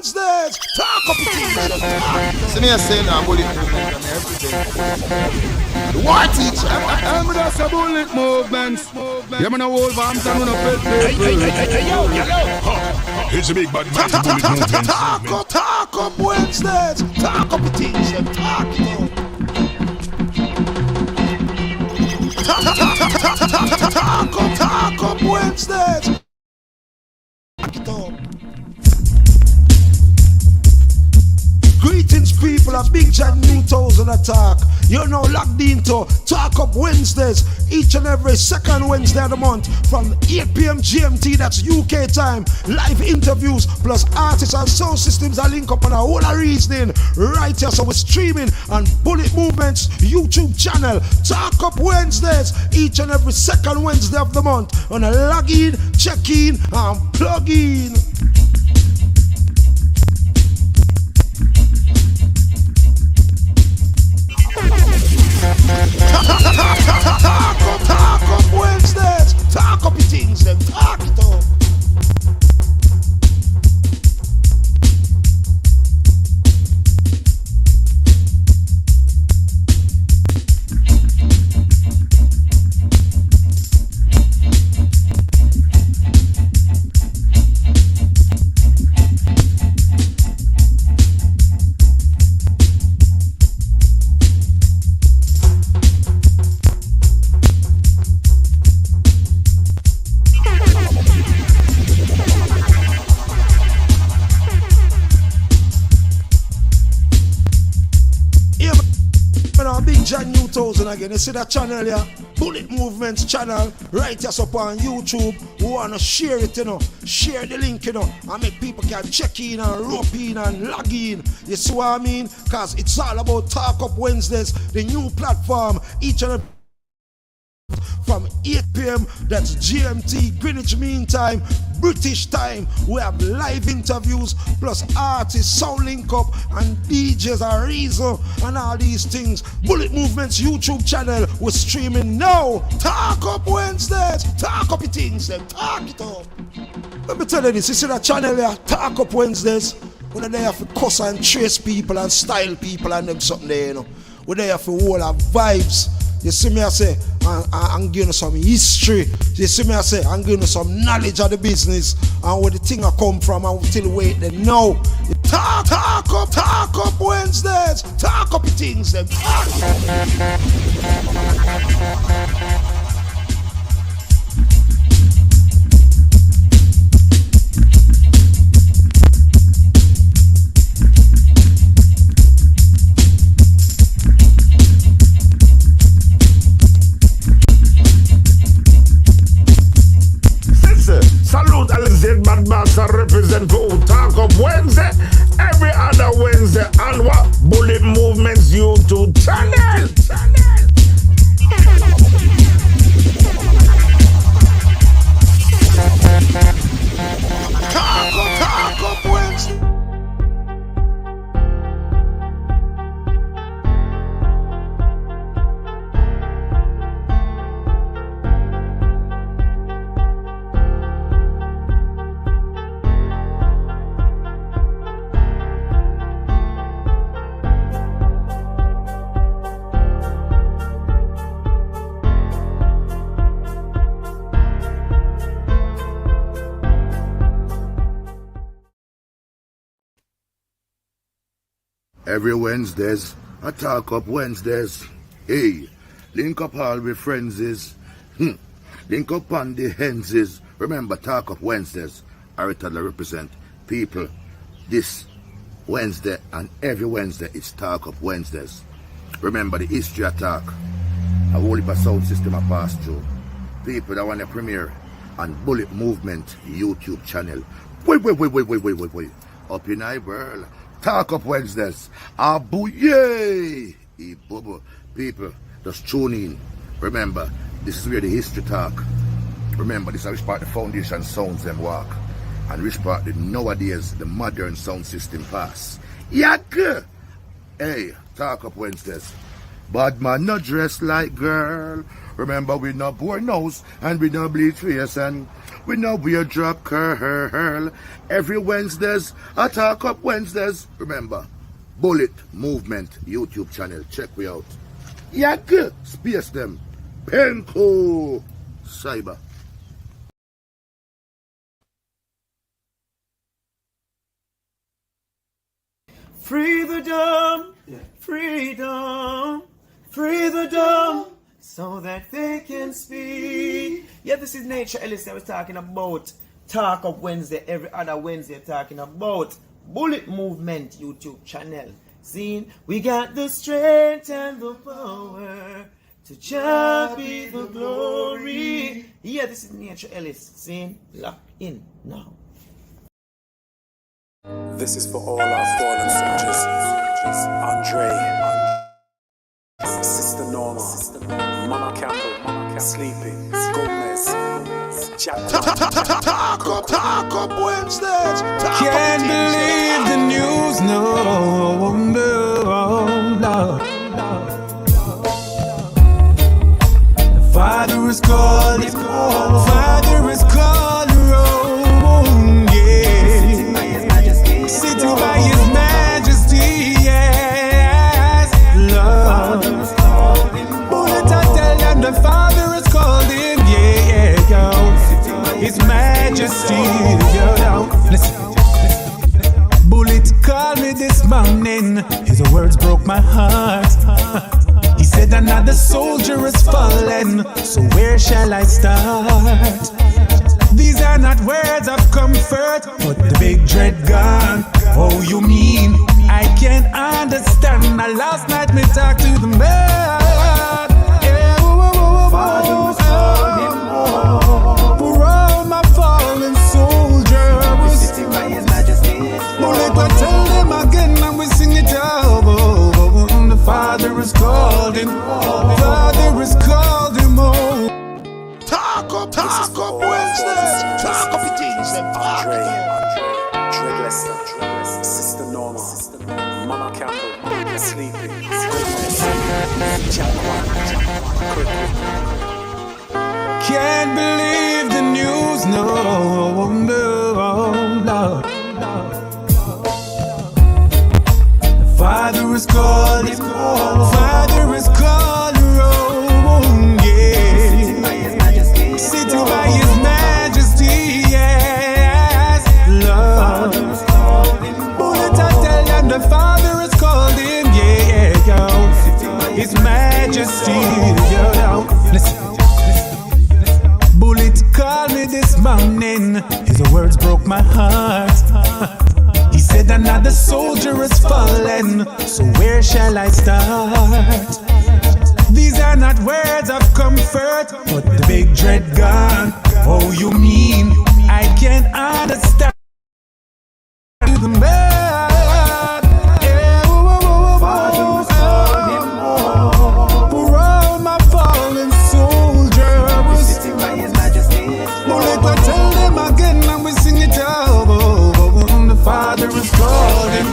Wednesdays, talk up it. See me saying now, bullet movement and everything. War teacher. I'm just a bullet movements. Yeah, man, a whole Vampton on a pet. Hey, yo. Here's a big bad man. Bullet movement. Talk up Wednesdays, talk up it things, talk it up. Talk up Wednesdays. Talk it up. Greetings, people of Big John 2000 Attack. You're now locked into Talk Up Wednesdays, each and every second Wednesday of the month from 8 p.m. GMT, that's UK time. Live interviews plus artists and sound systems are linked up on a whole of reasoning right here. So we're streaming on Bullet Movement's YouTube channel. Talk Up Wednesdays, each and every second Wednesday of the month on a log in, check in, and plug in. Talk up Wednesdays, talk up your things, then talk it up. John 2000 again. You see that channel here? Bullet Movements channel. Right here up on YouTube. We want to share it, you know. Share the link, you know. And make people can check in and rope in and log in. You see what I mean? Because it's all about Talk Up Wednesdays, the new platform. Each and every from 8 p.m. that's GMT, Greenwich Mean Time, British time. We have live interviews plus artists, sound link up, and DJs and reason and all these things. Bullet Movement's YouTube channel, we're streaming now. Talk Up Wednesdays, talk up your things, then talk it up. Let me tell you this, you see that channel here, Talk Up Wednesdays, when they have to cuss and trace people and style people and them something there, you know. When they have to all have vibes. You see me I say, I'm giving you some history. You see me I say, I'm giving you some knowledge of the business and where the thing I come from and till wait then now. Talk up Wednesdays, talk up your things then. Salute Alicia, bad master represent for Talk Up Wednesday. Every other Wednesday on what? Bullet Movement's YouTube channel. Talk up Wednesday. Every Wednesdays, I Talk Up Wednesdays. Hey, link up all with friends is. Link up on the hens is. Remember, Talk Up Wednesdays. I represent people. This Wednesday and every Wednesday, it's Talk Up Wednesdays. Remember the history attack. A whole heap of sound system I pass through. People that want to premiere on Bullet Movement YouTube channel. Wait. Up in I world. Talk Up Wednesdays. Abouye! People, just tune in. Remember, this is where the history talk. Remember, this is which part the foundation sounds them walk. And which part the nowadays the modern sound system pass. Yak! Hey, Talk Up Wednesdays. Bad man not dressed like girl. Remember, we not bore nose and we not bleach face and We know we'll drop curl. Every Wednesdays, I Talk Up Wednesdays. Remember, Bullet Movement YouTube channel. Check we out. Yeah, good. Space them. Penco. Cyber. Free the dumb, freedom, free the dumb, so that they can speak. Yeah, this is Nature Alicia. I was talking about Talk Up Wednesday, every other Wednesday talking about Bullet Movement YouTube channel. See, we got the strength and the power to just be the glory. Yeah, this is Nature Alicia. See, lock in now. This is for all our fallen soldiers. Andre, Sister Norma, Mama Campbell, Sleeping, Gomez, Talk up Wednesdays. Can't believe the news, no, no. The Father is calling, Father is calling, sitting by His Majesty, yes, Lord. Bullet, I tell them the Father is called Him, yeah, yo. His Majesty, yo. Listen. Bullet called me this morning. His words broke my heart. He said another soldier is fallen, so where shall I start? These are not words of comfort, but the big dread gone. Oh, you mean I can't understand? Now last night me talked to the man. Yeah, Father was calling for all my fallen soldiers. Sitting by His Majesty. Bullet, I tell them again and we sing it out. The Father is called Him. Father is called Him. Talk up Wednesdays. Talk up the things and Andre, Sister Norma, Mama Campbell, Sleeping, Can't believe the news, no, no. The Father is calling, Father is calling, yeah. Sitting by His Majesty, yes, Lord. Bullet, I tell them the Father is called Him, yeah, yo. His Majesty, yo. Listen. Bullet called me this morning. His words broke my heart. He said another soldier is fallen, so where shall I start? These are not words of comfort, but the big dread gone. Oh, you mean I can't understand? The man, yeah, Father was calling for all my fallen soldiers. Sitting by His Majesty. Bullet, I tell them again and we sing it out. The Father is calling,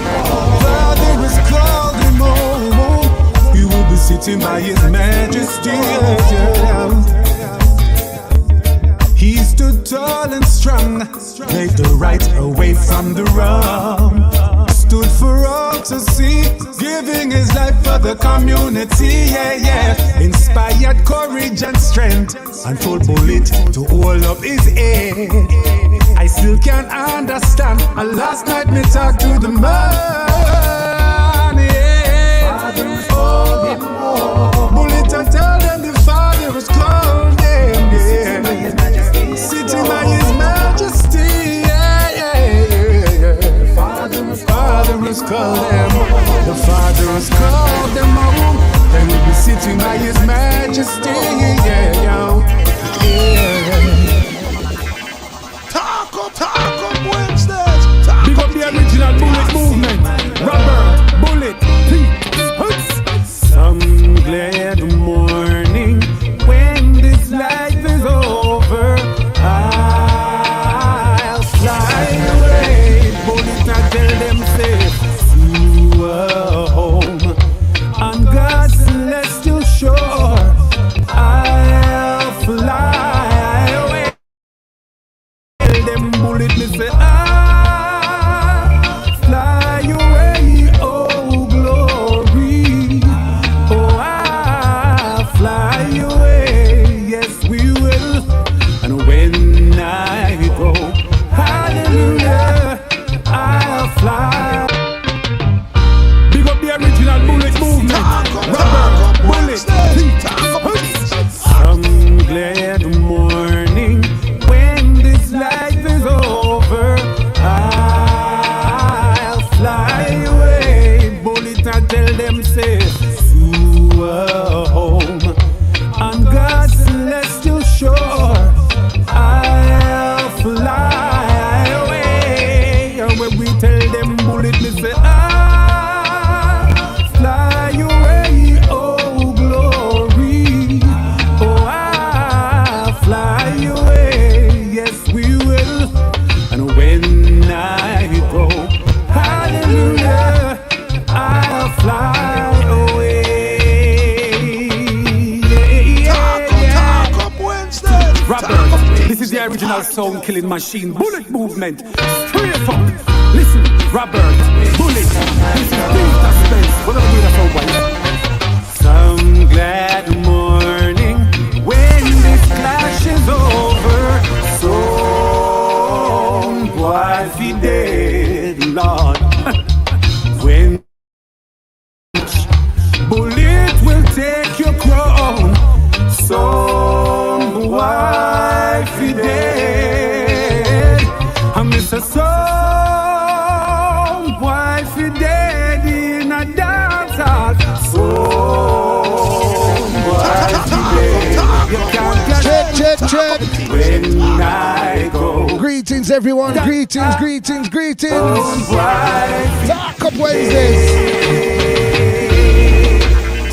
Father is calling, oh. He will be sitting by His Majesty, yeah. He stood tall and strong, made the right away from the wrong. Stood for all to see, giving His life for the community, yeah. Inspired courage and strength, and told Bullet to hold up his head. I still can't understand. And last night me talked to the man, yeah. Father is calling, Bullet, I tell them the Father is calling, yeah. Sitting by His Majesty, yeah. The Father is called them. The Father is called them home. They will be sitting by His Majesty, yeah. Talk up Wednesdays. Big up the original Bullet Movement. Robert, Bullet, Pete, Some glad morning when this life is over, I'll fly away. Bullet, I tell them safe to a home on God's celestial shore. I'll fly fly. Big up the original bullet movement. Rubber, bullet, some glad morning when this life is over. I'll fly away. Bullet, I tell them, say, to a home on God's celestial shore. I'll fly away. And when we tell them bullet, me say, I'll fly away, oh glory. Oh, I'll fly away. Yes, we will. And when I go, hallelujah, I'll fly away. Robert, this is the original sound killing machine. Bullet movement. Straight up. Listen, Robert, bullet. This is Peter Spence. Whatever we have for white. Some glad morning when this clash is over. So boy, he dead, Lord. When bullet will take your crown. Some wife he dead. I miss a some wife he dead in a dance hall. Some wife he dead. You can't get Check. when I go. Greetings, everyone. Greetings. Talk Up Wednesdays.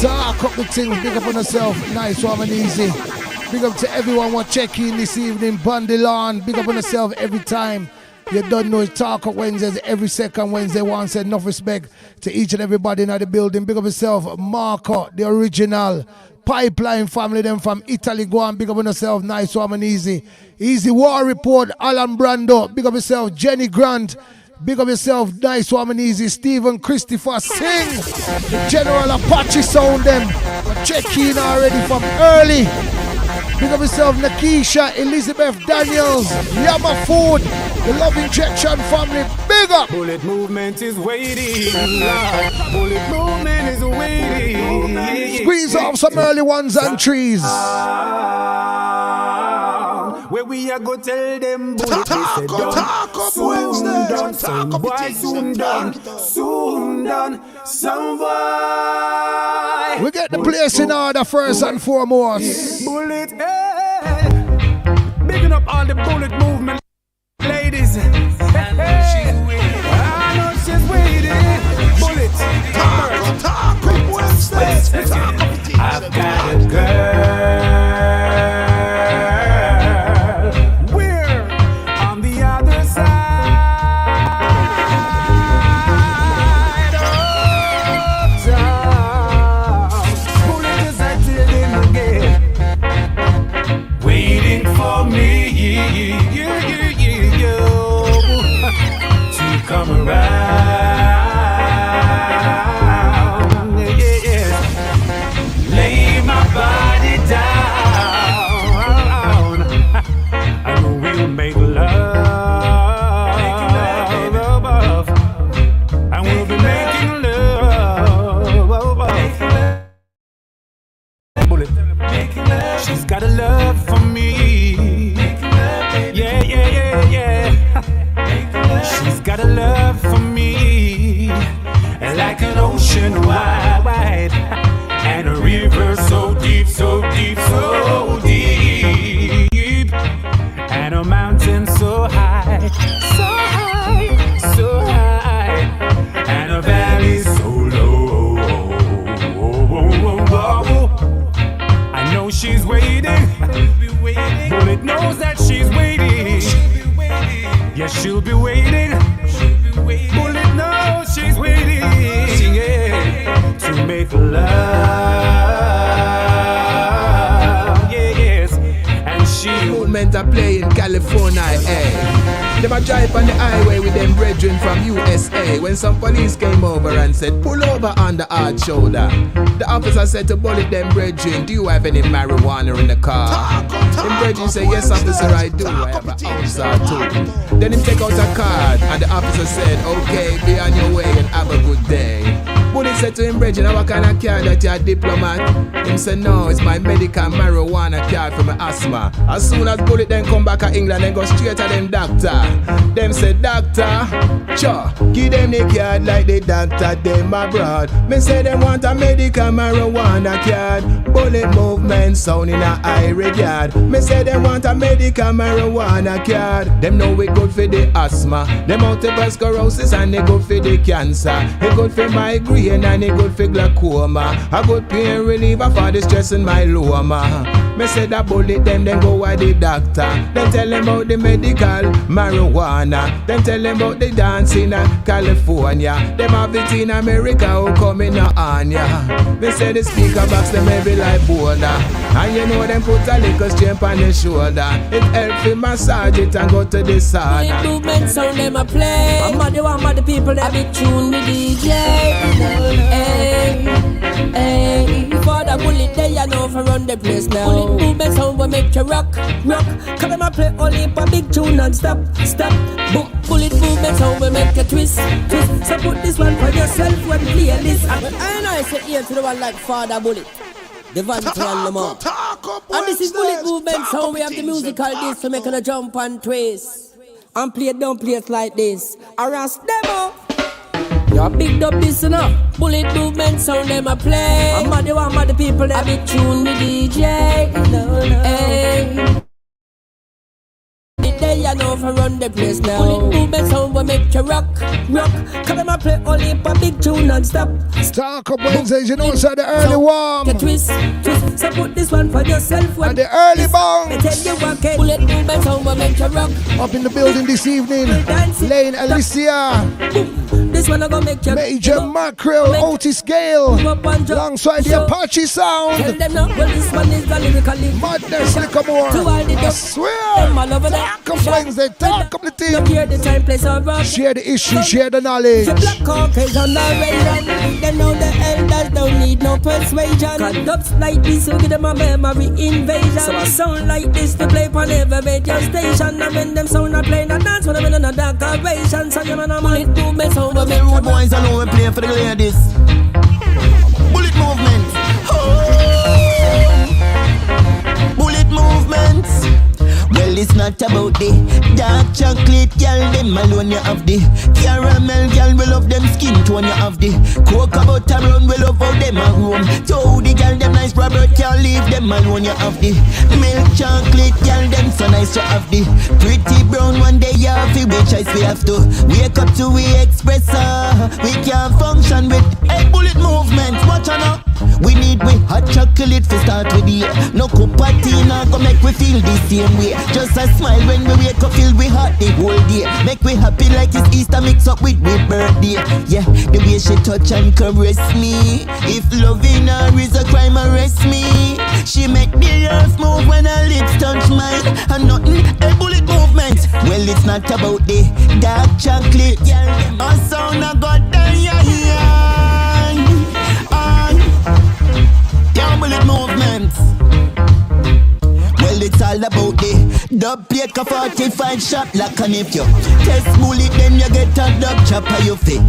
Talk up the things, big up on yourself, nice, warm and easy. Big up to everyone who check in this evening, bundle on, big up on yourself every time. You don't know it's Talk Up Wednesdays, every second Wednesday. One said enough respect to each and everybody in the building. Big up yourself, Marco, the original Pipeline family, them from Italy. Go on, big up on yourself, nice, warm and easy. Easy War Report, Alan Brando, big up yourself, Jenny Grant. Big up yourself, nice, warm and easy. Stephen Christopher Sing, the General Apache sound them. Check in already from early. Big up yourself, Nakisha, Elizabeth Daniels, Yama Food, the Love Injection family. Big up. Bullet movement is waiting. Bullet movement is waiting. Squeeze off some early ones and trees. Where we are go tell them bullet Talk Up Wednesdays. Some boy soon done. Some boy. We get the place in order first and foremost. Bullet, hey. Bigging up all the bullet movement ladies. I know she's waiting. Bullet, Talk Up Wednesdays. I've got a girl. Come around, yeah. Lay my body down. And we'll make love. And we'll be making love. Bullet. She's got a love for me. Yeah. She's got a love for me, like an ocean wide, and a river so deep, and a mountain so high, and a valley so low. I know she's waiting. Bullet knows that she's waiting. Yes, she'll be waiting. Bullet knows she's waiting, yeah, to make love. Yes, and she movement a play in California, eh? Them a drive on the highway with them brethren from USA. When some police came over and said, pull over on the hard shoulder, the officer said to bullet them brethren, do you have any marijuana in the car? Them brethren say, yes officer, I do. I have an ounce or two. Then him take out a card and the officer said, okay, be on your way and have a good day. Bullet said to him, brethren, what kind of card that you're a diplomat? Him said, no, it's my medical marijuana card for my asthma. As soon as Bullet then come back to England and go straight to them doctor. Them said, doctor, sure, give them the card like the doctor, them abroad. Me say them want a medical marijuana card. Bullet movement sound in a high regard. Me say them want a medical marijuana card. Them know it good for the asthma, them multiple sclerosis and they good for the cancer. It good for migraine and it good for glaucoma. A good pain reliever for the stress in my loma. Me say that bullet them then go with the doctor. Then tell them about the medical marijuana. Then tell them about the dance in California. Them have it in America who come in on ya. Me say the speaker box them heavy like boulder. And you know them put a little strap on the shoulder. It help to massage it and go to the sauna. Bullet movement sound them a play. I'm mad the people that be tune the DJ. Hey, hey. For the bullet they you know for run the place now. Bullet movement sound will make you rock. Cause them a play only for big tune and stop. Bullet movement sound will make you twist. So put this one for yourself when play this. I know I say here to the one like Father Bullet. The Vanity and Lamar. And this is Bullet movement sound. We have the musical disc to make a jump and twist. And play it down place like this. Arrest them up. You big up this enough. Bullet movement sound them a play. I'm mad the people that be tune the DJ. Hey. They you know for run the place now. Bullet movement sound will make you rock. Cause them a play only for big tune and stop. Talk up Wednesdays, you know it's the early warm. Twist. So put this one for yourself. And the early bounce. I tell you what, bullet movement sound will make you rock. Up in the building this evening, Laine, Alicia. This one I gonna make you Major Mackeral, Otis, Gayle, alongside the Apache sound. Tell them now, well this one is the lyrically Madness, 𝐿𝐸𝐿. I swear. Talk up Wednesday, talk up the team. Share the issue, share the knowledge. Black Caucasian narration. They know the elders don't need no persuasion. Conducts like this will give them a memory invasion. So I sound like this to play on every radio station. And when them sound a play a dance, when I'm in a decoration. So you man a bullet movement sound. The rude boys alone we play for the ladies. Bullet movement. Oh. Bullet movement. Well, it's not about the dark chocolate, girl, them alone you have the caramel, girl, we love them skin tone you have the cocoa butter brown, we love how them a roam. So the girl, them nice, Robert, can't leave them alone you have the milk chocolate, girl, them so nice you have the pretty brown one day you have the which choice we have to wake up to we express we can't function with a bullet movement, watch on up. We need we hot chocolate to start with the no cup of tea now go make we feel the same way. Just a smile when we wake up, feel we hot the whole day. Make we happy like it's Easter mix up with we birthday. Yeah, the way she touch and caress me. If loving her is a crime, arrest me. She make the earth move when her lips touch mine. And nothing, a bullet movement. Well, it's not about the dark chocolate. A sound I got there, yeah. Bullet movements. Well, it's all about the dub plate a 45 shot like an if you test bullet, then you get a dub chopper you fit.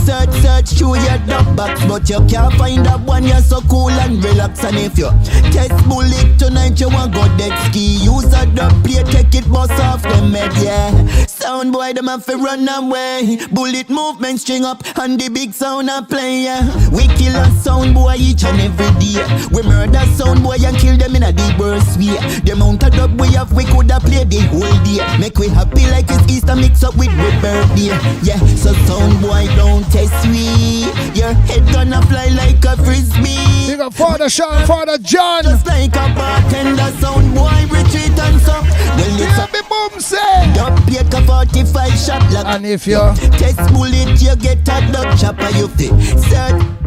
Search through your dub box, but you can't find that one. You're so cool and relax. And if you test bullet tonight, you want go dead ski. Use a dub plate, take it bust off them head, yeah. Sound boy, them have to run away. Bullet movement string up and the big sound a play, yeah. We kill a sound boy each and every day. We murder sound boy and kill them in a deep worst way. The amount of dub we have, we coulda played the whole day. Make we happy like it's Easter mix up with the birthday. Yeah, so sound boy don't test me. Your head gonna fly like a frisbee. Big up Father Sean, Father John. Just like a bartender, sound boy retreat and so. Well, it's a boom say. Dub plate a 45 shot like. And if you test bullet, you get a dub chopper you fit.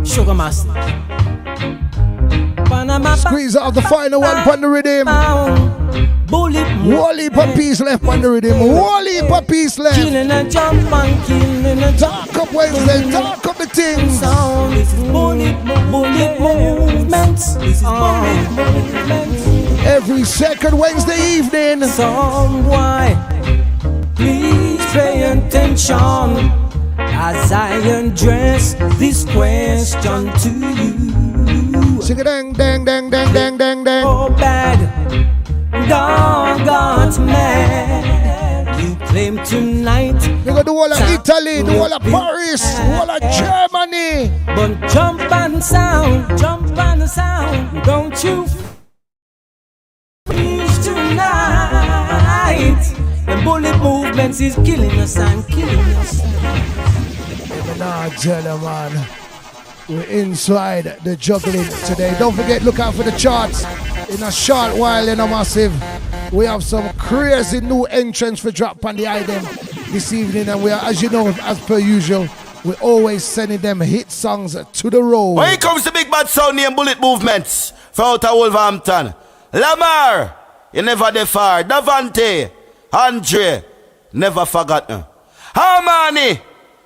Sugar master. Squeeze out the final one on the rhythm. bullet Whole heap of peace left on the rhythm. Whole heap of peace left. killing a jump and killing a Talk up Wednesday, talk up the things. sound. This is bullet movements. This is bullet movements. Every second Wednesday evening. Someone, please pay attention as I address this question to you. Sing it dang, dang, dang, dang, dang, dang, dang. Oh, bad, got mad. You claim tonight. You got the whole of Italy, the whole of Paris, the whole of Germany. But jump and sound, don't you finish tonight? The bullet movements is killing us and killing us. Nah, gentlemen, we're inside the juggling today. Don't forget, look out for the charts. In a short while, in a massive, we have some crazy new entrants for drop on the item this evening, and we are, as you know, as per usual, we're always sending them hit songs to the road. When it comes to big bad sound name bullet movements from out of Wolverhampton, Lamar, you never defer. Davante, Andre, never forgotten. Harmony,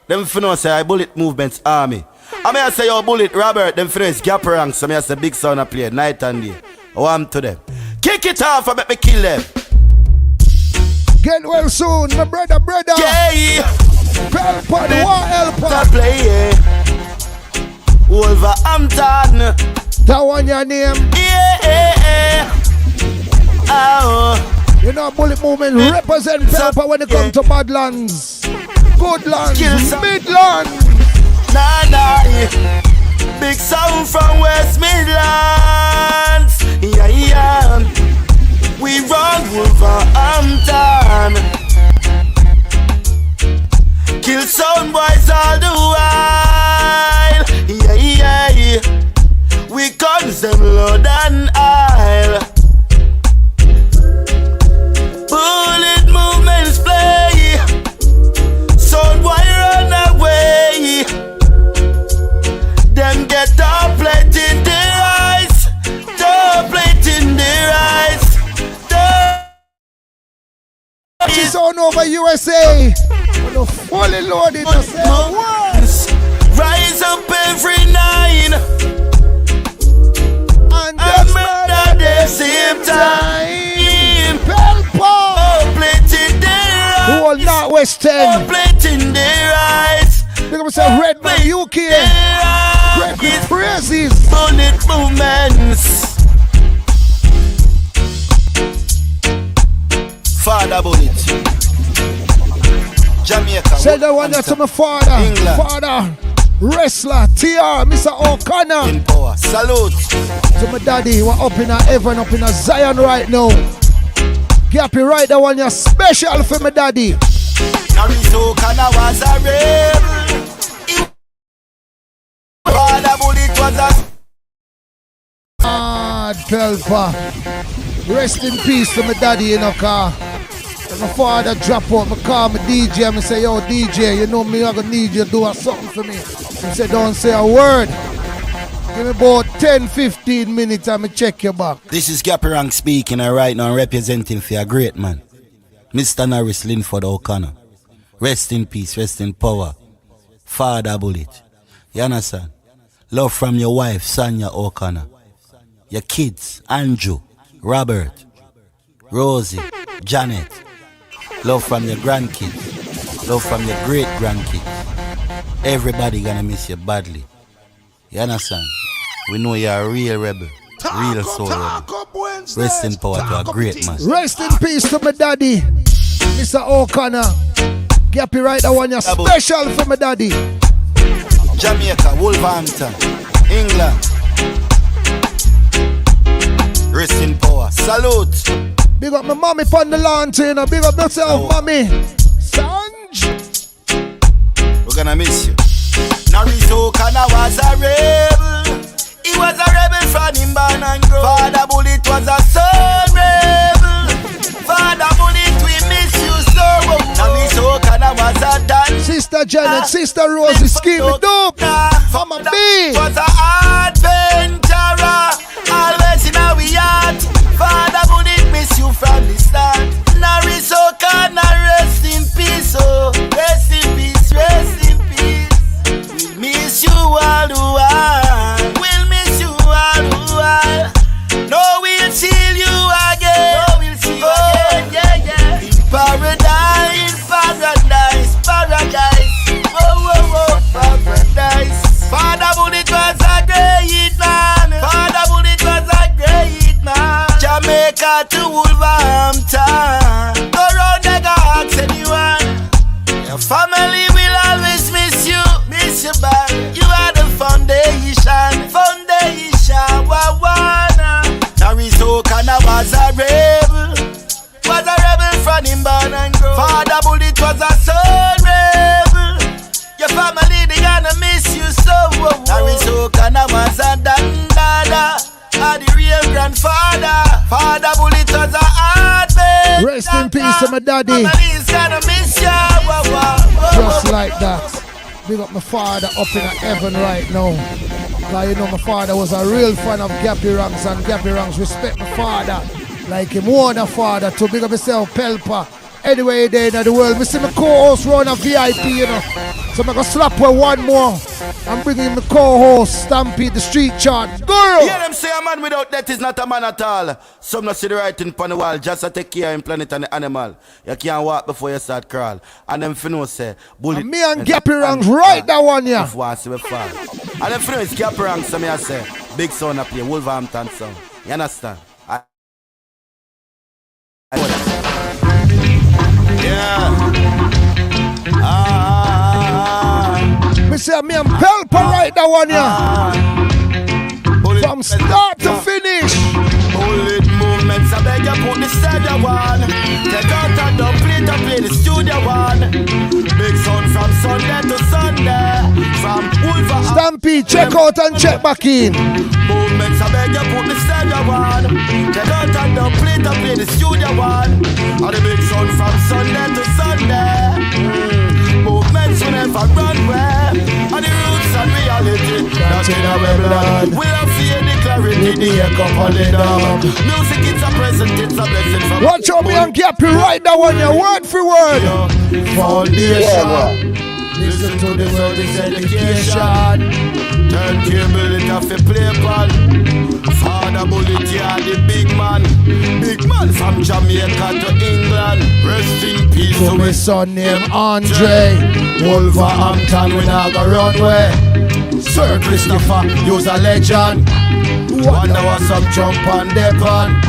them finna say I bullet movements army. I may say your bullet Robert, them finna is gap ranks. So I say big sound a play night and day. Oh, I'm to them. Kick it off and make me kill them. Get well soon, my brother. Yeah. Pelpa, the war helper. To play, Wolverhampton. That one your name? Yeah. Oh. You know, bullet movement represent Pelpa when it comes to Badlands, Goodlands, Midlands. Nah. Big sound from West Midlands. Yeah. We run Wolverhampton. Kill sound boys all the while. Yeah. We guns them load and aisle. Bullet movements play. Sound boy run away. Them get up plate in their eyes. Top plate in their eyes. It's on over USA. The fully loaded. Rise up every 9 and at the same time. Pelpa. Plate in their eyes. Whole Northwest 10. Plate in their eyes. Look at myself, Red Man UK. Great praises. Bullet movements. Father bullet. Jamaica. Send that one there to my father. England. Father, wrestler, TR, Mr. O'Connor. In power. Salute. To my daddy, we're up in a heaven, up in a Zion right now. Gappy, right that one, you're special for my daddy. Narito O'Connor was a rebel. Father bullet was a Pelpa. Rest in peace to my daddy in a car. When my father drop out, I call my DJ and I say, yo DJ, you know me, I'm gonna need you to do something for me. He said, don't say a word. Give me about 10-15 minutes and I check your back. This is Gaparang speaking, and right now I'm representing for a great man, Mr. Norris Linford O'Connor. Rest in peace, rest in power. Father bullet. You understand? Love from your wife, Sonia O'Connor. Your kids, Andrew, Robert, Rosie, Janet. Love from your grandkids. Love from your great grandkids. Everybody gonna miss you badly. You understand? We know you're a real rebel. Real soul rebel. Rest in power to a great man. Rest in peace to my daddy, Mr. O'Connor. Gappy right that one, you're special for my daddy. Jamaica, Wolverhampton, England. Rest in power. Salute. Big up my mommy on the lawn, you know. Big up yourself, mommy. Sanj. We're gonna miss you. Narito O'Connor was a rebel. He was a rebel from him born and grow. Father Bullet was a son rebel. Father Bullet, we miss you so. Narito O'Connor was a dance. Sister Janet, Sister Rosie, Skip it up. Mama B was a adventurer. Always in our yard. Father Bullet, miss you from this out to Wolverhampton. Go round the ask anyone. Your family will always miss you bad. You are the foundation. Wawana. Arizona was a rebel from him born and grow. Father Bullet was a soul rebel. Your family they gonna miss you so. Arizona was a dandada. The real grandfather. Father Bullet was a heartbeat. Rest in peace to my daddy. Family's gonna miss you. Just like that. Big up my father up in heaven right now. Cause you know my father was a real fan of Gappy Ranks, and Gappy Ranks respect my father like him own a father to. Big up yourself, Pelpa. Anyway, there in the world, we see my co-host run a VIP, you know. So I'm gonna slap her one more. I'm bringing my co-host, Stampede, the street chart. Girl! Hear them say a man without that is not a man at all. Some not see the writing on the wall, just to take care of him planet and the animal. You can't walk before you start crawl. And them finna say, bullet. And me and Gappy Ranks right that one, yeah. If once we fall. And them finna is Gappy Ranks, so me I say, big sound up here, Wolverhampton sound. You understand? Yeah. Me say me and Pelpa right that one, yeah. From start to finish. Bullet movements, I beg you put the studio one. Take out and don't play the studio one. Big sound from Sunday to Sunday. From Wolverhampton. Stampede, check out and check back in. Movements, I beg you put the studio one. Take out and don't play the studio one. And the big sound from Sunday to Sunday. Movements will never run away. And the roots and reality that's in our blood. We have fear the clarity, the echo on the dog. Music it's a present, it's a blessing from. Watch out me and Gappy right that one, yeah. Word for word. Foundation. Listen to the word, it's education. Turntable, it have to play ball. Father Bullet, yeah, the big man from Jamaica to England. Rest in peace to my son named Andre. Wolverhampton, we now go runway. Sir Christopher, you's a legend. Wonder what some jump on the pan.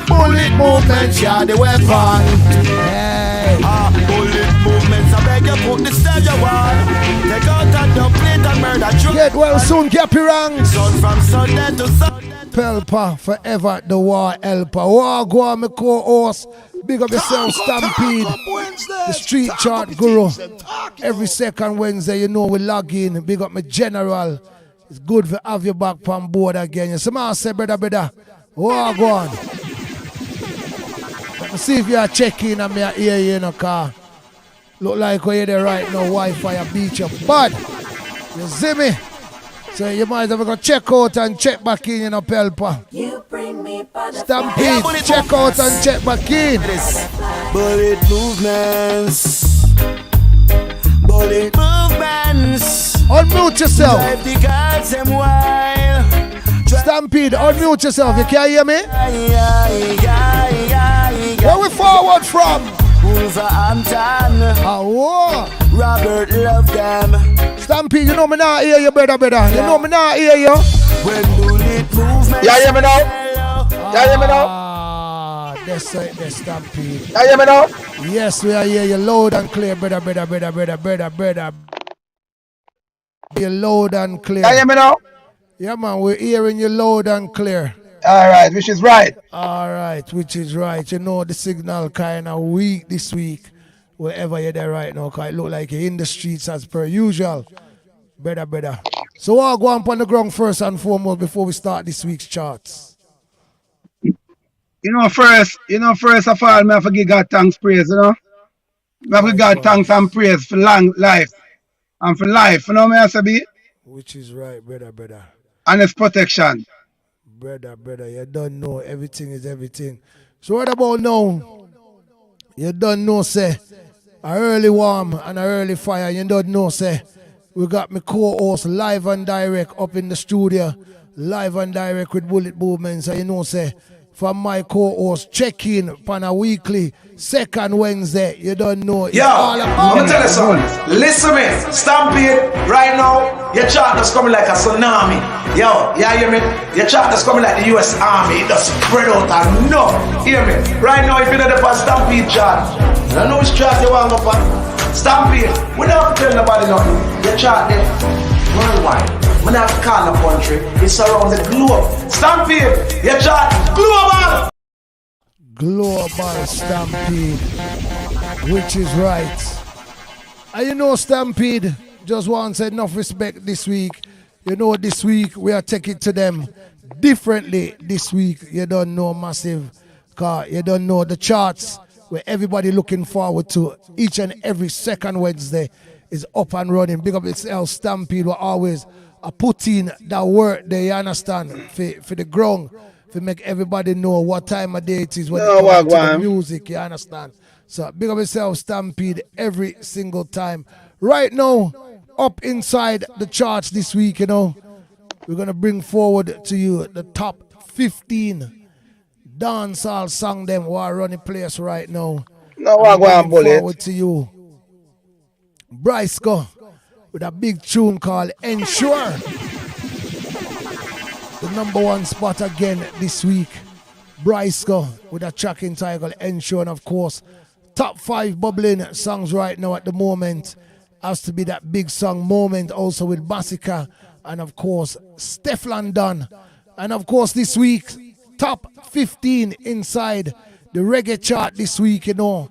Bullet movements, yeah, the weapon. Hey. Bullet movements, I beg you put the stage on. Take out and don't plate and murder. Get well soon, Gappy Ranks. Sun from Sunday to Sunday. Pelpa, forever the war helper. War go on, my co-host. Big up yourself, Stampede. The street chart guru. Every second Wednesday, you know we log in. Big up my general. It's good to have you back on board again. You say, brother. War go on. Let me see if you are checking and me hear you in a car. Look like you're there right now, Wi-Fi a beat you bad. You see me? So you might have to go check out and check back in, you know, Pelpa. You bring me Stampede, check out and check back in. Bullet movements. Bullet movements. Unmute yourself. Drive the guards them wild. Stampede, unmute yourself. You can't hear me? Where we forward from? Wolverhampton. Oh, Robert love them. Stampede, you know me not hear you, brother. You know me not hear you. When bullet movements. Yeah, hear me now? Yeah, hear me now? That's right, that's Stampede. Yeah, hear me now? Yes, we are here. You loud and clear, brother. You loud and clear. Yeah, hear me now? Yeah, man, we're hearing you loud and clear. All right, which is right. All right, which is right. You know the signal kind of weak this week. Wherever you're there right now, because it look like you're in the streets as per usual. Brother. So I'll go on the ground first and foremost before we start this week's charts. First of all, I have to give God thanks, praise, I have to give God thanks and praise for long life. And for life, you know what I say? Which is right, brother. And it's protection. Brother, you don't know. Everything is everything. So what about now? You don't know, say, a early warm and a early fire. You don't know, say, we got my co-host live and direct up in the studio. Live and direct with Bullet Movements. So you know, say, from my co-host. Check in on a weekly, second Wednesday. You don't know. It's Yo, all about let me tell you something. Listen me, Stampede, right now, your chart is coming like a tsunami. Yo, you hear me? Your chart is coming like the US Army. It just spread out and no. Hear me? Right now, if you're not the Stampede chart, I know which chart you want to put. Stampede, we don't have to tell nobody nothing. Your chart there, worldwide. We don't have to call the country. It's around the globe. Stampede, your chart, global. Global Stampede, which is right. And you know, Stampede just wants enough respect this week. You know, this week we are taking to them differently. This week, you don't know, massive car. You don't know the charts where everybody looking forward to each and every second Wednesday is up and running. Big up itself, Stampede. We're always putting that work there, you understand, for the ground, to make everybody know what time of day it is when it comes to the music, you understand. So big up yourself, Stampede, every single time. Right now, up inside the charts this week, you know, we're going to bring forward to you the top 15 dancehall song them who are running place right now. Forward to you, Bryce Go, with a big tune called Ensure. The #1 spot again this week. Bryce Go with a track entitled Ensure, and of course, top 5 bubbling songs right now at the moment has to be that big song Moment, also with Massacre, and of course, Steph London. And of course, this week, top 15 inside the reggae chart this week, you know.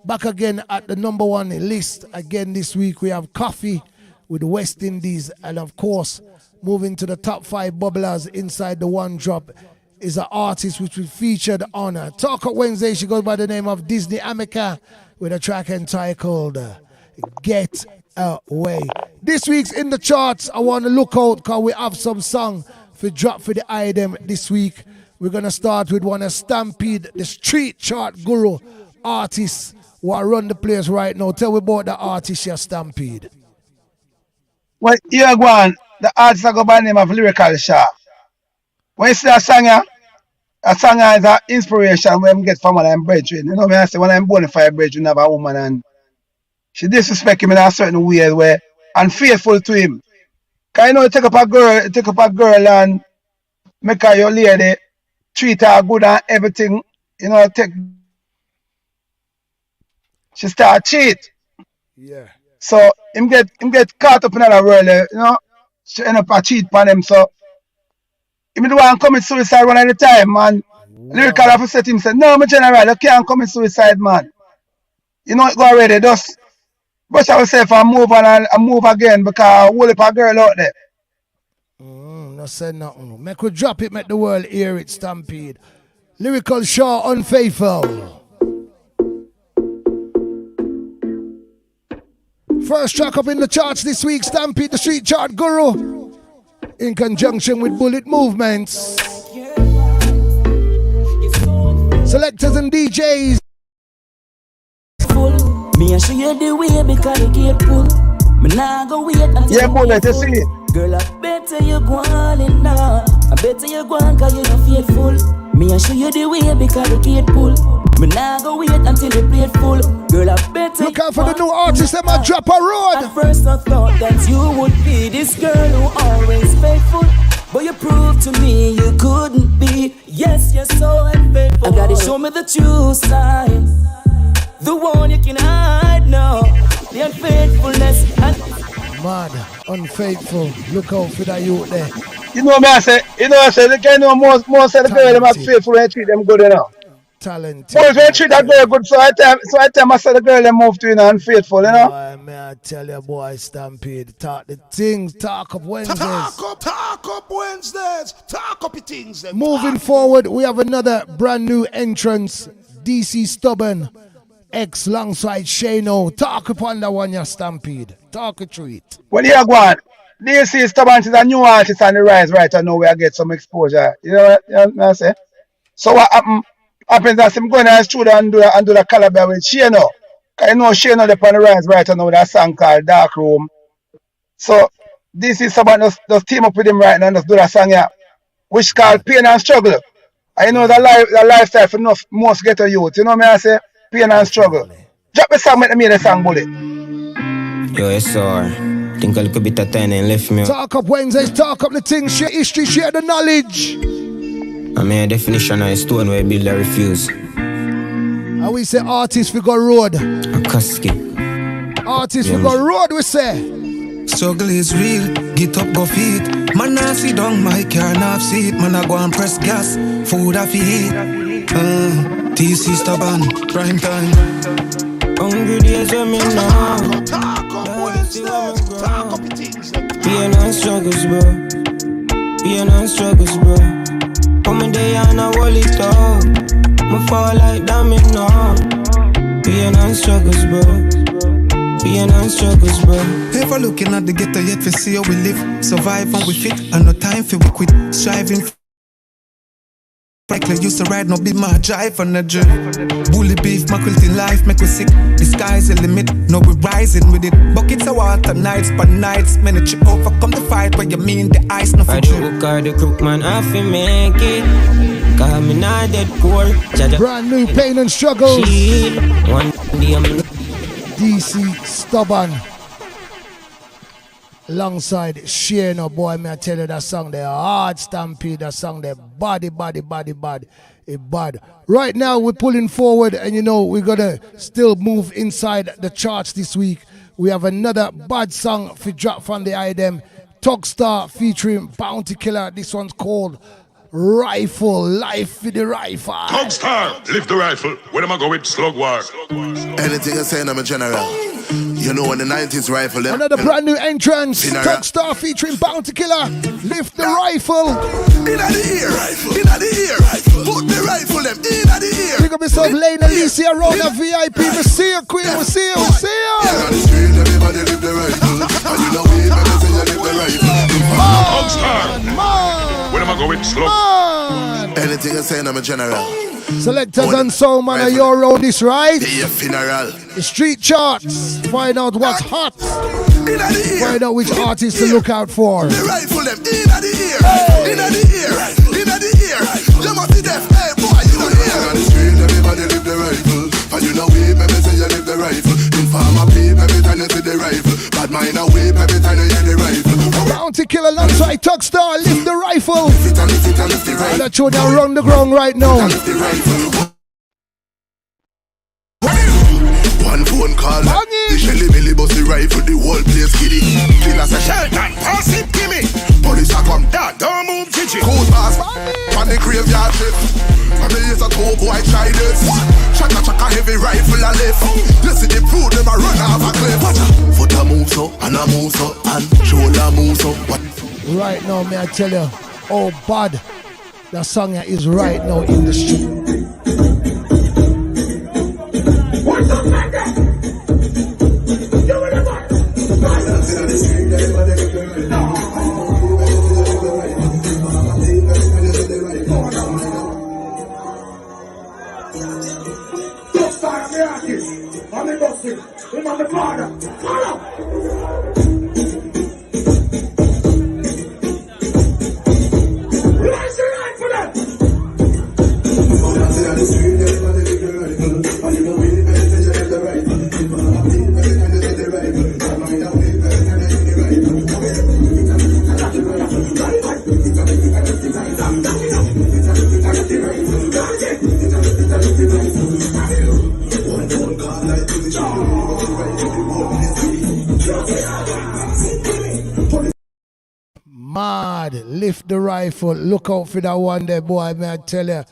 Back again at the #1 list. Again this week, we have Coffee with West Indies, and of course, moving to the top 5 bubblers inside the one drop is an artist which we featured on Talk Up Wednesday. She goes by the name of Disney Amica with a track entitled Get Away. This week's in the charts, I want to look out because we have some song for drop for the item this week. We're going to start with one of Stampede, the street chart guru artists who are run the place right now. Tell me about the artist here, Stampede. Well, here go on. The artist I go by the name of Lyrical Shaw. When you see a singer is an inspiration when I get from what I'm brethren. You know, when I say when I'm born for a brethren, I have a woman and she disrespect him in a certain weird way and faithful to him. Cause you know, take up a girl and make her your lady, treat her good and everything. You know, she start cheat. Yeah. So him get caught up in another world, you know. She end up a cheat on him. So him the one commit suicide one at a time, man. Wow. Lyrical have to set him say, no, my general, you can't commit suicide, man. You know it go already, just brush yourself and move on and move again because whole heap of girl out there. No say nothing. Make we drop it, make the world hear it, Stampede. Lyrical Shaw, Unfaithful. First track up in the charts this week, Stampede, the street chart guru, in conjunction with Bullet Movements. Selectors and DJs. Me I show you the way because you get pull. Me nah go wait until yeah, Bullet, you see it. Girl, I better you go on in now. I better you go on cause you not faithful. Me I show you the way because you get pull. Me nah go wait until you play it full. Girl, I better look out for the new artist that might drop a road. At first I thought that you would be this girl who always faithful, but you proved to me you couldn't be. Yes, you're so unfaithful. I gotta show me the true side, the one you can hide now. The unfaithfulness and mad, unfaithful. Look out for that youth there. You know me I say, the guy know most of the girls them are faithful and treat them good enough. Talented. Boys when treat that girl good, so I tell myself the girl them move to you and unfaithful, you know. Boy, may I tell you, boy, Stampede, talk the things, talk up Wednesdays. Talk up Wednesdays. Talk up the things. Moving forward, we have another brand new entrance, DC Stubborn, X alongside Shano. Talk upon that one, your Stampede. Talk a treat. Well, here go on. DC Stubborn is a new artist on the rise right now. We get some exposure. You know what I say? So what happens as I'm going to the studio and do the collab with Shano. I know Shano is on the rise right now with a song called Dark Room. So this is someone just team up with him right now and just do that song here, which is called Pain and Struggle. I know the lifestyle for most ghetto youth. You know me, I say, pain and struggle. Drop the song, make me the song, bullet. Yo, yes, sir. Think a little bit of time and left me. Talk up Wednesdays, talk up the things, share history, share the knowledge. I mean, a definition of a stone where build a refuse. And we say artists, we go road. A casket. Artists, we go road, we say. Struggle is real, get up, go feed. Man, I sit down, my car, not seat. Man, I go and press gas, food I feed. TC stubborn, prime time. Hungry days when me now. Pain and struggles, bro. Pain and struggles, bro. Come day and I hold it up. Me fall like domino. Pain and struggles, bro. Pain and struggles, bro. Never looking at the ghetto yet to see how we live. Survive and we fit, and no time for we quit. Striving. Frankly, used to ride, no be my drive on the journey. Bully beef, mackerel in life, make we sick. The sky's the limit, no we rising with it. Buckets of water, nights but nights. Many chip overcome the fight, where you mean the ice, no for I do work hard, the crook man, I feel make it. Cause me not dead poor. Brand new pain and struggles. One day I'm DC Stubborn. Alongside Share, no boy, me I tell you that song, the hard Stampede, that song, the body, it bad. Right now, we're pulling forward, and you know, we're gonna still move inside the charts this week. We have another bad song for drop from the item. TalkStar featuring Bounty Killer. This one's called Rifle, Life with the Rifle. TalkStar, lift the rifle. Where am I go with slug war? Anything I say, I'm a general. You know, in the 90s rifle. Another brand new entrance. TalkStar featuring Bounty Killer. Lift the rifle. Inna the ear, inna the ear. Put the rifle them inna the ear. Pick up yourself, Laine, Alicia, around the VIP. We see you, Queen. We see you. We see you. On the street, everybody lift the rifle. And you know we better say you lift the rifle. TalkStar. Where am I go with slug? Anything I say, I'm a general. Selectors and soul man are your road this right. The funeral. The street charts. Find out what's hot. Find out which artists to look out for. The rifle them inna the ear. Inna the ear. Inna the ear. You must be deaf. Hey boy, you don't hear. On the street, everybody lift the rifle. And you know we baby say you lift the rifle. Informer peep every time you see the rifle. Bad mind a whip every time you hear the rifle. Bounty Killer alongside TalkStar. Lift the rifle. Lift it and lift it and lift the rifle. That show down around the ground right now. One phone call, the Shelly Billy bust the rifle, the whole place giddy. Feel as a Shelton, pass it, gimme. Police a come, dad, don't move, Gigi. Cold pass, on the graveyard shift. And the years a two boy try this. Chaka heavy rifle a left. You see the fruit, them a run off a cliff. Foot a move so, and a move so, and shoulder move so. What? Right now, may I tell you, oh bad, that song is right now in the street. What's up, man? Mad, lift the rifle. Look out for that one there, boy. May I tell you,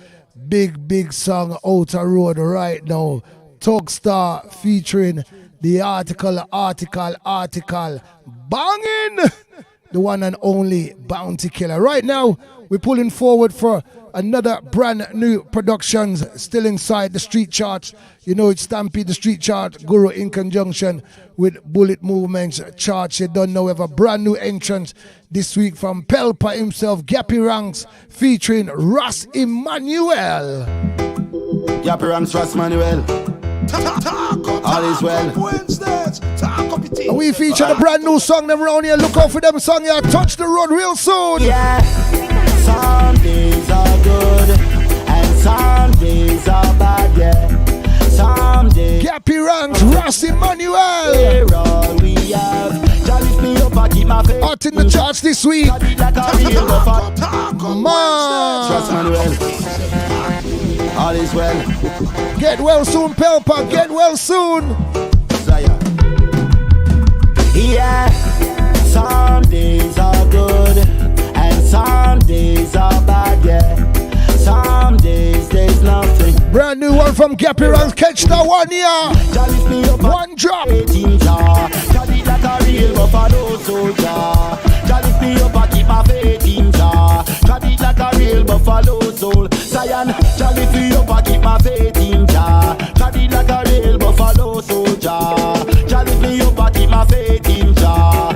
big song outer road right now. TalkStar featuring the article. Banging! The one and only Bounty Killer. Right now, we're pulling forward for another brand new productions still inside the street charts. You know it's Stampede, the street chart, Guru in conjunction with Bullet Movement's charts. You don't know we have a brand new entrance this week from Pelpa himself, Gappy Ranks, featuring Ras Emmanuel. Gappy Ranks, Ras Emmanuel. All is well. And we feature a brand new song them around here. Look out for them song here. Touch the road real soon. Yeah, some days are good, days are bad, yeah. Some days. Gappy Ranks, Ross Emmanuel. We're all we have. Just me up and keep my faith. Out in the charts this week. Like a real buffer. Man. Trust Manuel. All is well. Get well soon, Pelpa. Get well soon. Yeah. Some days are good and some days are bad, yeah. Some days there's nothing. Brand new one from Gappy Ranks. Catch that one here. One drop. Jolly like a real buffalo soldier. Jolly me up and keep my faith in Jah. Jolly like a real buffalo soul. Zion, jolly me up and keep my faith in Jah. Jolly like a real buffalo soldier. Jolly me up and keep my faith in Jah.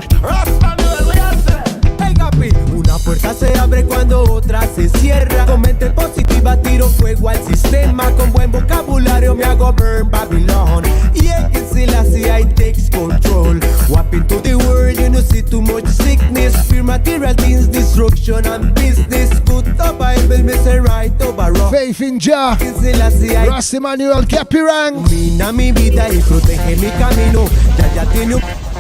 Una puerta se abre cuando otra se cierra. Con mente positiva tiro fuego al sistema. Con buen vocabulario me hago burn Babylon. Yeah, it's Selassie, I takes control. Walk into the world, you know see too much sickness. Fear material things, destruction and business. Good the Bible, me say right over wrong. Faith in Jah. Ross Emmanuel, Gappy Ranks. Mina mi vida y protege mi camino. Ya tiene.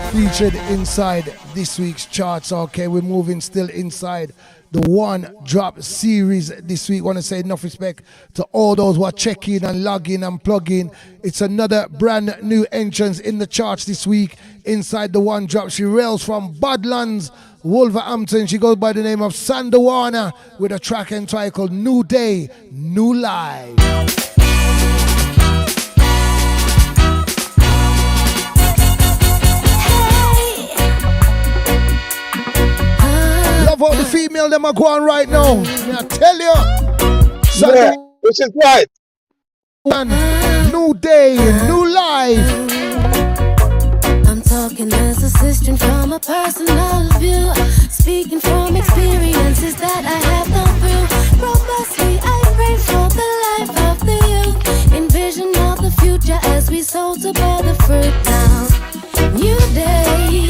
Featured inside this week's charts. Okay, we're moving still inside the one drop series this week. Want to say enough respect to all those who are checking and logging and plugging. It's another brand new entrance in the charts this week inside the one drop. She rails from Badlands, Wolverhampton. She goes by the name of Sandawana with a track entitled New Day, New Life. Love all the female them are going right now. I tell you. Yeah, which is right. New day, new life. I'm talking as a sister from a personal view. Speaking from experiences that I have gone through. Robustly, I pray for the life of the youth. Envision of the future as we sow to bear the fruit now. New day,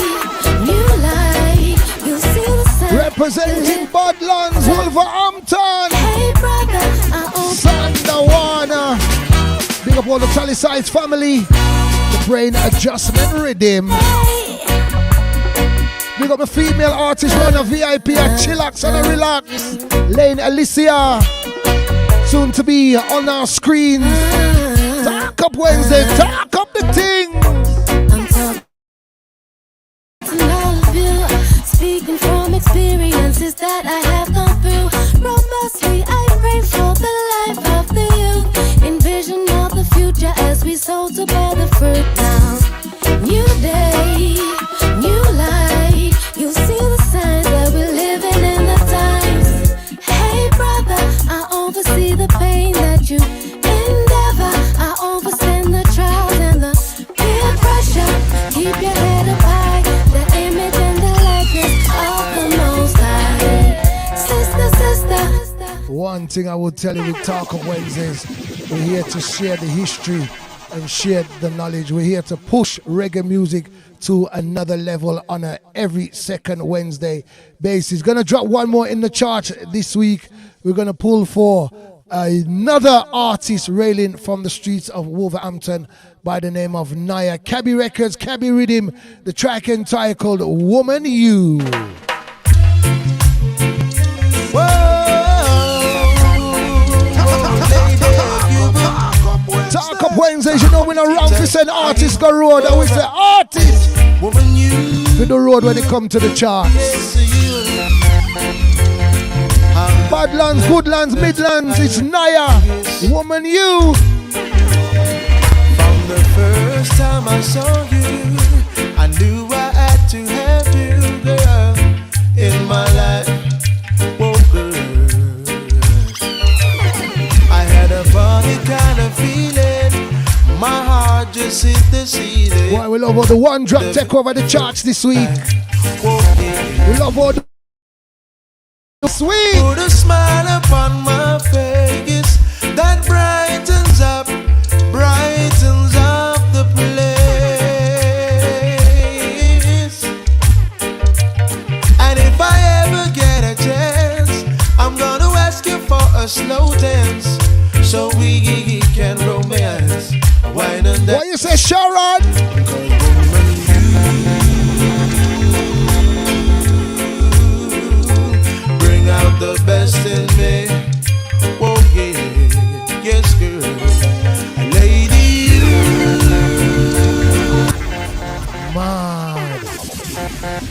new life. You'll see the sun. Representing Badlands, Wolverhampton. Hey brother, Sandawana. Big up all the Tally Sides family. The brain adjustment rhythm. Big up a female artist on a VIP at Chillax and a Relax. Laine Alicia. Soon to be on our screens. Talk Up Wednesday, talk up the things. Speaking from experiences that I have gone through. Robustly, I pray for the life of the youth. Envision of the future as we sow to bear the fruit now. New day, new life. You'll see the signs that we're living in the times. Hey brother, I oversee the pain that you endeavor. I overstand the trials and the peer pressure. Keep your head up high. The image and the likeness of the Most High. Sister. One thing I will tell you with Talk Up Wednesdays, we're here to share the history and share the knowledge. We're here to push reggae music to another level on a every second Wednesday basis. Gonna drop one more in the chart this week. We're gonna pull for another artist railing from the streets of Wolverhampton by the name of Naya. Cabby Records, Cabby Rhythm, the track entitled Woman You. Talk Up Wednesdays, you know we don't run for send artists go road, and we say artists for the road when it come to the charts. Badlands, Woodlands, Midlands, it's Naya, Woman You. From the first time I saw you, I knew I had to have you, girl, in my life. Whoa, girl. I had a funny kind of feeling. My heart just hit the ceiling. Why we love all the one drop take over the charts this week. We love all the sweet. Put a smile upon my face that brightens up the place. And if I ever get a chance, I'm gonna ask you for a slow dance so we can romance. Wine and What you say, Sharon? Bring out the best in me. Oh yeah, yes girl. Lady, Man.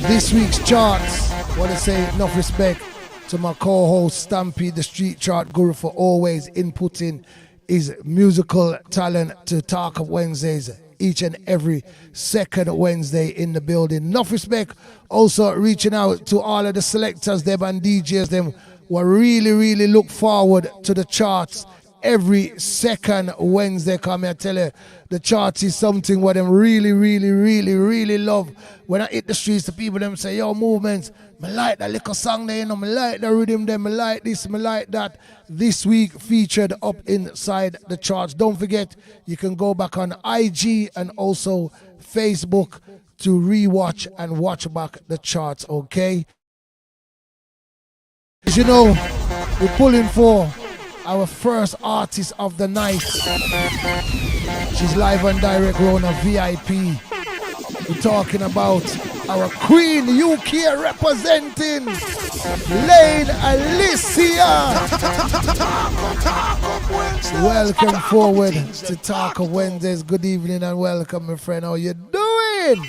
This week's charts, want to say enough respect to my co-host Stampede, the street chart guru, for always inputting his musical talent to Talk Up Wednesdays each and every second Wednesday in the building. Enough respect also reaching out to all of the selectors them and DJs them who really look forward to the charts every second Wednesday. Come here, tell you, the charts is something what them really love. When I hit the streets, the people them say, yo, movements, I like that little song there, you know, I like the rhythm them, I like this, I like that. This week featured up inside the charts. Don't forget, you can go back on IG and also Facebook to rewatch and watch back the charts, okay? As you know, we're pulling for our first artist of the night. She's live and direct on a VIP. We're talking about our queen, UK representing Laine Alicia. Welcome forward to Talk of Wednesdays. Good evening and welcome, my friend. How you doing?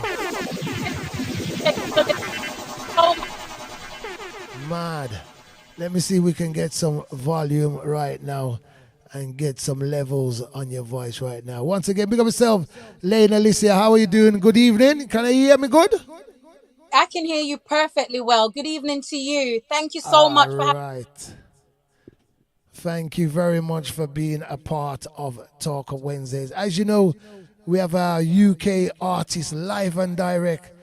Mad. Let me see if we can get some volume right now and get some levels on your voice right now. Once again, big up yourself, Laine Alicia. How are you doing? Good evening. Can I hear me good? I can hear you perfectly well. Good evening to you. Thank you so much for having me. Thank you very much for being a part of Talk of Wednesdays. As you know, we have our UK artist live and direct,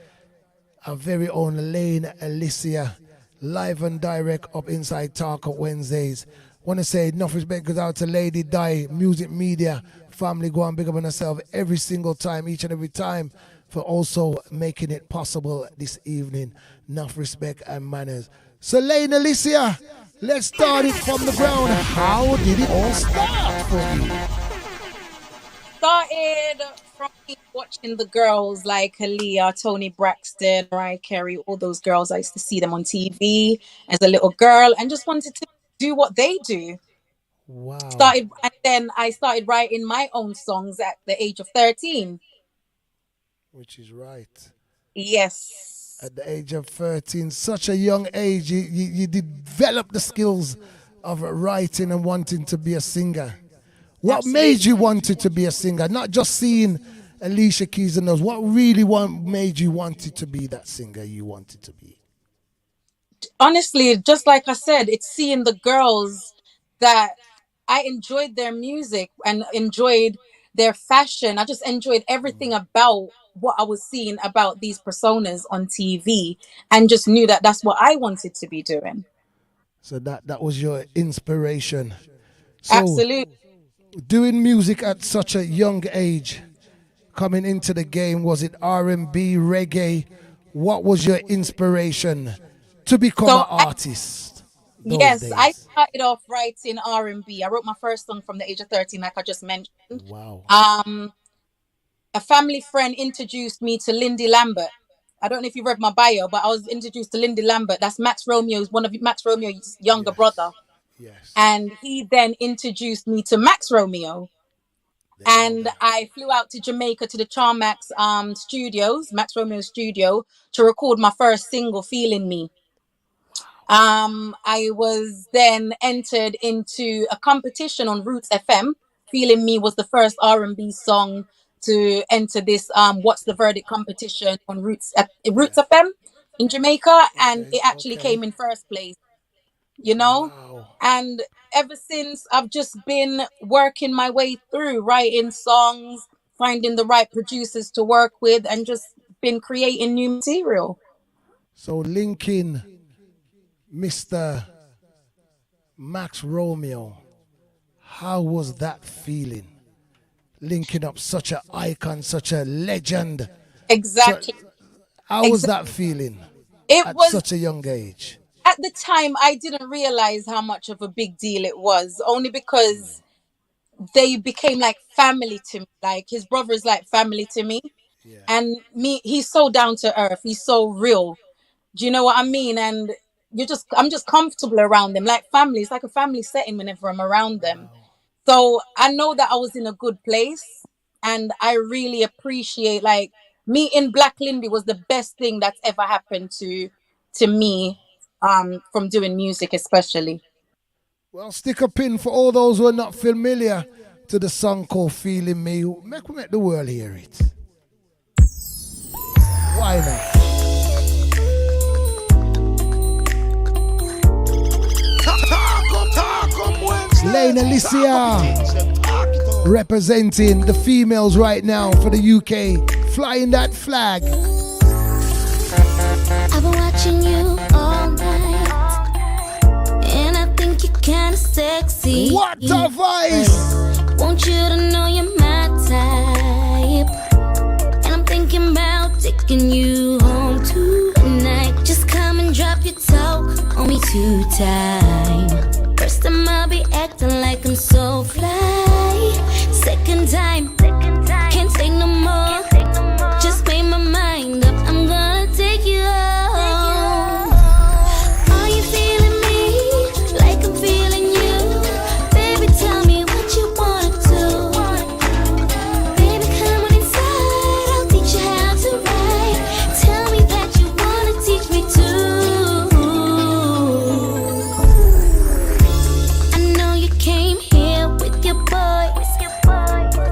our very own Laine Alicia, live and direct up inside Talk of Wednesdays. Want to say enough respect goes out to Lady Di, Music Media, family, go and big up on herself every single time, each and every time, for also making it possible this evening. Enough respect and manners. So Laine Alicia, let's start it from the ground. How did it all start for you? Started from watching the girls like Aaliyah, Toni Braxton, Mariah Carey, all those girls. I used to see them on TV as a little girl and just wanted to do what they do. Wow. And then I started writing my own songs at the age of 13. Which is right. Yes. At the age of 13, such a young age, you develop the skills of writing and wanting to be a singer. What made you wanted to be a singer? Not just seeing Alicia �𝐸𝐲𝐸𝐻. What really made you wanted to be that singer you wanted to be? Honestly, just like I said, it's seeing the girls that I enjoyed their music and enjoyed their fashion. I just enjoyed everything about what I was seeing about these personas on TV and just knew that that's what I wanted to be doing. So that was your inspiration. So, absolutely. Doing music at such a young age, coming into the game, was it R&B, reggae? What was your inspiration to become an artist? Yes, days? I started off writing R&B. I wrote my first song from the age of 13, like I just mentioned. Wow. A family friend introduced me to Lindy Lambert. I don't know if you read my bio, but I was introduced to Lindy Lambert. That's one of Max Romeo's younger brother. Yes. And he then introduced me to Max Romeo. And I flew out to Jamaica to the Charmax studios, Max Romeo's studio, to record my first single, Feeling Me. I was then entered into a competition on Roots FM. Feeling Me was the first R&B song to enter this What's the Verdict competition on Roots FM in Jamaica, and it actually came in first place, you know. Wow. And ever since, I've just been working my way through writing songs, finding the right producers to work with, and just been creating new material. So linking Mr. Max Romeo, how was that feeling? Linking up such an icon, such a legend. Exactly. How was that feeling at such a young age? At the time, I didn't realize how much of a big deal it was, only because they became like family to me. Like his brother is like family to me. And me, he's so down to earth. He's so real. Do you know what I mean? And I'm just comfortable around them, like family. It's like a family setting whenever I'm around them. So I know that I was in a good place, and I really appreciate, like, meeting Black Lindy was the best thing that's ever happened to me, from doing music, especially. Well, stick a pin for all those who are not familiar to the song called Feeling Me. Make the world hear it. Why not? Laine Alicia representing the females right now for the UK, flying that flag. I've been watching you all night, and I think you're kinda sexy. What a voice! Want you to know you're my type, and I'm thinking about taking you home tonight. Just come and drop your talk on me 2 times. First time I'll be acting like I'm so fly. Second time, can't take no more. Just made my mind up, I'm gonna take you home. Are you feeling me like I'm feeling you? Baby, tell me what you wanna do. Baby, come on inside, I'll teach you how to ride. Tell me that you wanna teach me too. I know you came here with your boy.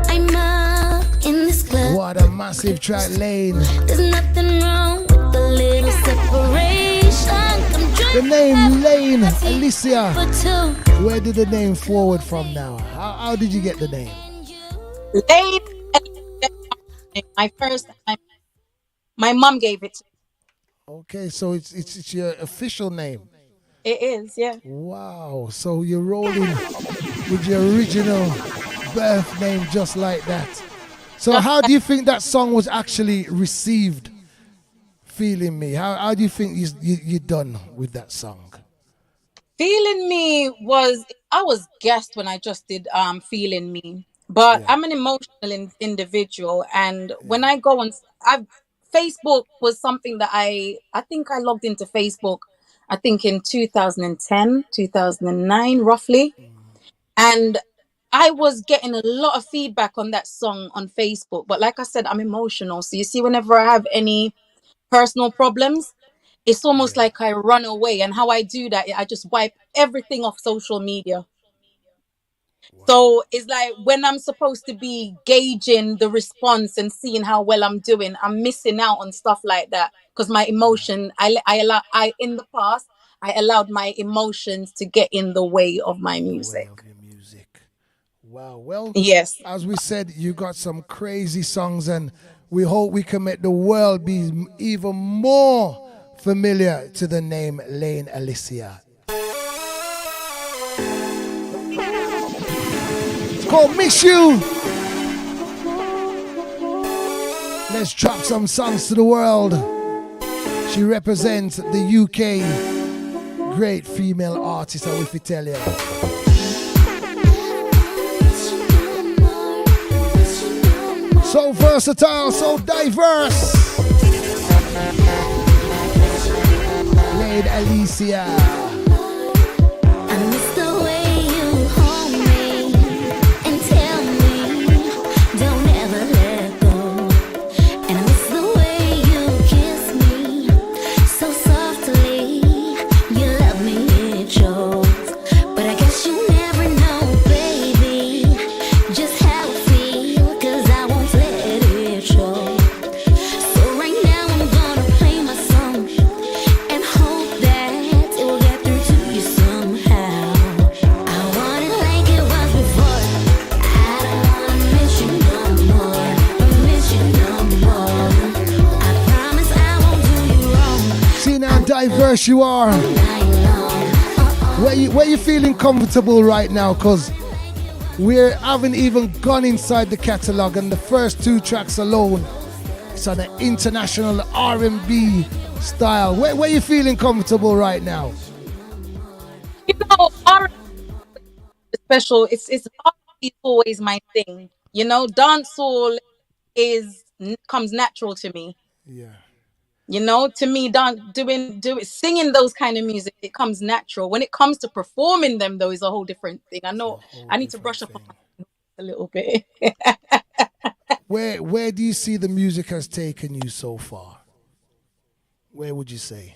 I'm up in this club. What a massive track, Laine. There's nothing wrong with the little separation. The name Laine Alicia. Where did the name forward from now? How did you get the name? Laine, my first time, my mom gave it to me. Okay, so it's your official name. It is, yeah. Wow, so you're rolling with your original birth name just like that. So how do you think that song was actually received, Feeling Me? How do you think you done with that song? Feeling Me I was gassed when I just did Feeling Me. But I'm an emotional individual, and when I go on, Facebook was something that I think I logged into Facebook, I think in 2010, 2009, roughly. And I was getting a lot of feedback on that song on Facebook. But like I said, I'm emotional. So you see, whenever I have any personal problems, it's almost like I run away. And how I do that, I just wipe everything off social media. So it's like when I'm supposed to be gauging the response and seeing how well I'm doing, I'm missing out on stuff like that because my emotion, in the past, I allowed my emotions to get in the way of my music. Wow, well, yes. As we said, you got some crazy songs, and we hope we can make the world be even more familiar to the name Laine Alicia. It's called Miss You. Let's drop some songs to the world. She represents the UK. Great female artist, I will tell you. So versatile, so diverse. Laine Alicia. I miss the way you hold me and tell me don't ever let go. And I miss the way you kiss me so softly. You love me, it shows. But I guess you never know, baby, just how I feel, 'cause I won't let it show. So right now I'm gonna play my song and hope that it will get through to you somehow. I want it like it was before. I don't wanna miss you no more, miss you no more. I promise I won't do you wrong. See now how diverse you are. Where you feeling comfortable right now? Because we haven't even gone inside the catalogue, and the first 2 tracks alone, it's on an international R&B style. Where you feeling comfortable right now? You know, R&B is special. It's is always my thing. You know, dancehall comes natural to me. Yeah. You know, to me, singing those kind of music, it comes natural. When it comes to performing them, though, is a whole different thing. I know I need to brush up on my a little bit. Where do you see the music has taken you so far? Where would you say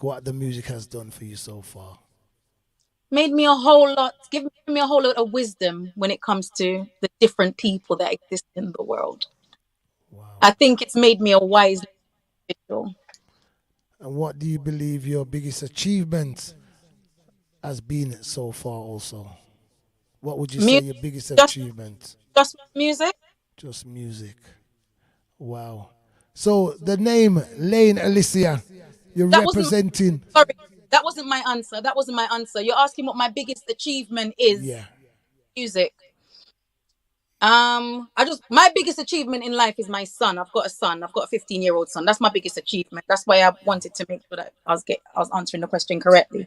what the music has done for you so far? Given me a whole lot of wisdom when it comes to the different people that exist in the world. Wow. I think it's made me a wise individual. And what do you believe your biggest achievement has been so far also? What would you say your biggest achievement? Just music? Just music. Wow. So the name Laine Alicia, you're representing. Sorry, that wasn't my answer. You're asking what my biggest achievement is. Yeah. Music. My biggest achievement in life is my son. I've got a son. I've got a 15-year-old son. That's my biggest achievement. That's why I wanted to make sure that I was answering the question correctly.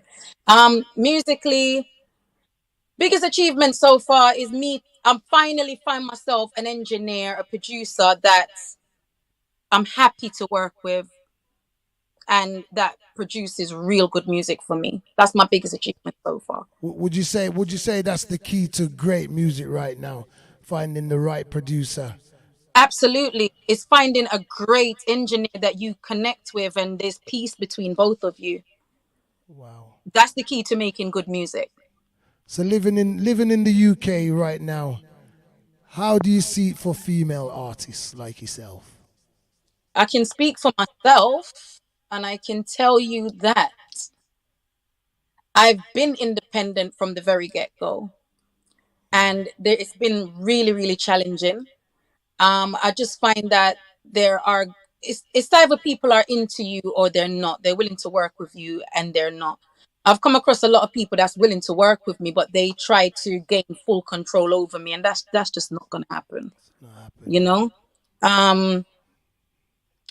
Musically, biggest achievement so far is me. I'm finally find myself an engineer, a producer that I'm happy to work with, and that produces real good music for me. That's my biggest achievement so far. Would you say that's the key to great music right now? Finding the right producer. Absolutely. It's finding a great engineer that you connect with and there's peace between both of you. Wow. That's the key to making good music. So living in the UK right now, how do you see it for female artists like yourself? I can speak for myself and I can tell you that I've been independent from the very get-go. And it's been really, really challenging. I just find that it's either people are into you or they're not. They're willing to work with you and they're not. I've come across a lot of people that's willing to work with me, but they try to gain full control over me, and that's just not going to happen. You know?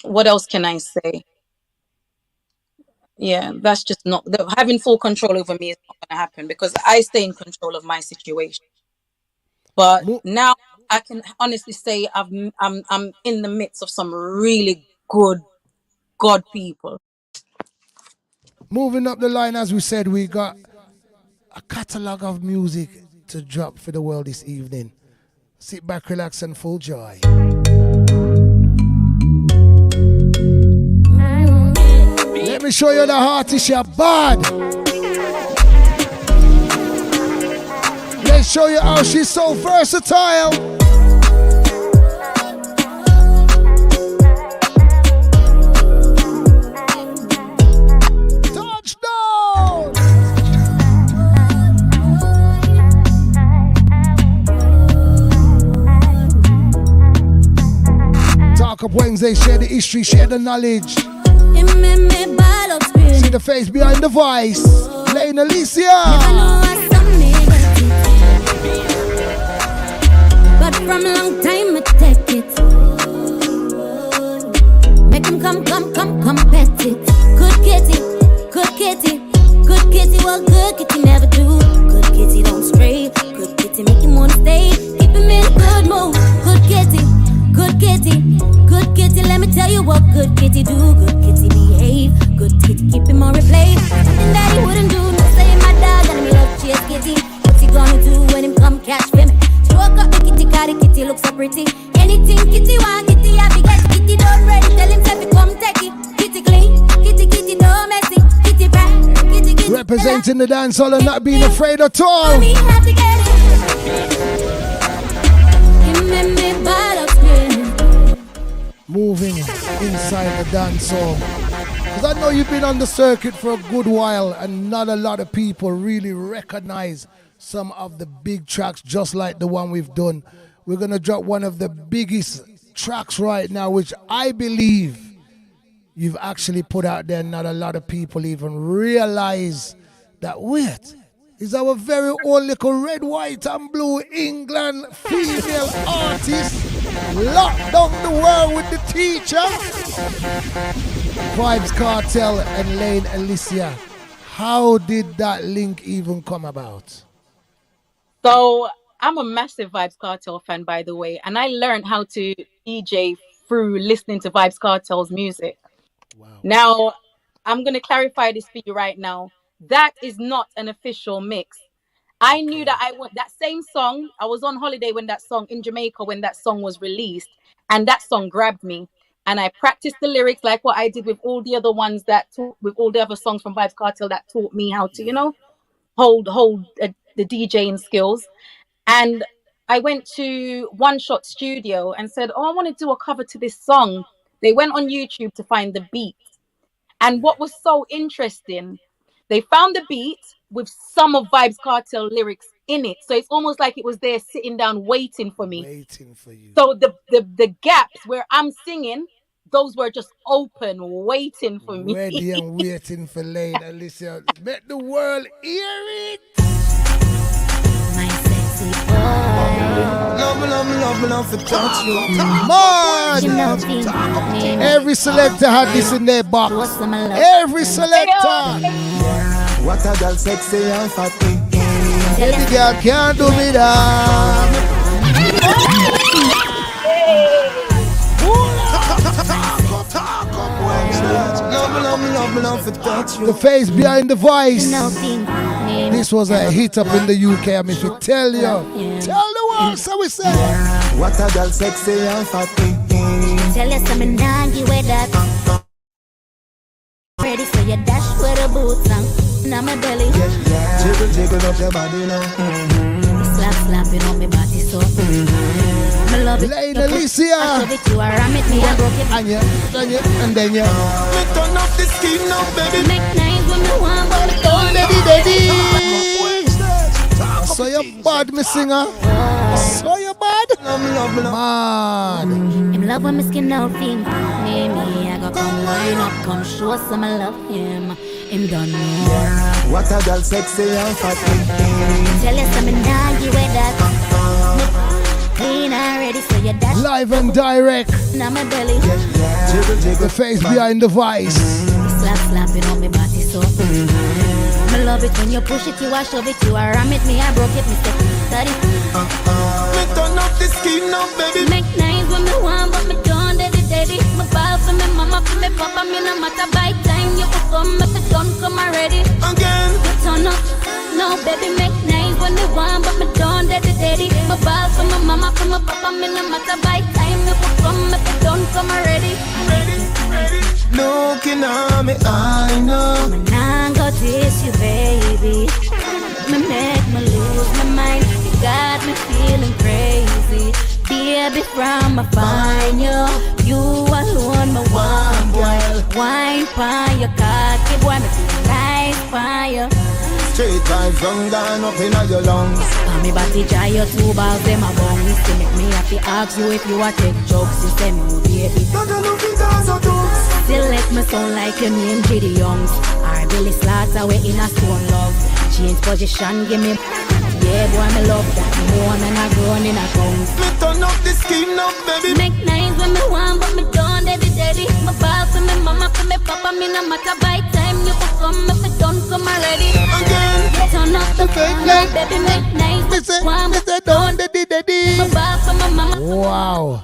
What else can I say? Yeah, that's just not having full control over me is not going to happen because I stay in control of my situation. But now I can honestly say I'm in the midst of some really good God people. Moving up the line, as we said, we got a catalogue of music to drop for the world this evening. Sit back, relax, and full joy. Let me show you the artist you're bad. Let's show you how she's so versatile. Touchdown! Talk Up Wednesday, share the history, share the knowledge. See the face behind the voice. Laine Alicia. But from a long time I take it. Make him come, pet it. Good kitty, well good kitty never do. Good kitty don't stray. Good kitty make him wanna stay. Keep him in a good mood. Good kitty, let me tell you what good kitty do. Good kitty behave. Good kitty keep him on replay. Something that he wouldn't do. No say my dog and me love chase kitty. What's he gonna do when him come catch me? Woke up the kitty, got the kitty look so pretty. Anything kitty want, kitty happy, get kitty don't ready. Tell him to come take it. Kitty clean, kitty don't messy. Kitty bright, kitty. Representing the dancehall and not being afraid at all. Me have to get it. He made me bad up screaming. Moving inside the dancehall. Because I know you've been on the circuit for a good while and not a lot of people really recognize some of the big tracks just like the one we've done. We're going to drop one of the biggest tracks right now, which I believe you've actually put out there. Not a lot of people even realize that, wait, is our very own little red, white and blue England female artist locked down the world with the teacher. Vibes Cartel and Laine Alicia. How did that link even come about? So I'm a massive Vibes Cartel fan, by the way, and I learned how to DJ through listening to Vibes Cartel's music. Wow. Now, I'm going to clarify this for you right now. That is not an official mix. I knew that I want that same song. I was on holiday when that song in Jamaica when that song was released, and that song grabbed me. And I practiced the lyrics like what I did with all the other ones with all the other songs from Vibes Cartel that taught me how to, hold the DJing skills. And I went to One Shot Studio and said, "Oh, I want to do a cover to this song." They went on YouTube to find the beat. And what was so interesting, they found the beat with some of Vibes Cartel lyrics in it. So it's almost like it was there sitting down waiting for me. Waiting for you. So the gaps where I'm singing, those were just open, waiting for me. Ready and waiting for Laine. Alicia, let the world hear it. My sexy boy. Love to touch you. Man! Every selector had this in their box. Every selector. What a girl sexy and fatty. Any girl can't do me that. Love to touch you. The face behind the voice. This was a hit up in the UK. I mean, if you tell the world, so we say. What a girl sexy and fatty. Tell you something, nangy with that. Ready for your dash with the boots on. Now my belly. Jiggle up your body now. Slapping on my body so. Me love it. Laine, Alicia. I shove it, you are ram it, me I broke it. And then you. Me turn off the skin now, baby. Make nice when me want, but me don't. Daddy. So you bad, me singer. So you bad. Man. Him love when me skin out thing. Me, I go come line up, come show some I love him. Him done know. What a girl sexy and fatty. Tell you something, nangy with that. Clean and ready for your dash. Live and direct. Now my belly. The face behind the voice. Slapping on my body so. Me love it when you push it, you I shove it, you I ram it, me I broke it, me step daddy. Me turn off the skin now, baby. Make nice when me want, but me don't daddy. Me ball for me mama, for me papa, me no matter by time you come, if it don't come already. Again. You turn up, no baby, make nice when they want, but me don't daddy. Me ball for me mama, for me papa, me no matter by time you come, if it don't come already. Ready. Looking at me, I know. Me nah go diss you, baby. Me make me lose my mind. You got me feeling crazy. Baby, from my find you alone, my one boy. Wine by your cocky, boy, me feel nice by you. Straight vibes run down up in your lungs. Call me body dry, your two balls, them a bones. To make me happy, ask you if you a take jokes. You say me, baby. Still let me sound like your name, J.D. Youngs. Or Billy Slaughter, we in a stone love. Change position, give me. Yeah, boy, me love that more than I grown in a tongue. Me turn up the skin up, baby. Make nice when me want, but me don't daddy. My ball for me mama, for me papa, me no matter by time you come, if it don't come already. Again. Turn up the fake, baby, make nice. Me say don't daddy. My ball for my mama. Wow.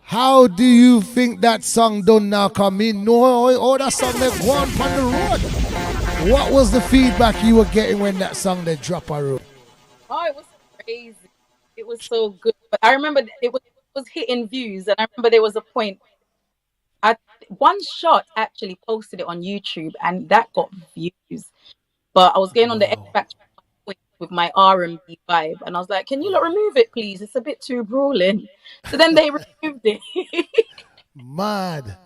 How do you think that song done now? Come in, no, that song they go on the road. What was the feedback you were getting when that song they drop a road? Oh, it was crazy. It was so good. But I remember it was hitting views, and I remember there was a point. One Shot actually posted it on YouTube, and that got views. But I was going on the X Factor with my R&B vibe, and I was like, "Can you not remove it, please? It's a bit too brawling." So then they removed it. Mad.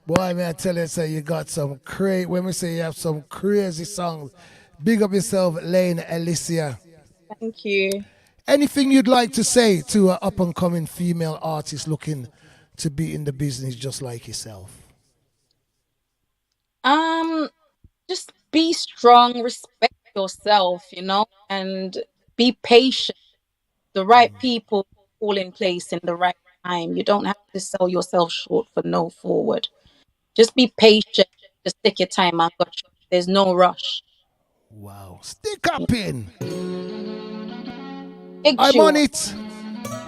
Boy, may I tell you, say you got some crazy, when we say you have some crazy songs, big up yourself, Laine, Alicia. Thank you. Anything you'd like to say to an up-and-coming female artist looking to be in the business just like yourself? Just be strong, respect yourself, and be patient. The right people fall in place in the right time. You don't have to sell yourself short for no forward. Just be patient. Just take your time. There's no rush. Wow. Stick up in. I'm on it.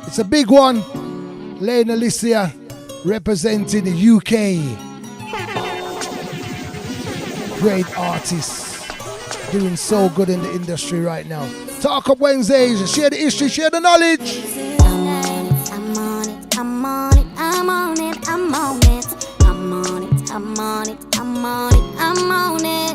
It's a big one. Laine Alicia representing the UK. Great artist. Doing so good in the industry right now. Talk Up Wednesdays. Share the history, share the knowledge. I'm on it, I'm on it, I'm on it, I'm on it, I'm on it, I'm on it, I'm on it, I'm on it,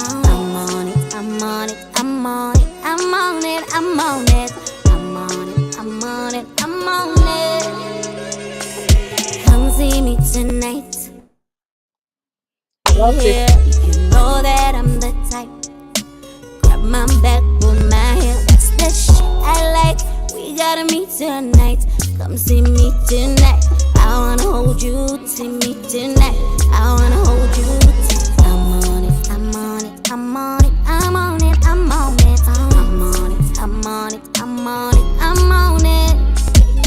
I'm on it, I'm on it, I'm on it, I'm on it, I'm on it, I'm on it, I'm on it, I'm on it. Come see me tonight. Yeah, you know that I'm the type. Grab my back, pull my hair, that's the shit I like. We gotta meet tonight. Come see me tonight. I wanna hold you, see me tonight. I wanna hold you tight. I'm on it, I'm on it, I'm on it, I'm on it, I'm on it, I'm on it, I'm on it, I'm on it, I'm on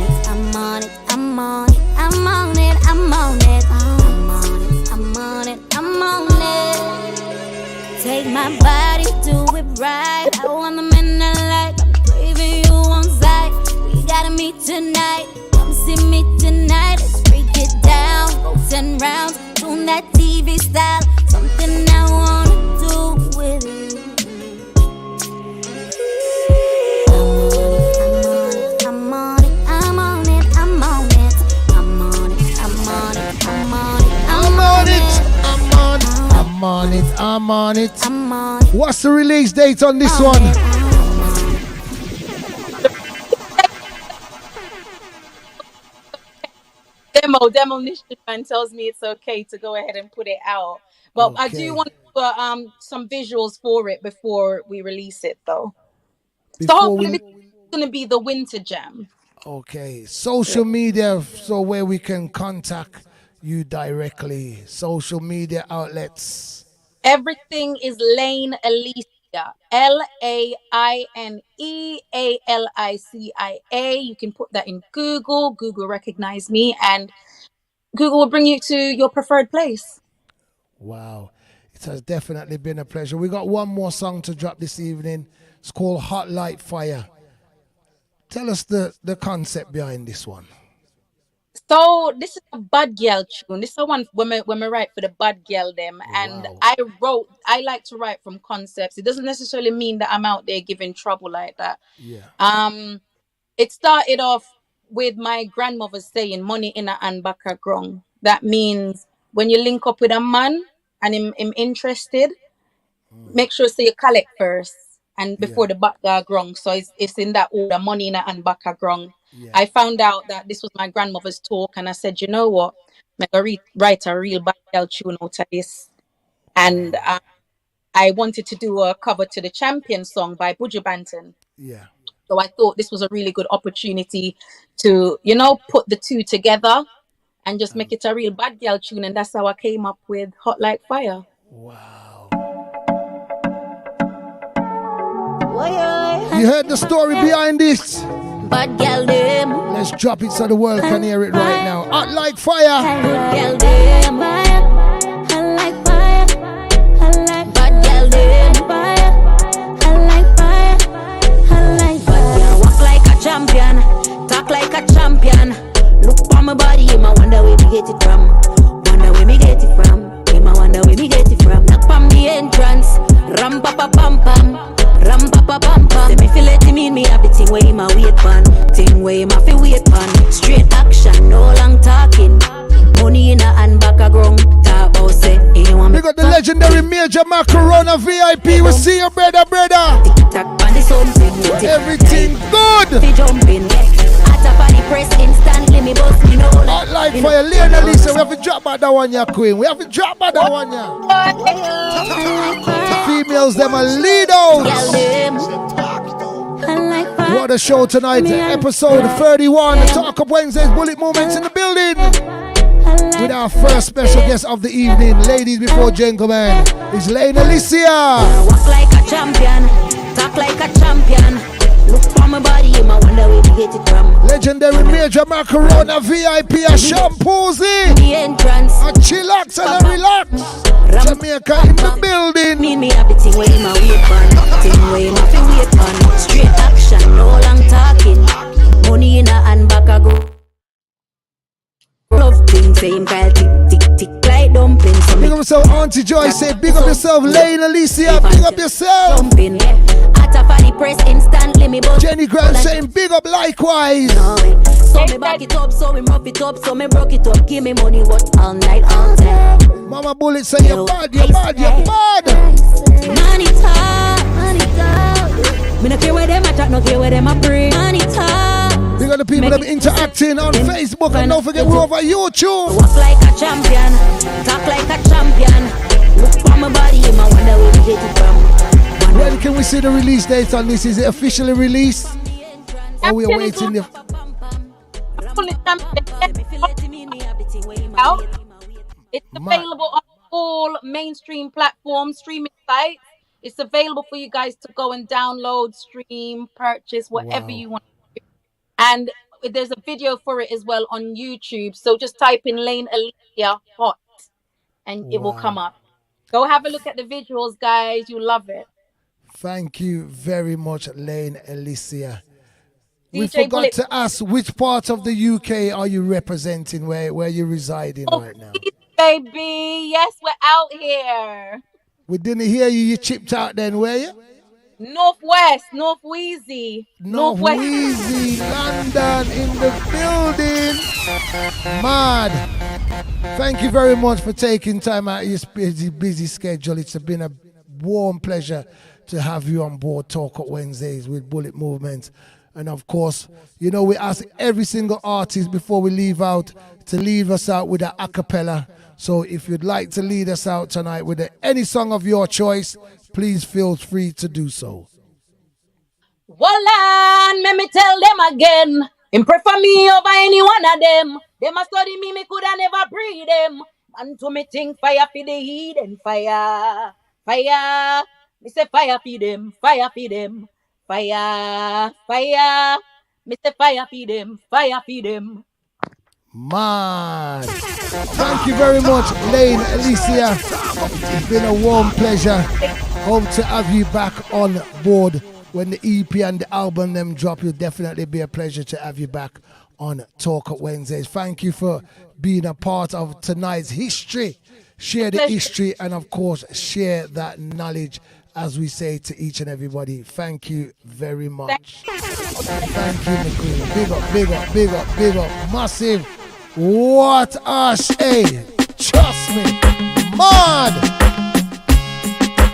it, I'm on it, I'm on it, I'm on it, I'm on it, I'm on it, I'm on it, I'm on it. Take my body, do it right. I want the men I like. I'm craving you on sight. We gotta meet tonight. Come see me tonight. Let's break it down. Go 10 rounds. Doing that TV style. Something I wanna do with you. I'm on it, I'm on it, I'm on it, I'm on it, I'm on it, I'm on it, I'm on it, I'm on it, I'm on it, I'm on it. What's the release date on this one? Demolition Man tells me it's okay to go ahead and put it out. But I do want to put some visuals for it before we release it, though. So hopefully it's going to be the winter jam. Okay. Social media, so where we can contact you directly. Social media outlets. Everything is Laine Alicia. LAINEALICIA. You can put that in Google. Google recognize me, and Google will bring you to your preferred place. Wow. It has definitely been a pleasure. We got one more song to drop this evening. It's called Hot Like Fire. Tell us the concept behind this one. So this is a bad girl tune. This is the one when we write for the bad girl them. And I like to write from concepts. It doesn't necessarily mean that I'm out there giving trouble like that. Yeah. It started off with my grandmother saying money in a hand back a grung. That means when you link up with a man and him interested, make sure you collect first and before the back a grung. So it's in that order, money in a hand back a grung. Yeah. I found out that this was my grandmother's talk, and I said, you know what, I'm going to write a real bad girl tune out of this. And I wanted to do a cover to the Champion song by Buju Banton. Yeah. So I thought this was a really good opportunity to, put the two together and just make it a real bad girl tune. And that's how I came up with Hot Like Fire. Wow. You heard the story behind this? Bad girl them. Let's drop it so the world can hear it right now. Hot like fire. Bad girl them. Hot like fire. Hot like bad girl them. Hot like fire. Hot like fire. Walk like a champion. Talk like a champion. Look for my body, I wonder where me get it from. Wonder where me get it from. I wonder where me get it from. Knock from the entrance. Ram pa pa pam pam. Ram pa pa pam pam. Say me feel it mean me have the thing where him a wait pan. Thing where him a fi wait pan. Straight action, no long talking. Money in a hand back a grung. Talk about say he want me. We got the legendary Major Mackeral VIP. We see you, brother. Tick-tack on the something. Everything good. Fi jumping. At up on the press instantly me bust me know. Hot like fire, Laine Alicia. We have to drop back that one, ya queen. We have to drop back that one, ya. Females, them are leaders. What a show tonight. Episode 31. The Talk Up Wednesdays Bullet Movements in the building. With our first special guest of the evening, ladies before gentlemen, is Laine Alicia. Walk like a champion, talk like a champion. Look for my body, I wonder where to get it from. Legendary Major Mackeral VIP, a Shampoozy, the entrance, a chillax and a relax. Jamaica in the building. Me have the thing where him a wait on, thing where him a fi wait on. Straight up same kind tick, tick, tick like dumpling. So big up yourself, Auntie Joy. Say big up yourself, Laine, Alicia. Big up yourself. Dumpling, at a funny press instantly me bust. Jenny Grant saying big up likewise. So me back it up, so me rough it up, so me broke it up. Give me money, what all night, all day. Mama Bullet say you're bad, you're bad, you're bad. Money talk, money talk. Me no care where them at, no care where them a bring. Money talk. Big up the people that interacting on Facebook, and don't forget we're over YouTube. Walk like a champion, talk like a champion. Look for my body, I wonder where we get it from. When can we see the release date on this? Is it officially released? Or we are waiting the... It's available on all mainstream platforms, streaming sites. It's available for you guys to go and download, stream, purchase, whatever you want to do. And there's a video for it as well on YouTube. So just type in Laine Alicia Hot and it will come up. Go have a look at the visuals, guys. You love it. Thank you very much, Laine Alicia. DJ We forgot Bullet. to ask, which part of the UK are you representing, where you're residing right now? Baby, yes, we're out here. We didn't hear you. You chipped out then, were you? Northwest, North Wheezy. North Wheezy, London in the building. Mad. Thank you very much for taking time out of your busy schedule. It's been a warm pleasure to have you on board Talk Up Wednesdays with Bullet Movement. And of course, you know, we ask every single artist before we leave out to leave us out with an a cappella. So if you'd like to lead us out tonight with any song of your choice, please feel free to do so. Well, let me tell them again. Him prefer me over any one of them. Them a study me coulda never breed them. And to me think fire for the heat and fire. Fire. Me say fire for them. Fire for them. Fire. Fire. Me say fire for them. Fire for them. Man. Thank you very much, Laine Alicia. It's been a warm pleasure. Hope to have you back on board when the EP and the album them drop. It'll definitely be a pleasure to have you back on Talk Up Wednesdays. Thank you for being a part of tonight's history. Share the history and of course share that knowledge, as we say to each and everybody. Thank you very much. Thank you, McQueen. Big up, big up, big up, big up. Massive. What a hey, trust me, mad.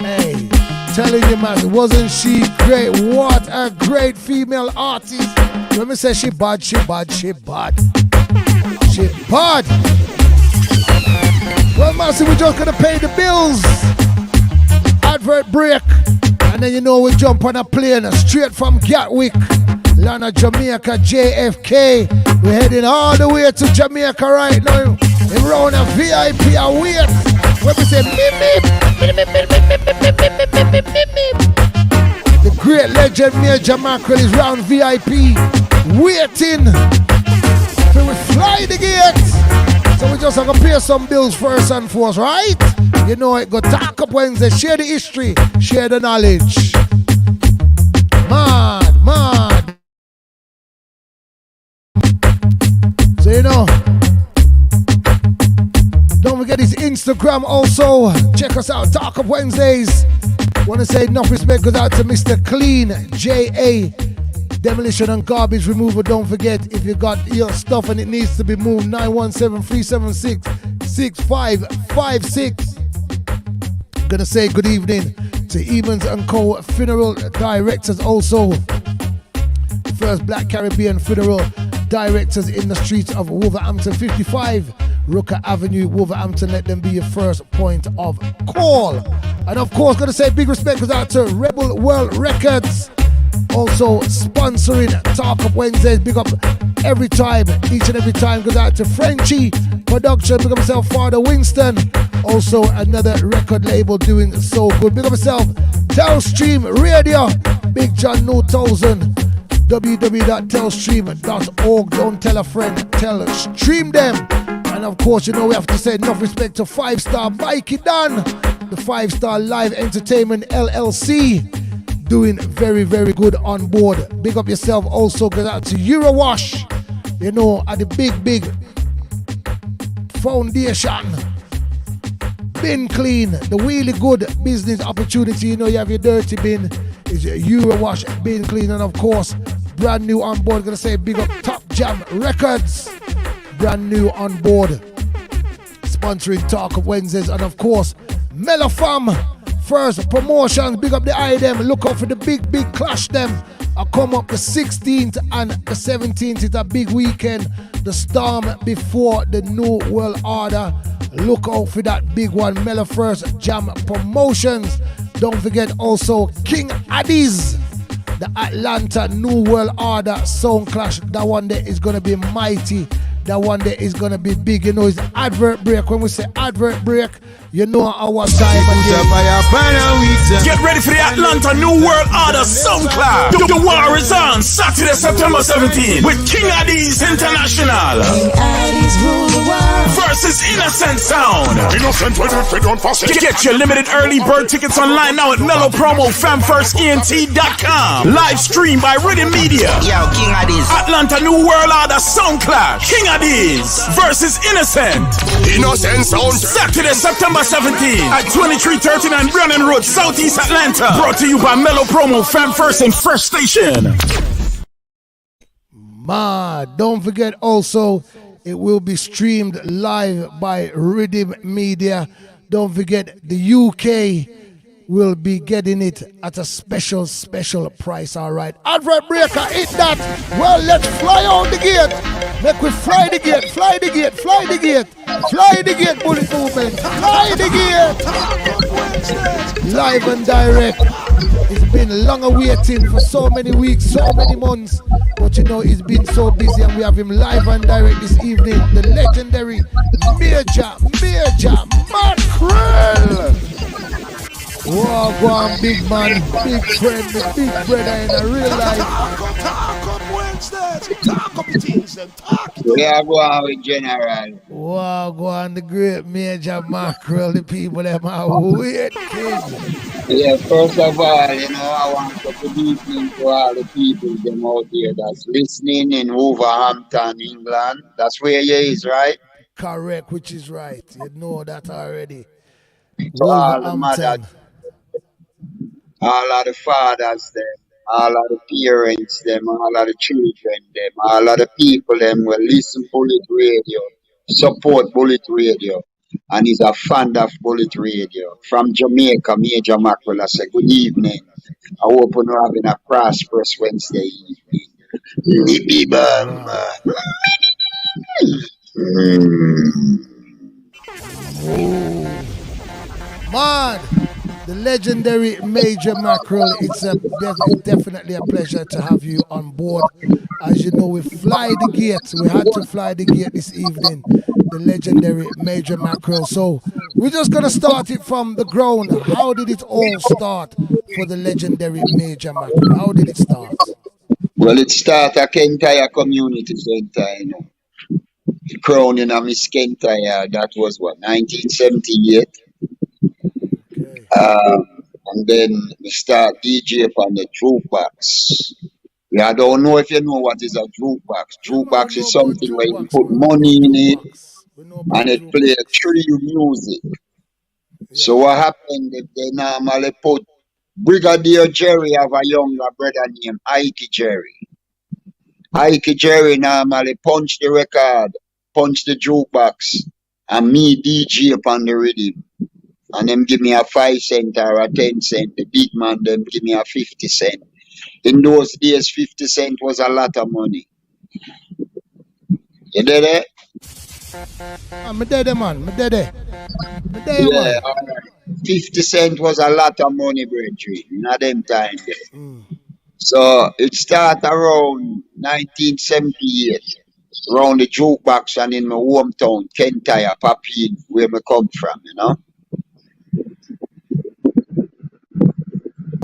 Hey, telling you, man, wasn't she great? What a great female artist. Let me say she bad, she bad, she bad. She bad. Well, Massive, we're just gonna pay the bills. Advert break, and then you know we jump on a plane straight from Gatwick, land of Jamaica, JFK. We're heading all the way to Jamaica right now. And round a VIP await. When we say meep meep, the great legend Major Mackeral is round VIP, waiting till we fly the gates. So we just have to pay some bills first and foremost, right? You know it, go Talk Up Wednesday, share the history, share the knowledge. Mad, mad. So you know, don't forget his Instagram also. Check us out, Talk Up Wednesdays. Want to say enough respect goes out to Mr. Clean, J.A. Demolition and garbage removal. Don't forget, if you got your stuff and it needs to be moved, 917-376-6556. Gonna say good evening to �𝐸𝐴𝐚𝐲 funeral directors also. First Black Caribbean funeral directors in the streets of Wolverhampton, 55 Rooker Avenue, Wolverhampton. Let them be your first point of call. And of course, gonna say big respect goes out to Rebel World Records, also sponsoring Talk Up Wednesdays. Big up every time, each and every time goes out to Frenchie Production. Big up myself, Father Winston. Also another record label doing so good. Big up myself, Telstream Radio. Big John No 1000. www.telstream.org. Don't tell a friend, stream them. And of course, you know we have to say enough respect to 5-Star Mikey Dan, the 5-Star Live Entertainment LLC, doing very, very good on board. Big up yourself also, goes out to Eurowash, you know, at the big Foundation. Bin Clean, the really good business opportunity. You know, you have your dirty bin, is your Eurowash Bin Clean, and of course, brand new on board. Gonna say big up Top Jam Records, brand new on board, sponsoring Talk of Wednesdays, and of course, Mellow Fam, first promotions. Big up the item. Look out for the big clash them. I come up the 16th and the 17th. It's a big weekend. The storm before the New World Order. Look out for that big one. Mellow First Jam Promotions. Don't forget also �80𝐻𝐸𝐴𝐷𝑖𝑠, the Atlanta New World Order Sound Clash. That one there is going to be mighty. That one there is going to be big. You know, it's advert break. When we say advert break, you know our time. Get ready for the Atlanta New World Order Sound Clash. The war is on Saturday, September 17th with 𝐿𝐸𝐴𝐷𝑖𝑠 International versus Innocent Sound. Innocent, we don't pass it. Get your limited early bird tickets online now at mellowpromofamfirstent.com. Live stream by Rhythm Media. Yo, 𝐿𝐸𝐴𝐷𝑖𝑠. Atlanta New World Order Sound Clash. 𝐿𝐸𝐴𝐷𝑖𝑠 versus Innocent. Innocent Sound. Saturday, September 17th at 2339 Brennan Road, Southeast Atlanta. Brought to you by Mellow Promo, Fam First and Fresh Station. Don't forget also, it will be streamed live by Rhythm Media. Don't forget the UK will be getting it at a special price. All right, advert breaker, hit that. Well, let's fly out the gate. Make we fly the gate, fly the gate, fly the gate, fly the gate, bullet movement, fly the gate. Live and direct. It's been long awaiting for so many weeks, so many months. But you know, he's been so busy, and we have him live and direct this evening. The legendary Major Mackeral. Wow, go on, big man, big friend, big brother in a real life. Talk up Wednesdays, talk up things, talk. Yeah, go on with General. Wow, go on, the great Major Mackeral. The people them are weird kids. Yeah, first of all, you know, I want to good evening to all the people them out there that's listening in Wolverhampton, England. That's where you is, right? Correct, which is right. You know that already. To all the mothers, all of the fathers, them, all of the parents, them, all of the children, them, all of the people, them will listen Bullet Radio, support Bullet Radio, and is a fan of Bullet Radio. From Jamaica, Major Mackeral, I say good evening. I hope you're having a prosperous Wednesday evening. Lippy bum. Man, the legendary Major Mackeral, it's definitely a pleasure to have you on board. As you know, we fly the gate. We had to fly the gate this evening, the legendary Major Mackeral. So we're just going to start it from the ground. How did it all start for the legendary Major Mackeral? How did it start? Well, it started at 𝐿𝐸𝐴𝐷𝑖𝑠 Community Center, you know. Crowning a Miss 𝐿𝐸𝐴𝐷𝑖𝑠, that was what, 1978? And then we start DJ on the jukebox. Yeah, I don't know if you know what is a jukebox. Jukebox is something where you put money in it and it plays true music. So what happened, they normally put Brigadier Jerry have a younger brother named 𝐖𝐞𝐽𝐻𝐸𝐴𝐷𝑖𝑠. 𝐖𝐞𝐽𝐻𝐸𝐴𝐷𝑖𝑠 normally punch the record, punch the jukebox, and me DJ upon the rhythm. And them give me a 5 cent or a 10 cent. The big man, them give me a 50 cent. In those days, 50 cent was a lot of money. You did it? I'm dead, man. I'm dead. Yeah, 50 cent was a lot of money, brethren, in them time there. So it started around 1978, around the jukebox and in my hometown, 𝐿𝐸𝐴𝐷𝑖𝑠, Papine, where I come from, you know.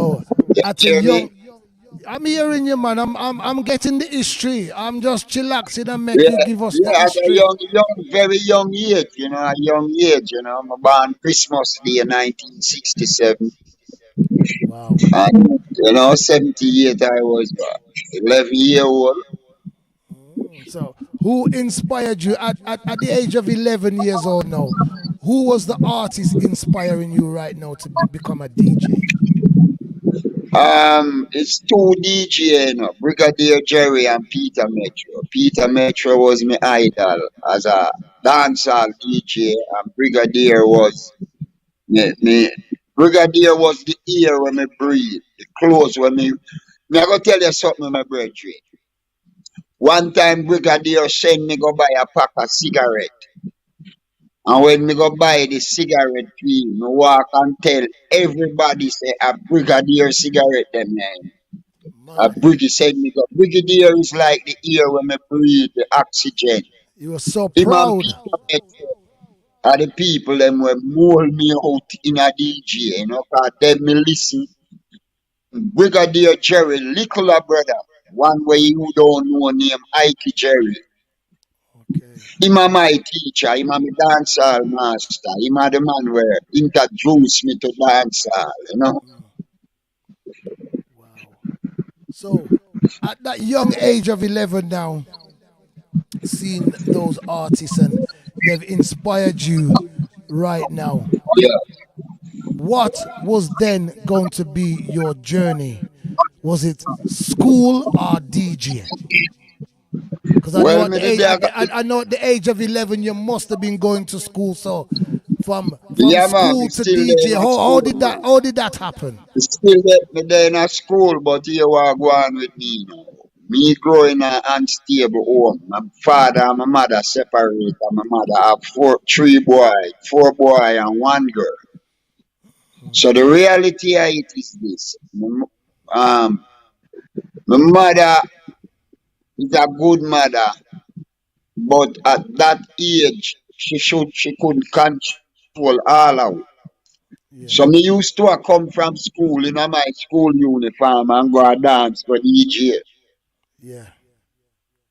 Oh, I'm hearing you, man. I'm getting the history. I'm just chillaxing and make you give us the history. At a very young age, you know, I'm born Christmas Day 1967. Wow. And, you know, 78 I was 11 years old. So Who inspired you at the age of 11 years old now? Who was the artist inspiring you right now to become a DJ? It's two DJ, you know, Brigadier Jerry and Peter Metro. Peter Metro was my idol as a dancehall DJ, and Brigadier was Brigadier was the ear when me breathe, the clothes when me. Me I go tell you something, my brethren. One time Brigadier send me go buy a pack of cigarette. And when me go buy the cigarette tree, me walk and tell everybody say a Brigadier cigarette them name. A Brigadier said me go. Brigadier is like the air when me breathe, the oxygen. You were so Him and proud. Peter are the people them will mold me out in a DJ, you know, cause them me listen. Brigadier Jerry, little brother, one way you don't know name Ike Jerry. Him a my teacher, him a my dancehall master, him a the man where introduced me to dancehall, you know. So, at that young age of 11 now, seeing those artists and they've inspired you right now. Yeah. What was then going to be your journey? Was it school or DJ? Because I, Well, I know at the age of 11 you must have been going to school. So from yeah, man, school me to still DJ, there in how did that happen? Still there in school, but here what go on with me now. Me growing in an unstable home. My father and my mother separate, and my mother have four boy and one girl. So the reality of it is this. My mother is a good mother, but at that age she couldn't control all out. So me used to come from school in my school uniform and go and dance for DJ. Yeah.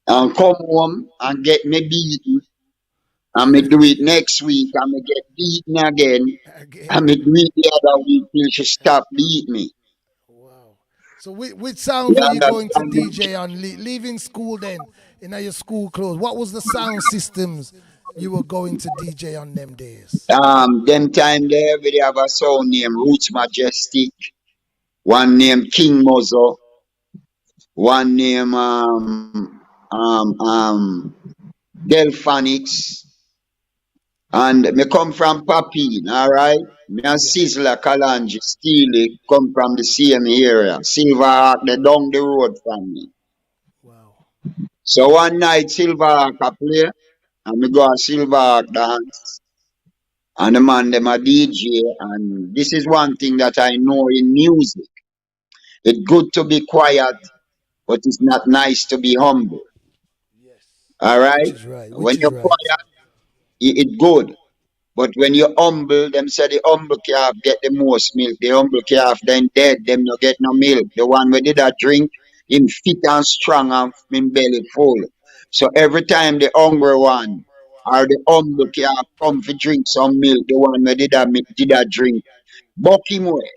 And come home and get me beaten. And me do it next week and me get beaten again. And me do it the other week till she stop beating me. So which sounds were you going to DJ on? Leaving school then, in your school clothes. What was the sound systems you were going to DJ on them days? Them time there we have a sound named Roots Majestic, one named �80𝐸𝐽, one named Delphonics, and me come from Papine, alright? Me and Sizzler, Kalanji, Steely come from the same area. Silverhawk, they down the road from me. So one night Silverhawk a play, and me go a Silverhawk dance. And the man them a DJ, and this is one thing that I know in music. It's good to be quiet, but it's not nice to be humble. Alright? When you're quiet, it's good. But when you're humble, them say the humble calf get the most milk. The humble calf then dead, them no get no milk. The one who did a drink, him fit and strong and him belly full. So every time the hungry one or the humble calf come to drink some milk, the one who did a drink, buck him away.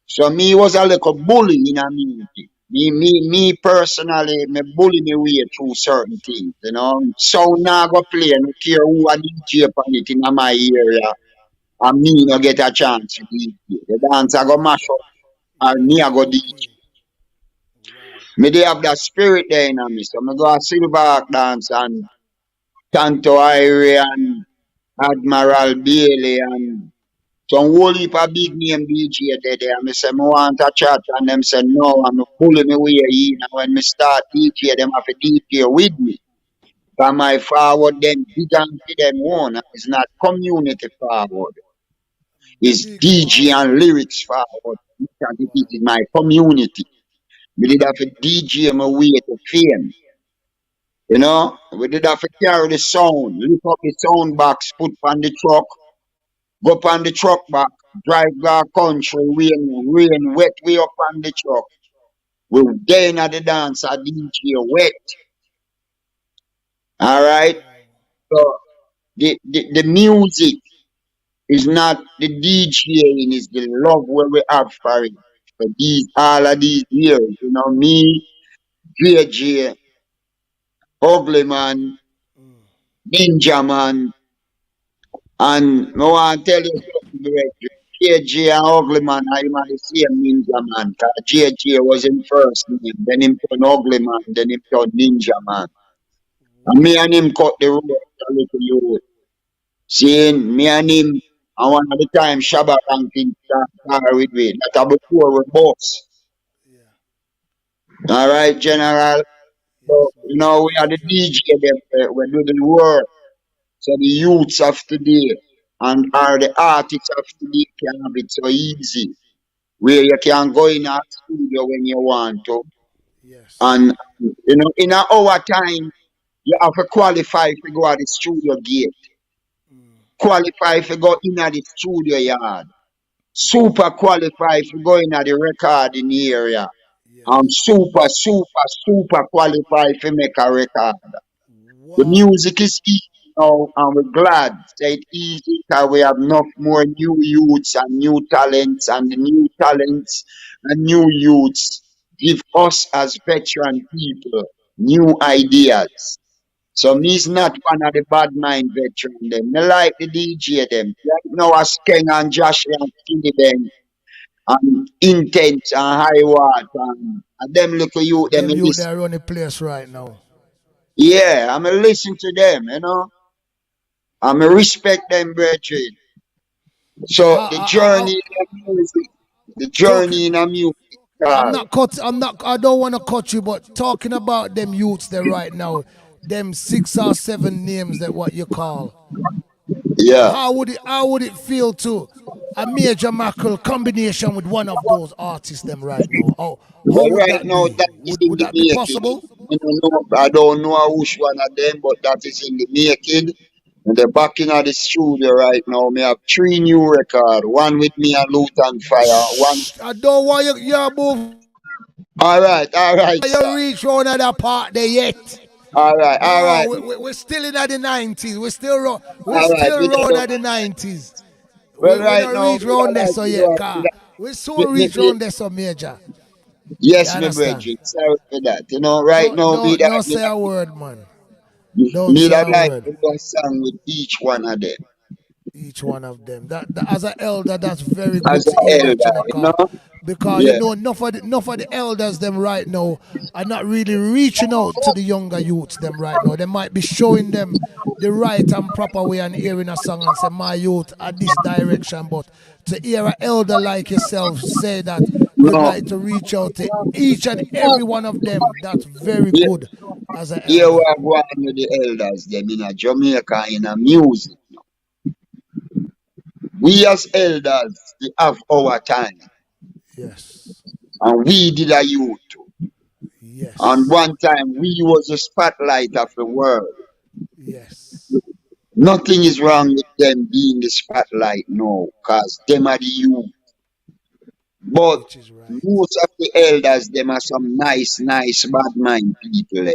So me was a little bully in a music. Me personally, me bully me way through certain things, you know. So now go play, no care who a DJ upon it in my area, and me no get a chance to DJ. The dance I go mash up, and me I go DJ. Me they have that spirit there in me, so me go a Silverhawk dance and Tanto Irie and Admiral Bailey and some whole heap of big name DJ there. And I say, I want a chat. And them say, no, I'm pulling me way in. And when me start DJ, them have to DJ with me. But my forward, them big and to them one. It's not community forward. It's DJ and lyrics forward. Because it is my community. We did have to DJ my way to fame. You know, we did have to carry the sound, lift up the sound box, put on the truck. Go up on the truck back, drive our country, rain, wet way up on the truck. We then at the dance at DJ wet. Alright? So the music is not the DJing, it's the love where we have for it. For all of these years, you know, me, JJ, Ugly Man, Ninja Man, and I want to tell you something, brethren. JJ and Ugly Man are him the same Ninja Man. 'Cause JJ was him first name, then him turn Ugly Man, then him turn Ninja Man. And me and him cut the road a little youth. Seeing me and him, and one of the time Shabba ranking car with me. That before we box. Alright, General. So, you know, we are the DJ them, we do the work. So the youths of today and are the artists of today can have it so easy. Where you can go in a studio when you want to. And you know, in an hour time, you have to qualify to go at the studio gate. Qualify to go in at the studio yard. Super qualify to go in at the recording area. And super qualified to make a record. The music is easy now, and we're glad that it's easy because we have enough more new youths and new talents, and the new talents and new youths give us as veteran people new ideas. So me's not one of the bad mind veteran them. Me like the DJ them. Right now as Ken and Josh and Skinny them and Intense and High Water and them little youth them. Them youth that run the place right now. Yeah, I'm going to listen to them, you know. I'm going to respect them, brethren. So the journey in the music, I don't want to cut you, but talking about them youths there right now, them 6 or 7 names that what you call. Yeah. How would it feel to a major Mackeral combination with one of those artists them right now? How would right that now, be? that is in Would the that be making. possible? I don't know which one of them, but that is in the making. And the back in the studio right now, me have 3 new records. One with me and Luton Fire. One. I don't want you move. All right. You reach round at that part there yet. All right. We're still in the 90s. We're still round at the 90s. Well, we right don't now, reach round there so yet, car. We soon reach round there so major. Yes, my brethren. Sorry for that. You know, right now, don't say a word, man. Don't say a word. To do a song with each one of them. Each one of them. That as an elder, that's very good to hear that, you know? Because you know, enough of the elders them right now are not really reaching out to the younger youths them right now. They might be showing them the right and proper way and hearing a song and say, my youth at this direction. But to hear an elder like yourself say that you'd like to reach out to each and every one of them, that's very good as an elder. Here we are going with the elders them in Jamaica in a music. We as elders, we have our time. Yes. And we did a youth too. Yes. And one time we was the spotlight of the world. Yes. Nothing is wrong with them being the spotlight, no, because them are the youth. But most of the elders, them are some nice bad mind people.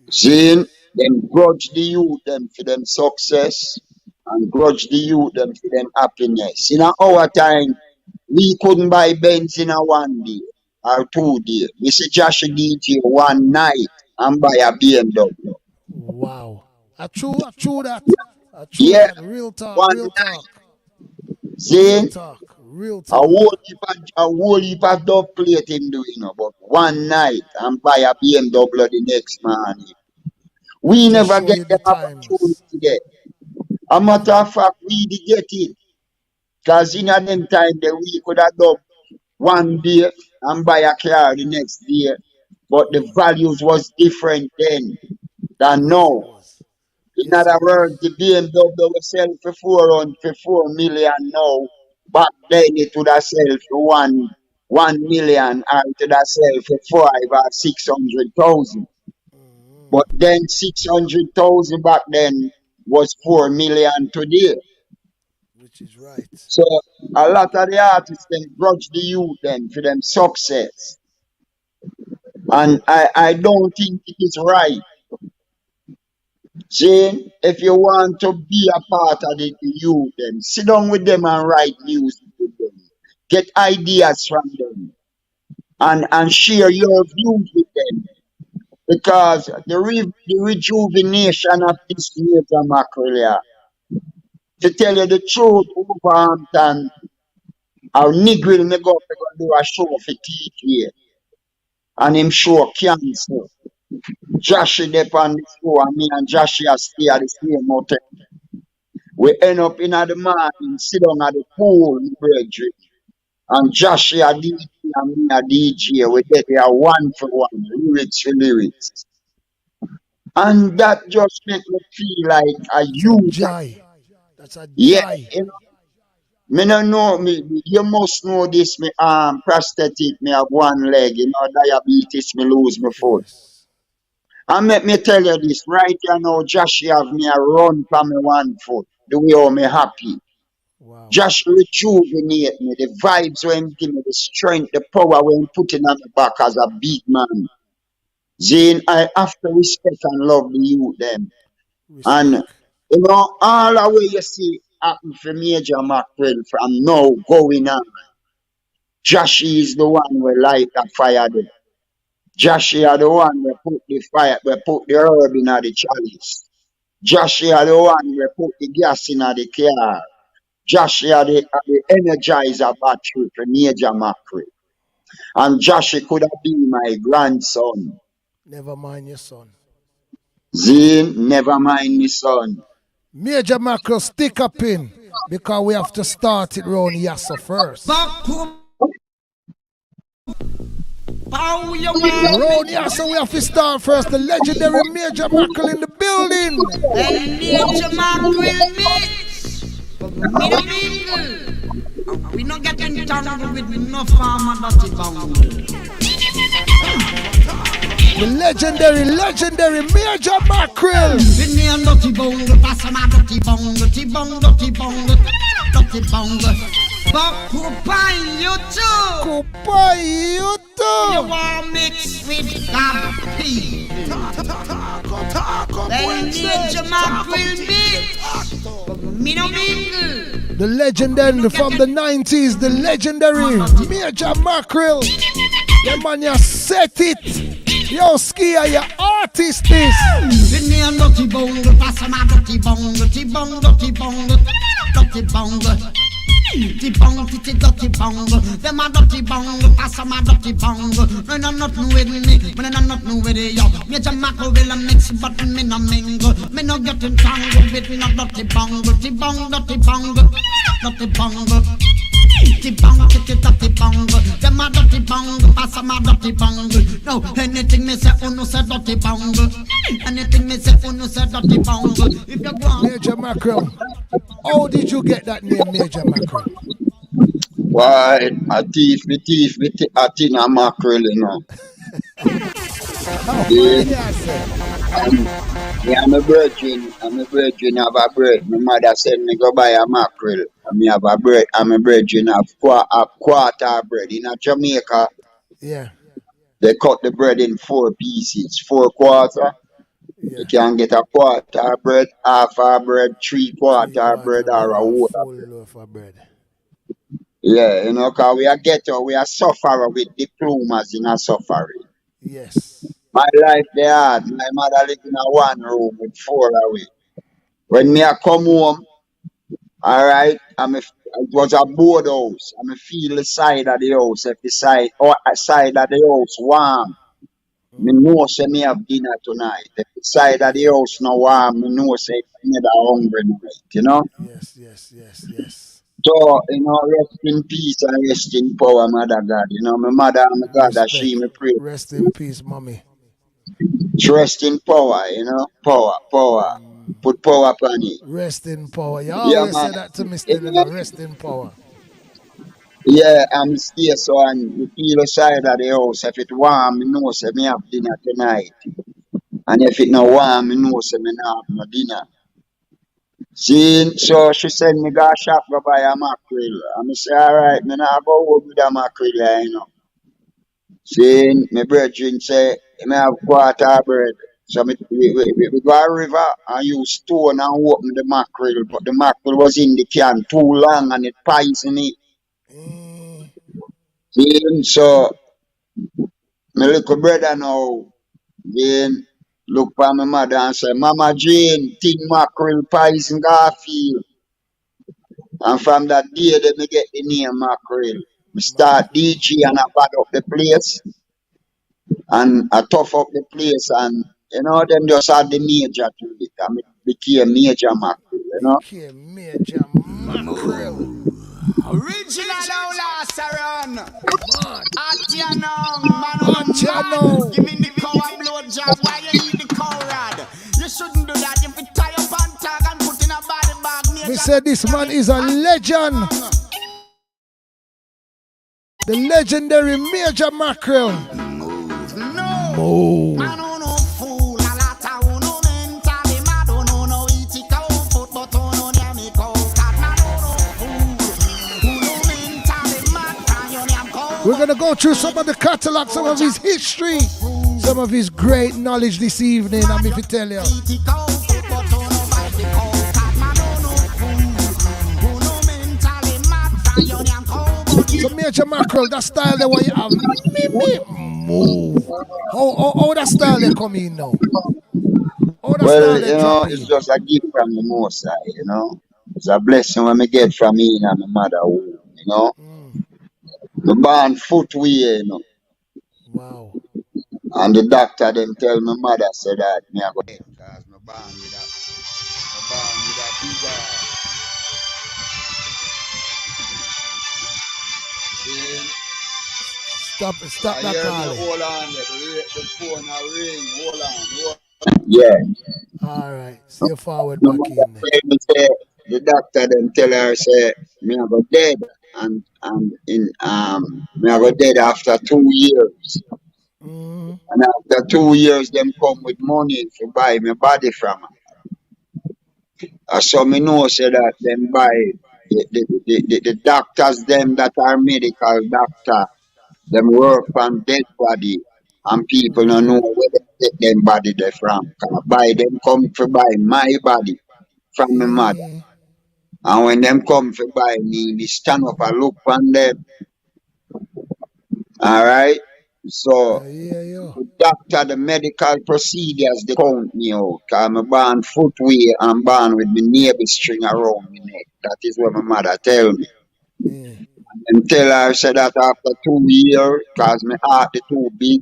Seeing them grudge the youth them for them success and grudge the youth them for them happiness. In our time, we couldn't buy Benz in a 1 day or 2 days. We see Josh DJ one night and buy a BMW. Wow. I true that. Yeah. That. Real talk. See? Real talk. A whole heap of dub plate him doing, but one night and buy a BMW the next morning. We never get the opportunity there. A matter of fact, we did get it. Because in them time, we could have done 1 day and buy a car the next day. But the values was different then than now. In other words, the BMW will sell for 4 million now. Back then it would have sold for 1 million, or it would have sold for 5 or 600,000. But then 600,000 back then was 4 million today. Which is right. So a lot of the artists then grudge the youth then for them success. And I don't think it is right. See, if you want to be a part of the youth, then sit down with them and write music with them. Get ideas from them. And share your views with them. Because the rejuvenation of this major mackerel here, to tell you the truth, Wolverhampton, our Negril me go up and do a show for TK. And him show cancel. Joshie dey on the show and me and Joshie stay at the same hotel. We end up in the morning, sit down at the pool, my brethren. And Joshie a DJ and me a DJ. We get there 1-for-1, lyrics for lyrics. And that just make me feel like a youth. That's a Yeah, you know. Me no know me. You must know this. Me prosthetic. Me have one leg. You know, diabetes. Me lose my foot. And let me tell you this right here now. Josh have me a run for me 1 foot. The way how me happy. Josh rejuvenate me. The vibes when him give me, the strength, the power when him putting on the back as a big man. Zane, I have to respect and love the youth them. And you know, all the way you see happen for Major Mackerel from now going on. Joshie is the one who light the fire there. Joshie are the one who put the fire, we put the herb in the chalice. Joshie are the one who put the gas in the car. Joshie are the energizer battery for Major Mackerel. And Joshie could have been my grandson. Never mind your son. Zane, never mind my son. Major Mackerel, stick up in, because we have to start it round Yassa first. Round Yassa, we have to start first. The legendary Major Mackerel in the building. And Major Mackerel mix. Me no mingle. We not getting tangled with no farmer dirty bungle. The legendary Major Mackerel. With me and dirty bungle, pass my dirty bungle, dirty bungle, dirty bungle, dirty bungle. But coupon you too. You want mix with Stampede. Then Major Mackerel mix. Me no mingle. The legendary from the 90s, the legendary Major Mackerel. Yeah, man, you set it. Yo, Skia, your artist is. With me and dirty bungle, pass my dirty bungle, dirty bungle, dirty bungle, dirty bungle. Dirty bungle, dirty bungle. Them a dirty bungle, pass my dirty bungle. No, nothing with me, no, nothing with it, yo. Major Mackerel will mix, but me no mingle. Me no get entangled with no dirty bungle, dirty bungle, dirty bungle, dirty bungle. Dirty bungle, dirty bungle. Them a dirty bungle, pass my dirty bungle. No, anything me say, no say dirty bungle. Anything me say, no say dirty bungle. If you go Major Mackerel, how did you get that name, Major Mackerel? Why, a thief, a thing a mackerel, you know. I'm a virgin have a bread. My mother said me go buy a mackerel. And me have a bread. I'm a virgin have a quarter bread. In Jamaica, yeah, they cut the bread in 4 pieces, 4 quarter. Yeah. You can get a quarter bread, half a bread, 3 quarter bread, or a whole loaf of bread. Yeah, you know, because we are ghetto, we are sufferer with diplomas in a suffering. Yes. My life they hard. My mother lived in a 1 room with 4 away. When me I come home, alright, it was a board house. I feel the side of the house, if the side of the house warm. Me know say me have dinner tonight. If the side of the house not warm, me know say me da hungry night, you know? Yes. So, you know, rest in peace and rest in power, Mother God. You know, my mother and my God, that she me pray. Rest in peace, mommy. Rest in power, you know? Power. Put power upon it. Rest in power. You always say that to me still, you know, rest in power. Yeah, I'm still so and you feel the side of the house. If it warm, me know say me have dinner tonight. And if it not warm, me know say me not have no dinner. See, so she said me go shop go buy a mackerel. And I say, alright, me not go home with a mackerel, you know. See, my brethren say, me have quarter bread. So we go a river and use stone and open the mackerel. But the mackerel was in the can too long and it poisoned it. See, so my little brother now, Then look for my mother and say, Mama Jane, Ting Mackerel, Pies and Garfield. And from that day, then me get the name Mackerel. We start DJ and I bad up the place. And I tough up the place. And, you know, them just add the major to it. And it became Major Mackerel, you know. Became Major Mackerel. Original last run. Atiano. Give me the cow and blow job. Why you need the cow rod? You shouldn't do that. If you tie up and tag and put in a body bag. We said this man is a legend. The legendary Major Mackerel. No. Oh. I don't know fool. A lot of uno mentally mad. Don't know eat it cow foot, but don't know near me cow cat. I don't know fool. Uno mentally mad. Can you name cow? We're gonna go through some of the catalog, some of his history, some of his great knowledge this evening. I'm if you tell you. So Major Mackerel, that style that what you have, move. How that style they come in now? Well, you know, it's just a gift from the Most High, you know. It's a blessing when I get from me and my mother womb, you know. The born footwear, you know. Wow. And the doctor then tell my mother said that me I go dead because my born with a bigger. Stop that calling. Hold on, the phone a ring. Hold on. Yeah. All right. See you forward back in there. The doctor then tell her say me I go dead and me I go dead after 2 years. And after 2 years them come with money to buy my body from her. So me know say that them buy the doctors them that are medical doctor. Them work on dead body and people don't know where they take them body they from. Buy them come to buy my body from my mother. And when them come to buy me stand up and look on them. Alright? So the doctor, the medical procedures they count me out. Cause I'm born footwear and born with my navel string around my neck. That is what my mother tell me. And tell her said that after 2 years, cause my heart is too big,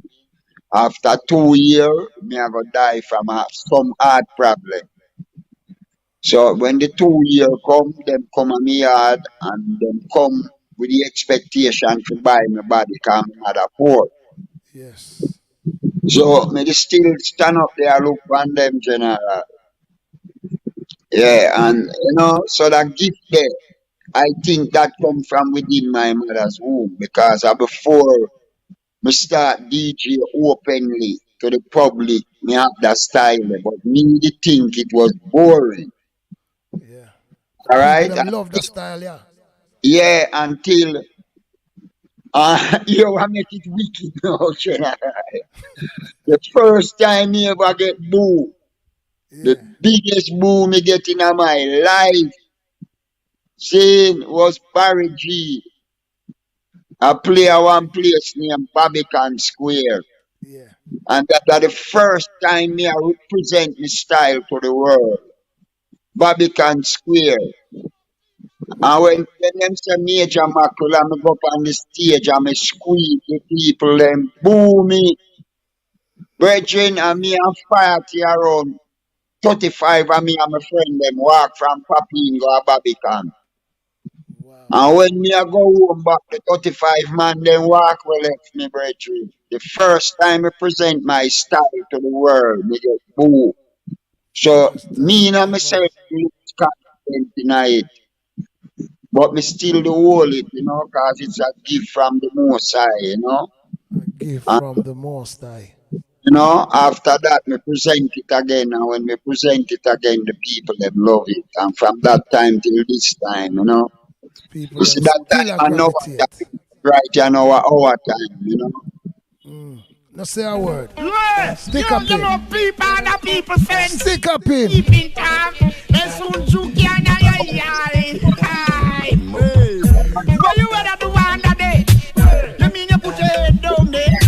after 2 years, me I go die from some heart problem. So when the 2 years come, them come on me yard and them come with the expectation to buy my body cause my mother poor. Yes. So me still stand up there look on them general. Yeah, and you know, so that gift there. I think that come from within my mother's womb because before me start DJ openly to the public, me have that style, but me did think it was boring. Yeah. Alright? I love the style, yeah. Yeah, until you want to make it wicked now, the first time me ever get boo, the biggest boo me get in my life. Saying was Barry G. I play one place named Barbican Square. Yeah. And that's the first time me I represent my style to the world. Barbican Square. And when them say Major Mackerel, I go up on the stage and I squeeze the people, them boo me. Brethren, and me and 40 around 35 and me and my friend them walk from Papingo to Barbican. And when me I go home back, the 35 man then walk well left me, brethren. The first time I present my style to the world, me get boo. So me and myself lose confident tonight. But me still do hold it, you know, because it's a gift from the Most High, you know. A gift from the Most High. You know, after that, me present it again. And when me present it again, the people, them love it. And from that time till this time, you know. People you see that time, I know right, you know, our time, you know. Now say a word. Yeah, Stick up you in. know people and the people sense. Stick up in. Keep in time. They soon juke you and what you wanna do under there? You mean you put your head down there?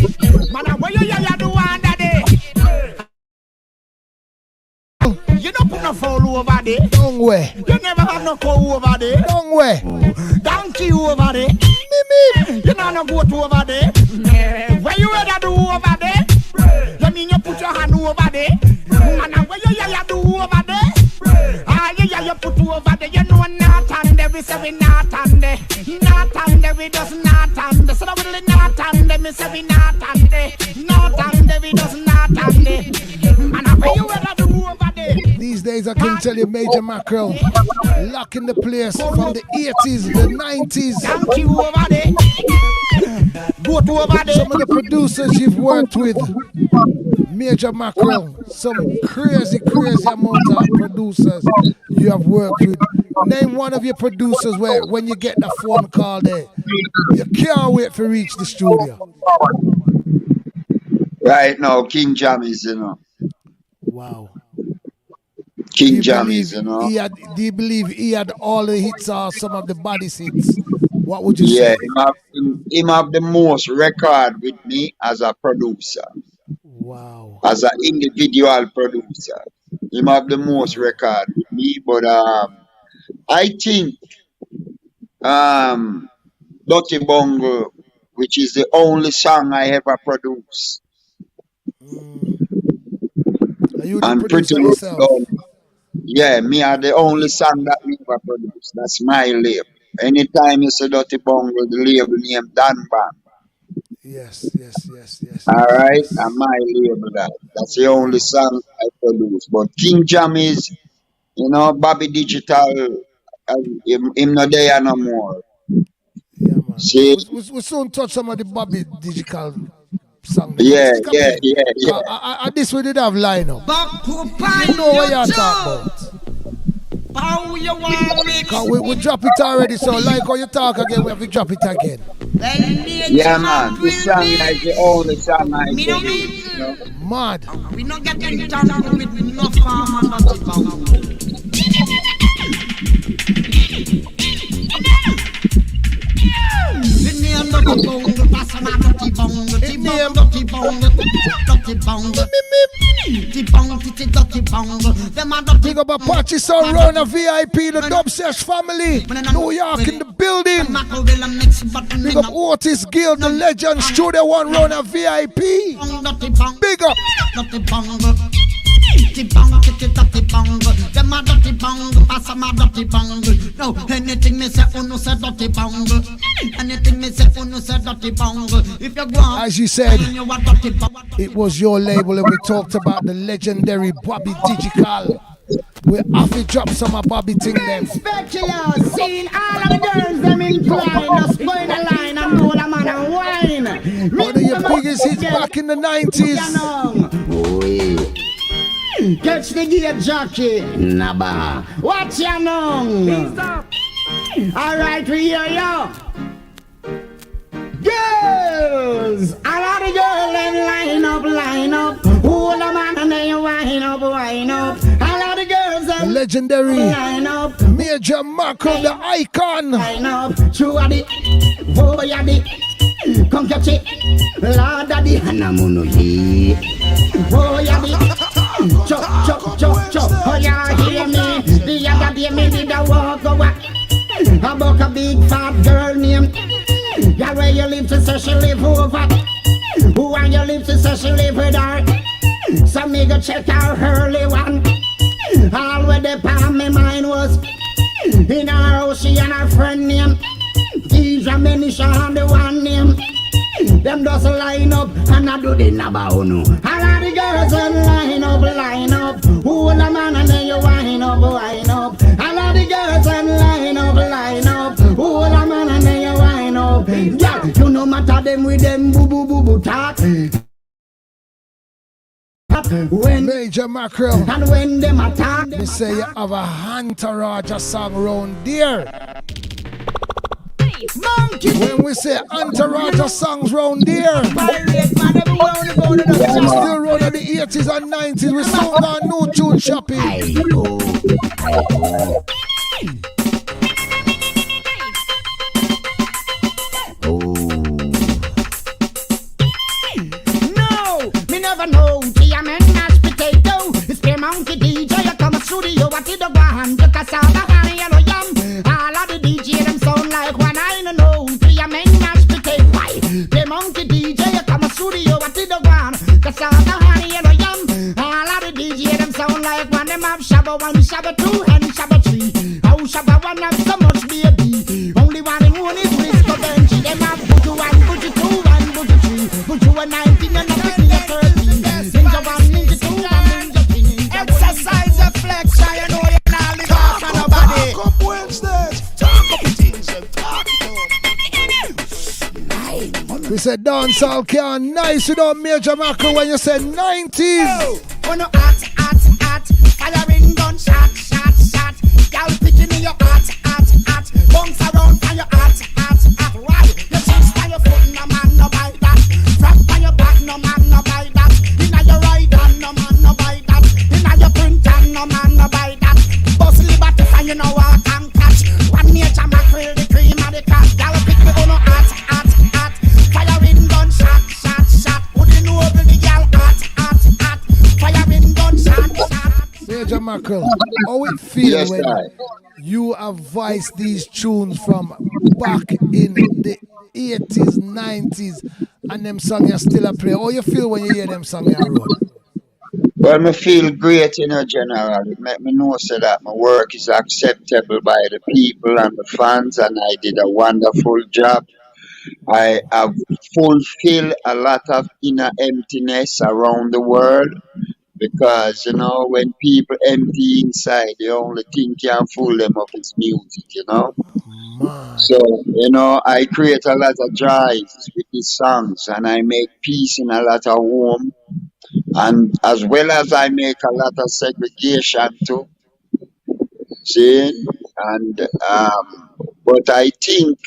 Man, what you do under there? there. Don't way. You never have no cow over there. Don't way. Donkey over there. You know no goat over there. Where you rather do over there? You mean you put your hand over there? And where you do over there? Ah, you put over there. You know not and there. We say we not and there. Not and there. We does not and there. So that we really not and there. Me say we not and there. Not and there. We does not and there. And where you rather do over there? These days I can tell you Major Mackeral locking the place from the 80s, the 90s. Some of the producers you've worked with, Major Mackeral, some crazy amount of producers you have worked with. Name one of your producers where when you get the phone call there, you can't wait to reach the studio. Right now, 𝐸𝐿𝐝𝐚𝐲, you know. Wow. 𝐸𝐸𝐴𝐚𝐲, you know. Do you believe he had all the hits or some of the body hits? What would you say? Yeah, him have the most record with me as a producer. Wow. As an individual producer. Him have the most record with me, but I think Dirty Bongo, which is the only song I ever produced. Are you and the pretty producer much yourself? done. Yeah, me are the only song that we ever produced. That's my label. Anytime you say Dirty Bongo, the label name Dan Bang. Yes. Alright, and my label that. That's the only song I produce. But 𝐸𝐿𝐝𝐴𝐚𝐲 is, you know, Bobby Digital, him not there no more. Yeah, man. See? We soon touch some of the Bobby Digital song. Yeah. This we did have line up. You know what you're talking about. How you want me? We drop it already, so like how you talk again, we have to drop it again. Yeah, man. This song is the only song I produce, you know. Mad. We not get any time with no farm and not about. Big up Apache, son, Rona VIP, the Dub Sesh family, New York in the building. Big up Otis, Gayle, the legend, Studio One, Rona VIP. Big up. Them a dirty bang, pass a dirty bang. No, anything me say, no say dirty bang. Anything me say, no say dirty bang. If you go, as you said, it was your label, and we talked about the legendary Bobby Digital. We have to drop some of Bobby thing them. Spectacular, seeing all of the girls them incline, just go in the line and do the man and wine. One of your biggest hits back in the 90s. Catch the gear jockey, Naba. What's your name? Alright, we hear you. Girls, a lot of girls then line up. Hold a man and then you wind up. A lot of girls then the legendary line up. Major Mackeral, the icon. Line up. True a the, boy a the. Come catch it, Lord a the. Hanamuno ye. Boy a the. Chop. Oh, yeah, hear me. The other day me did a walk away about a big fat girl named. Yeah, where you live to say she live over. Who and you live to say she live with her. So me go check out early one. All where the palm my mind was. In her house she and her friend named. These are many and the one name. Them just line up and I do the nabauno. All of the girls and line up. Who the man and then you wind up. All of the girls and line up. Who the man and then you wind up. Yeah, you no matter them with them boo talk. When Major Mackeral and when them attack, they say you have a entourage song round there. Monkey. When we say entourage songs round there, still run of the 80s and 90s, we still got no tune shopping. No, me never know. See, I'm a mashed potato. It's the monkey DJ. I come studio at it the one, the cassava and yellow yum. All of the DJ them sound like one. I don't know who your men mash potato pie. The monkey DJ you come a studio, what it the one, cassava and yellow yum. All of the DJ them sound like one. Them have shabba 1, shabba 2, and shabba 3. How shabba 1 have so much baby. Only one in one is Risco Benji. Them have Buju 1, Buju 2, and Buju 3. Buju 19 and nothing is 13. Ninja 1, Ninja 2, and Ninja 3. Exercise a flex, I know you're not the talk on nobody. Talk up Wednesdays, talk up things and talk it. We said dancehall can't nice without Major Mackeral when you said 90s. Oh no, hot, firing gun, shot. Y'all picking in your hot. Bounce around and your hot. Why? You twist on your foot, no man no buy that. Front on your back, no man no buy that. Inna your ride on, no man no buy that. Inna your print on, no man no buy that. Bust liberty and you know what can catch. One Major Mackeral, the cream of the crop. Y'all pick me on no hot. Firing gun, shot. Would you know over the y'all hot. Firing gun, shot. Major Mackeral, how it feel when you have voiced these tunes from back in the 80s, 90s, and them songs you still a play? How you feel when you hear them songs you wrote? Well, me feel great, general. It make me know so that my work is acceptable by the people and the fans, and I did a wonderful job. I have fulfilled a lot of inner emptiness around the world. Because, when people empty inside, the only thing can fool them up is music, So, I create a lot of joys with these songs, and I make peace in a lot of home. And as well as I make a lot of segregation too. See? And, but I think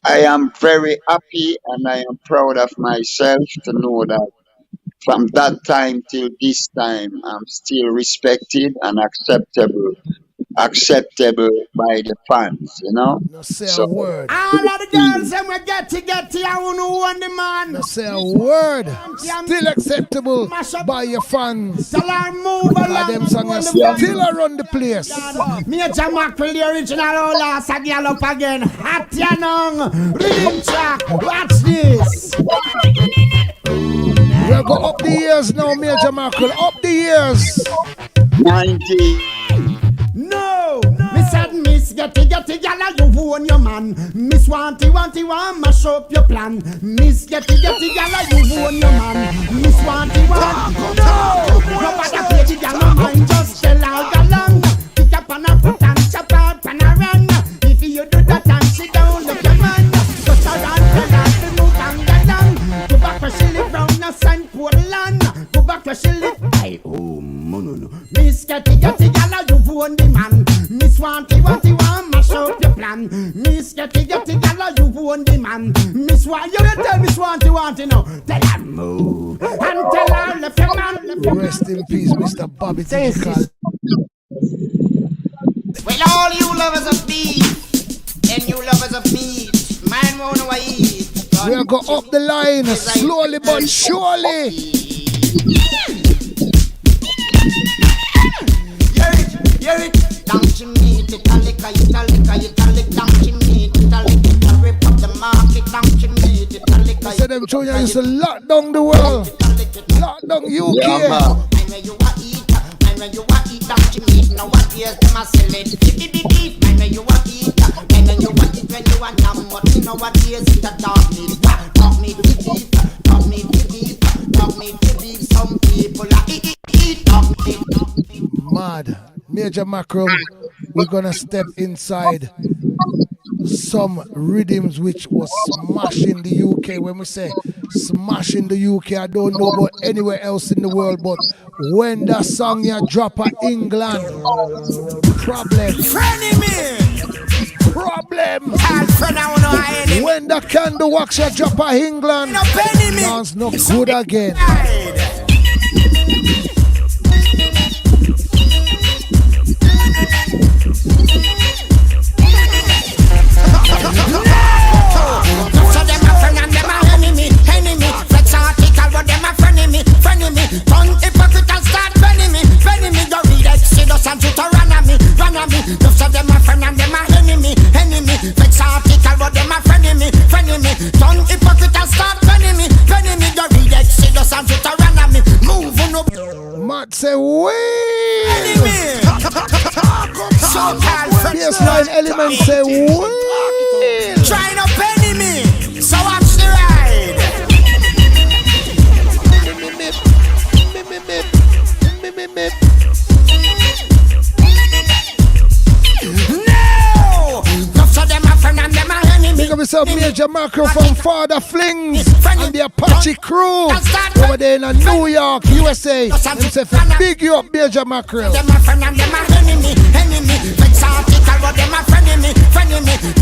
I am very happy and I am proud of myself to know that from that time till this time, I'm still respected and acceptable by the fans, No say a word. All of the girls, and we get I who know on the man. No say a word. Still acceptable by your fans. Tell her move along. Them songs still around the place. Major Mackeral, the original old last a girl up again. Hot yanong, rhythm track. Watch this. We'll go up the years now, Major Mackeral. Up the years. 90. No, me said Miss Getty, gala, you own your man. Miss Wanty, mash up your plan. Miss Getty, gala, you own your man. Miss Wanty, no, nobody play the gala, mind just tell her along. Pick up on a foot and chop up and a run. If you do that and sit down, look your man. Just around, tell her to move and get down. Go back where she live round the St. Portland. Go back where she live. No. Miss Getty, gala, you own the man. Miss Wanty, mash up your plan. Miss Getty, gala, you own the man. Miss Wanty, you tell Miss Wanty, no. Tell her move and tell her left your man. Rest in peace, Mr. Bobby Tinkal. Well, all you lovers of beef and you lovers of meat, mine won't eat. We'll go up the line slowly but surely. Hear it, don't you need it, italic, don't you need it, rip up the market, don't you need it, italic. So them children used to lock down the world, lock down UK. I know you are eat, don't you need, now what years them a sell it, I know you are eat, I know you are eat when you are numb, but you know what years it a dog meat to beef, some people are eat dog meat. Mad. Major Mackeral, we're gonna step inside some rhythms which was smashing the UK. When we say smashing the UK, I don't know about anywhere else in the world, but when that song you drop at England, problem. When the candle wax you drop at England, sounds no good again. Turn hypocrite and start burning me. You read Exodus and you to run Major Mackeral from Father Flings and the Apache crew over there in New York, USA. Them say big you up, Major Mackeral. Them a friend and them a enemy. Vex article, but them a friend me.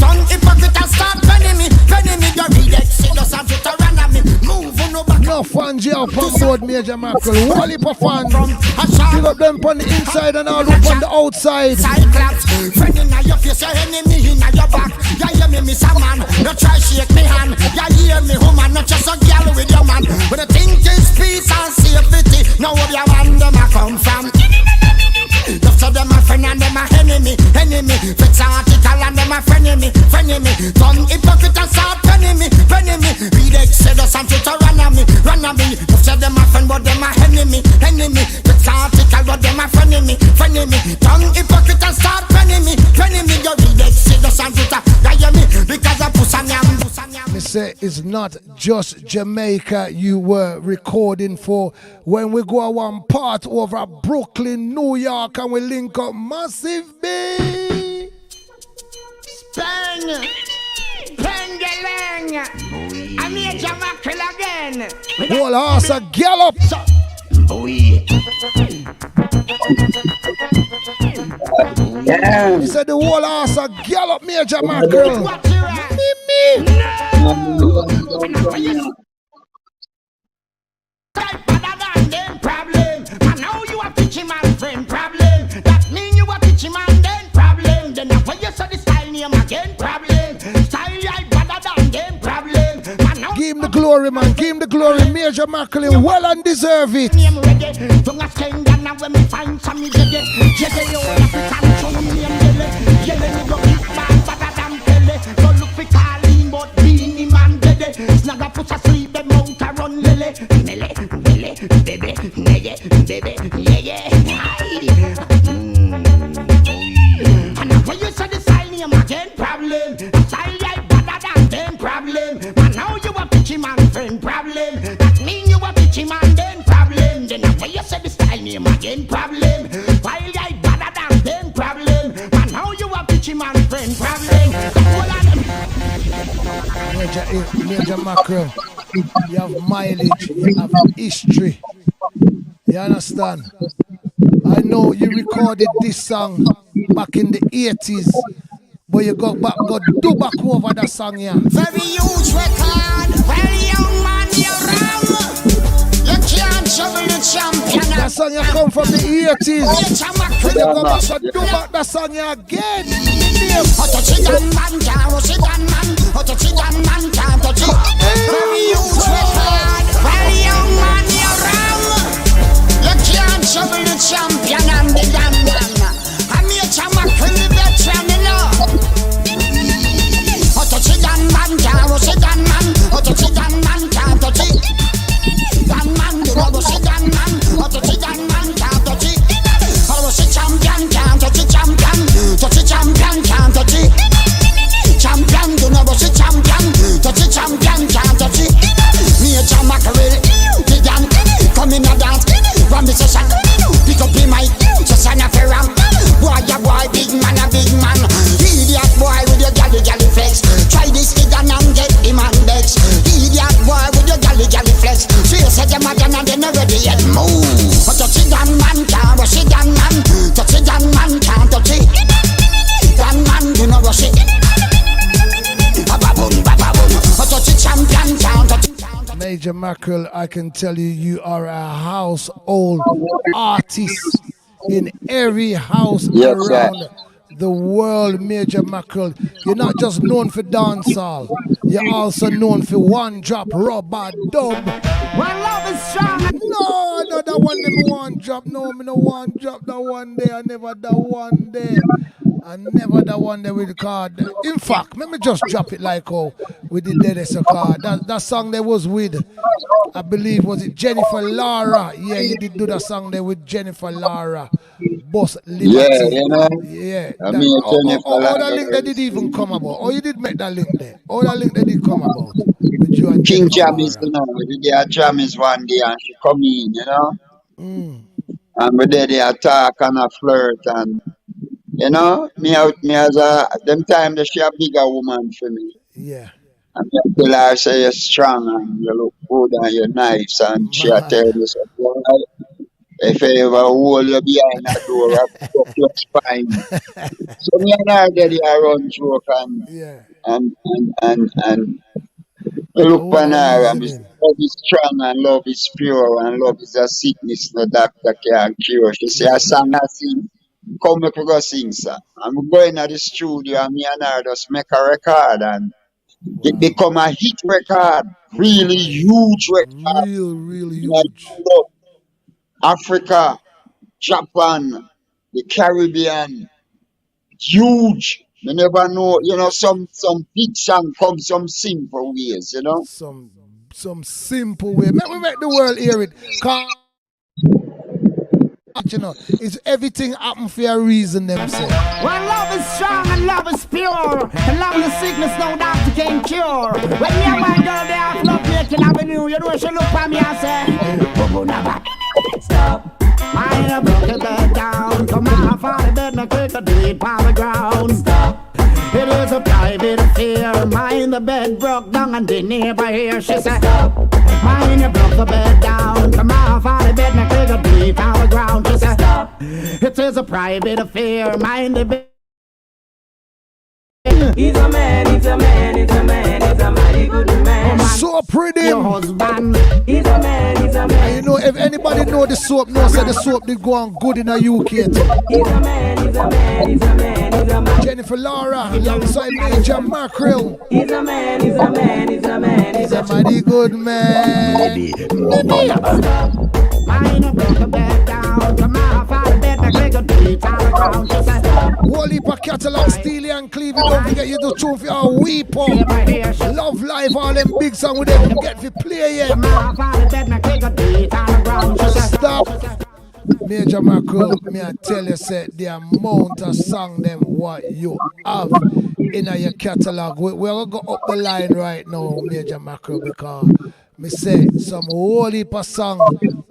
Tongue hypocrite and start penning me. You read it, see us and put a run at me. Move on no back. No fans here up on board, Major Mackeral. Wally for fans. Pick up them on the inside and all up on the outside. Cyclops, friend in your face, your enemy in your back. You hear me, Mr. Man, no try shake me hand. You hear me, woman, not just a girl with your man. But the thing is peace and safety. Now where your man them a come from? Just so them a friend and them a enemy. Fix article and them a frenemy. Tongue hypocrite and start penning me. Read it, say the something to run at me. Just so them a friend but them a enemy. Fix article but them a frenemy. Tongue hypocrite and start penning me. You read it, say the something to run me. Because I push on yam. Me say it's not just Jamaica you were recording for. When we go one part over Brooklyn, New York, and we link up Massive B. Bang! Pengelang! I'm Major Mackeral again. Whole horse a gallop. He said the whole horse a gallop, Major Mackeral. Problem. I know you are teaching my friend problem. That mean you are teaching man then problem. Then now when you say the style name again problem. Style I better than them problem. Give him the glory, man. Give him the glory. Major Mackeral well and deserve it. Don't ask him that now when me find some me jiggy. Jiggy you African show me name Gayle. Gayle me go keep man better than Pele. Don't look for Carlin but beanie man dead. Snag a put asleep them out a run lele. Baby, yeah. And now when you say the style name again, problem. Style I better than them, problem. And now you are pitching man friend, problem. That mean you are pitching man then, problem. Then now when you say the style name again, problem. Style I better than them, problem. And now you are pitching man friend, problem. Major Mackeral, you have mileage, you have history. You understand? I know you recorded this song back in the 80s, but you got do back over that song, yeah. Very huge record, very young man, you're wrong. You can't shovel the champion. That song you come from the 80s. When you go back, so do back that song you again. Very huge record, very young man, you're wrong. You can't shovel the champion and the gun. I'm here to Mackeral the veteran, you know. Touch it, gun man, can't rush it, gun man. Touch it, gun man, can't touch it. Gun man, do not rush it, gun man. Touch it, gun man, can't touch it. Rush it, champion, can't touch it, champion. Touch it, champion, can't touch it. Champion, do not rush it, champion. Touch it, champion, can't touch it. Major Mackeral, the gun, come in a dance. One me session, pick up the mic, just sign up a ramp. Boy, ya boy, big man, idiot boy with your galley flex. Try this gun and get him on Bex. Idiot boy with your galley flex. So you said them again and they're not ready yet. Move. But touch it gun man, can't rush it gun man. Touch it gun man, can't touch it. Gun man, do not rush it. Ba-ba-boom. But touch it champion, can't touch it. Major Mackeral, I can tell you are a household artist in every house around the world, Major Mackeral. You're not just known for dancehall, you're also known for one drop rubber dub. One love is strong. No, that one never one drop. No, me no one drop that one day. I never that one day. I never that one day with the card. In fact, let me just drop it like how we did the card. That song there was with, I believe, was it Jennifer Lara? Yeah, you did do that song there with Jennifer Lara. Boss Liberty. Yeah, you know. Yeah. I mean, Jennifer Lara. That link that did even come about. Oh, you did make that link there. Oh, that link that did come about. With you and King Jammies, you know. We did their Jammies one day and she come in, you know. And we did their talk and a flirt and you know, me as a them time that she a bigger woman for me. Yeah. And I tell her, say you're strong and you look good and you're nice. And she tell me, so, well, if I ever hold you behind that door, I'll fuck your spine. So me and her get a run joke and I look upon her and love is strong and love is pure and love is a sickness no doctor can cure. She say a song I sing, come make we go sing, sir. I'm going to the studio and me and her just make a record and it become a hit record, really huge record. Really huge. Africa, Japan, the Caribbean, huge. You never know, you know, some big song come some simple ways, you know. Some simple way. Make the world hear it. You know, it's everything happen for a reason, them say. When love is strong and love is pure, and love is sickness no doctor can cure. When me and my girl they have love making avenue, you know she look at me and say, Bobo never stop. Mine a broke the bed down, come on, fall the bed, make it do it on the ground. Stop. It is a private affair. Mine the bed broke down and the neighbor here. She said, stop. Mine you broke the bed down. Come on, fall the bed, make it do it on the ground. She said, stop. It is a private affair. Mind the bed. He's a man, he's a man, he's a man, he's a mighty good man. So pretty. Your husband. He's a man, he's a man. And you know, if anybody know the soap, knows that the soap did go on good in the UK too. He's a man, he's a man, he's a man, he's a man. Jennifer Laura, alongside Major Mackeral. He's a man, he's a man, he's a man, he's a mighty good man. Mine broke the bed down. Come on, fall the bed, make it do it on the ground. She said, stop. Whole heap of catalog, Steely and Cleveland. Don't forget you do tune for your weep up. Love Life, all them big songs with them get to play yet. Stop. Major Mackeral, me I tell you, say the amount of song them what you have in your catalog. We're gonna go up the line right now, Major Mackeral, because me say some whole heap of song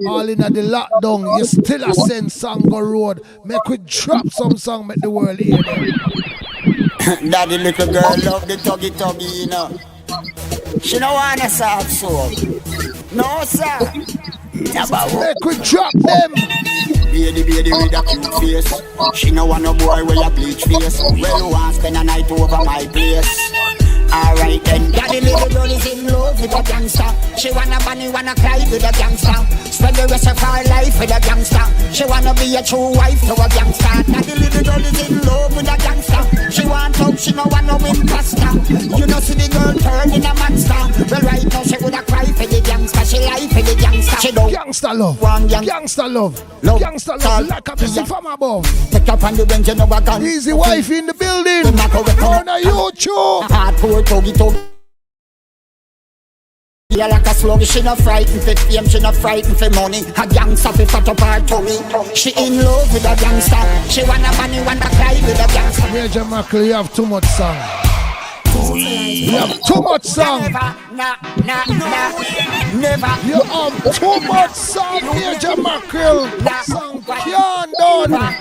all in the lockdown. You still a send song go road. Make we drop some song, make the world hear them. Daddy little girl love the tuggy, you know. She don't want a soft soul. No, sir. Make we drop them. Baby with a cute face. She no want no boy with a bleach face. Well, want spend a night over my place. Alright then, daddy little girl is in love with a gangster. She wanna bunny, wanna cry with a gangster. Spend the rest of her life with a gangster. She wanna be a true wife to a gangster. Daddy little girl is in love with a gangster. She want hope, she no want no imposter. You know see the girl turn in a monster. Well right now she woulda cry for the gangster. She lie for the gangster. She don't gangster love, gangster love, gangster love. Like a busy from above. Pick up on the bench, you know what gun. Easy wife in the building. On a YouTube. Yeah, like a slug, she not frightened for fame, she not frightened for money. A gangster fi fat up her tummy. She in love with a gangster. She wanna money, wanna cry with a gangster. Major Mackeral, you have too much song. You have too much song. Never. You have too much song, Major Mackeral. Song can't done.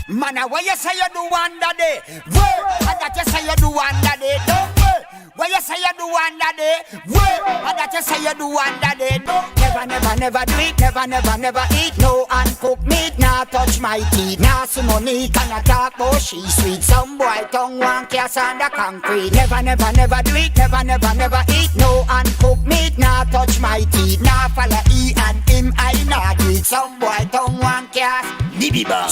Man, what you say you do under day? Work, and that you say you do under day. Don't work. What you say you do under day? Work, and that you say you do under day. Never do it. Never eat no uncooked meat. Nah touch my teeth. Nah see money can talk about she sweet. Some boy tongue one cast under concrete. Never do it. Never eat no uncooked meat. Nah touch my teeth. Nah follow E and him I nah do it. Some boy tongue one cast.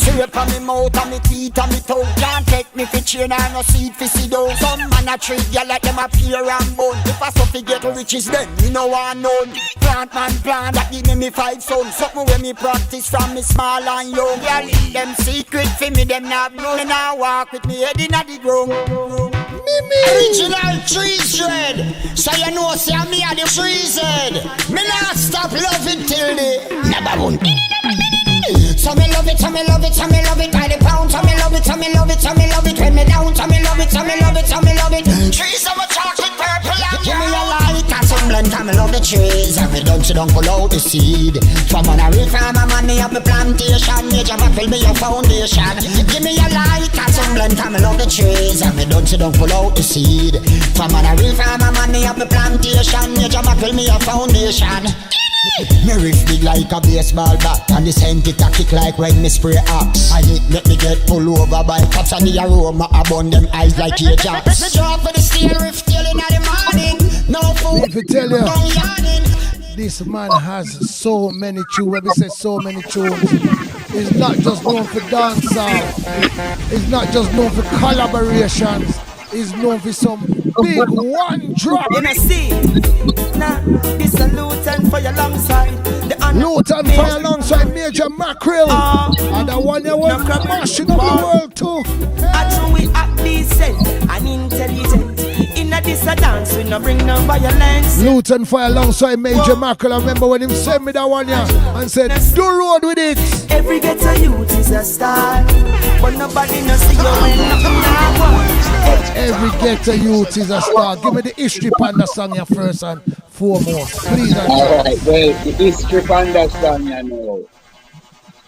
Syrup on me mouth and me teeth and me tongue. Can't take me for chain and no seed for see down. Some man a treat ya like them a pear and bone. If I stuff to get riches then me no want none. Plant man plant that give me 5 sons. Something when me practice from me small and young. Yeah, leave them secret for me them not know. Me now walk with me head inna the ground. Original trees shred. So you know say me a the trees head. Me not stop loving till the never won. So me love it by the pound. So me love it when me down. So me love it. Trees of a chocolate purple and give me a light and some blend. So me love the trees, and me don't sit down pull out the seed. From on a real farmer man, me have me plantation. Major Mackeral be your foundation. Give me a light and some blend, and me love the trees, and me don't sit down pull out the seed. From on a real farmer man, me have me plantation. Major Mackeral be your foundation. Me riff big like a baseball bat, and the scent it a kick like when me spray axe. And it make me get pulled over by cops, and the aroma abound them eyes like Ajax. Me drop for the steel riff till in the morning. No food, if you tell you, this man has so many tunes. When we say so many tunes, he's not just known for dancehall. He's not just known for collaborations. He's known for some big one drop. You know, see, nah, this a Luton for your alongside. Luton for your alongside Major Mackeral. And the one you want to mashing up the world too. Actually, we act decent and intelligent. In a this a dance, we no bring no violence. Luton for alongside Major Mackeral. I remember when him sent me that one here and said, do road with it. Every ghetto youth is a star, but nobody knows see you when nothing now. Every ghetto youth is a star. Give me the history panda song here first and foremost, please. Alright, well, the history panda song you know.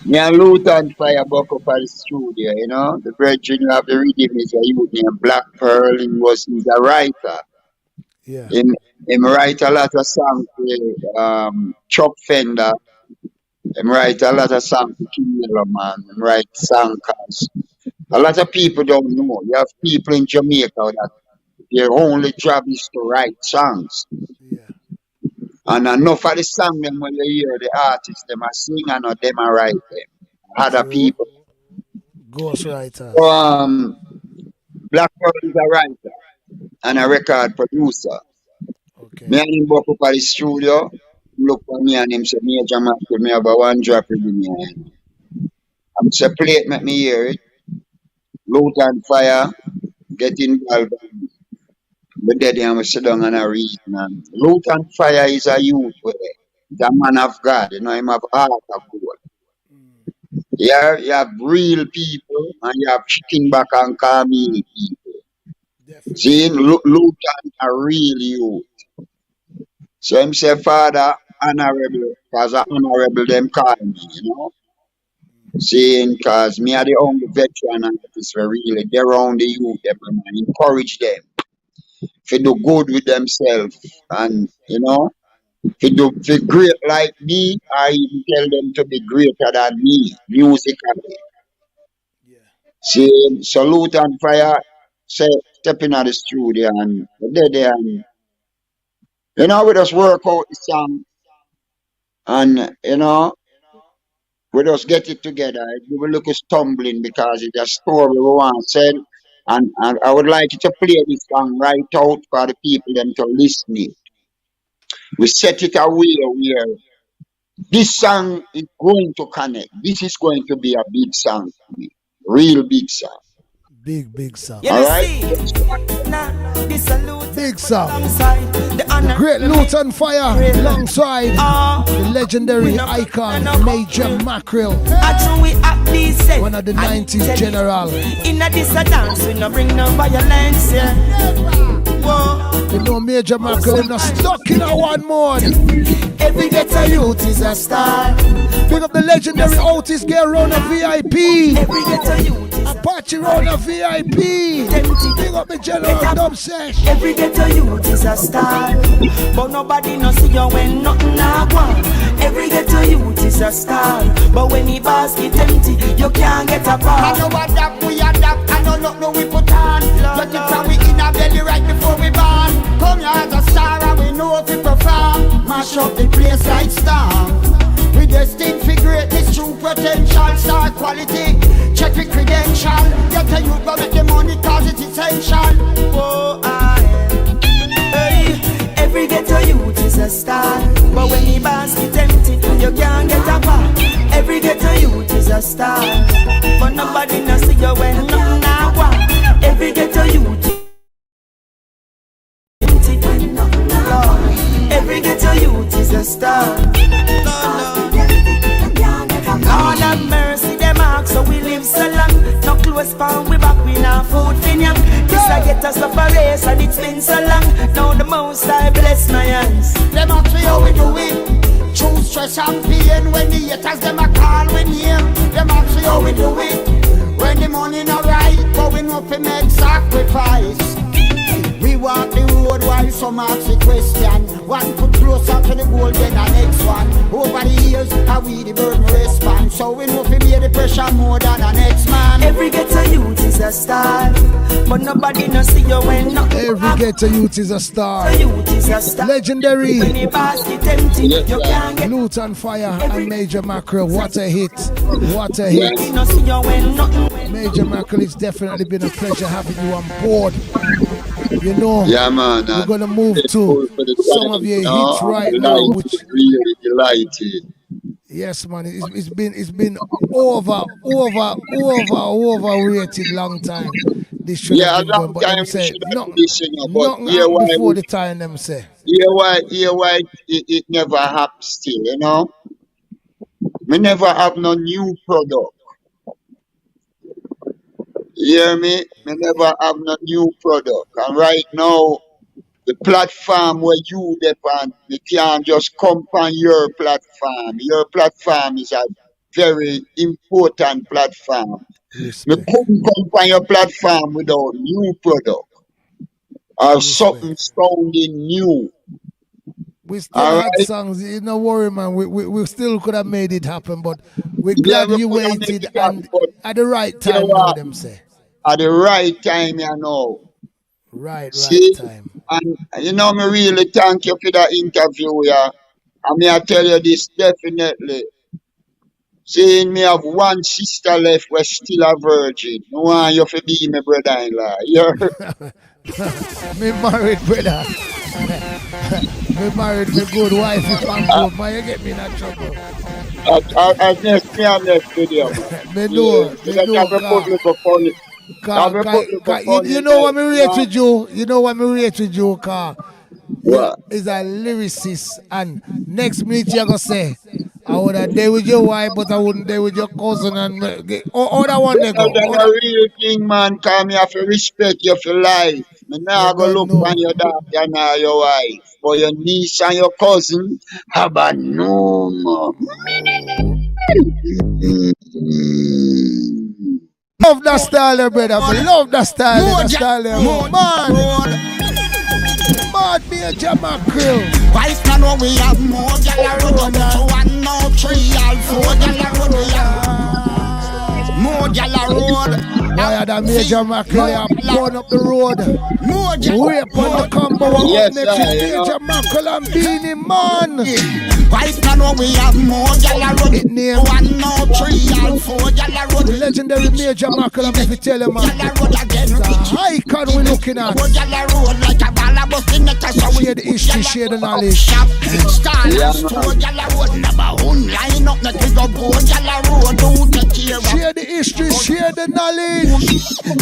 Me and Luton fire back up at the studio, you know. The brethren you have the rhythm is a youth named Black Pearl. He's a writer. Yeah. Him write a lot of songs for Chuck Fender. Him write a lot of songs for �80𝐻𝐿𝐼, man. Him write songs cause a lot of people don't know. You have people in Jamaica that their only job is to write songs. Yeah. And enough of the song them when you hear the artists, them are sing and not them are write them. Other people. Ghostwriter. So, Black Pearl is a writer and a record producer. Okay. Me and him walk up at the studio, look for me and him say, Major Mackeral, me have a one drop in me. I'm say, play it, make me hear it. Luton fire, get involved. But then I sit down and I read. Man. Luton fire is a youth with it. He's a man of God. You know, him have heart of gold. You have real people and you have chicken back and community people. See, Luton a real youth. So him say, Father, honorable, because honorable them call me, you know. Saying, because me are the only veteran artists where really they're around the youth, them and encourage them to do good with themselves and, you know, to great like me, I even tell them to be greater than me, musically. Yeah. See, salute and fire, say, step in at the studio and they're there and, you know, we just work out the song and, you know, we just get it together. We will look stumbling because it's a story we want to sell. And I would like you to play this song right out for the people them to listen it. We set it away where this song is going to connect. This is going to be a big song for me. Real big song. Big song. All right? Big song. The great Luton fire alongside the legendary icon Major Mackeral. One of the 90s general. In a this a dance, we no bring no violence. You know Major Mackeral is not stuck in a one mode. Every ghetto youth is a star. Pick up the legendary Otis, Gayle round a VIP. Every ghetto youth. Apache round a VIP. Pick up the general dub sesh. Every ghetto youth is a star, but nobody no see you when nothing happen. Every ghetto youth is a star, but when the basket empty, you can't get a bar. I know adapt, we adapt. I know look, no we put on. Look it how we in our belly right before we born. Come here as a star and we know if we perform. Mash up the place like star. We destined for greatness, true potential, star quality. Check the credential. Get a youth go make the money cause it's essential. Oh, hey, every ghetto youth is a star, but when the basket empty, you can't get a bar. Every ghetto youth is a star, but nobody no see you when nothing happen. Every ghetto youth. Every ghetto youth is a star. Lord have mercy, them ask so we live so long. No close pound, we back, we now food finian. This I get us up a race and it's been so long. Now the most I bless my hands. Them a me how we do it. True stress and pain when the haters them a call we name. Them ask me how we do it. When the money not right, but we know fi make sacrifice. We walk the road while some ask the question. One put closer to the goal than the next one. Over the years, how we the burden respond. So we know fi bear the pressure more than the next man. Every ghetto youth is a star, but nobody no see you when nothing Every ghetto youth is a star. youth is a star. Legendary. When the basket empty, you can't get Loot and Fire and Major Mackeral. What a hit. What a hit. nobody no see you when nothing. Major Mackeral, it's definitely been a pleasure having you on board. You know, Yeah, man. we're gonna move to some of your hits right now, which really delighted. yes, man, it's been overrated long time. This should have been done, but them say nothing before the time. Them say Here why it never happens still, you know. We never have no new product. You hear me? We never have no new product. And right now, the platform where you depend, you can't just come on your platform. Your platform is a very important platform. You couldn't come on your platform without new product or something sounding new. we still had songs. You know, worry, man. We still could have made it happen, but we're glad you waited and at the right time. Now, them say at the right time, you know. Right time. And you know, me really thank you for that interview, yeah. And me I tell you this definitely. Seeing me have one sister left, we're still a virgin. No one you for be my brother-in-law. Yeah. Me married, brother. Me married, me good wife. Man, you get me in that trouble. I next me I'm next video. Me know. You know what me rate with you? You know what me rate with you, car? What? Is a lyricist, and next minute you're gonna say, I would have day with your wife, but I wouldn't day with your cousin and other one they go. That's a real thing, man. Cause me have to respect you for life. Me now go look on your daughter and your wife, but your niece and your cousin have a no more. Love that style, brother. Love that style. That style, man. Mad Major Mackeral. Wife now know we have more gyal around. So one now 3 or 4 gyal around we have. More gyal around. Why that Major Mackeral burn up the road? More Rape on the combo. Yes, Major Mackeral and Beanie Man. Wife now know we have more gyal around. It name one now 3 or 4 gyal around. the legendary Major Mackeral. If you tell him, man, it's a icon we're looking at. Share the history, share the knowledge. Share the history, share the knowledge.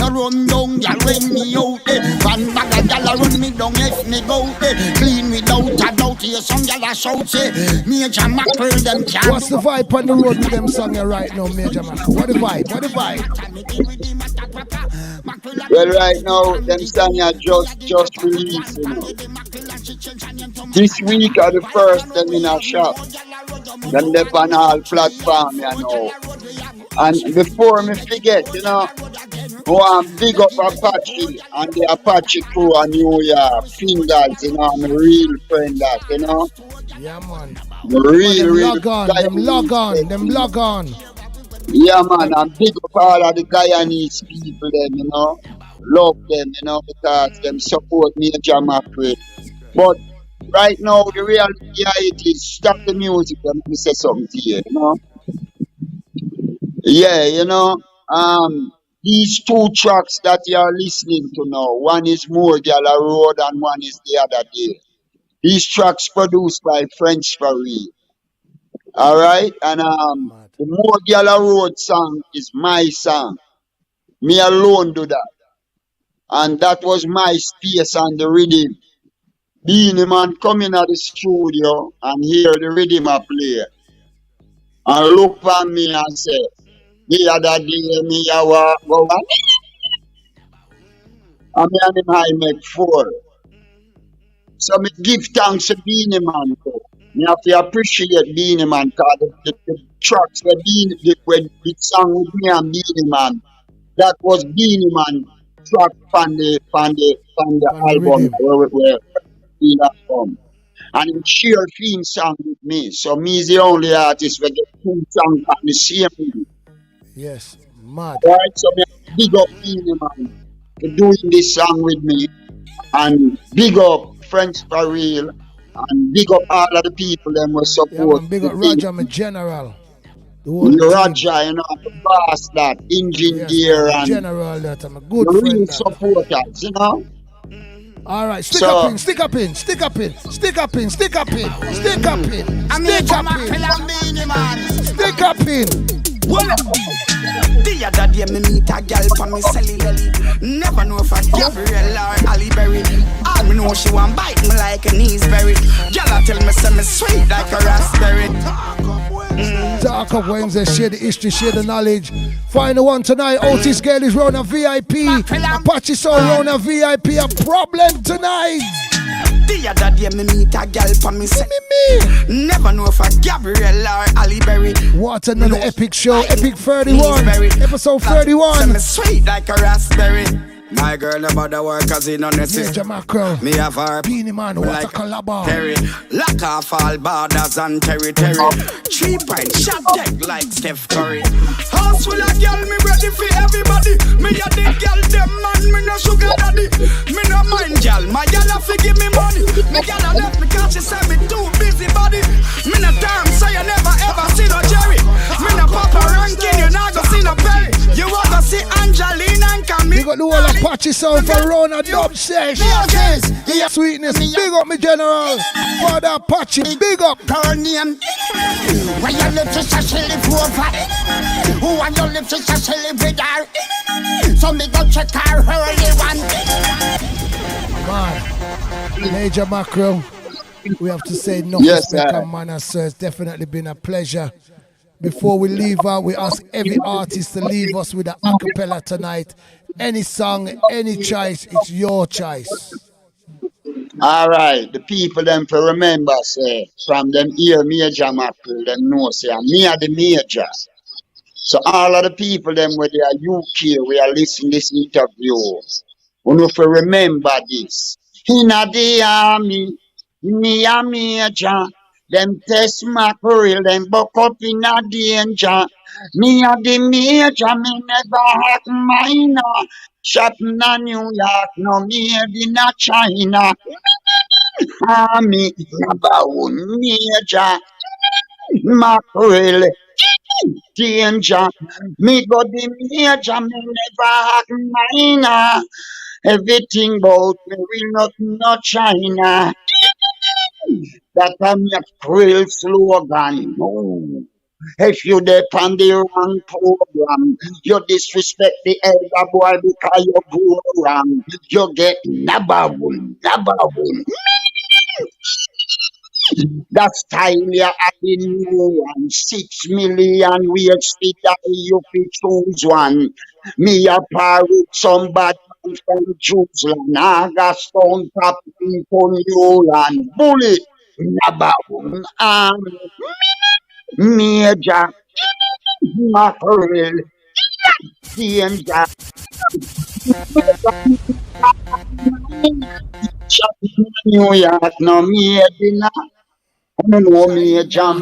Run down, ya run me out. One bag of gyal run me down, if me go. Clean without a doubt, here some gyal shout say, Major Mackeral them can't. What's the vibe on the road with them song right now, Major Mackeral? What the vibe? What the vibe? Well, right now, them song are just released, you know. This week are the first them in a shop. Them they on all platform, you know. And before me forget, you know, I want big up Apache and the Apache crew in New York. Fingers, you know, I'm a real friend that, you know. Yeah, man. Them log on. Yeah, man, and big up all of the Guyanese people, them, you know. Love them, you know, because them support Major Mackeral. But right now, the reality is stop the music. Let me say something to you, you know. Yeah, you know, these 2 tracks that you are listening to now, one is More Gyal Road and one is The Other Day. These tracks produced by French Farid. Alright, and the More Gyal Road song is my song. Me alone do that. And that was my space on the rhythm. Beanie Man come in at the studio and hear the rhythm I play. And look at me and say, the other day me a walk go and me and him I make 4. So me give thanks to Beanie Man. Me have to appreciate Beanie Man, because the tracks were when the song with me and Beanie Man, that was Beanie Man track on the album where he from. And he share theme song with me. So me is the only artist who get two songs on the same movie. Yes, mad. Right, so me big up Beanie Man for doing this song with me. And big up French for real. And big up all of the people that were support. Yeah, man, big up Roger, my general. Roger, you know, the boss that, engine gear man, and general that, I'm a good the friend. real supporters, you know. All right, stick up in, stick up in, stick up in, stick up in, stick up in, stick up in, stick up in, stick up in. The other day me meet a girl for me cellularly. Never know if I Gabriel or Ali Berry. All me know she want bite me like a kneesberry. Girl tell me say me sweet like a raspberry. Talk Up Wednesday, share the history, share the knowledge. Final one tonight, Otis Gayle is round a VIP. Apache Soul round a VIP, a problem tonight. The other day me meet a girl for me say me. Never know if I Gabriel or Ali Berry. What another epic show, epic 31, episode 31. Say me sweet like a raspberry. My girl about the work as in Major Mackeral. Me have her Beanie Man, what like a collabo. Terry. Lock off all borders and territory. Cheap and shot deck like Steph Curry. House full of girl, me ready for everybody. Me a the girl, them man, me no sugar daddy. Me no mind girl, my girl have to give me money. Me girl a left because she said me too busy body. Me no time, so you never ever see no Jerry. Me no Papa Rankin, you not go see no Perry. You want to see Angelina and Camille. You got the whole Apache Sound for Rona Dub Sesh. Yeah, sweetness, big up me general. Father Apache, big up. Her name. Why you live to Cecily over? Who want you live to Cecily with her? So me go check her early one. Man, Major Mackeral, we have to say no Yes, respect sir. and manners, sir. It's definitely been a pleasure. Before we leave out, we ask every artist to leave us with an acapella tonight. Any song, any choice, it's your choice. All right, the people them to remember, say, from them hear Major Mackeral, them know, say, me are the major. So all of the people them where they are UK, we are listening this interview. We need to remember this. In the army, me a major. Them test mackerel, them buck up in a danger. Me a the major, me never hack minor. Shot in a New York, no made in a China. Army, number one major. Mackerel, danger. Me go the major, me never hack minor. Everything about me will not China. That a Mackerel slogan. No. If you depend the wrong program, you disrespect the elder boy because you go wrong. You get nababoon. That style you have in new one. 6 million weeks that you fit choose one. Me a par with somebody from Jerusalem. Naga stone top in Newland. Bullet. Nababoon. Major. Mackerel. Danger. New York, no me, no major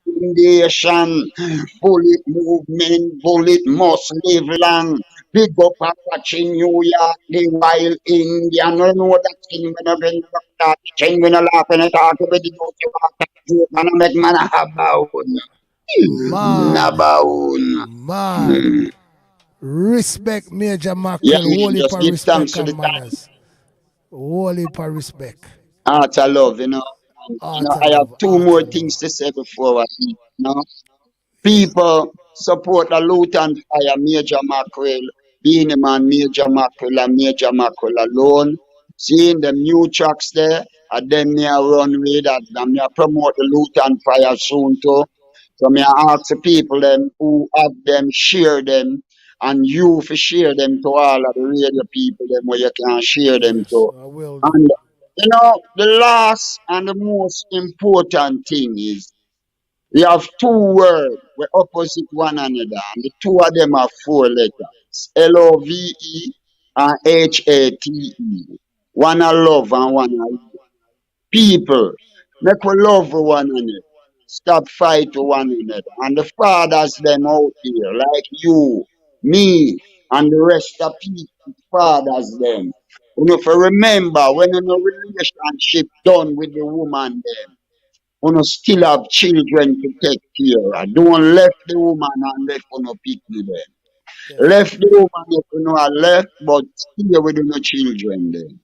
foundation. Bullet movement, bullet must live long. Big up Apache New York, the wild Indian. No know that thing when I bring that thing when I laugh and I talk about the joke and I make man a habaun. Man. Respect Major Mackeral, Yeah, holy just for give respect thanks to and the time. manners. Holy for respect. Heart of love, you know. I have two more things to say before I leave, you know. People support the Luton Fire, Major Mackerel, Beanie Man, Major Mackerel, and Major Mackerel alone. Seeing them new tracks there, and then me a run with that, and me a promote the Luton Fire soon too. So me a ask the people them who have them, share them, and you for share them to all of the radio people them where you can share them to. I will And You know, the last and the most important thing is we have two words we opposite one another, and the two of them are four letters: LOVE and HATE. One a love and one a hate. People, make we love one another. Stop fight with one another. And the fathers them out here, like you, me, and the rest of people, fathers them. You know, for remember when you know relationship done with the woman them, you know still have children to take care of. Don't left the woman and left on no people them. Left the woman if you know are left, but still with no children them.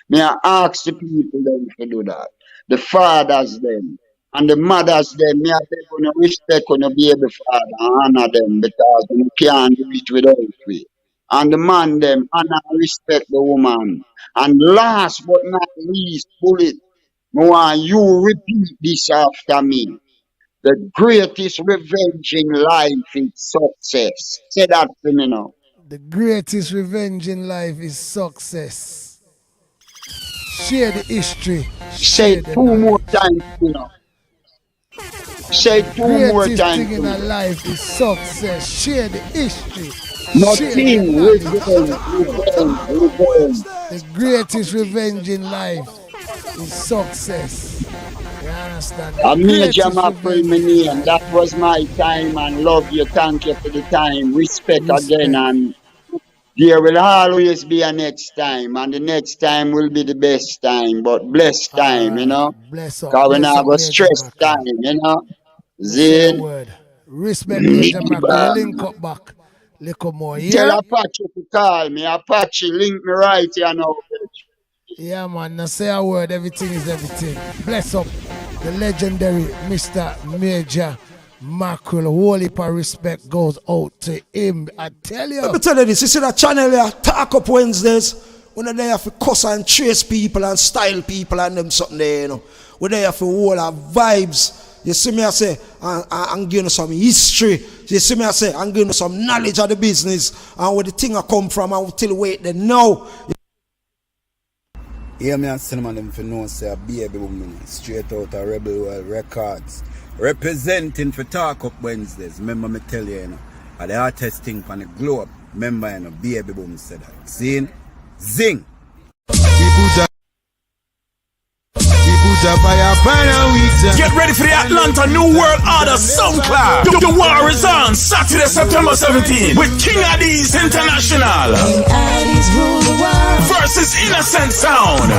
May I ask the people them to do that. The fathers them and the mothers them, may I beg you to respect on the baby father and honor them because you can't do it without we. And the man them honor and respect the woman. And last but not least, Bullet, I want you repeat this after me. The greatest revenge in life is success. Say that to me now. The greatest revenge in life is success. Share the history. Say it two more times, you know. Say it two more Greatest times. thing in our life is success. Share the history. Nothing revenge. The greatest revenge in life is success. You understand? A major Mackeral my name. That was my time, and love you. Thank you for the time. Respect again, and there will always be a next time, and the next time will be the best time, but blessed time, you know. Bless up. Because we Bless not up, go Major stress Mackeral. time, you know. Say a Zin. word. Respect Major Mackeral. Link up back. Little more, Tell yeah? Apache to call me. Apache, link me right here now. Yeah, man. Now say a word. Everything is everything. Bless up the legendary Mr. Major Mackeral. Whole heap of respect goes out to him. I tell you. Let me tell you this. You see that channel here, Talk Up Wednesdays? When they have to cuss and trace people and style people and them something there, you know. When they have to hold our vibes. You see me I say, I'm giving you some history. You see me I say, I'm giving you some knowledge of the business and where the thing I come from and till wait they know. Yeah, me and Cinnamon them for know say a baby woman straight out of Rebel World Records. Representing for Talk Up Wednesdays. Remember me tell you, you know, at the artist thing on the globe. Remember, you know, baby boom said that. See? Zing! Get ready for the Atlanta New World Order SoundCloud. The war is on Saturday, September 17th with �80𝐻𝐿𝐴𝐶 International versus Innocent Sound.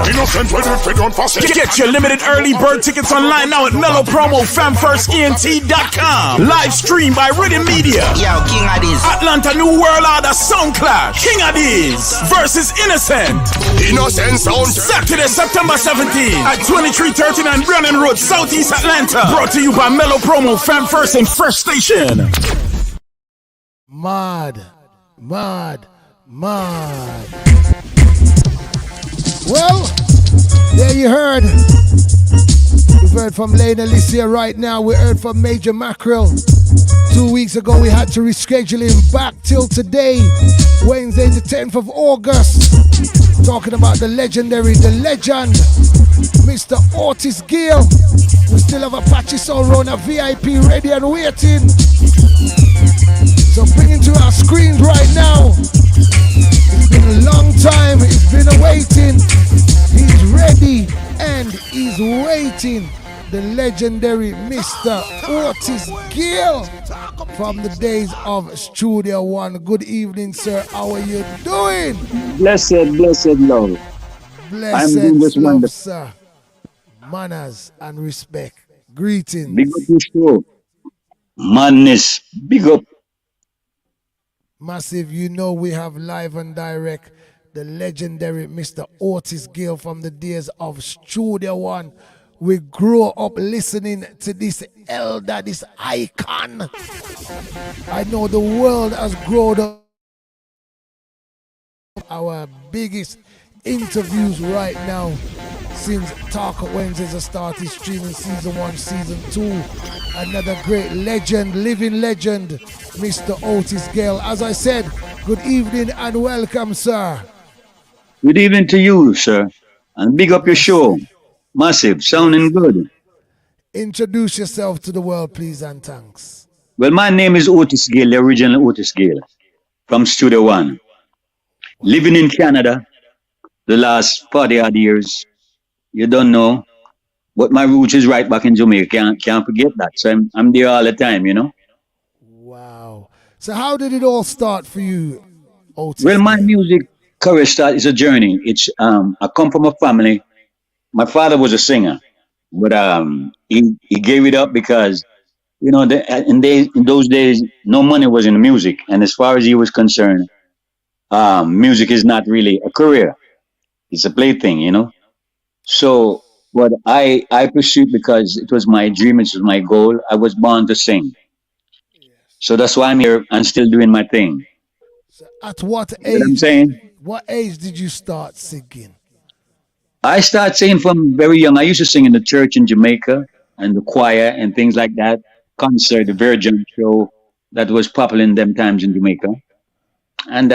Get your limited early bird tickets online now at mellowpromofamfirstent.com. Live stream by Rhythm Media. Yo, �80𝐻𝐿𝐴𝐶. Atlanta New World Order SoundCloud. �80𝐻𝐿𝐴𝐶 versus Innocent. Innocent Sound. Saturday, September 17th at 2339 Brennan Road, Southeast Atlanta. Brought to you by Mellow Promo, Fam First and Fresh Station. Mad. Well, there you heard. We've heard from Laine, Alicia right now. We heard from Major Mackeral. 2 weeks ago, we had to reschedule him back till today, Wednesday the 10th of August. Talking about the legendary, the legend, Mr. Otis Gayle. We still have Apache Soul Runner VIP ready and waiting. So bringing to our screens right now. It's been a long time, he's been awaiting. He's ready and he's waiting. The legendary Mr. Otis Gayle from the days of Studio One. Good evening, sir. How are you doing? Blessed love. Blessed love, sir. Manners and respect. Greetings. Big up your show. Madness. Big up. Massive, you know we have live and direct the legendary Mr. Otis Gayle from the days of Studio One. We grew up listening to this elder, this icon. I know the world has grown up. Our biggest interviews right now since Talk Up Wednesdays has started streaming season 1, season 2. Another great legend, living legend, Mr. Otis Gayle. As I said, good evening and welcome, sir. Good evening to you, sir. And big up your show. Massive, sounding good. Introduce yourself to the world, please, and thanks. Well, my name is Otis Gayle, the original Otis Gayle, from Studio One. Living in Canada the last 40 odd years. You don't know. But my roots is right back in Jamaica. Can't forget that. So I'm there all the time, you know. Wow. So how did it all start for you, Otis? Well, my music career start is a journey. It's I come from a family. My father was a singer, but he gave it up because you know in those days no money was in the music, and as far as he was concerned, music is not really a career. It's a plaything, you know. So what I pursued because it was my dream, it was my goal. I was born to sing. So that's why I'm here and still doing my thing. At what You know what I'm age? saying? What age did you start singing? I started singing from very young. I used to sing in the church in Jamaica and the choir and things like that. Concert, the Virgin show that was popular in them times in Jamaica. And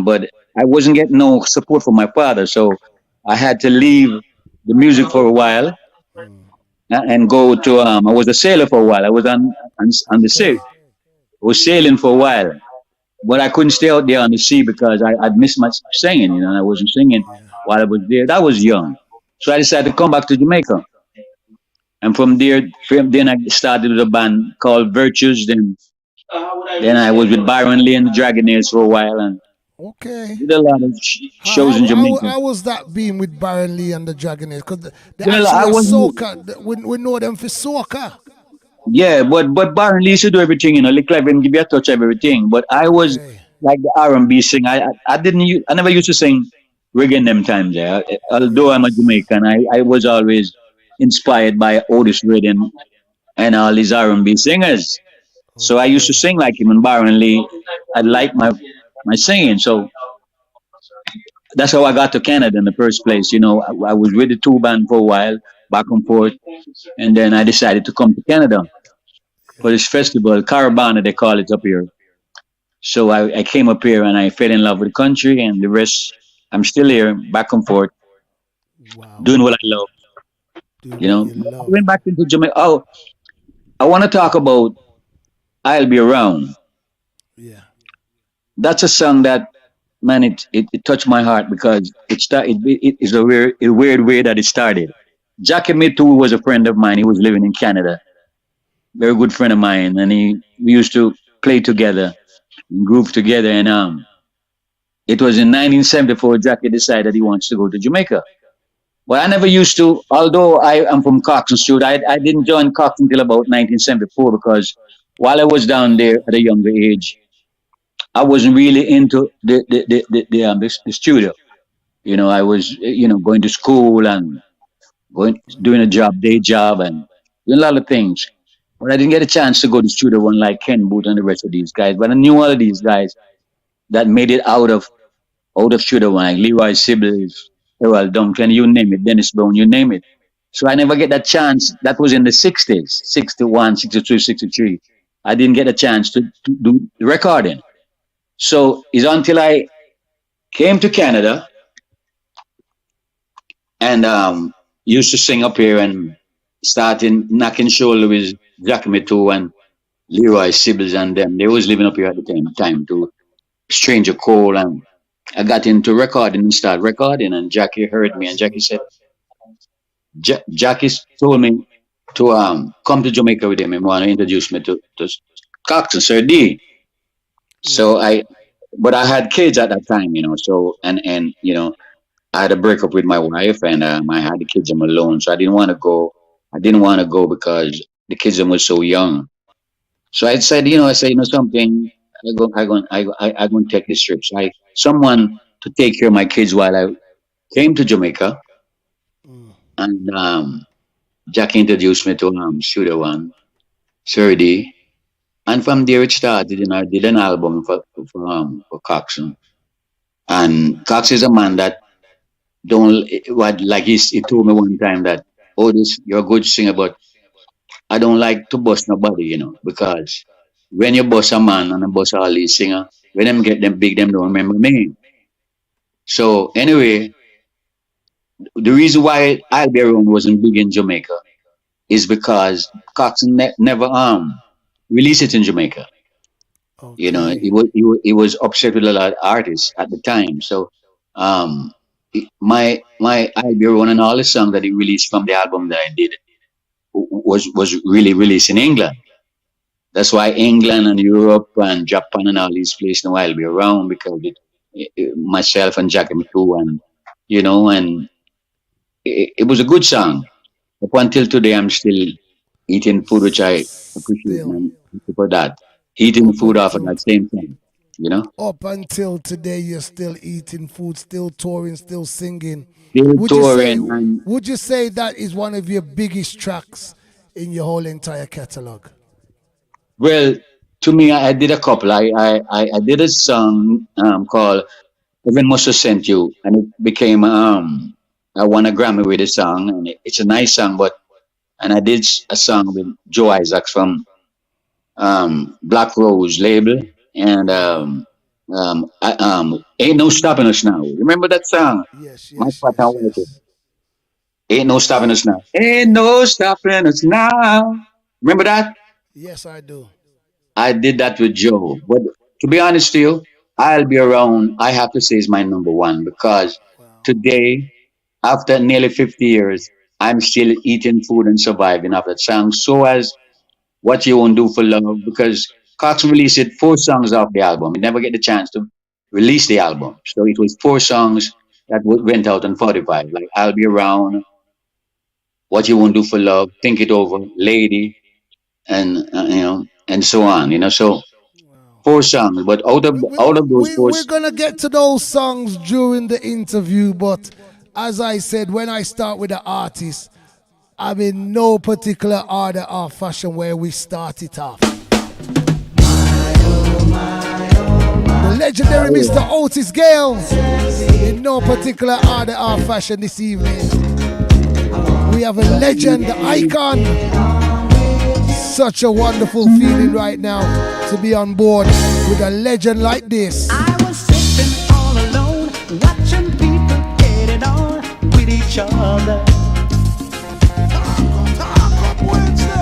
but I wasn't getting no support from my father, so I had to leave the music for a while and go to. I was a sailor for a while. I was on the sea. I was sailing for a while, but I couldn't stay out there on the sea because I'd missed my singing. You know, and I wasn't singing while I was there. That was young, so I decided to come back to Jamaica. And from there, then I started with a band called Virtues. Then I was with Byron Lee and the Dragonaires for a while, and Okay. did a lot of shows in Jamaica. How was that being with Baron Lee and the Dragonaires? Because the Well, I actual wasn't. soca, we know them for soca. Yeah, but Byron Lee used to do everything, you know. Lick Live and give you a touch of everything. But I was like the R&B singer. I didn't. I never used to sing reggae in them times. Yeah. Although I'm a Jamaican, I was always inspired by Otis Redding and all these R&B singers. So I used to sing like him and Byron Lee. I liked my singing. So that's how I got to Canada in the first place. You know, I was with the two band for a while, back and forth, and then I decided to come to Canada for this festival, Caravana they call it up here. So I came up here and I fell in love with the country, and the rest, I'm still here, back and forth, doing what I love. You know, I went back into Jamaica. Oh, I want to talk about "I'll Be Around." That's a song that, man, it touched my heart because it is a weird way that it started. Jackie Me too was a friend of mine. He was living in Canada, very good friend of mine, and we used to play together, groove together, and it was in 1974 Jackie decided he wants to go to Jamaica. Well, I never used to, although I am from Cox and Stewart, I didn't join Cox until about 1974 because while I was down there at a younger age, I wasn't really into the studio. You know, I was going to school and doing a day job, and doing a lot of things. But I didn't get a chance to go to studio one like Ken Booth and the rest of these guys. But I knew all of these guys that made it out of studio one, like Leroy Sibbles, Errol Duncan, you name it, Dennis Brown, you name it. So I never get that chance. That was in the 60s, 61, 62, 63. I didn't get a chance to do the recording. So it's until I came to Canada and used to sing up here and starting knocking shoulder with Jackie Mitu and Leroy Sibbles and them. They was living up here at the time to Stranger Cole, and I got into recording and started recording, and Jackie heard me and Jackie said, Jackie told me to come to Jamaica with him and want to introduce me to Cox and Sir D. So but I had kids at that time, you know, so, and you know, I had a breakup with my wife and I had the kids I'm alone. So I didn't want to go. I didn't want to go because the kids were so young. So I said, something, I'm going to take this trip. So someone to take care of my kids while I came to Jamaica. And Jackie introduced me to Studio One, Sir D. And from there it started, you know, I did an album for Cox. And Cox is a man that he told me one time that, Otis, you're a good singer, but I don't like to bust nobody, you know, because when you bust a man and a bust all these singer, when them get them big, them don't remember me. So anyway, the reason why I'll Be Around wasn't big in Jamaica is because Cox never released it in Jamaica. You know, it was upset with a lot of artists at the time. So my I'll Be Around and all the songs that he released from the album that I did was really released in England. That's why England and Europe and Japan and all these places now I'll Be Around, because myself and Jackie too, and and it was a good song. Up until today, I'm still eating food, which I appreciate, man. Thank you for that. Eating food off at that same time, Up until today, you're still eating food, still touring, still singing. Still touring. And Would you say that is one of your biggest tracks in your whole entire catalog? well, to me, I did a couple. I did a song called "Heaven Must Have Sent You," and it became I won a Grammy with the song, and it's a nice song. And I did a song with Joe Isaacs from Black Rose label, and "Ain't No Stopping Us Now." Remember that song? Yes, My partner wanted it. Ain't no stopping us now. Ain't no stopping us now. Remember that? Yes, I do. I did that with Joe. But to be honest with you, I'll Be Around, I have to say, is my number one, because today, after nearly 50 years, I'm still eating food and surviving off that song. So as What You Won't Do for Love, because Cox released it 4 songs off the album. He never get the chance to release the album. So it was 4 songs that went out on 45, like I'll Be Around, What You Won't Do for Love, Think It Over, Lady, and and so on. So 4 songs, but out of those 4, We're gonna get to those songs during the interview, but as I said, when I start with the artist, I'm in no particular order or fashion where we start it off. The legendary Mr. Otis Gayle, in no particular order or fashion this evening. We have a legend, the icon. Such a wonderful feeling right now to be on board with a legend like this. I was sitting all alone, watching people get it on with each other.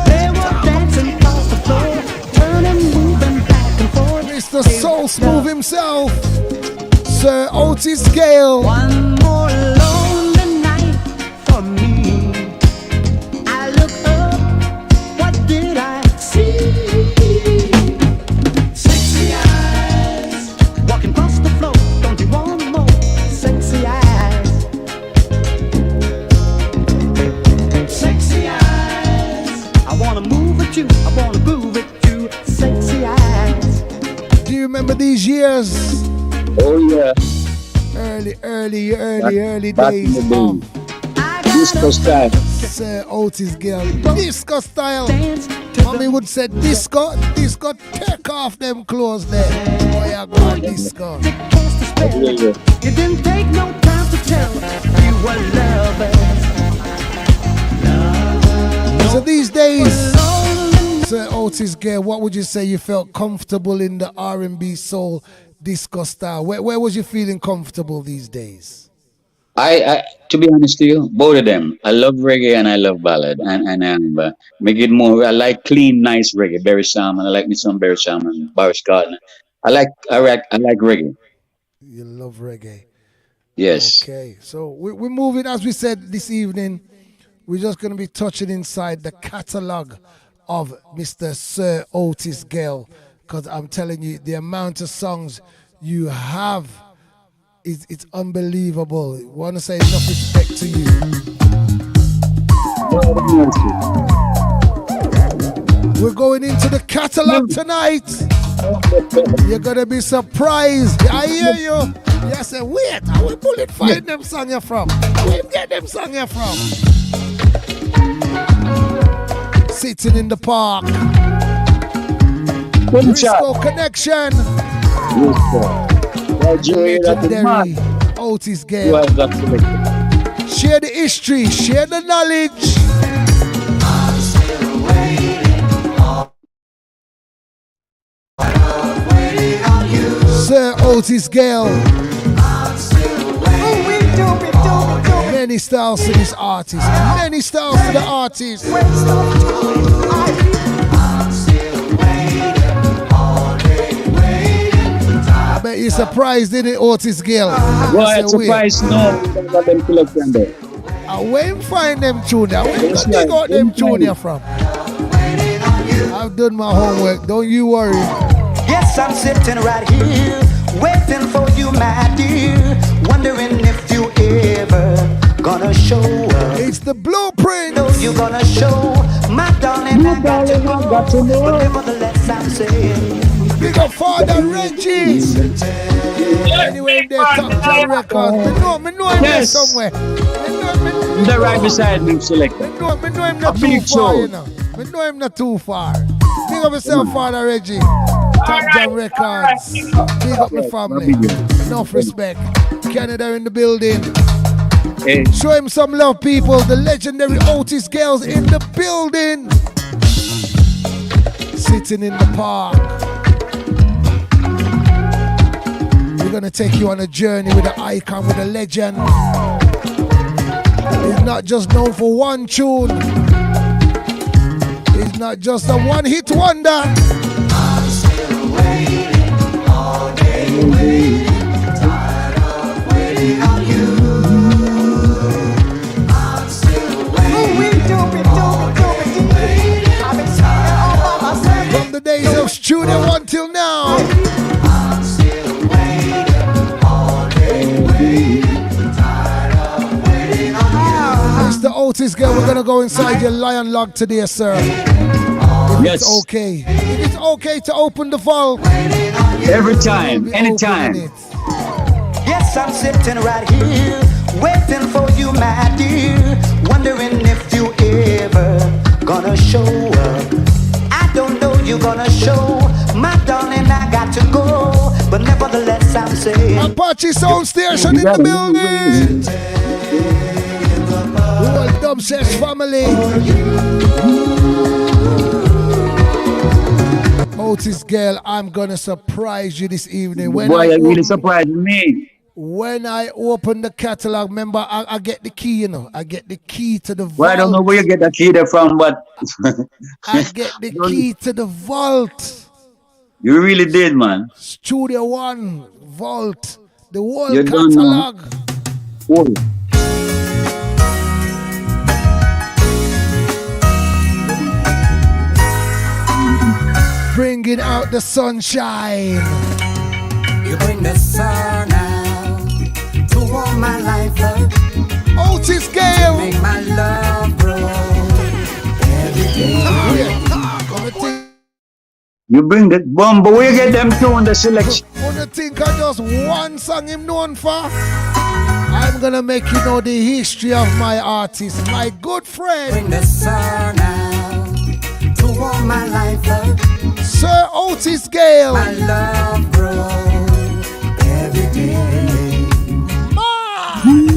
They were dancing across the floor, turning, moving back and forth. Mr. Soul Smooth himself, Sir Otis Gayle. One more lonely night for me. I look up, what did I see? Sexy eyes, walking across the floor. Don't you want more sexy eyes? Sexy eyes, I wanna move with you, I wanna groove with you. Sexy eyes. Do you remember these years? Oh yeah. Early Back days in the of day. Disco style. Sir Otis Gayle. Disco style. Mommy would say disco, take off them clothes there. Boy, I got disco. You didn't take no time to tell you were lovers. So these days, Sir Otis Gayle, what would you say you felt comfortable in the R&B soul disco style? Where was you feeling comfortable these days? I to be honest with you, both of them. I love reggae and I love ballad, and make it more. I like clean, nice reggae. Barry Salmon. I like me some Barry Salmon, Boris Gardner. I like reggae. You love reggae. Yes. Okay, so we're moving, as we said this evening. We're just going to be touching inside the catalogue of Mr. Sir Otis Gayle, because I'm telling you, the amount of songs you have, it's unbelievable. I want to say enough respect to you. We're going into the catalogue tonight. You're going to be surprised. I hear you. You say, wait, how we bullet find them song you from? Where you get them song you from? Sitting in the park. Disco Connection. Legendary Otis Gayle. Share the history, share the knowledge. Sir Otis Gayle. Many styles to this artist. Many styles to the artist. I bet you're surprised, didn't it, Otis Gayle? Well, I'm surprised, no. Where you find them tune there? Where you got them tune here from? I've done my homework, don't you worry. Yes, I'm sitting right here, waiting for you, my dear, wondering if you ever gonna show up. It's the blueprint. No, you gonna show, my darling, I got to know. But nevertheless, I'm saying, big up Father Reggie. Anyway, they're top 10 records. Me know him there somewhere. They're right beside me, select. Me know him not too far, you know. Me know him not too far. Big up yourself, Father Reggie. Top 10 records. Big up my family. Enough respect. Canada in the building. Hey. Show him some love, people. The legendary Otis Gayle's in the building. Sitting in the park. We're gonna take you on a journey with an icon, with a legend. He's not just known for one tune. He's not just a one-hit wonder. I'm still waiting, all day waiting, tired of waiting on you. I'm still waiting, I've been singing all by myself. From the days of Studio One till now. I'm still waiting, all day waiting, tired of waiting on you. Mr. Otis Gayle, we're gonna go inside your lion log today, sir. If yes. It's okay. If it's okay to open the vault. Every time, anytime. Yes, I'm sitting right here, waiting for you, my dear, wondering if you ever gonna show up. I don't know you gonna show, my darling, I got to go, but nevertheless I'm saying, Apache Sound Station in the building. Well, Dub Sesh family. Otis Gayle, I'm gonna surprise you this evening. Boy, you really surprised me. When I open the catalog, remember, I get the key, you know. I get the key to the vault. Well, I don't know where you get the key there from, but I get the key to the vault. You really did, man. Studio One vault, the whole You catalog. Bringing out the sunshine. you bring the sun out to warm my life up. Otis Gayle. Make my love grow every day. You bring the bomb, but where you get them two on the selection? On the think I just one song him known for. I'm gonna make you know the history of my artist, my good friend. Bring the sun out to warm my life up. Sir Otis Gayle. My love grow every day.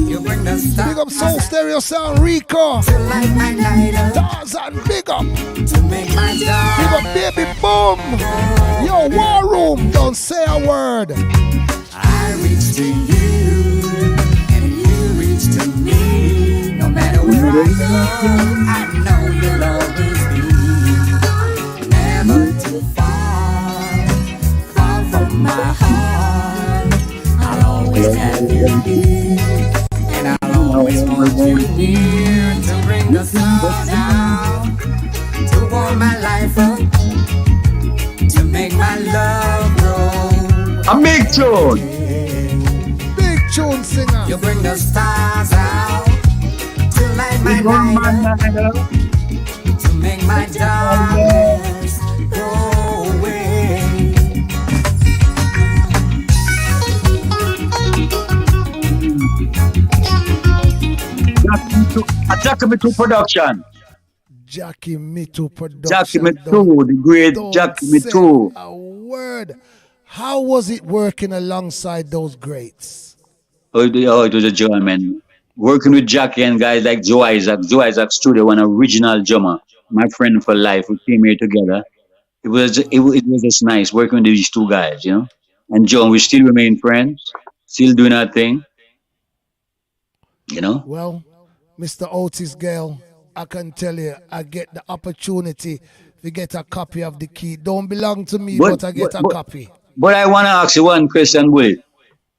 You bring the stars. Big up Soul Stereo Sound Rico. To light my night up. Tarzan, big up. To make my dark. Big up Baby Boom. Yo, War Room, don't say a word. I reach to you and you reach to me. No matter where I go, I know you'll always be. Never too far, far from my heart. I'll always have you here, and I'll always want you near to bring the sun down, to warm my life up, to make my love grow. A big tune. Big tune singer. You bring the stars out to light my night up, to make my darkness go away. Jackie Me 2 production. Jackie Me 2 production. Jackie Me 2, the great Jackie Me 2. A word. How was it working alongside those greats? Oh, it was a joy, man. Working with Jackie and guys like Joe Isaac. Joe Isaac Studio, an original drummer. My friend for life. We came here together. It was just nice working with these two guys, you know. And John, we still remain friends. Still doing our thing. You know? Well, Mr. Otis Gayle, I can tell you, I get the opportunity to get a copy of the key. Don't belong to me, but I get a copy. But I want to ask you one question, Will.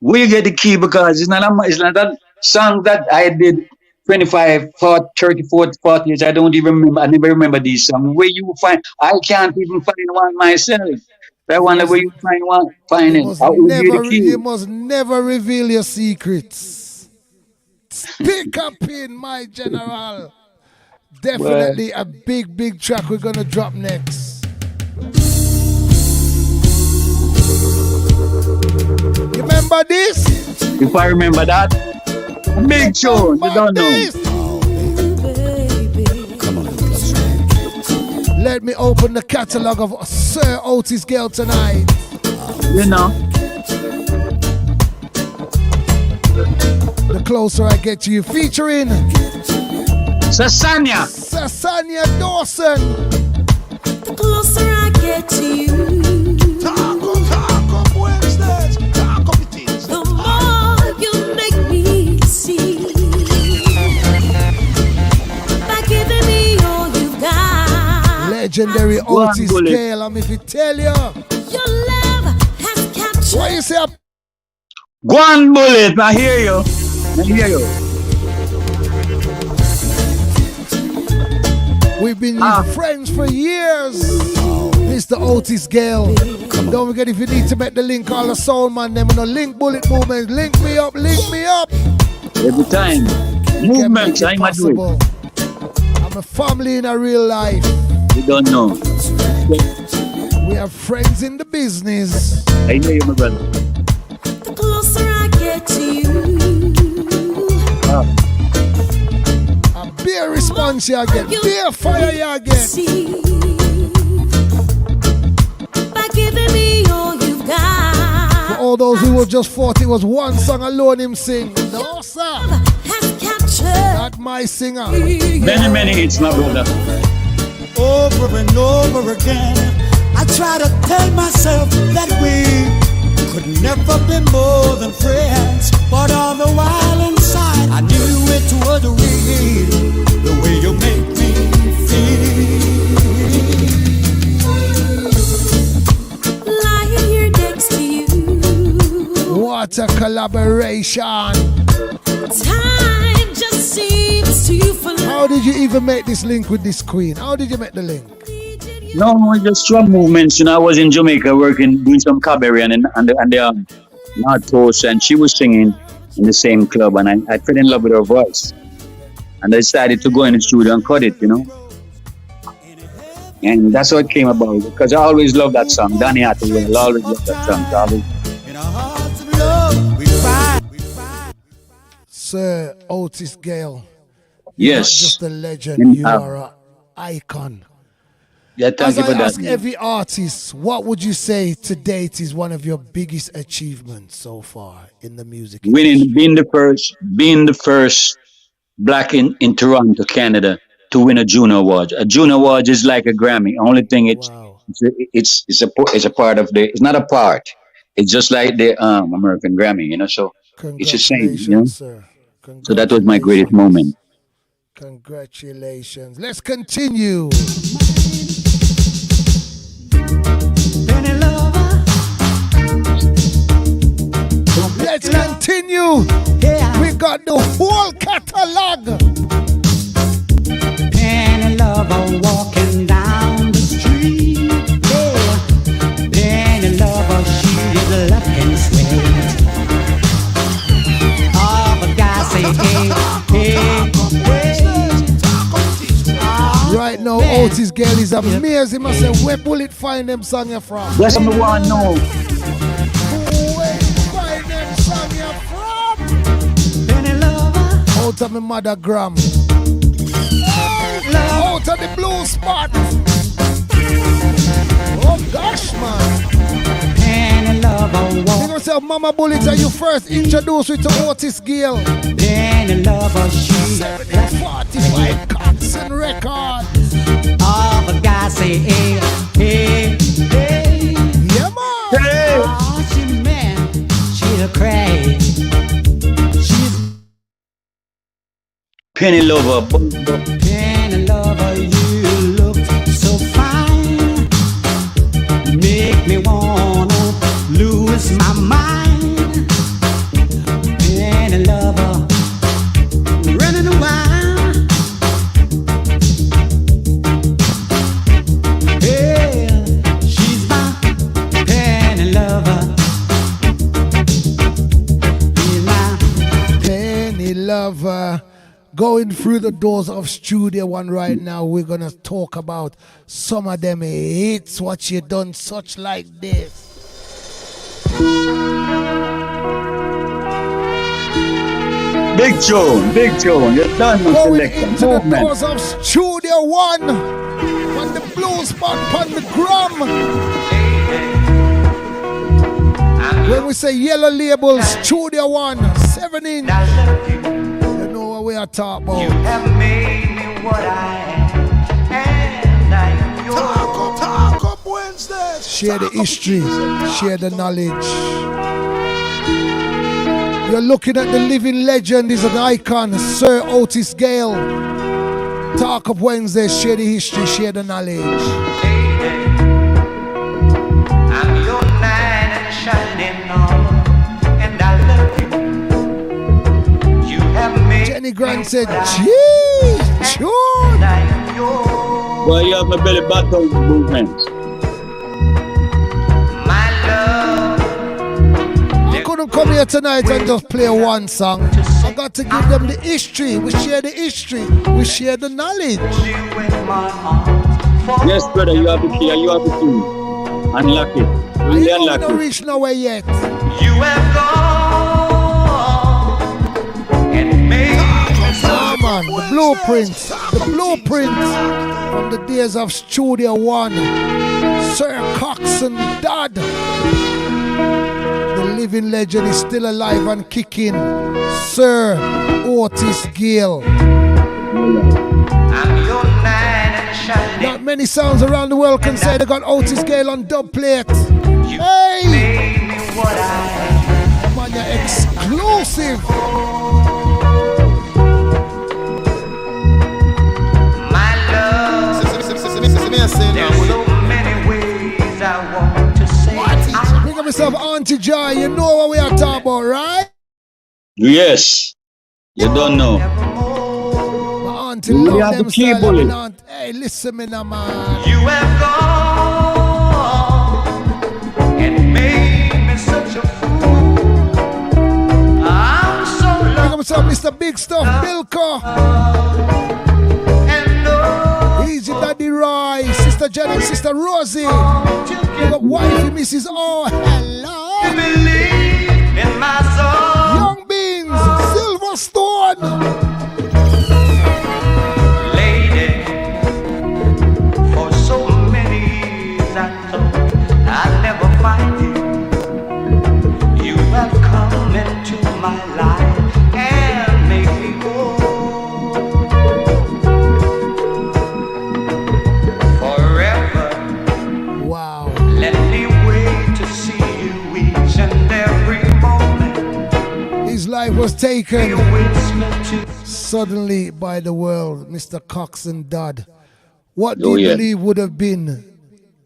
Where you get the key? Because it's not that song that I did 25, 40, 30, 40 years. I don't even remember. I never remember these songs. Where you find? I can't even find one myself. I wonder where you find one. Find it. You must never reveal your secrets. Speak up in my general. Definitely a big track we're gonna drop next. You remember this? If I remember that, big tune. You don't know. Let me open the catalog of Sir Otis Gayle tonight. You know. The closer I get to you, featuring Sasanya Dawson. The closer I get to you, Talk up Wednesdays, talk up it is. the more you make me see. By giving me all you've got. Legendary Otis Gayle, I'm if you tell you. Your love has captured. What you say? Go on, Bullet. I hear you. We've been friends for years. Mr. Otis Gayle. Don't forget, if you need to make the link, call the soul man. Them on the link bullet movement. Link me up. Every time. Movements, I'm a do it. I'm a family in a real life. You don't know. We are friends in the business. I know you, my brother. The closer I get to you, a beer response you get, beer fire you get. By giving me all you've got. For all those who were just thought it was one song alone him sing. No, sir. Has captured. Not my singer. Many hits, my brother. Over and over again, I try to tell myself that we could never be more than friends, but all the while inside I knew it was real, the way you make me feel. Lying here next to you, what a collaboration. Time just seems to fly. How did you even make this link with this queen? How did you make the link? No, just drum movements. You know, I was in Jamaica doing some cabaret and the North Coast, and she was singing in the same club, and I fell in love with her voice. And I decided to go in the studio and cut it, you know. And that's how it came about, because I always loved that song. Danny Hathaway, I always loved that song. Sir Otis Gayle. Yes. Not just a legend, you are an icon. Yeah, thank you for that. Ask every artist, what would you say to date is one of your biggest achievements so far in the music industry? Being the first black in Toronto, Canada, to win a Juno Award. A Juno Award is like a Grammy. Only thing it's a part of the. It's not a part. It's just like the American Grammy, you know. So it's the same, you know. Sir. So that was my greatest moment. Congratulations. Let's continue. Let's continue. We got the whole catalog. Penny lover walking down the street. Yeah. Penny lover, she is looking sweet. All the guys say, Right now, Otis Gayle is amazing. I say, where Bullet find them song you from? That's what I want to know. Out of my mother gram. Out of the blue spot. Oh gosh, man. Penny lover You know yourself, Mama Bullet, are you first introduced me to Otis Gayle? Penny lover, she 45 cuts and records. All the guys say, hey, hey, hey. Yeah, man. Hey. Oh, she man, she's a crazy. Penny Lover. Penny lover, you look so fine. Make me wanna lose my mind. Penny lover, running wild. Yeah, she's my penny lover. She's my Penny lover. Going through the doors of Studio One right now, we're gonna talk about some of them hits, what you done such like this. Big Joe, you're done with Going selection. into the Movement. doors of Studio One, on the blues spot, on the gram. When we say yellow label, Studio One, 7 inch. You know what we are talking about. You have made me what I am, and I am yours. Talk up Wednesdays. Share the history, share the knowledge. You're looking at the living legend, he's an icon, Sir Otis Gayle. Talk Up Wednesday, share the history, share the knowledge. I'm your knight and shining armor, and I love you. You have made Jenny Grant said, gee, tune. Well, you have a belly button movement. I couldn't come here tonight and just play one song. I got to give them the history. We share the history. We share the knowledge. Yes, brother, you have the key, you have the key. Unlock it. Really I unlock don't it. reach nowhere yet. You have gone and made Ah, man, the blueprint from the days of Studio One. Sir Coxsone Dodd. The living legend is still alive and kicking. Sir Otis Gayle. Not many sounds around the world can say they got Otis Gayle on dub plate. Hey! Man, you're exclusive. Bring up yourself, Auntie Joy. You know what we are talking about, right? Yes. You don't know. My auntie You love have them the key, style. bullet. My aunt, hey, listen me now, man. You have gone and made me such a fool. I'm so Bring up lost. yourself, Mr. Big Stuff, Bilko. Easy Daddy Roy, Sister Janet, Sister Rosie. You got wifey, Mrs. Oh, hello. In my soul. Young Beans, Silverstone. Lady, for so many years I thought I'd never find you. You have come into my life and made me whole. Forever. Wow. Let me wait to see you each and every moment. His life was taken suddenly by the world, Mr. Coxsone Dodd. What do you believe would have been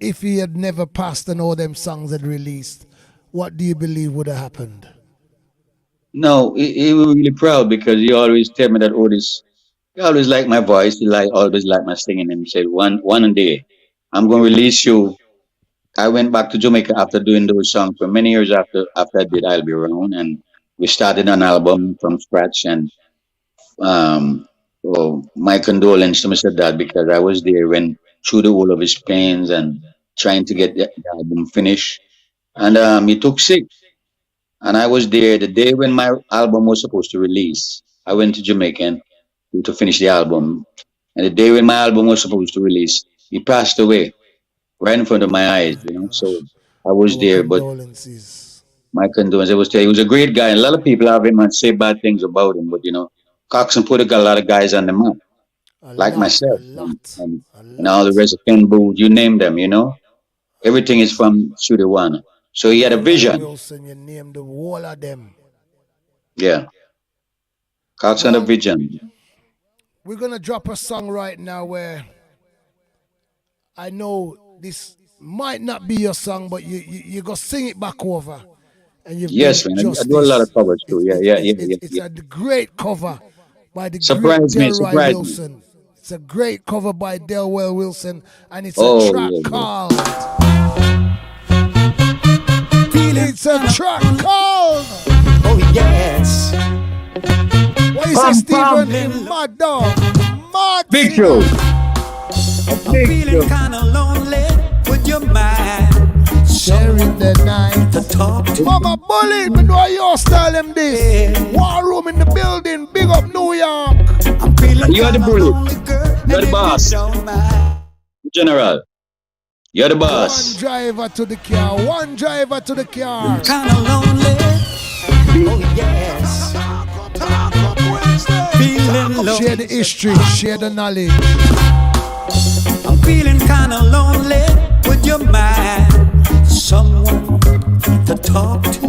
if he had never passed and all them songs had released? What do you believe would have happened? No, he was really proud because he always tell me that Otis, he always liked my voice, he always liked my singing, and he said, one day, I'm going to release you. I went back to Jamaica after doing those songs for many years after I did I'll Be Around, and we started an album from scratch, and my condolence to Mr. Dad because I was there when through the whole of his pains and trying to get the album finished. And he took sick. And I was there the day when my album was supposed to release. I went to Jamaica to finish the album. And the day when my album was supposed to release, he passed away right in front of my eyes, you know. So I was there, but my condolences. He was a great guy. And a lot of people have him and say bad things about him, but you know, Coxsone put a lot of guys on the map, like myself, and all the rest of Ken Booth, you name them, you know. Everything is from Studio One. So he had a vision. Wilson, you named the whole of them. Yeah. Coxsone had a vision. we're gonna drop a song right now where I know this might not be your song, but you go sing it back over. And you've Yes, done man. I justice. do a lot of covers too. Yeah. It's a great cover by the Surprise me, great Delroy surprise me. Wilson. It's a great cover by Delroy Wilson, and it's Oh, a track yeah. called. It's a track called. Oh yes. What you say, Stephen? Mad dog. Mad. Big show. I'm feeling kinda lonely with your mind. Sharing the night. To talk to Mama Bullet, me know your style them this. War room in the building, big up New York. I'm feeling You are the bullet. You are the boss. General. You're the boss. One driver to the car, one driver to the car. Kinda lonely. Oh yes. Feeling lonely. Share the history, share the knowledge. I'm feeling kinda lonely with your mind. Someone to talk to.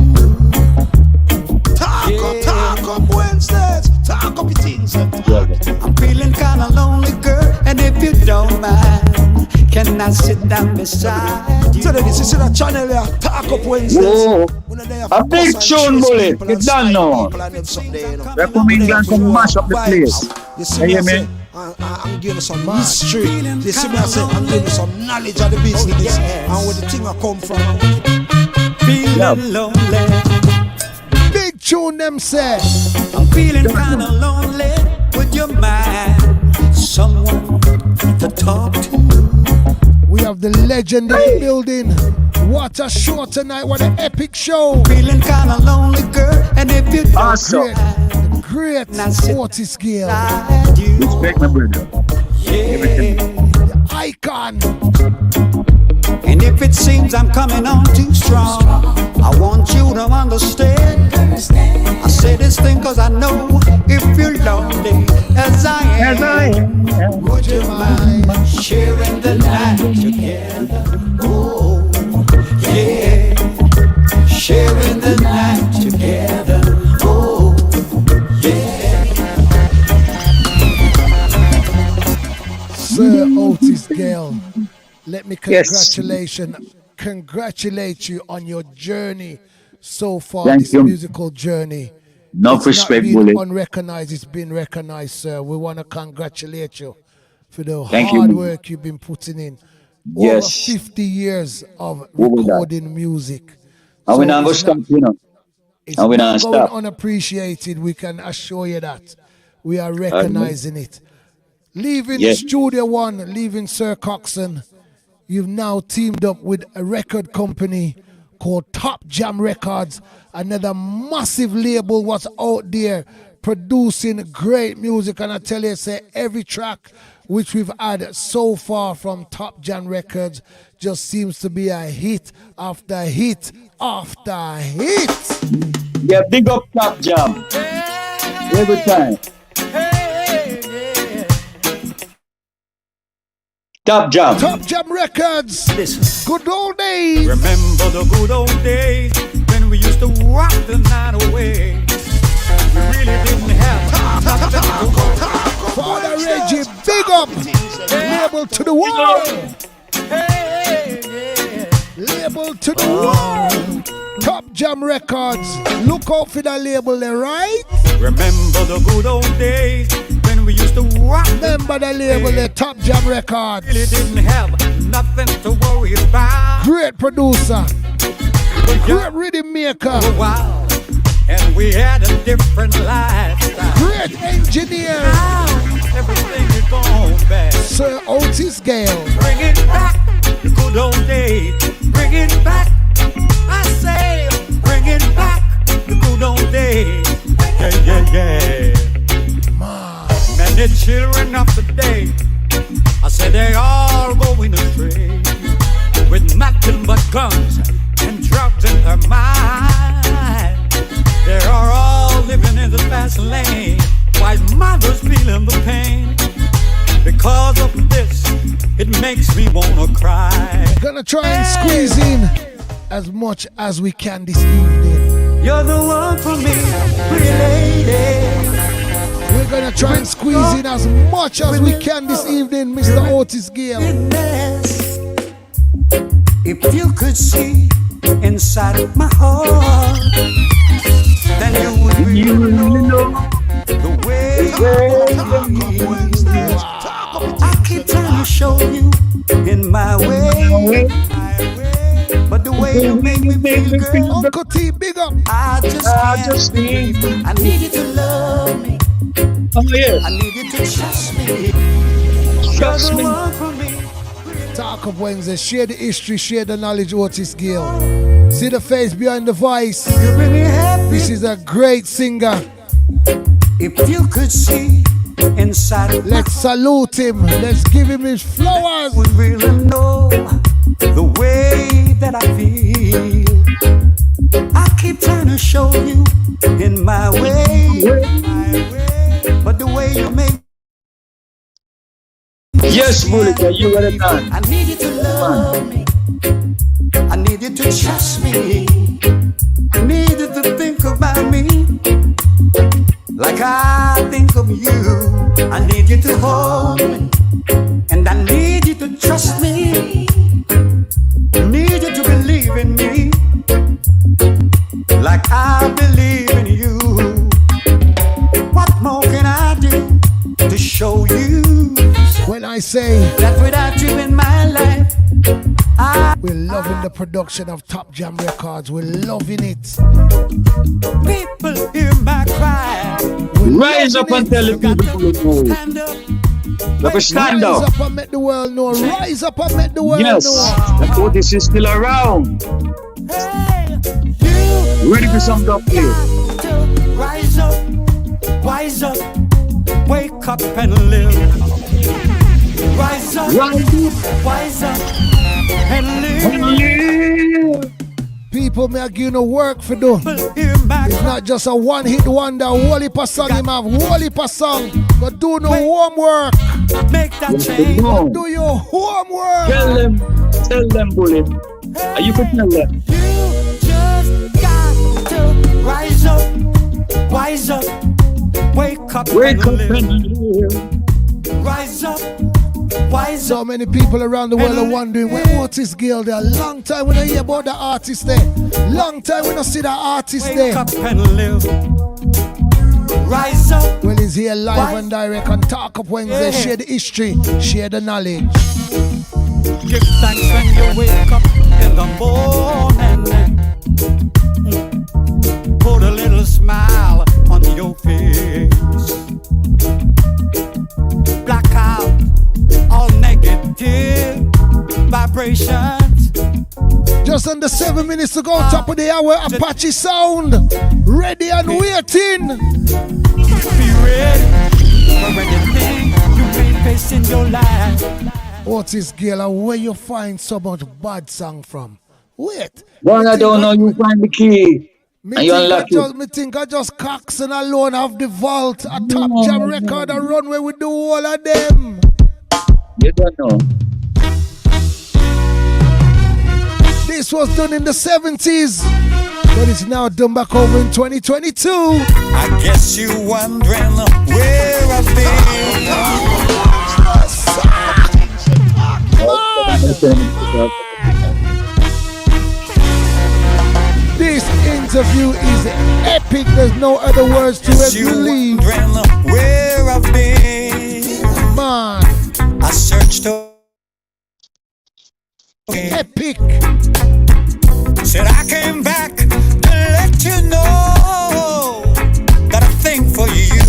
Talk up Wednesdays. Talk up your things. I'm feeling kinda lonely, girl, and if you don't mind, can I sit down beside you? So this is that channel here. Talk up Wednesdays. Whoa. A big tune, Bullet. Get done now. They're coming down to mash up the place. You hear me? I'm giving you some history. You see me, I say, I'm giving you some knowledge of the business and where the thing I come from. Feeling lonely. Big tune them say. I'm feeling kinda lonely with your mind. Someone to talk to. We have the legend in the building. What a show tonight, what an epic show. Feeling kinda lonely, girl, and if you don't Awesome. Great Otis Gayle. Respect my brother. The icon. And if it seems I'm coming on too strong, I want you to understand. I say this thing cause I know if you're lonely as I am, would you mind sharing the night together? Oh, yeah, sharing the night together. Oh, yeah. Sir Otis Gayle, let me congratulate you on your journey so far. Thank this you. musical journey. Enough respect, It's Bullet. not been unrecognized, it's been recognized, sir. We want to congratulate you for the Thank hard you. work you've been putting in. Yes. Over 50 years of Over that. recording music. And we not go it's stop, you know. It's And we not not going stop. unappreciated. We can assure you that. We are recognizing it. Leaving Yes. Studio One, leaving Sir Coxon, you've now teamed up with a record company called Top Jam Records, another massive label what's out there producing great music. And I tell you, say every track which we've had so far from Top Jam Records just seems to be a hit after hit after hit. Yeah, big up Top Jam. Every time. Top Jam. Top Jam Records. Good old days. Remember the good old days when we used to rock the night away. We really didn't have nothing to go. Father Reggie, big up. Label to the world. Label to the world. Top Jam Records. Look out for that label there, right? Remember the good old days when we used to rock. Remember the label there, Top Jam Records. Really didn't have nothing to worry about. Great producer. Great rhythm maker. Wow. And we had a different lifestyle. Great engineer. Everything is gone back. Sir Otis Gayle. Bring it back, the good old days. Bring it back. I say, bring it back, the good old days. Yeah. Man, the children of today, I say they all going astray with nothing but guns and drugs in their mind. They are all living in the fast lane, while mothers feeling the pain. Because of this, it makes me wanna cry. Gonna try and squeeze in as much as we can this evening. You're the one for me, pretty lady. We're gonna try and squeeze in as much as we can this evening, Mr. Otis Gayle. If you could see inside of my heart, then you would really know the way I keep trying to show you in my way, but the way you make me feel, girl, Uncle T, big up. I just need you. I need you to love me. Oh yeah. I need you to trust me. Trust me. Talk Up Wednesday, share the history, share the knowledge, Otis Gayle. See the face behind the voice. This is a great singer. If you could see inside of Let's salute him. Let's give him his flowers. Would really know the way that I feel. I keep trying to show you in my way, but the way you make. Yes, Mulika, you got it done. I need you to love me. I need you to trust me. I need you to think about me like I think of you. I need you to hold me, and I need you to trust me. I need you to believe in me like I believe in you. What more can I do to show you? When I say that without you in my life, we're loving the production of Top Jam Records. We're loving it. People hear my cry. Rise up and tell the people to move. Let us stand up. Rise up and make the world know. Rise up and make the world Yes, know. Otis is still around. Ready for some top play. Rise up, wise up, wake up and live. Rise up, wise up, and live. People may give you no work for do. It's not just a one-hit wonder. Whole heap of song him have. Whole heap of song. But do no homework. Make that change. But do your homework. Tell them, Bullet. Are you could tell them? You just got to rise up, wise up, wake up and live. Rise up. So many people around the world are wondering where Otis Gayle there. Long time we don't hear about the artist there. Long time we don't see the artist there. Wake up and live. Rise up. Well, he's here live and direct on Talk Up Wednesday. Share the history, share the knowledge. Give thanks when you wake up in the morning. Put a little smile on your face. Black out all negative vibrations. Just under 7 minutes to go, top of the hour, Apache sound. Ready and waiting. Be ready for anything you may face in your life. Otis Gayle, where you find so much bad song from? Wait. Well, I don't know, you find the key. And you unlock it. Me think I just Coxon alone have the vault. A Top Jam record and run where we do all of them. You don't know. This was done in the 70s, but it's now done back over in 2022. I guess you wondering where I've been. This interview is epic. There's no other words to it. Believe. Where I've been. Man. I searched to epic. Said I came back to let you know that I think for you.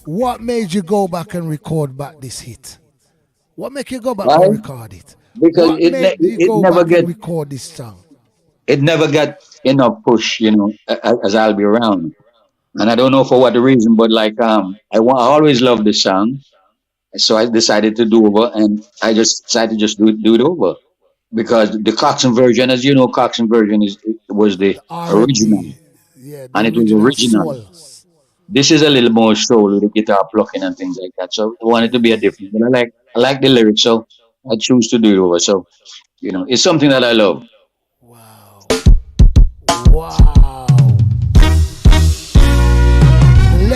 What made you go back and record back this hit? What make you go back and record it? Because it never get record this song. It never got enough push, you know, as I'll be around. And I don't know for what reason, but like I always loved this song. So I decided to do over, and I just decided to just do it over. Because the Coxon version, as you know, Coxon version was the original. Yeah, and it was original. Soul. This is a little more soul with the guitar plucking and things like that. So I wanted to be a different. But I like the lyrics, so I choose to do it over. So, you know, it's something that I love. Wow.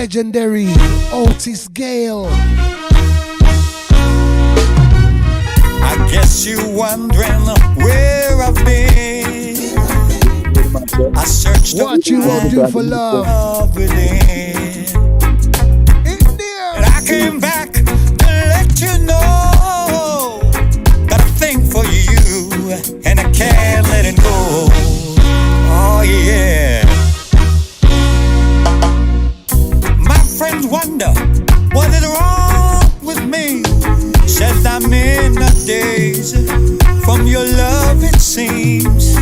legendary Otis Gayle. I guess you wondering where I've been. I searched what you won't do for love within. And I came back to let you know. Got a thing for you, and I can't let it go. Oh yeah. My friends wonder what is wrong with me. Says I'm in the days from your love, it seems.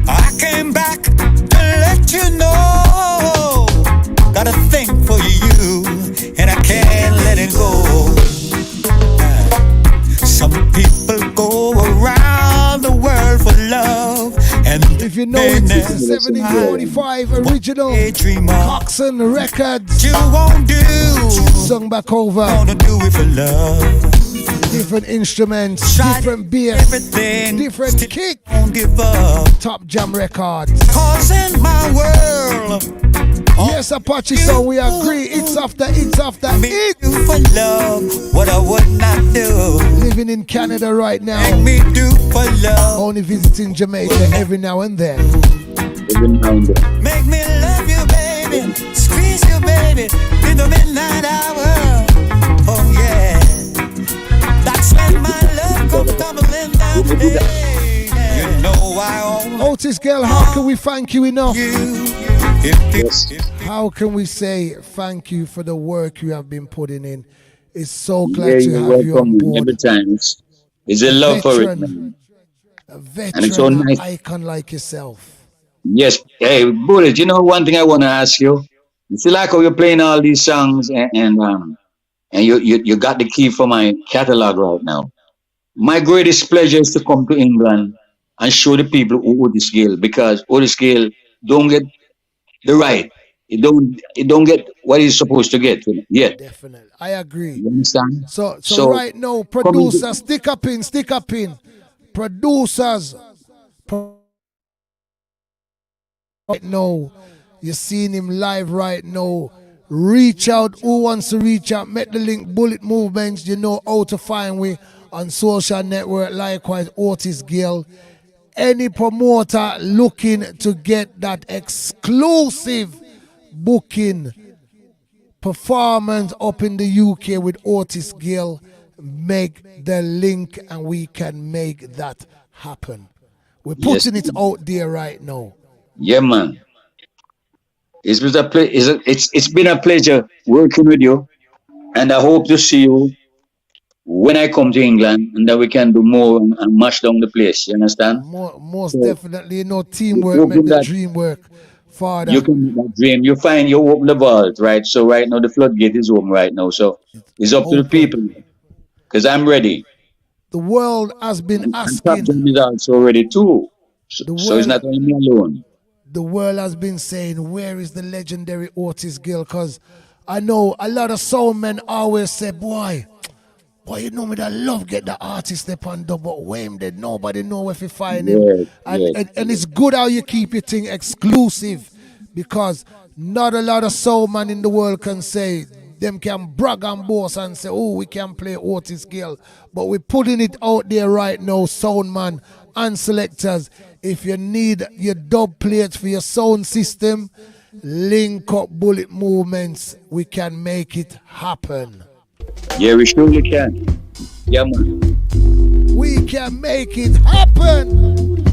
I came back to let you know. Got a thing for you, and I can't let it go. Some people go around the world for love, and if you know it's a 1745 original Coxsone Records. You won't do. Sung back over. Wanna do it for love. Different instruments, different bass, different kick. Won't give up. Top Jam Records. Cause in my world. Yes, Apache, so we agree. It's after it. For love, what I would not do. Living in Canada right now. Make me do for love. Only visiting Jamaica every now and then. Make me love you, baby. Squeeze you, baby. In the midnight hour. Oh yeah. That's when my love comes tumbling down. You know I always. Otis Gayle, how can we thank you enough? How can we say thank you for the work you have been putting in? It's so glad to have you on board. Every time. It's a love for it, man. A veteran, and it's so nice. icon like yourself. Yes. Hey, Bullet, you know one thing I want to ask you? You feel like how you're playing all these songs and you got the key for my catalog right now. My greatest pleasure is to come to England and show the people who Otis Gayle, because Otis Gayle don't get the right. It don't get what he's supposed to get yet. Definitely. I agree. You understand? So right now, producers, stick up in. Producers. Right now, you're seeing him live right now. Reach out. Who wants to reach out? Met the link, Bullet Movements. You know how to find we on social network. Likewise, Otis Gayle. Any promoter looking to get that exclusive booking performance up in the UK with Otis Gayle, make the link and we can make that happen. We're putting it out there right now. Yeah, man. It's been a pleasure working with you, and I hope to see you when I come to England, and that we can do more and mash down the place. You understand? Most definitely. You know, teamwork make the dream work. Father. You can make that dream. You find you open the vault, right? So right now the floodgate is open right now. So it's up to the people, because I'm ready. The world has been asking. And Top Jam is also ready too. So it's not only me alone. The world has been saying, where is the legendary Otis Gayle? Because I know a lot of soul men always say, boy, you know me, that love get the artist up on dub, but when dead, nobody know where to find him. And it's good how you keep your thing exclusive, because not a lot of soul man in the world can say, them can brag and boast and say, oh, we can play Otis Gayle. But we're putting it out there right now, sound man and selectors. If you need your dub plates for your sound system, link up Bullet Movements. We can make it happen. Yeah, we surely can. Yeah, man. We can make it happen.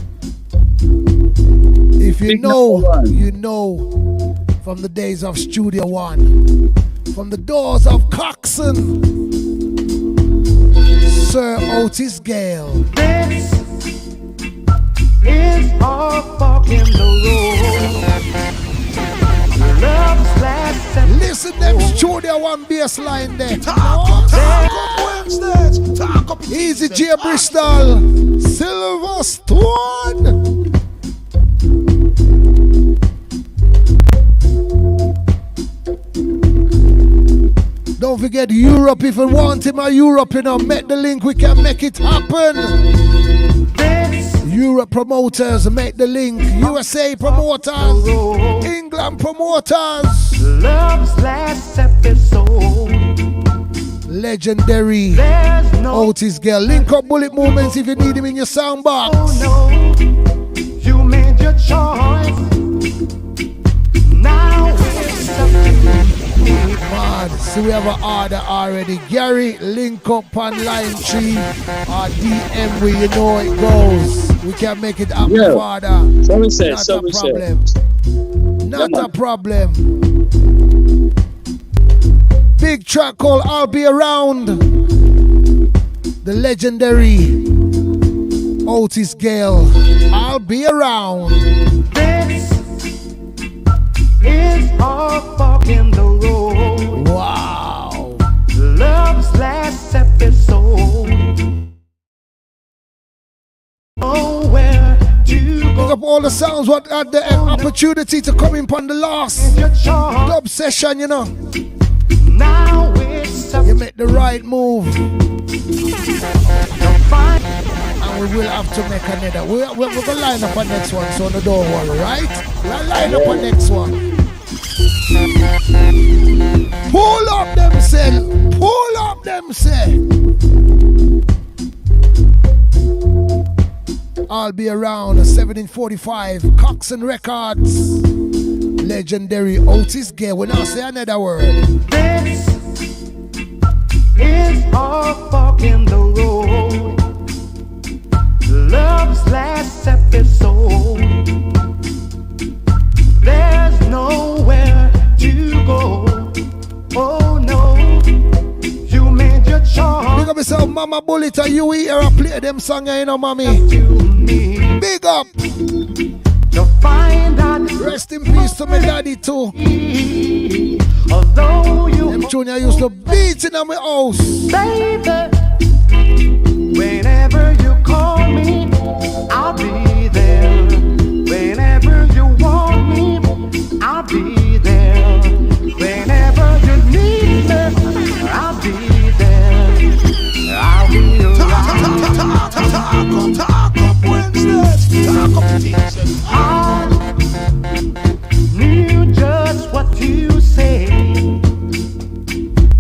If you know, you know from the days of Studio One, from the doors of Coxsone, Sir Otis Gayle. This is our fucking road. Love's last. Listen them Studio One bass line there. Talk up Wednesdays. Talk up. Easy J Bristol. Silver Stone. Don't forget Europe. If you want him, Europe, you know, make the link. We can make it happen. Europe promoters, make the link. USA promoters, England promoters. Love's last episode. Legendary Otis Gayle. Link up Bullet Movements if you need him in your sound box. Oh no, you made your choice. Now it's up to me. Man, so we have an order already. Gary, link up on line 3 or DM where you know it goes. We can make it happen, Father. Not a problem. Not a problem. Big track called I'll Be Around. The legendary Otis Gayle. I'll be around. This is our fork in the road. Wow. Love's last episode. Nowhere to go. Look up all the sounds what had the opportunity to come in upon the last club session, you know. Now it's you make the right move. And we will have to make another. We're going to line up on next one, so no, don't worry, right? We'll line up on next one. Pull up them cell. Pull up them cell. I'll be around 1745 Coxon Records. Legendary Otis Gayle. When I say another word. This is our fork in the road. Love's last episode. There's nowhere to go. Oh no, you made your choice. Big up yourself, Mama Bullet, and you here and play them songs, you know, mommy. Big up. To find out. Rest in peace to my daddy too. Although you them junior used to beat in my house. Baby, whenever you call me, I'll be there. Whenever you want me, I'll be there. Whenever you need me, I'll be there. I'll be around. Talk up Wednesdays. Talk up Wednesdays. I knew just what to say,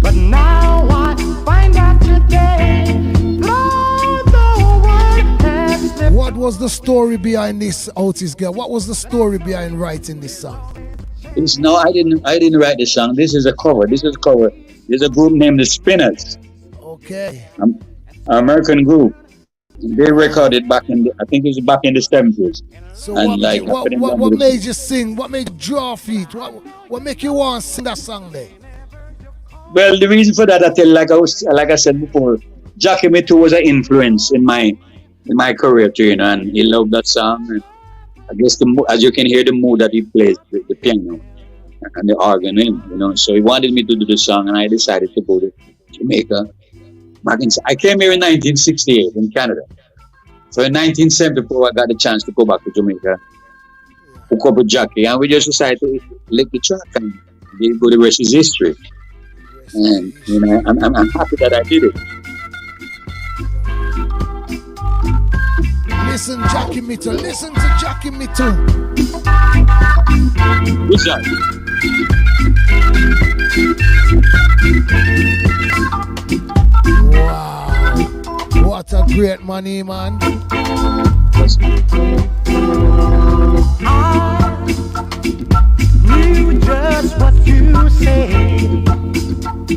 but now I find out today. What was the story behind this, Otis Gayle? What was the story behind writing this song? No, I didn't write the song. This is a cover. There's a group named the Spinners. Okay. An American group. They recorded back in I think it was back in the 70s. So and what made you sing? What made you draw feet? What make you want to sing that song there? Well, the reason for that, like I said before, Jackie 𝐼𝐸𝐻 was an influence in my career too, you know, and he loved that song. And I guess as you can hear the mood that he plays the piano and the organ in, you know. So he wanted me to do the song, and I decided to go to Jamaica. I came here in 1968 in Canada. So in 1974, I got the chance to go back to Jamaica, hook up with Jackie, and we just decided to lick the track, and the rest is history. And you know, I'm happy that I did it. Listen, Jackie 𝐼𝐸𝐻. Listen to Jackie 𝐼𝐸𝐻. Good job. Wow. What a great money, man. I knew just what you said.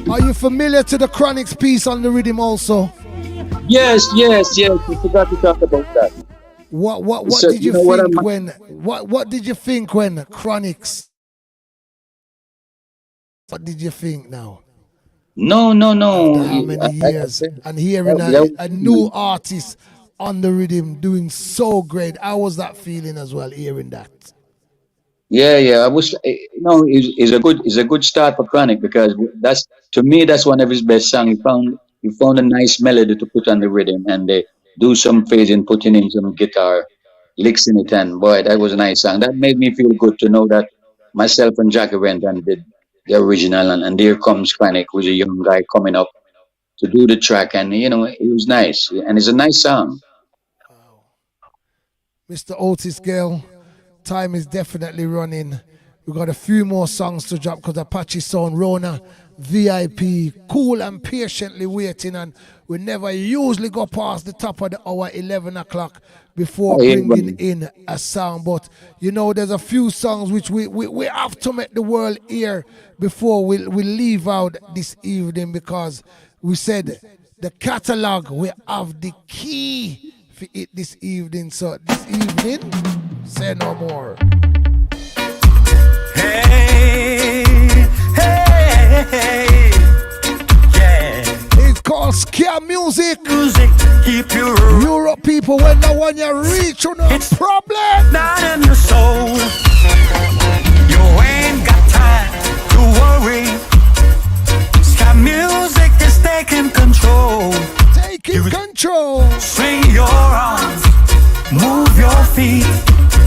Are you familiar to the Chronixx piece on the rhythm also? Yes. We forgot to talk about that. What did you think what did you think when Chronixx? What did you think now? No. After how many years and hearing a new artist on the rhythm doing so great. How was that feeling as well, hearing that? Yeah. I was, it's a good start for Chronixx, because to me that's one of his best songs. He found a nice melody to put on the rhythm, and they do some phasing, putting in some guitar licks in it, and boy, that was a nice song. That made me feel good to know that myself and Jackie went and did the original, and there comes Chronixx, who's a young guy coming up to do the track, and you know, it was nice, and it's a nice song. Mr. Otis Gayle, time is definitely running. We got a few more songs to drop because Apache Sound, Rona, VIP, cool and patiently waiting, and we never usually go past the top of the hour, 11 o'clock, before bringing in a song. But you know, there's a few songs which we have to make the world hear before we leave out this evening, because we said the catalog, we have the key for it this evening. So this evening, say no more. Hey, hey, hey, yeah. It's called 𝐖𝐞𝐽𝐝. Music keep you Europe people, when the one you reach, you know, it's problem down in the soul. You ain't got time to worry. 𝐖𝐞𝐽𝐝 is taking control. Taking control. Swing your arms, move your feet,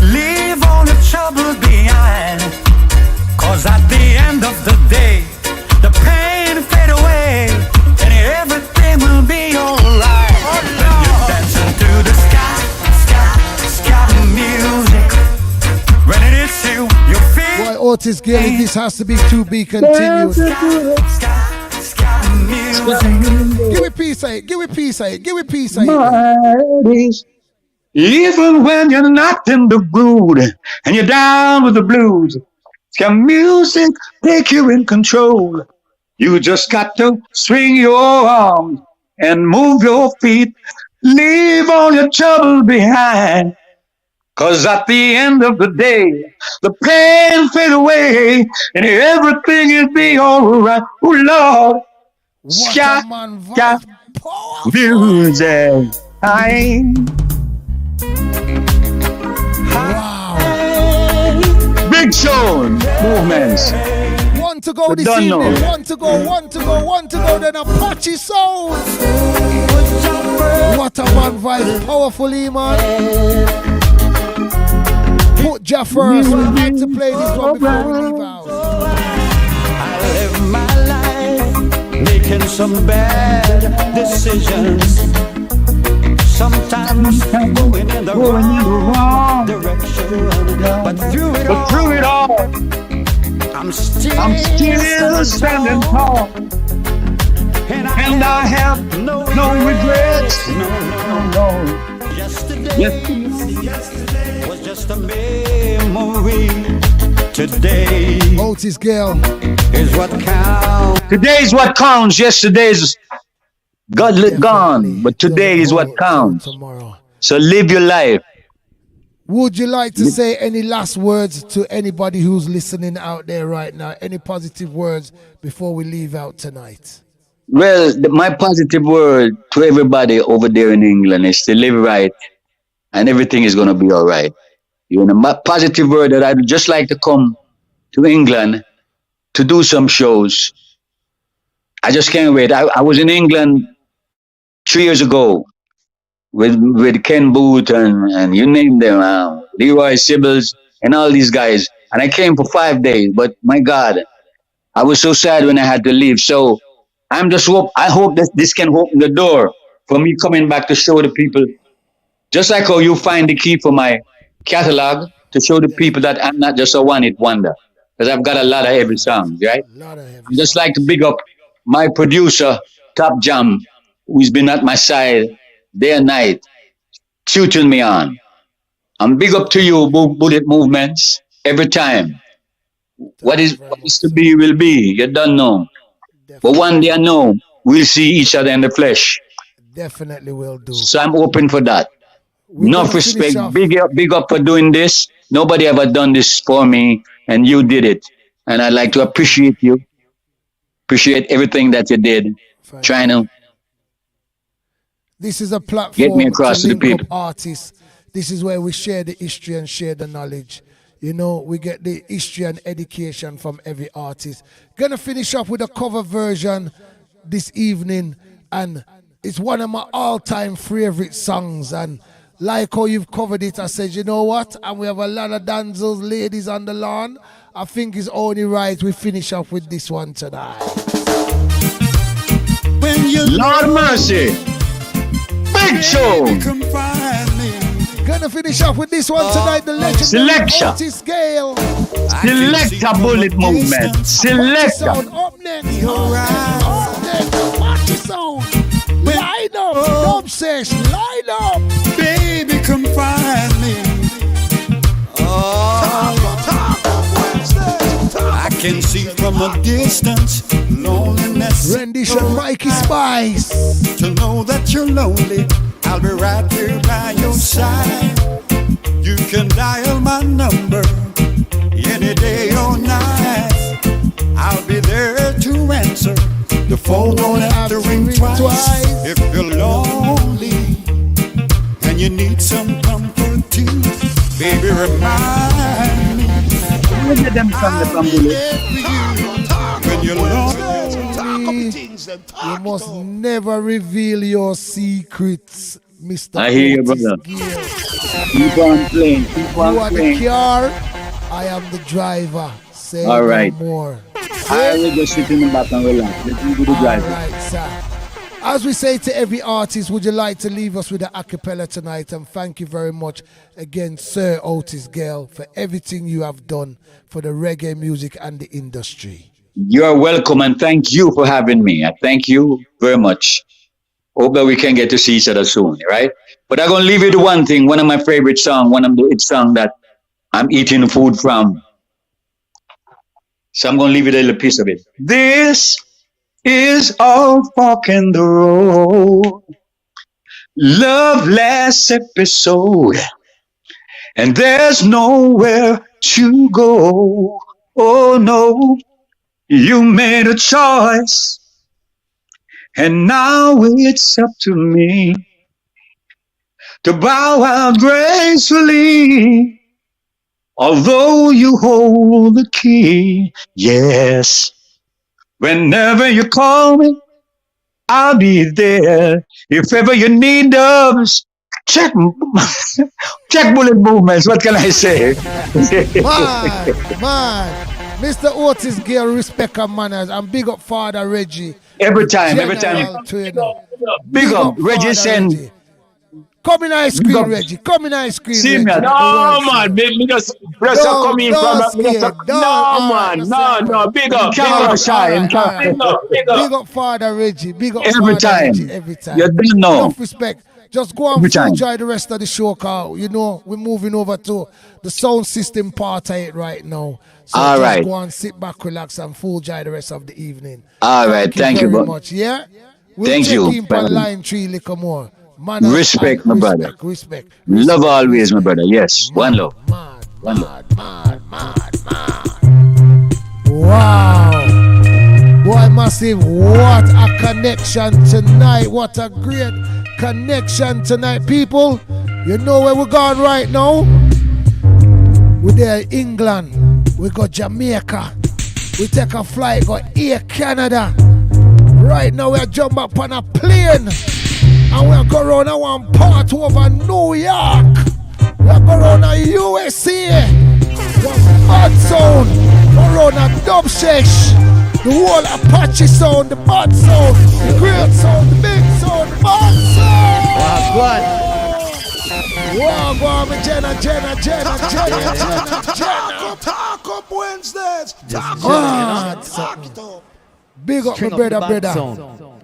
leave all the trouble behind. Cause at the end of the day, the pain fade away, and everything will be alright. When you're dancing to the sky music. When it hits you, you feel. Boy, Otis Gayle, this has to be to be continued. Give me peace, give me peace, give me peace. Even when you're not in the mood and you're down with the blues, 𝐖𝐞𝐽𝐝 take you in control. You just got to swing your arms and move your feet. Leave all your trouble behind. Cause at the end of the day, the pain fade away and everything will be alright. Oh Lord, 𝐖𝐞𝐽𝐝. Big show movements. One to go this evening, one to go, then Apache Sound. What a man vibe, powerfully, man. Put Jah first, we like to play this one before we leave out. I live my life making some bad decisions. Sometimes going in the wrong direction, but through it all, I'm still standing tall, and I have no regrets. No. Yesterday was just a memory. Today, Otis Gayle, is what counts. Today is what counts. Yesterday's gone, but today is what counts. So live your life. Would you like to say any last words to anybody who's listening out there right now? Any positive words before we leave out tonight? Well, my positive word to everybody over there in England is to live right, and everything is going to be all right. You know, my positive word that I'd just like to come to England to do some shows. I just can't wait. I was in England 3 years ago with Ken Booth and you name them, Leroy Sibbles and all these guys. And I came for 5 days, but my God, I was so sad when I had to leave. So I hope that this can open the door for me coming back to show the people, just like how you find the key for my catalog, to show the people that I'm not just a one-hit wonder, because I've got a lot of heavy songs, right? I just like to big up my producer, Top Jam, who's been at my side day and night, tutoring me on. I'm big up to you, Bullet Movements, every time. What is to be will be, you don't know. But one day I know we'll see each other in the flesh. Definitely will do. So I'm open for that. Enough respect, big up for doing this. Nobody ever done this for me, and you did it. And I'd like to appreciate you. Appreciate everything that you did. Trying to This is a platform get me across to the people. Artists. This is where we share the history and share the knowledge. You know, we get the history and education from every artist. Gonna finish up with a cover version this evening, and it's one of my all-time favorite songs. And like how you've covered it, I said, you know what? And we have a lot of dancers, ladies on the lawn. I think it's only right we finish up with this one tonight. Lord mercy. Big show. Gonna finish off with this one tonight. The legendary Otis Gayle. Selector bullet movement. Selector. Up next. Up next. Apache sound. Line up. Dub sesh. Line up. Baby, come find me. I can see from a distance loneliness. Rendition Mikey Spice. To know that you're lonely, I'll be right here by your side. You can dial my number any day or night. I'll be there to answer. The phone won't have to ring twice. If you're lonely and you need some comfort too, baby, remind me. Look at them from the when you're lonely. You must never reveal your secrets, Mr. I hear you, brother. Keep on playing. Keep on You are playing. the car, I am the driver. Say All right. no more. I will just sit in the back and relax. Let me do the driving. All right, sir. As we say to every artist, would you like to leave us with an acapella tonight? And thank you very much again, Sir Otis Gayle, for everything you have done for the reggae music and the industry. You're welcome and thank you for having me. I thank you very much. Hope that we can get to see each other soon, right? But I'm going to leave you to one thing, one of my favorite songs, one of the hit songs that I'm eating food from. So I'm going to leave you a little piece of it. This is all fucking the road. Love last episode. And there's nowhere to go. Oh no, you made a choice. And now it's up to me to bow out gracefully. Although you hold the key, yes. Whenever you call me, I'll be there. If ever you need dubs, check bullet movements. What can I say? Man, Mr. Otis Gayle, respect and manners, and big up Father Reggie. Every time. Big up Reggie send. Come in ice cream, Reggie. Come in ice cream. See me. No, man. Me just come in from. No, man. No. Big up. Big up Father Reggie. Big up every Father time. Reggie. Every time. You don't know. Enough respect. Just go and enjoy the rest of the show, Carl. You know, we're moving over to the sound system part of it right now. So all right. Go and sit back, relax, and full enjoy the rest of the evening. All right. Thank you very much. Yeah? We'll thank you. Check in on line 3 little more. Respect, my brother. Respect. Love always, my brother. Yes. One love. One love. Wow. Boy, massive. What a connection tonight. What a great connection tonight, people. You know where we're going right now? We're there in England. We got Jamaica. We take a flight, go Air Canada. Right now, we're jumping up on a plane. And we're going around a one part over New York. We're going around a USA. One bad sound. We're around a dub sesh. The whole Apache sound, the bad sound, the great sound, the big sound, the bad sound. Wow, go on, Jenna. Talk up Wednesdays. Talk up. Big up my brother.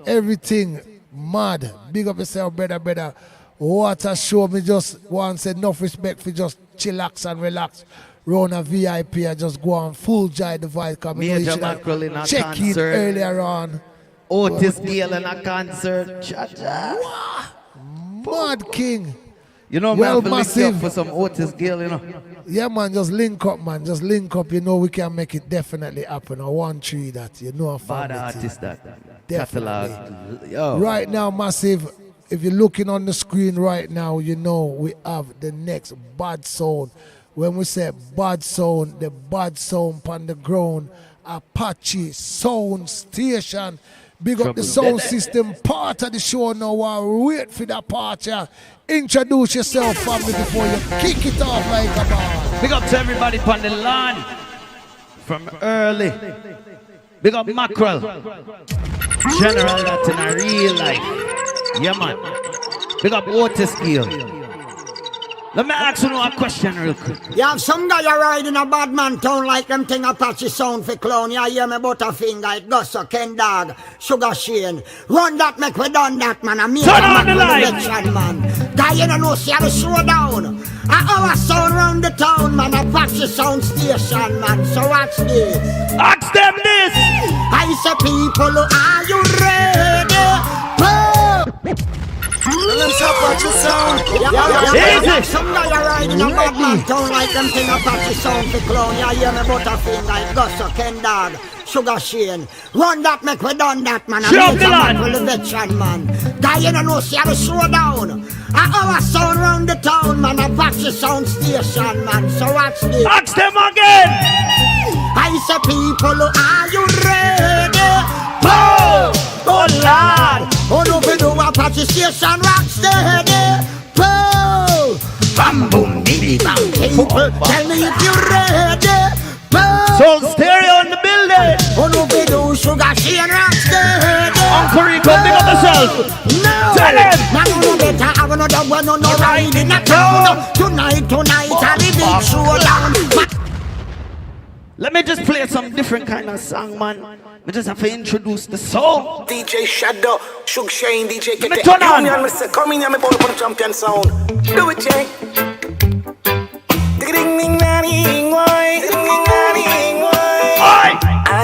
Everything mad. Big up yourself, brother. What a show. Me just want to say enough respect for just chillax and relax. Round a VIP, I just go on full joy the vibe. Come Major Mackeral in a check in concert. earlier on. Otis Gayle in a concert. Mad King. You know, well, man, massive for some Otis Gayle, you know. Yeah, man, just link up, man. Just link up. You know, we can make it definitely happen. I want you that. You know, bad artist that. Definitely. Yo. Right now, massive. If you're looking on the screen right now, you know we have the next bad sound. When we say bad sound, the bad sound on the ground, Apache Sound Station. Big up the sound system part of the show now. While wait for that part, yeah. Introduce yourself, family, before you kick it off like a ball. Big up to everybody on the land from early. Big up Mackeral. General that in a real life. Yeah, man. Big up Otis Gayle. Let me ask you a question real quick. You have some guy a ride in a bad man town like them thing Apache sound for clown. You hear me Butterfinger, it goes so Ken Dog, Sugar Shane. Run that make we done that man. I mean turn on the light. Man. Guy you don't know see how to slow down. Our sound round the town man, Apache sound station man. So watch this. Ask them this. I say people, are you ready? Some guy a ride in a bad man town like them thing Apache sound for clown. You hear me Butterfinger, it goes so Ken Dog, Sugar Shane. Run that make we done that man. I'm the man for the veteran man. Guy you don't know see how to slow down. Our sound round the town man, Apache sound station man. So watch this. Ask them again. I say people, are you ready? Oh Lord. Oh no, we do Apache station rock steady. Oh, bam boom diddy bam. Tell me if you're ready. Soul stereo in the building. Oh no, we do Sugar Shane rock steady. Uncle Rico, pick up yourself. No, tell him. Man, no better have another one on the ride in the town. Tonight, I'll be big showdown. Let me just play some different kind of song, man. We just have to introduce the song. DJ Shadow, Shug Shane, DJ Let me turn on. Come in here, me ball for the champion sound. Do it, Jay. Ding ding ding boy, ding ding boy. I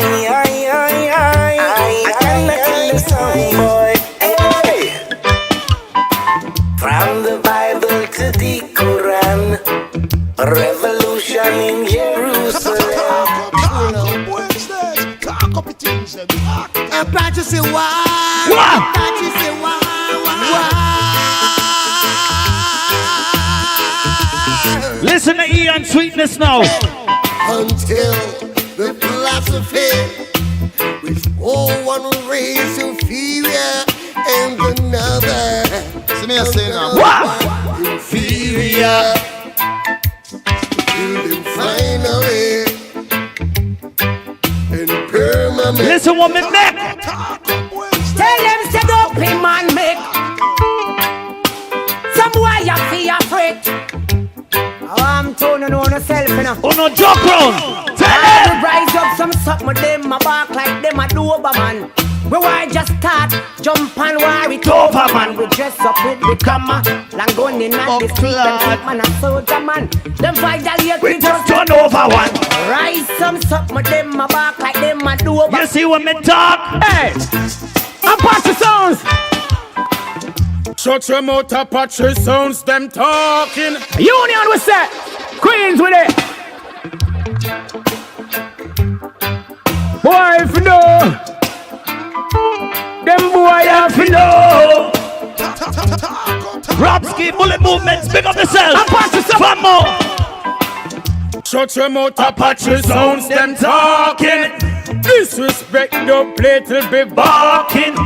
cannot kill the song, boy. Hey. From the Bible to the Quran, a revolution in Jerusalem. Apache say why? Apache say why? Listen to Ian Sweetness now. Until the philosophy which one race inferior and another inferior. Finally. Listen what me make. Tell them set up him and make. Some way you feel afraid. I'm turning on yourself, you know. Oh no, joke round. Tell them. Rise up some suck with them, my back like them a Doberman. We were just start, jump and war it over, man. We dress up with the camera, long gun in at the street, and keep man a soldier, man. Them violate, we just turn over one. Rise some suck with them, my back like them a Doberman. You see when me talk? Hey, Apache sounds. Shut your mouth, Apache sounds, them talking. Union we set, Queens with it. Boy, if you know, them boy have to know. Robski, bullet movements, pick up yourself. Apache sounds. One more. Shut your mouth, Apache sounds, them talking. Disrespect the plate will be barking.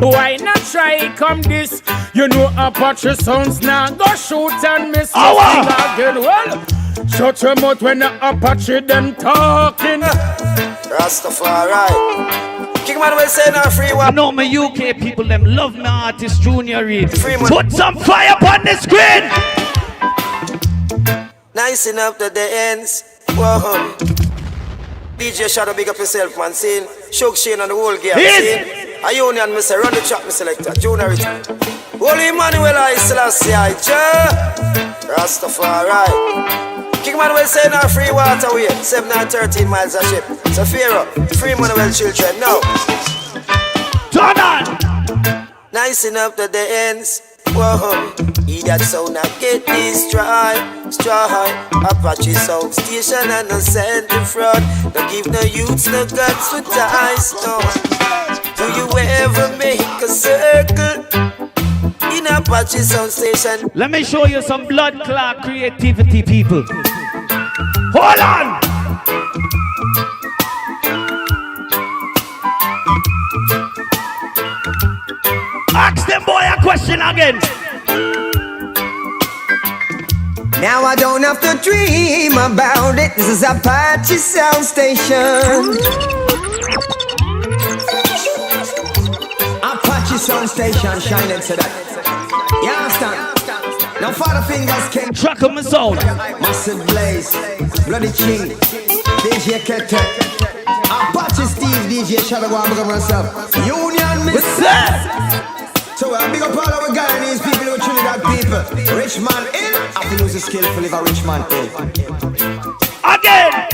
Why not try come this? You know Apache sounds now go shoot and miss again. Well, shut your mouth when the Apache them talking. Rastafari. Kingman will say no free one. I know my UK people them love my artist Junior Reid. Put some fire upon the screen. Nicing up the ends. Whoa. DJ Shadow, big up yourself, man. Scene. Shug Shane and the whole game. Scene. A union, me say, run the track, me selector. Junior Reid. Holy Emmanuel, I Selassie, I Rastafari. Kingman will say no free water way. 7 and 13 miles a ship. So fear up. Free Emmanuel children now. Turn on. Nicing up the ends. Whoa. He that sound I get destroyed. Apache sound station and no send the fraud. Don't give no youths no guts with the eyes. No. Do you ever make a circle in Apache sound station? Let me show you some blood clot creativity, people. Hold on. Ask them boy a question again. Now I don't have to dream about it. This is Apache Sound Station. Apache Sound Station, shining to that. You understand? Now Father Fingers came. Track of my sound. Massive Blaze, Bloody King, DJ �80𝐸𝐻, Apache Steve, DJ Shadow, big up myself. Union Mr. So big up all our Guyanese people who Trinidad people. Rich man in, I feel lose the skill to live a rich man in. Again.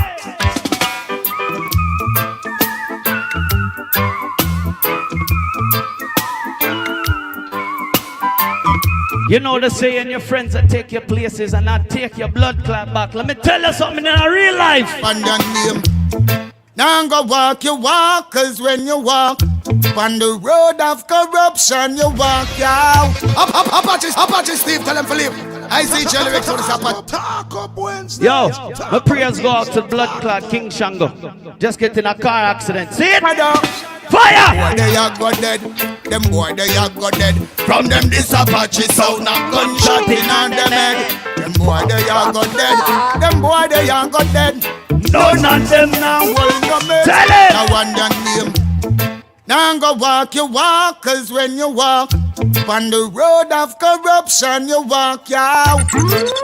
You know the saying, your friends that take your places and not take your blood clot back. Let me tell you something in a real life. And your name. Now go walk your walk, cause when you walk on the road of corruption, you walk out. Apache Steve, tell him to leave. I see lyrics to this Apache. Talk up Wednesday. Yo, my prayers go out to blood clot 𝐸𝐻𝐸𝐻. Just get in a car accident. See it? Fire! Boy, they are go dead. Them boy, they are go dead. From them this Apache sound of gunshot in on them head. Them boy, they are go dead. Them boy, they are go dead. None of them now will no make. Tell it! Now one your name. Now go walk your walk, cause when you walk on the road of corruption, you walk out.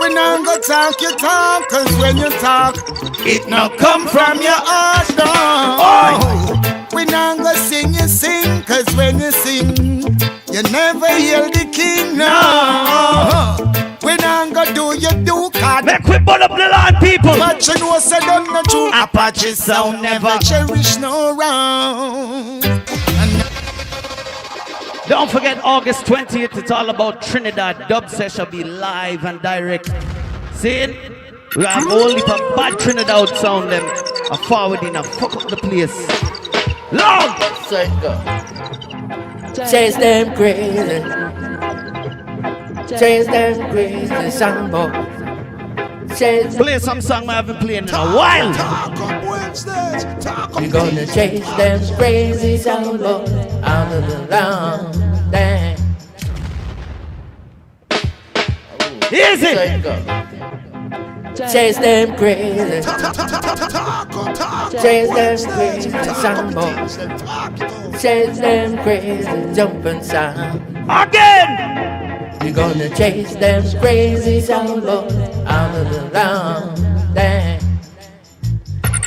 When I go talk, you talk, cause when you talk, it not come from your heart, no. When I go sing, you sing, cause when you sing, you never hear the king, no. When I go do, you do, cause make we burn up the land, people. But you know, say them not true. Apache sound never cherish no round. Don't forget August 20th, it's all about Trinidad. Dub session be live and direct. See it? We have only for bad Trinidad sound them. A forwarding and fuck up the place. Loud! Chase them crazy. Chase them crazy sound boy. Play some song I haven't played in a while. Talk up Wednesdays. We're gonna chase them crazy sound boy out of the land. Easy. Chase them crazy. Chase them crazy sound boy. Chase them crazy jumping sound. Again. We're gonna chase them crazy sound boy out of the land.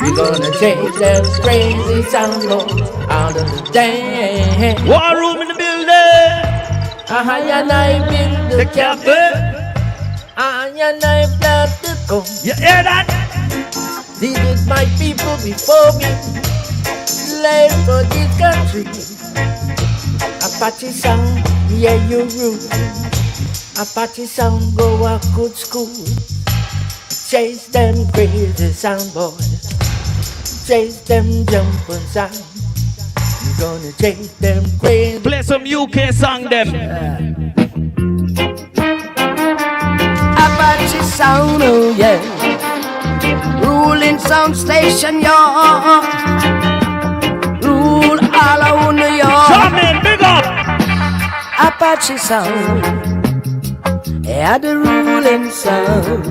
We're gonna chase them crazy sound boy out of the dance. War room in the building. And I build the cafe. And I plant the corn. You hear that? These is my people before me. Slave for this country. Apache sound, yeah you rule. Apache sound, go a good school. Chase them crazy sound boys. Chase them jumping sound. You're gonna chase them crazy. Play some UK song them. Apache sound, oh yeah. Ruling sound station, y'all. Rule all over New York. Charmin, big up. Apache sound. Yeah, the ruling sound.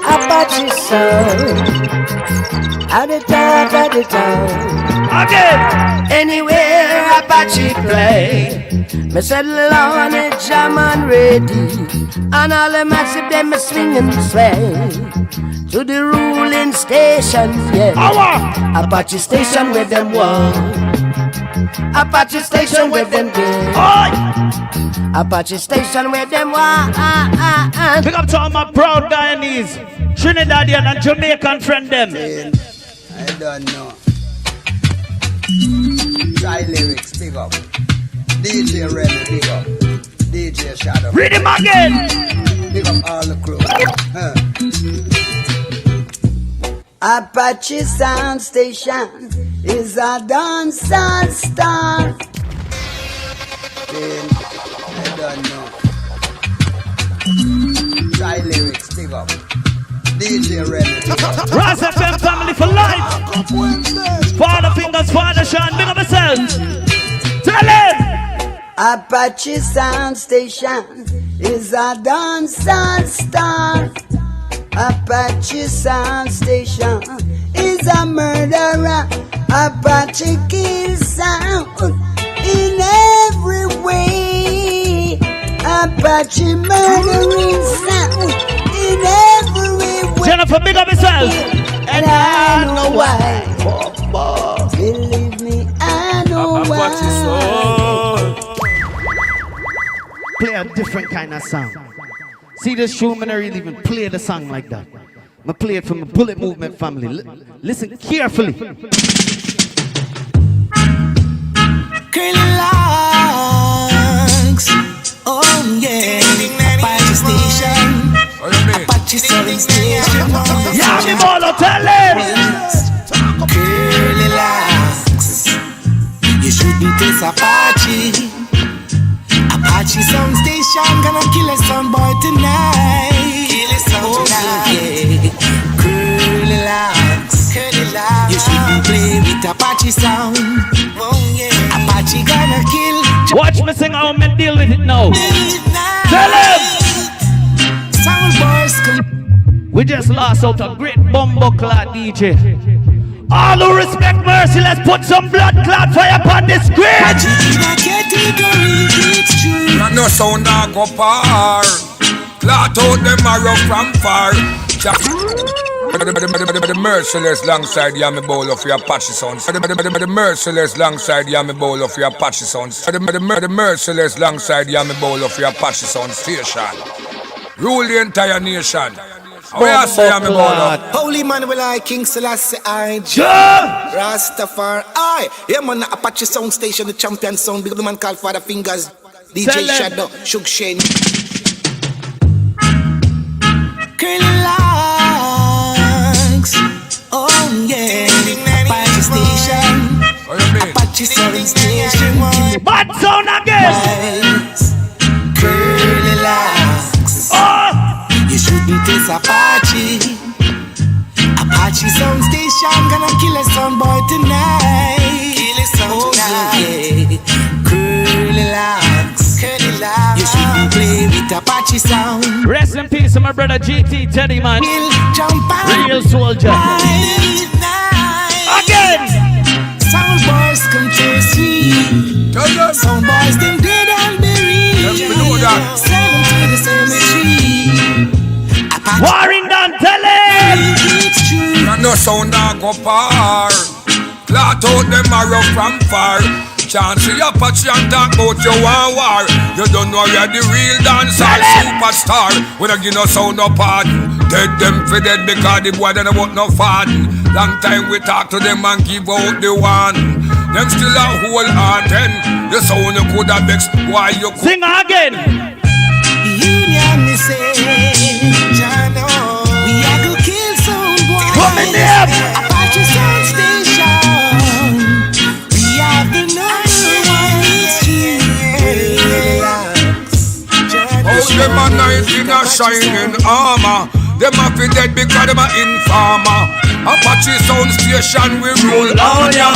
Apache sound. At the top of the town. Again. Anywhere Apache play, me settle on it, jam and ready. And all the massive them a swing and sway to the ruling station, yeah. Apache station where them walk. Apache station where them go. Apache station where them walk. Pick up to all my proud Guyanese, Trinidadian and Jamaican friend them. I don't know. Try lyrics, big up. DJ Remy, big up. DJ Shadow. Read him again. Big up all the crew. Apache Sound Station is a dance star. I don't know. Try lyrics, big up. DJ Remy. Ras FM family for life. Father Fingers, Father Sean, big up yourself. Tell him. Apache Sound Station is a dance star. Apache Sound Station is a murderer. Apache kills sound in every way. Apache Apache murdering sound in every way. Jennifer, big up yourself. And I know why. Believe me, I know why. Play a different kind of song. See this show, man, I really even play the song like that. I play it from the Bullet Movement family. Listen carefully. Curly locks, oh yeah, Apache station, Apache serving station. Yeah, me bolo, tell him. Curly locks, you shouldn't taste Apache. Apache sound station, gonna kill a sound boy tonight. Kill a sound tonight. Curly locks, you shouldn't play with Apache sound. Oh yeah. Apache gonna kill. Watch me sing how me deal with it now. Tell him. Sound boys. We just lost out a great bumbo clot DJ. All who respect Mercy, let's put some blood clot fire upon this grid. No sound I go far. Clot out them arrow from far. The merciless alongside Yami Bowl of your Apache sons. The merciless alongside Yami Bowl of your Apache sons. The merciless alongside Yami Bowl of your Apache sons. Station. Rule the entire nation. Where I say Yami Bowl of? Holy man will I King Selassie I Rastafari I. Yeah man, Apache sound station, the champion sound. Big up the man called Father Fingers. DJ Shadow, Shug Shane. Curly locks, oh yeah, Apache station, Apache serving station. Bad sound again. Curly locks, you shouldn't taste Apache. Apache sound station, gonna kill a sound boy tonight. Kill a sound tonight. Curly locks, you shouldn't play with Apache sound. Rest in peace to my brother GT Teddy, man. Real soldier. Again. Sound boys come to see. Sound boys them dead and buried. Send them to the cemetery. Warring down, tell him. No sound I go far. Clot out them arrow from far. Chance see Apache and talk about your war. You don't know you're the real dancer superstar. When I give no sound up hard, dead them for dead because the boy don't want no fun. Long time we talk to them and give out the one. Them still a whole heart and the sound you could have vexed. Why you could sing again? Union me say, Jano, we are go kill some boy. Come in there. Apache sound station. We have the them a knight in a shining armor. Them a fi dead because them a informer. Apache sound station we rule on ya.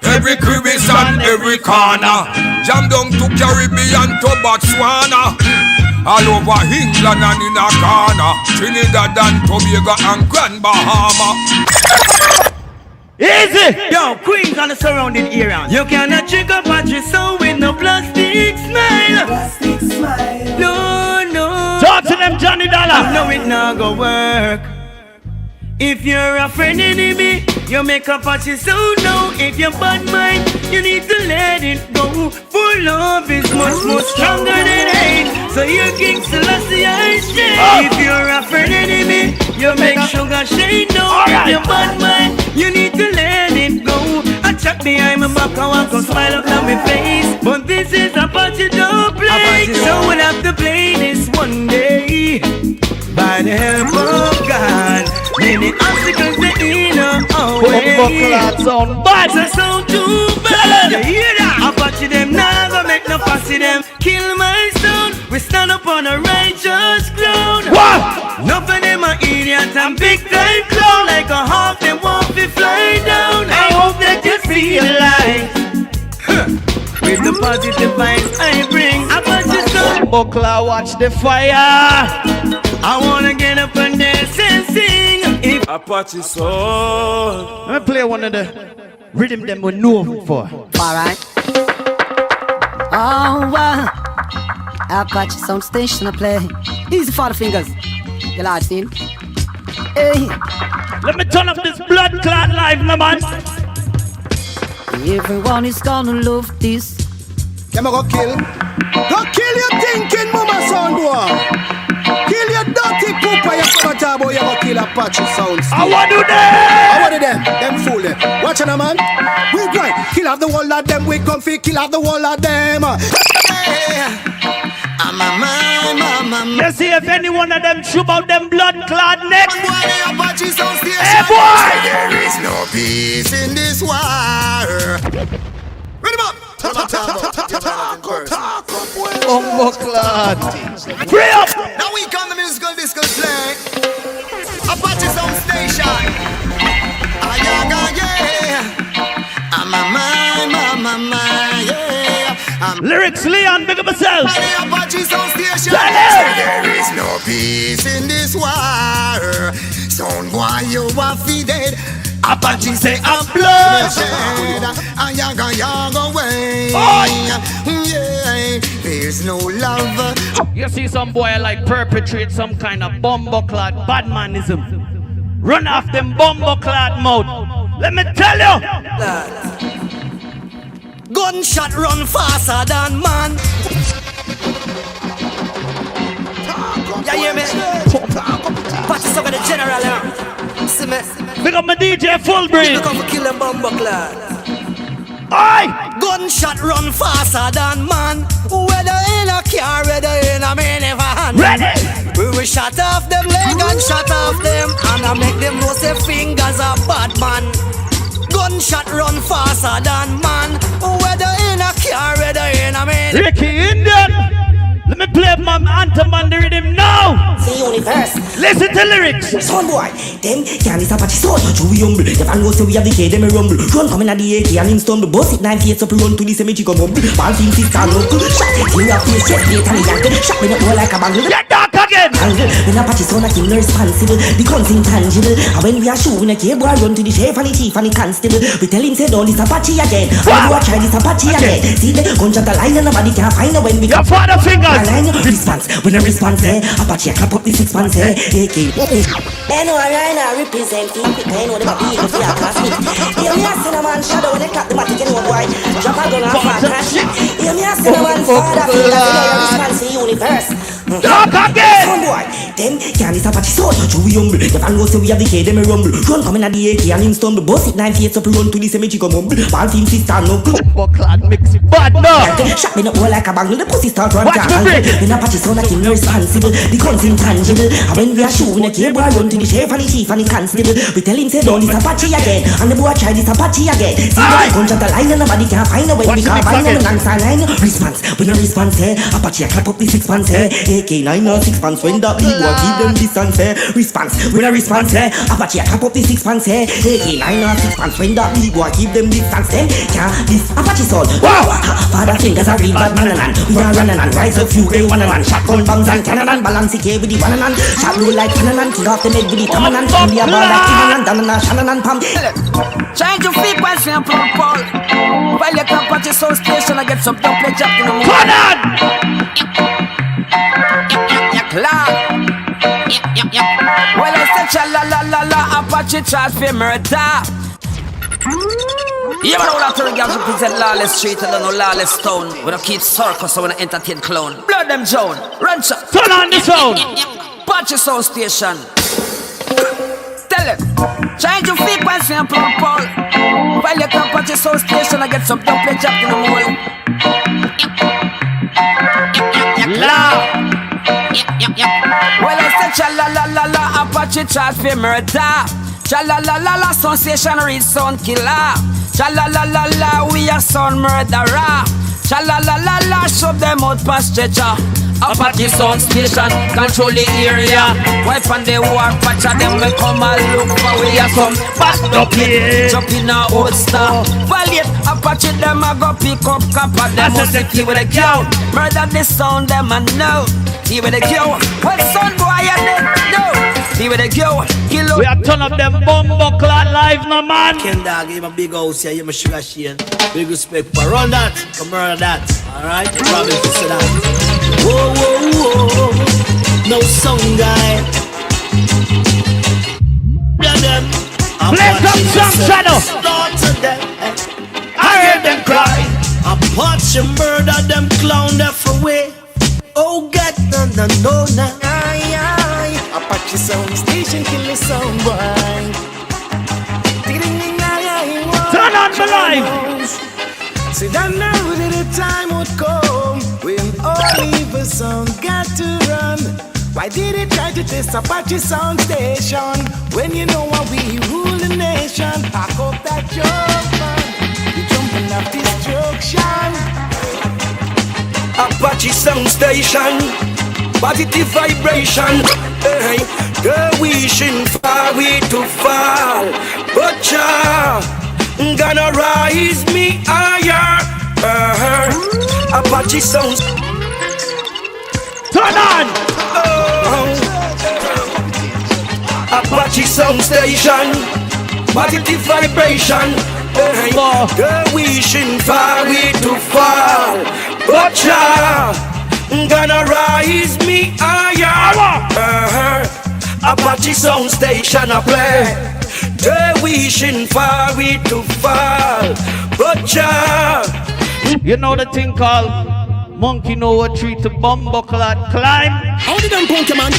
Every crevice and every corner. Jam down to Caribbean to Botswana. All over England and in a Ghana. Trinidad and Tobago and Grand Bahama. Easy! Yo, Queens and the surrounding area. You cannot trick Apache sound with no plastic smile. Plastic smile. No, no. Talk to them, Johnny Dollar. No, it not go work. If you're a friend enemy, you make Apache sound now. If you're bad mind, you need to let it go. For love is much more stronger than hate. So you King Selassie I say. If you're a friend enemy, you make sugar shade now. If you're bad mind, you need to let it go. I check behind my back, I want to smile up on my face. But this is Apache don't play. So we'll have to play this one day. By the help of God, many obstacles they in our way. But it's so too bad. You hear that? Apache them now go make no fussy them. Kill my son. We stand up on a righteous ground. What? None of them are idiots and big time clown. Like a hawk, they won't be flying down. I hope that you feel like with the positive vibes I bring. Apache son. Buckler, watch the fire. I wanna get up and dance and sing. If Apache soul. Let me play one of the rhythm them we know for. Alright. Oh, Apache sound station I play. Easy for the fingers. You large scene. Hey. Let me turn up this blood clot live, no man. Everyone is gonna love this. Yeah, me go kill your thinking, mama sound boy. Kill your dirty pooper, you come and talk about you go kill Apache sound. I want to do them. I want to them fool them. Watch on a man. We grind. Kill off the whole of them. We come kill off the whole of them. You see if any one of them shoot out them blood clot next. Hey boy! There is no peace in this war. Ready up! Bumbo clot. Free up! Now we come the musical disco play. Apache sound station. I'm a my, yeah. Lyrics Leon, big up myself. Apache sound station. There is no peace in this war. Sound boy, you are dead. Apache say I'm bloodshed. I go away. Yeah, there's no love. You see some boy like perpetrate some kind of bumbo clot badmanism. Run off them bumbo clot mouth. Let me tell you. Gunshot run faster than man. You hear me? Patches over the general here. See me? Pick up my DJ full breeze. Look up for kill them bumbo clot. Aye! Gunshot run faster than man. Whether in a car, whether in a minivan. Ready! We will shut off them leg and shut off them, and I make them know say fingers are bad man. Gunshot run faster than man. Whether in a car, whether in a minivan. Ricky Indian! Let me play my anthem on the rhythm now! See universe. Listen to lyrics! Son boy, them can't is Apache sword. Chewy humble. If I know say we have the K, them a rumble. Run coming at the AK and him stumble. Boss it 9 feet up, run to the cemetery come humble. Ball team sister local. Shot it, you have face straight plate and a yangle. Shot me not go like a bangle. Get dark again! Angle, when Apache son a killer responsible. The guns intangible. And when we are shooting a K, boy run to the chef and the chief and the constable. We tell him say don't this Apache again. And you a try this Apache again. See the gunshot a line and nobody can find her when we your father fingers! Response, when a response, Apache clap up the 6 pants, AK. They know I represent it. They know they might be able to a classmate. Hear me a cinnamon shadow when they clap the matic and one boy. Drop a gun and fat crash. Hear me a cinnamon father feel that they know your response to the universe. Talk again! Son boy, them can't is Apache sword. Chewy humble. If I know say we have the K, them a rumble. Run coming at the AK and him stumble. Boss it 9 feet up, run to the cemetery come humble. Ball team sister no club. Bucklad mix it bad no! Shot me not go like a bangle. The pussy start run watch me break! When Apache son a killer responsible. The guns intangible. And when we are shooting a cable, run to the chef and the chief and the constable. We tell him say don't this Apache again. And the boy try this Apache again. See the gunshot a line and nobody can find her when we can't find them and answer line. Response, when a response Apache a clap up the 6 pants AK 9 or 6 pants when that we will give them distance Response, when a response Apache a clap up the 6 pants AK 9 or 6 pants when that we will give them distance Can't this Apache soul. Wow! Father fingers are real bad man and we are running and rise up few day one and shotgun bombs and cannon and balance it with the one and shot low like cannon and kick off the head with the cannon and from the above like cannon and down and shannon and pump. Change your feet by St. Paul. While you come at your soul station, I get some dump play up in the morning. Turn on! Well, I said cha la la la la Apache charge for murder. You ever know that the girls represent lawless street and no lawless town. We don't keep circus so we don't entertain clown. Blood them Joan, run shot. Turn on the sound. Apache sound station. Tell it. Change your feet by St. Paul. While you come Apache sound station, I get some dump play up in the morning. Well, I said cha la la la la Apache charge for murder. Cha la la la la sound station read sound killer. Cha la la la la we are sound murderer. Cha la la la la shove them out past stretcher. Apache sound station control the area. Wipe on the war patch of them we come and look for we are some back up here. Jump in a old star. Valiant Apache them a go pick up copper. Them must see with a cow. Murder the sound them a know. He with a cow. What son boy you know? He with a cow. We are turn up them bumbo clot live no man. Ken dog, give him a big house here, you my sugar sheen. Big respect for run that, come murder that. Alright, the province is that. Whoa, whoa, whoa. No song guy. Them. Play some song, Shadow. I hear them cry. Apache murder them clown left away. Oh God, no, no, no, no. Aye, aye. Apache sound station kill the sound boy. Turn on the light. See that now that the time would come when all evil sound got to run. Why did it try to test Apache sound station when you know how we rule the nation? Pack up that joke, man. You jumping up destruction. Apache sound station, positive vibration. Hey, girl, wishing for we to fall, but ya gonna rise me higher. Apache sounds. Turn on. Apache sound station, positive vibration. Hey, girl, wishing for we to fall, but ya gonna rise me higher. Apache sound station a play. They wishing for we to fall, but ya. You know the thing called monkey know a tree to bumbo climb. How did them punk man?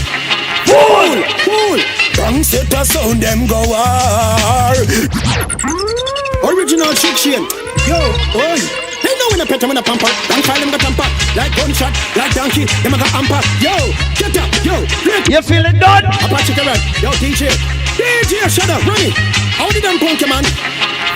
Fool, fool. Don't set a sound them go war. Original chick chain. Yo, oi. They know when a pet them in a pamper. Don't try them to tamper. Like gunshot, like donkey. Them a got amper. Yo, get up, yo. You feeling done? Apache to run. Yo, DJ. DJ, shut up, run it. How did them punk man?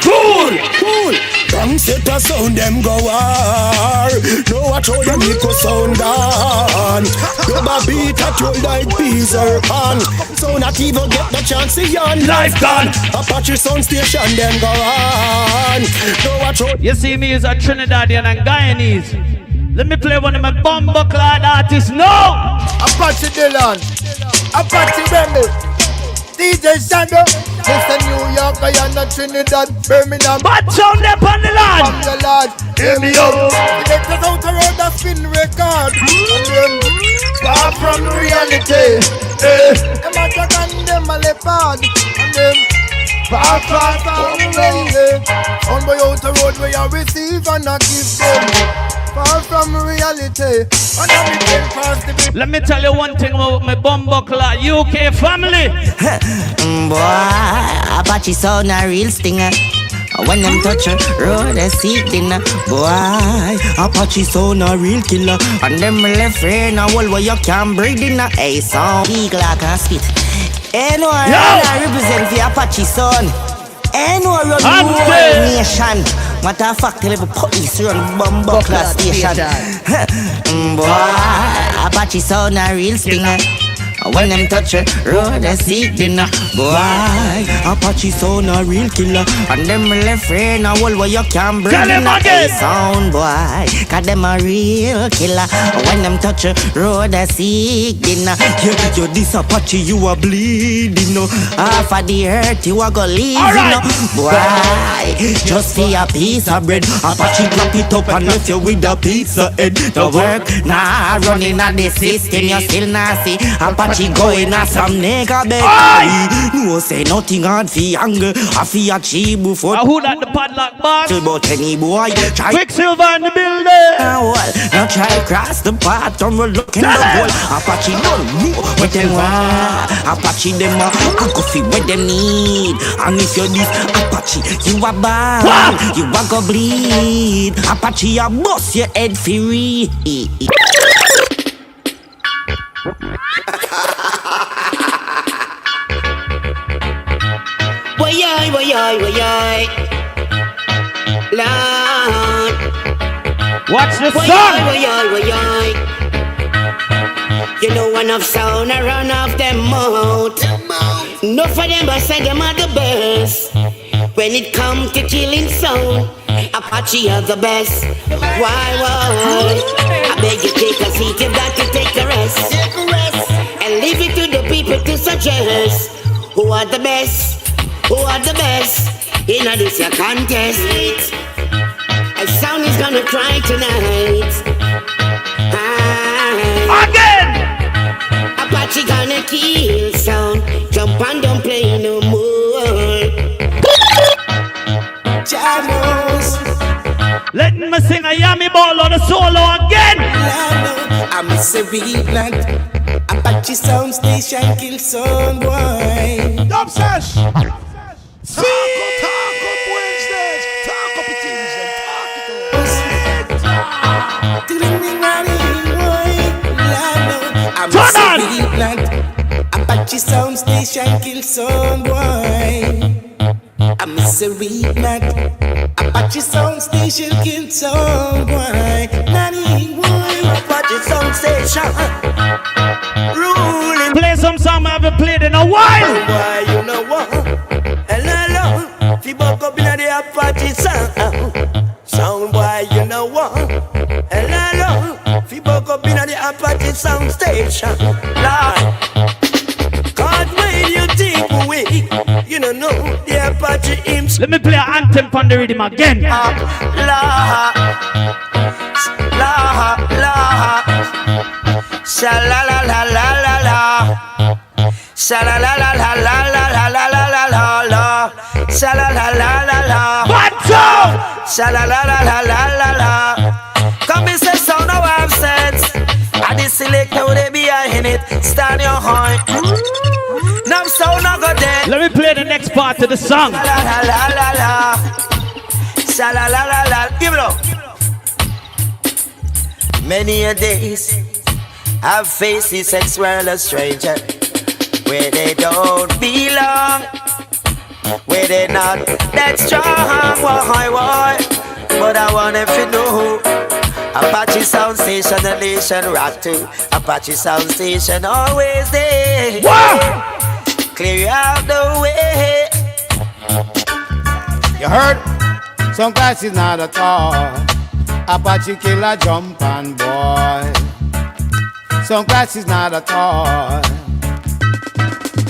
Fool, fool. Don't set a sound them go war. No watch how you make a sound on. You beat at you like peas or pan. So not even get the chance to yawn. Life gone. Apache sound station them go on. No watch how. You see me as a Trinidadian and Guyanese. Let me play one of my bumbo clad artists. No! Apache Dylan, Apache Remy, DJ Shadow, Mr. New York, Guyana, Trinidad, Birmingham. But sound up on the land. On the land. Hear me out. They get us out the road that spin record. And them far from reality. Them a jack and them a leopard. And them far from reality. On the out the road where you receive and not give them. Far from reality. Let me tell you one thing about my bumbo clad UK family. Boy, Apache sound a real stinger. When them touch a road, they see dinner. Boy, Apache sound a real killer. And them left rain a wall where you can't breathe in a hey sound. Eagle I can spit. Anyone I represent for Apache sound. Anyone run the nation. What a fact, tell every police run bumbo class station. Boy, Apache sound a real stinger. When them touch a road, they see dinner. Boy, Apache sound a real killer. And them left rain a wall where you can't breathe in a hey sound boy. Cause them a real killer. When them touch a road, they see dinner. You this Apache, you a bleeding. No. Half of the earth, you a go leave. Right. Boy, just see a piece of bread. Apache drop it up and left you with a pizza head. The work, nah, running at the system, you still not see Apache going at some nigga bed. No say nothing hard for anger. I feel achieve before. Who that the padlock box? About any boy. Quicksilver in the building. Well, now try cross the path and we're looking the goal. Apache don't move with them. Apache them a coffee what them need. And if you're this Apache, you a bad. You a go bleed. Apache a bust your head free. Why, Lord. Watch the song. You know enough sound I run off them mouth. No for them but say them are the best. When it comes to killing sound, Apache are the best. Why? I beg you take a seat, you've got to take a rest. And leave it to the people to suggest who are the best. Who are the best in this contest? A sound is gonna cry tonight. solo again. I'm a Serena. Apache sound station kill someone. Dub sesh. Talk up Wednesdays. Talk up it is. I'm a Serena. Apache sound station kill someone. I'm a Serena. Apache sound station kill someone. Apache sound station ruling. Play some song I haven't played in a while. Why you know what? Hello, if you buck up in the Apache sound. Sound boy, you know what? Hello, if you buck up in the Apache sound station. Lord, God made you think away. You don't know the Apache hymns. Let me play an anthem on the rhythm again. La, sha la la la la la la, sha la la la la la la la la la la la, sha la la la la la. What's up? Sha la la la la la la la. Come and say sound of have sense. I did select how they behind it. Stand your heart. Now sound not go dead. Let me play the next part of the song. La la la la la. Sha la la la la. Give it up. Many a days I've faced this sex world a stranger, where they don't belong, where they not that strong, why. But I want if you know Apache sound station, the nation rock to Apache sound station, always there. Wow! Clear you out the way. You heard? Some guys is not at all. Apache killer jump and boy. Some class is not at all.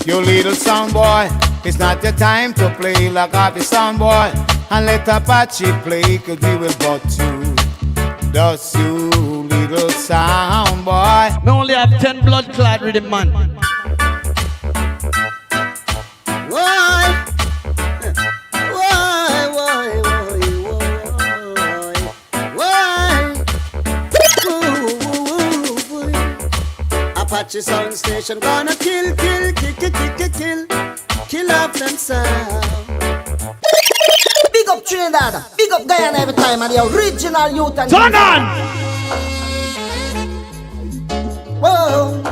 You little sound boy, it's not your time to play like happy sound boy. And let Apache play, cause we will but you. Just you little sound boy. We only have 10 blood clot rhythm, man. Why? Apache sound station gonna kill off them sound. Big up Trinidad, big up Guyana every time, and the original youth and turn on! Whoa.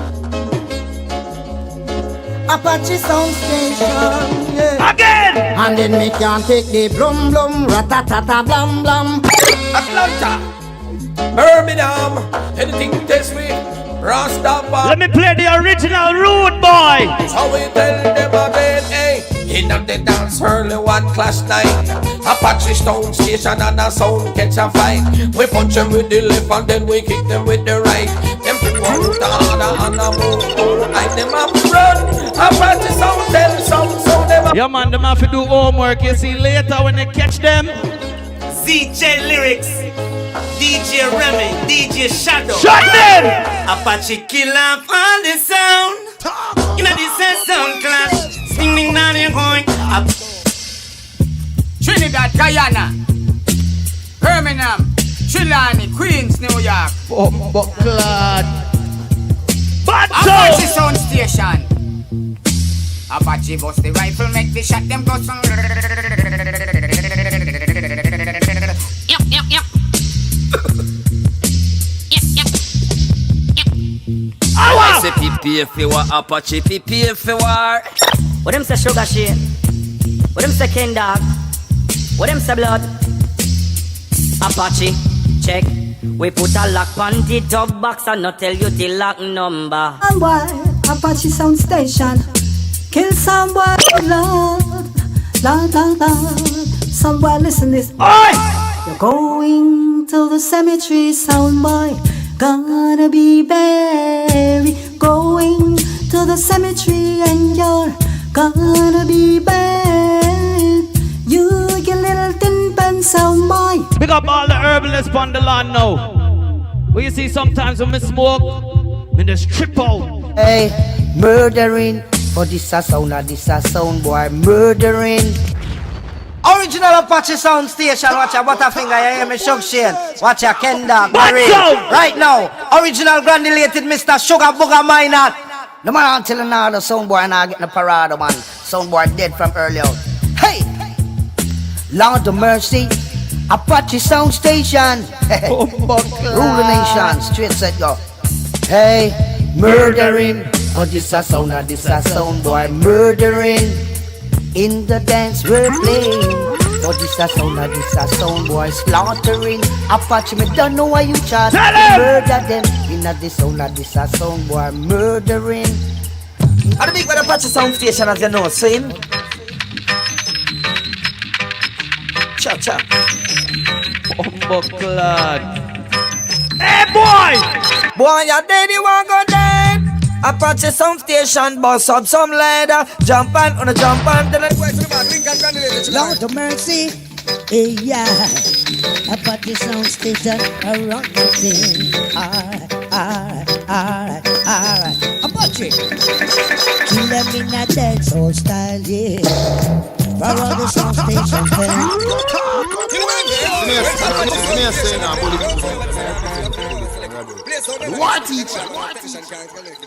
Apache sound station, yeah. Again! And then me can take the blum blum, ratatata blam blam. Atlanta, Birmingham, anything test me. Rastafari. Let me play the original Rude Boy. How we tell them again, hey. In the dance early one clash night. Apache Stone Station and a sound catch a fight. We punch them with the left and then we kick them with the right. Them put one down and a move to hide them up run. Apache Sound tell some so them. Yeah man, them have to do homework. You see later when they catch them. ZJ Lyrics, DJ Remy, DJ Shadow. Shut them! Apache kill off all the sound. You know this is sound clash. Singing down your coin. Trinidad, Guyana, Birmingham, Trelawney, Queens, New York. Bumbleclad. Apache sound station. Apache bust the rifle, make the shot them go some. Yep. I say PP if you are Apache, PP if you are. What them say sugar shade? What them say Ken Dog? What them say blood? Apache, check. We put a lock on the top box and not tell you the lock number. And boy, Apache sound station. Kill some boy, Lord. Some boy, listen this. Oi! You're going to the cemetery, sound boy. Gonna be buried. Going to the cemetery and you're gonna be buried. You little tin pen sound boy. Pick up all the herbalists on the land now. What you see sometimes when we smoke, when they strip out. Hey, murdering. Oh, this a sound boy, murdering. How Original Apache sound station. Watch your Butterfinger, you hear me, Shug Shane. Watch your Kenda, Barry. Right now, original granulated Mr. Sugar Booger Minor. No man until now the sound boy and I get the parade, man. Sound boy dead from earlier. Hey! Lord of mercy, Apache sound station. Rule the nation, straight set go. Hey, murdering. Oh, this a sound boy murdering. In the dance we're playing. Oh, this a sound boy slaughtering. Apache, me don't know why you chat. Murder them. In a this a sound boy murdering. I the big one Apache sound station, as you know, same. Cha. Bumbleclad. Hey boy! Boy, you dead, you want go dead. Apache sound station, boss up some leather. Jump on, then I go to the back, link and granulate. Lord of mercy, hey yeah. Apache sound station, around the thing. Alright. Apache, kill them in a dead soul style, yeah. For all the sound station fans. What teacher?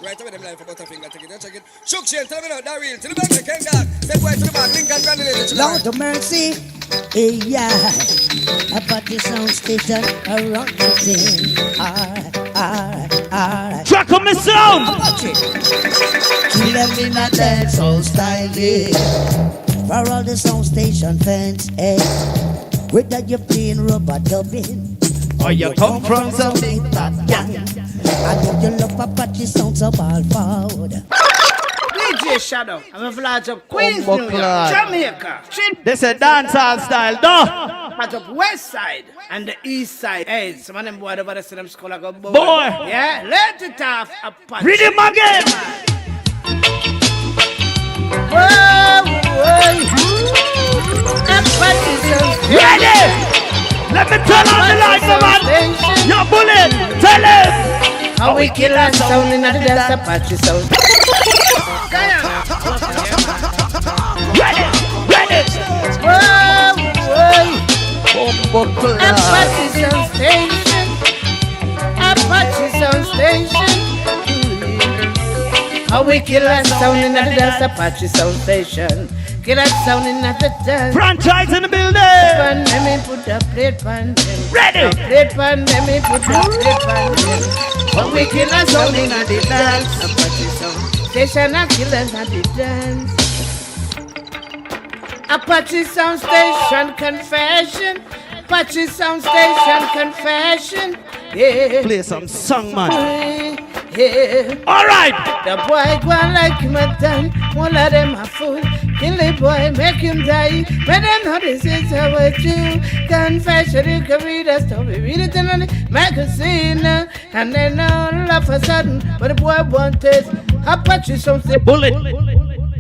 Right away, them line for Butterfinger, take it, check it. Shug Shane, tell me now, that real. To the back, they came down. Step right to the back, link and granulate. Lord of mercy, hey yeah. Apache sound station, around the thing. Alright. Track on my sound! Apache, kill them in a dance soul style, yeah. For all the sound station fans, hey. Whether you're playing rubber dubbing or you come from some big bad gang, I know you love Apache sounds of all forward. DJ Shadow, I'm a flash up Queens, New York, Jamaica. This a dancehall style, no? Part up West Side and the East Side. Hey, some of them boys over there see them school like a boy. Yeah, let it off, Apache. Read him again. Ready! Let me turn on the lights, man! Your bullet! Tell him! How we kill our sound in the dance Apache sound. Ready! Apache sound station. Apache sound station. How we kill our sound in the dance Apache sound station. Kill that sound in the dance. Franchise in the building. Let me put a plate on them. Ready. Plate on, let me put a plate on them. But we kill a sound in the dance. Apache sound station and kill us at the dance. Apache sound station confession. Apache sound station confession. Yeah. Play some song, man. Yeah. Alright. The boy go on like him a done. One of them a fool. Kill the boy, make him die. But them know this is how I do. Confession, you can read a story. Read it in the magazine. And then all of a sudden, but the boy wanted Apache something. Bullet.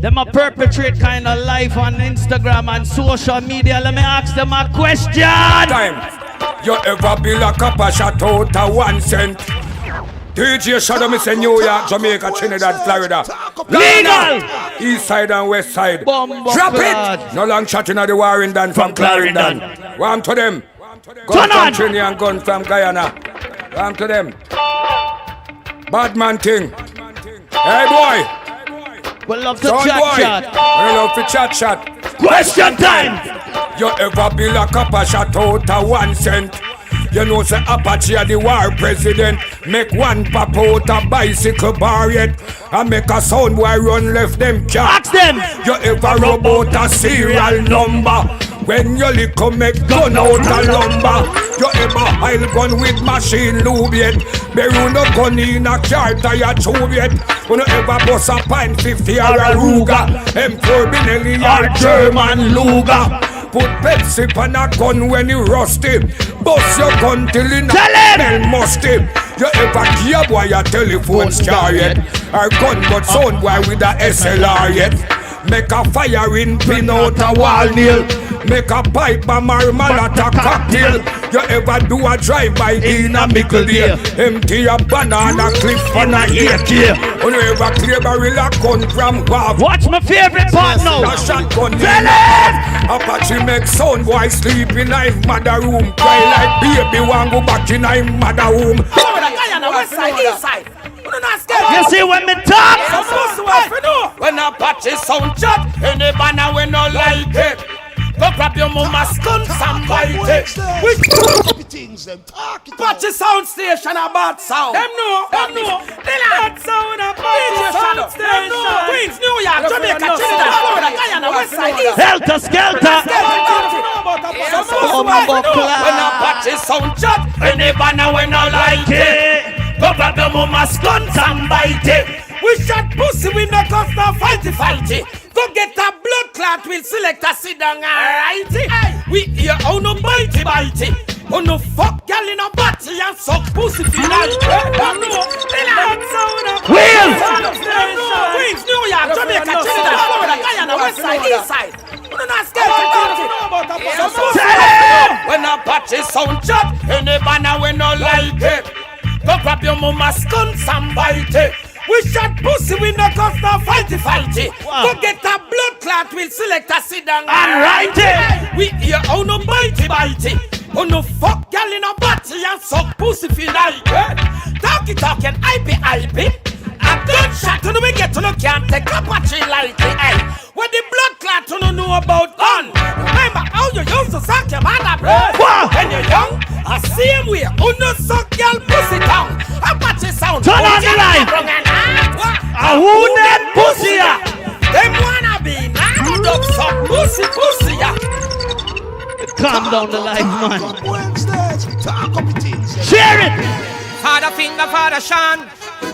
Them a perpetrate kind of life on Instagram and social media. Let me ask them a question. You ever be like a pasha out of 1 cent? DJ Shadow, me say New York, Jamaica, Trinidad, Florida. Legal! East side and west side. Bombo Drop clad. it! No long chatting at the Warrington from Clarendon. Warm to them. Gun from Trinidad and gun from Guyana. Warm to them. Bad man thing. Hey boy. We love to Son chat boy. chat. We love to chat. Question time! You ever be like a pasha out of 1 cent? You know say Apache are the war president. Make one pop out a bicycle bar yet and make a sound boy run left them cat. Ask them. You ever rub out a serial number when you lick make gun out a lumber. You ever hide gun with machine lube yet? Bury no gun in a car tire tube yet? You ever bust a pint 50 or a Ruger? M4 Benelli or German Luger? Put Pepsi on a gun when you rusty. Bust your gun till it smell musty. You ever give a boy a telephone star yet? Or gun but sound boy with a SLR yet? Make a firing pin out a wall nail. make a pipe bomb or malata cocktail. You ever do a drive-by in a Mackeral? Empty a banana clip on a AK. You ever clear barrel a gun from Wav? Watch my favorite part now. A shotgun in Apache make sound boy sleep in a mother room. Cry like baby want go back in a mother home. You see when me talk? When Apache sound chat, any banner we no like it. Go grab your mama's guns and bite it. Apache sound station a bad sound. Them know. Bad sound a bad station. Queens, New York, Jamaica, Trinidad, Florida, Guyana, West Side, East. Helter Skelter. When Apache sound chat, any banner we no like it. Go grab your mama's guns and bite it. We shot pussy, we no cause no fighty. Go get a blood clot, we'll select a sit down, alrighty. We hear how no bitey. Oh no fuck girl in a batty and suck pussy tonight. Queens, New York, Jamaica, Trinidad, Florida, Guyana, West Side, East Side. When Apache sound chat, any banner we no like it. Go grab your mama's guns and bite it. We shot pussy, we no cause no fighty. Go get a blood clot, we'll select a sit down and write it. We hear how no bitey. Oh no fuck girl in a batty and suck pussy feel like it. Talking, IP. A gunshot to no we get to no can't take Apache like it. When the blood clot to no know about gun. Remember how you used to suck your mother bread. When you're young, I same way. Oh no suck girl pussy tongue. Apache sound. Turn on the light. Who that pussy ya? Them wanna be now dog suck pussy ya. Calm down the light, man. Share it. Father Finger, Father Sean.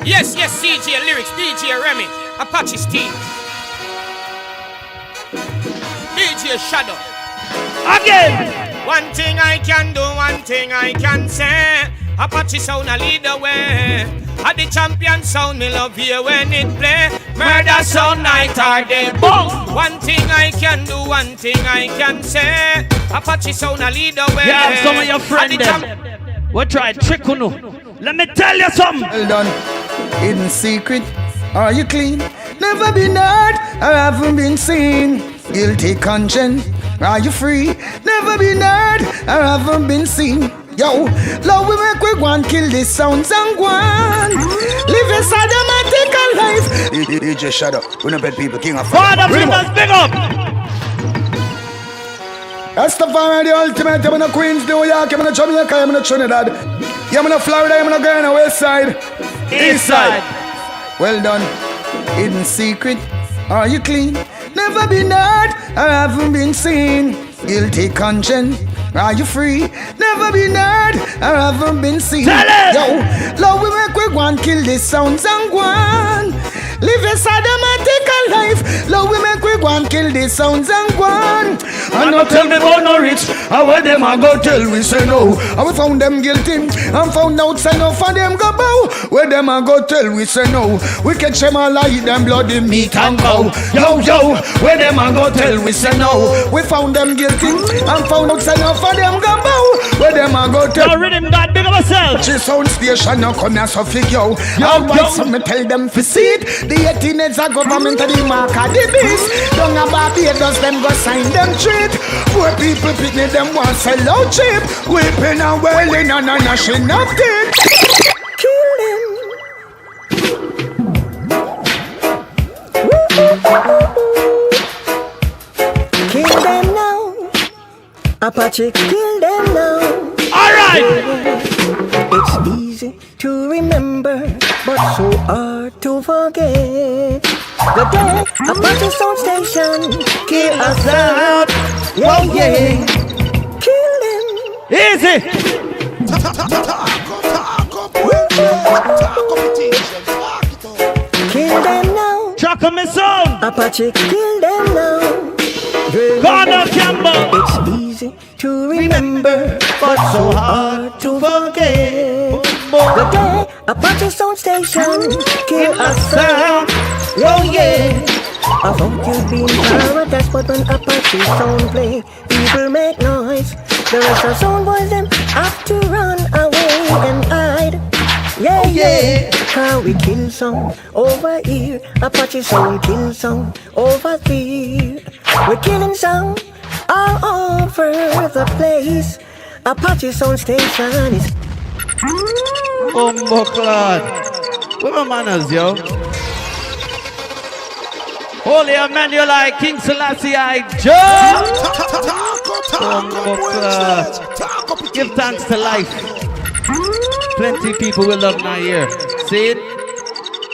Yes, CJ Lyrics, DJ Remy, Apache Steve, DJ Shadow. Again. One thing I can do, one thing I can say. Apache sound a lead the way. At the champion sound, me love you when it play. Murder sound night or day, boom. One thing I can do, one thing I can say. Apache sound a lead the way. Yeah, some of your friends them. We try trick on you. Let me tell you something. Well done. Hidden secret, are you clean? Never been hurt, or haven't been seen. Guilty conscience, are you free? Never been hurt, or haven't been seen. Yo, love we make we go and kill this sounds and go on. Live a sadamatic life. DJ shut up. We don't bet people king of Father Fingers, big up. Rastafari the ultimate. I'm in the Queens, New York. I'm in the Jamaica. I'm in the Trinidad. I'm in the Florida. I'm in the Guyana, West Side, East Side. Well done. Hidden secret, are you clean? Never been hurt, or haven't been seen. Guilty conscience, are you free? Never been hurt, or haven't been seen. Yo, love we make we go and kill this sounds and go on. Live a sadamatic life. Love we make we go and kill this sounds and go on. And not tell me about no rich. How where them a go tell we say no. And we found them guilty and found out say no for them go bow. Where them a go tell we say no. We catch them all like them bloody meat and cow. Yo, where them a go tell we say no. We found them guilty and found out say no for them go bow. Where them a go tell. Yo, rhythm God, big up yourself. She sound station now come here so fig yo. All white so me tell them for seed. The 18 a government of the mark of the beast. Don't a Barbados them go sign them treat. Poor people picnic them want sell out cheap. Whipping and wailing and a gnashing of teeth. Kill them. Kill them now. Apache, kill them now. Alright. It's easy to remember, but so hard to forget. The day Apache sound station kill us out. Yeah. Kill them. Easy. Kill them now. Chuck on me sound. Apache, kill them now. Gonna Campbell. It's easy to remember, but so hard to forget. The day Apache sound station kill us out. Oh yeah. I thought you'd be in paradise, but when Apache sound play, people make noise. The rest of sound boys them have to run away and hide. Yeah, yeah, cause we kill some over here. Apache sound kill some over there. We're killing some all over the place. Apache sound station is Bumbleclad. Where my manners, yo? Holy Emmanuel, like King Selassie, Joe. Bumbleclad. Give thanks to life. Plenty people will love my ear. See it?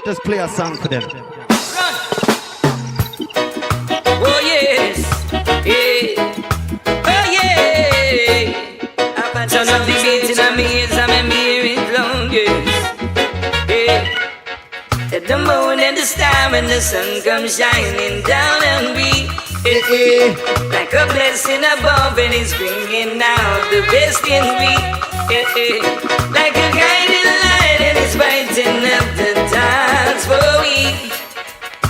Just play a song for them. Oh yes, yeah. Oh yeah. Turn up the beat in my ears, I'm hearing long, yes. Yeah. At the moon and the star and the sun comes shining down on me. Like a blessing above and it's bringing out the best in me. Like a guiding light and it's brighten up the dance for me.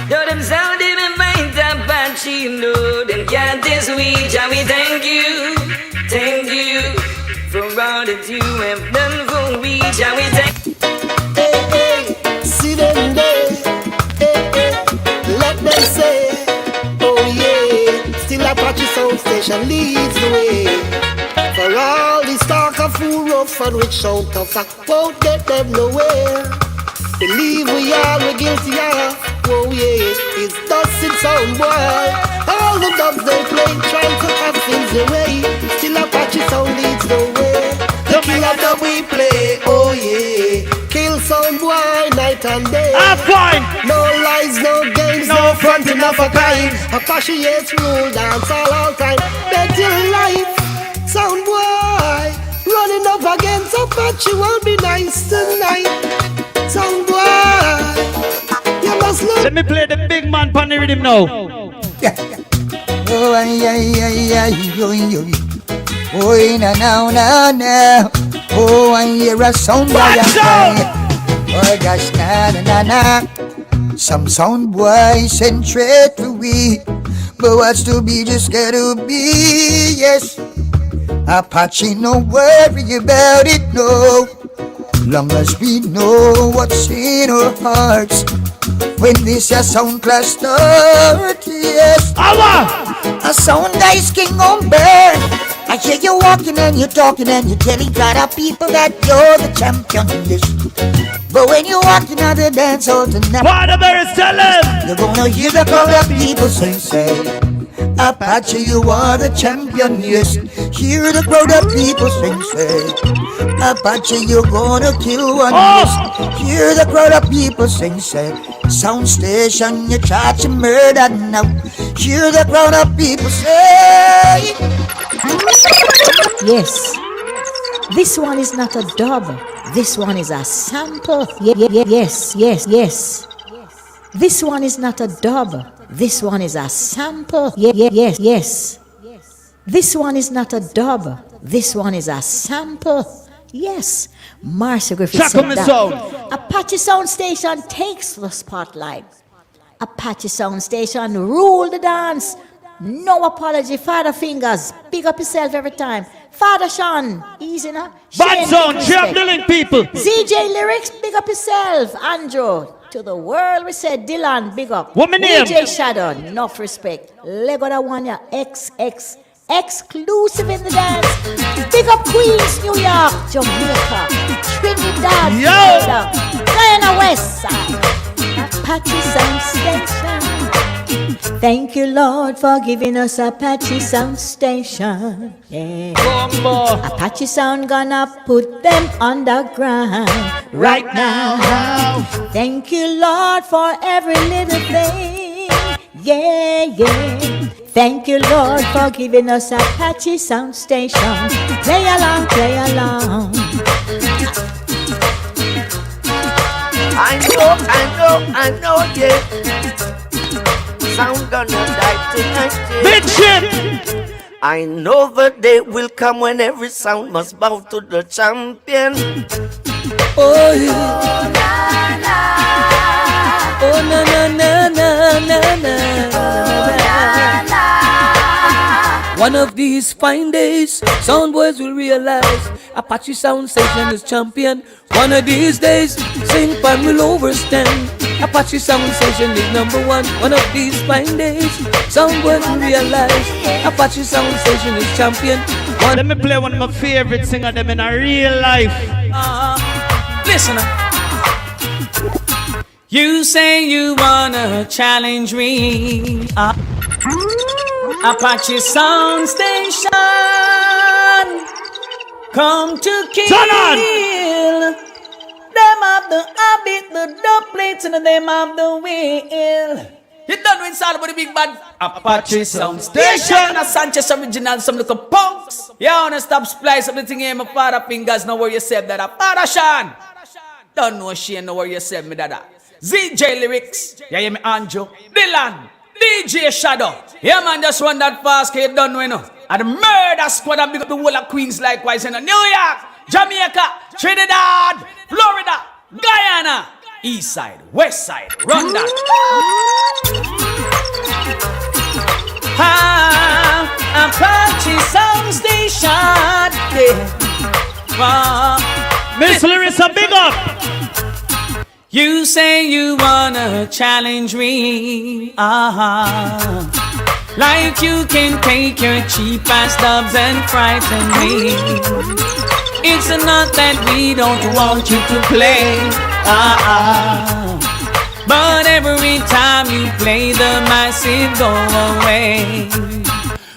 Though them sound in my mind Apache, know them can't this week. And we thank you for all that you have done for me. And we thank see them there, let them say, oh yeah, still Apache sound station leads the way. For all this talk of fool rough and rich sound tough, won't get them nowhere. Believe we all we're guilty of, oh yeah, it's dusted sound boy. All the dubs they play, trying to have things away. Still Apache sound leads the way. The killer dub we play, oh yeah. Kill sound boy night and day. Fine. No lies, no games, no fronting of a kind. Apache yes rule dance all time. Bet your life, sound boy. Running up against Apache won't be nice tonight. Sound boy, you must look. Let me play the big man pan the rhythm now. Oh, oh, na. Oh, I hear a sound boy. Oh gosh, na. Some sound boy send trade to we, but what's to be just gotta be. Yes, Apache, no worry about it, no. Long as we know what's in our hearts, when this a sound class start, yes. A sound dice king on bird. I hear you walking and you talking and you telling other people that you're the champion, yes. But when you walking out the dance hall tonight, Waterbury's telling, you're gonna hear the crowd of people say, Apache, you are the champion, yes. Hear the crowd of people say, Apache, you're gonna kill one, yes. Hear the crowd of people say, sound station, you try to murder now. Hear the crowd of people say, yes, this one is not a dub. This one is a sample. Yes. This one is not a dub. This one is a sample. Yes. This one is not a dub. This one is a sample. Yes. Marcia Griffith said that. Apache Sound Station takes the spotlight. Apache Sound Station rule the dance. No apology. Father Fingers, big up yourself every time. Father Sean, easy now. Bad Zone, drop the link, people. ZJ Lyrics, big up yourself. Andrew, to the world we said. Dylan, big up. What my name? DJ Shadow, enough respect. Lego the one ya, XX, exclusive in the dance. Big up Queens, New York, Jamaica, Trinidad, Florida, Guyana West Side, Apache Sound Station. Thank you, Lord, for giving us Apache Sound Station. Yeah. Apache Sound gonna put them underground right now. Thank you, Lord, for every little thing. Yeah. Thank you, Lord, for giving us Apache Sound Station. Play along. I know, yeah. Sound gonna die tonight, Big shit! I know the day will come when every sound must bow to the champion. Oh yeah. Oh na. One of these fine days, sound boys will realize Apache Sound Station is champion. One of these days, Sing Pan will overstand. Apache Sound Station is number one. One of these fine days, sound boys will realize Apache Sound Station is champion. Let me play one of my favorite singers them in a real life. Listen up. You say you wanna challenge me. Apache Sound Station, come to kill. Them have the habit, the dub plates, and them have the wheel. You done with all about the big bad Apache Sound Station. A Sanchez original, some little punks. You wanna stop splice up the thing here, my father fingers, know where you said that. Parashan. Don't know she know where you said me that. ZJ lyrics. Yeah, hear me Anjo. Dylan. DJ Shadow. Yeah, man, just run that fast, cause you don't know, you know. And the murder squad and big up the whole of Queens likewise, you know. New York, Jamaica, Trinidad, Florida, Guyana, East Side, West Side, run that. Apache Sound Station, yeah. Miss Larissa, big up. You say you wanna challenge me, like you can take your cheap ass dubs and frighten me. It's not that we don't want you to play, but every time you play the massive go away.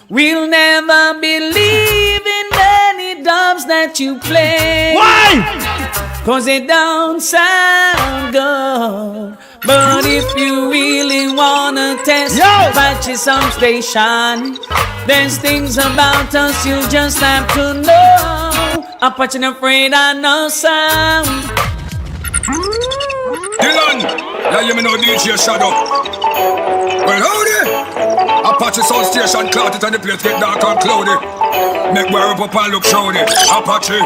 We'll never believe in any dubs that you play. Why? Cause it don't sound good. But if you really wanna test Apache Sound Station, there's things about us you just have to know. Apache ain't afraid of no sound. Dylan, yeah, you know DJ Shadow. Well, howdy. Apache Sound Station, cloud it and the place get dark and cloudy. Make wear up and look showdy. Apache.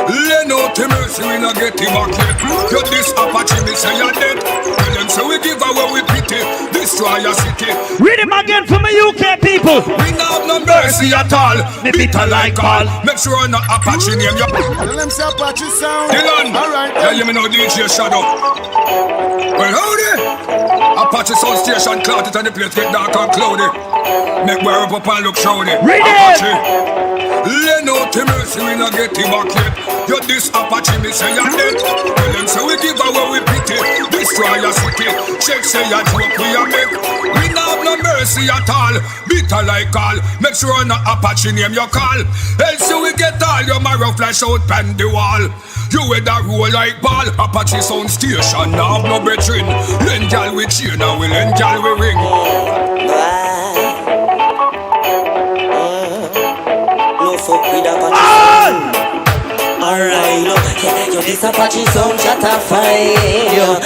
Laine out to mercy, we not get him back yet. You this Apache, me say you're dead. Tell them so we give away we pity. Destroy your city. Read him again for my UK people. We not have no mercy at all. Me bitter like all. Make sure not Apache name your. Tell them say Apache sound. Dylan, alright. Yeah, you know DJ Shadow. Well, howdy. Apache Sound Station, cloud it and the place get dark and cloudy. Make wear up and look showdy. Apache. Laine out to mercy, we not get him back yet. You this Apache, me say you're dead. Tell them so we give away we pity. Destroy your city. Check say you joke we a make. We not have no mercy at all. Bitter like all. Make sure not Apache name your call. Else we get all your marrow flash out pan the wall. You with a roll like ball. Apache Sound Station now have no brethren. Lend y'all with chain and we lend y'all with ring. No fuck with Apache. Alright, look, yo, this Apache sound shut a fire. Yeah,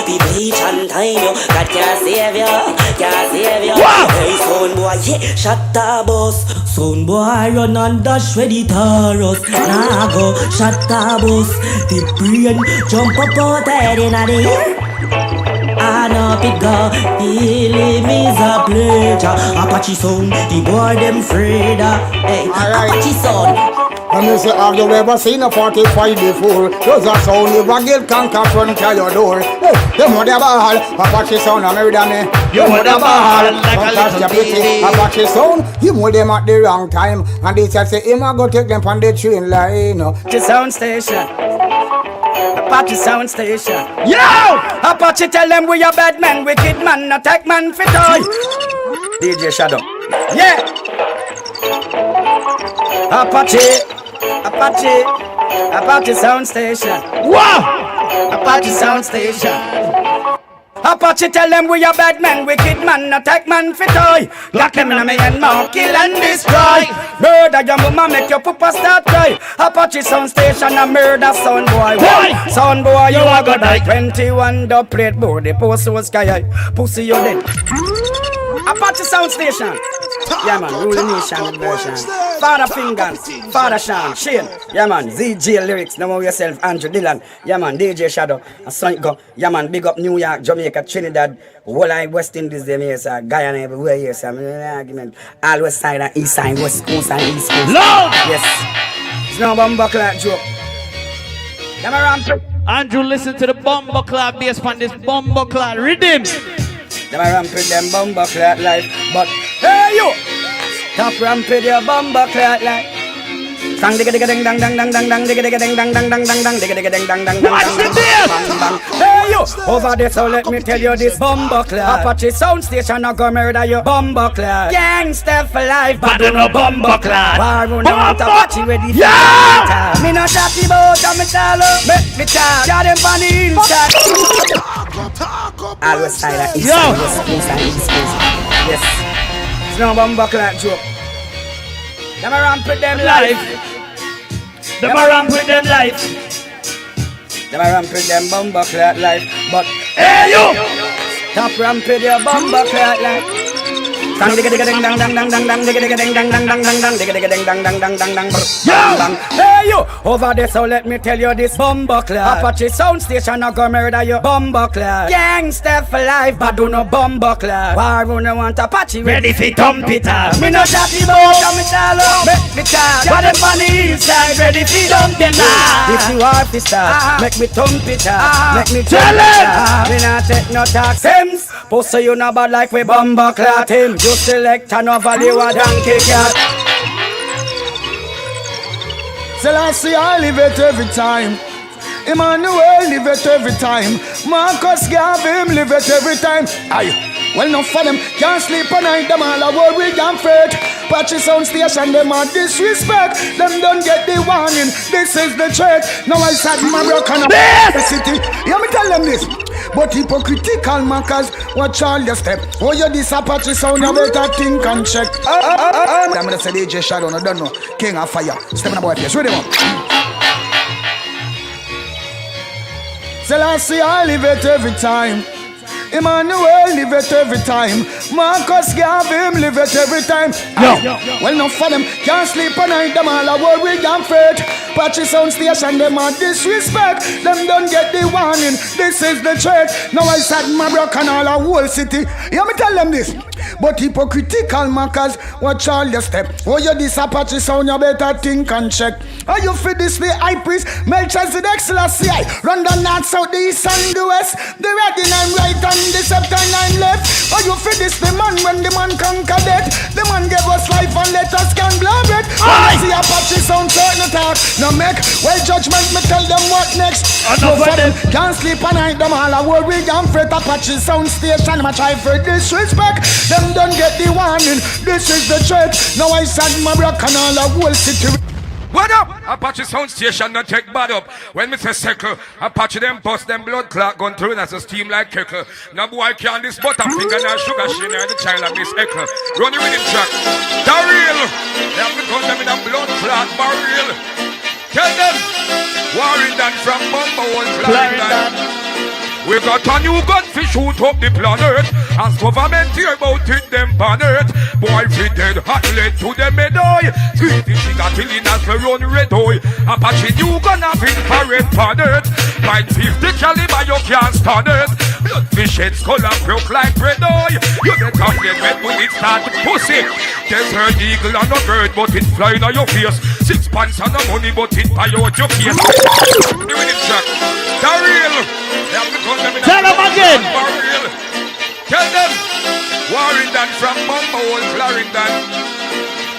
we bleach and time, yo. God can't save you, can't save you. Hey, son boy, yeah, shut the bus. Son boy, run and dash with the Taurus. Nah, go, shut the bus. The brain jump up out head in the air. And up it go, feeling is a pleasure. Apache sound, the boy them afraid. Hey, Apache sound. And me say, have you ever seen a 45 before? Does a sound you a get conquer front of your door? Hey, them would have ball, Apache sound and murder me. You would have ball, like a little baby. Apache sound, you mold them at the wrong time. And they say, him a go take them on the train line. Apache Sound Station. Apache Sound Station. Yo! Apache tell them we a bad man, wicked man, attack man for toy. DJ Shadow. Yeah. Apache Sound Station. Wow! Apache Sound Station. Apache tell them we a bad man, wicked man, attack man for toy. Lock them in a man, mouth, kill and destroy. Murder your mama, make your papa start cry. Apache Sound Station, a murder son boy. Why? Son boy, you a go die. 21 dub plate board, the post was sky high. Pussy you dead. Apache Sound Station. Yeah man, Rule the Nation version. Father Fingers, Father Sean, Shane. Yeah man, ZJ Lyrics, know yourself, Andrew Dillon. Yeah man, DJ Shadow, and Sonic Go. Yeah man, big up New York, Jamaica, Trinidad, whole of West Indies, them here, sir. Guyana everywhere here, sir. Argument. All West Side and East Side, West Coast and East Coast. Lord! Yes. It's no bumbuckler joke. Them around. Andrew, listen to the bumbuckler based on this bumbuckler rhythm. Them a ramp with them bumbuckler life, but hey you, stop ramp with your bumbuckler life. Dang digga digga ding dang dang dang dang dang digga digga ding dang dang dang dang dang digga digga ding dang dang dang. Watch the beat. Hey you, over there, so let me tell you this bumbuckler. Apache sound station a go murder you bumbuckler. Gangster for life, but do no bumbuckler. War no want Apache ready for fight. Me no chatty about a me tell you, make me talk. Got them on the inside. All West Side and East Side, West Coast and East Coast. Yes, it's no bumbuckler joke. Them a ramp with them life. Them a ramp with them life. Them a ramp with them bumbuckler life. But hey you, stop ramp with your bumbuckler life. Dang digga digga ding dang dang dang dang dang digga digga ding dang dang dang dang dang digga digga ding dang dang dang dang dang bang. Hey you, over there, so let me tell you this bumbuckler. Apache sound station a go murder you bumbuckler. Gangster for life, but do no bumbuckler. War no want Apache ready fi thump it up. Me no chatty bout a me tell you, make me talk. Got them on the inside ready fi thump it up. If you are fi start, make me thump it up. Make me tell it. Me not take no talk sense. Post so you no bad like we bumbuckler team. You select and no value a donkey cat. Selassie, I live it every time. Emmanuel live it every time. Marcus Gavin live it every time. Aye. Well, enough for them can't sleep at night. Them all a worry and fret. Patchy sound station, them are disrespect. Them don't get the warning. This is the threat. Now I sat my broken up the city. Yeah, me tell them this. But hypocritical markers, watch all your step. Oh, you this Apache sound, you better think and check. I'm gonna say DJ Shadow, I don't know. King of Fire. Step in the boy place. Ready, man. Selassie, I live it every time. Emmanuel live it every time. Marcus Gavin live it every time. Well, enough for them can't sleep at night. Them all a worry and fret. Patchy sound station, them are disrespect. Them don't get the warning. This is the threat. Now I sat my broken all a whole city. Yeah, me tell them this. But hypocritical markers, watch all your step. Oh, you this Apache sound, you better think and check. Are you fit this the high priest? Melchizedek Selassie. Run the north, south, the east and the west. The red and right and the scepter and left. Are you fit this the man when the man conquered death? The man gave us life and let us can blow it. When I see Apache sound, certain attack. Now make well judgment, me tell them what next. No for them can't sleep at night. Them all a worry and fret. Apache sound station, my try for disrespect. Them don't get the warning. This is the threat. Now I send my block and all a whole city. What up? Apache sound station not take bad up. When me say circle, Apache them bust them blood clot gun through as a steam like keckle. Now boy can't this butterfinger and sugar sheen and the child of Miss Eckle. Run the rhythm track. The real. They have to gun them in a blood clot barrel. Tell them. Warrington from Bumble Clarendon. We got a new gun fi shoot up the planet. As government hear about it, them ban it. Boy fi dead, hot lead to them may die. 3 she got till in as we run red eye. Apache new gun have infrared planet. 950 caliber you can't stand it. Bloodfish head skull and broke like red eye. You get off the red bullet start to pussy. Desert eagle and a bird but it flying on your face. 6 pants and no money but it buy out your face. The rhythm track, the real. Tell them again. Tell them. Warrington from Bumble Clarendon.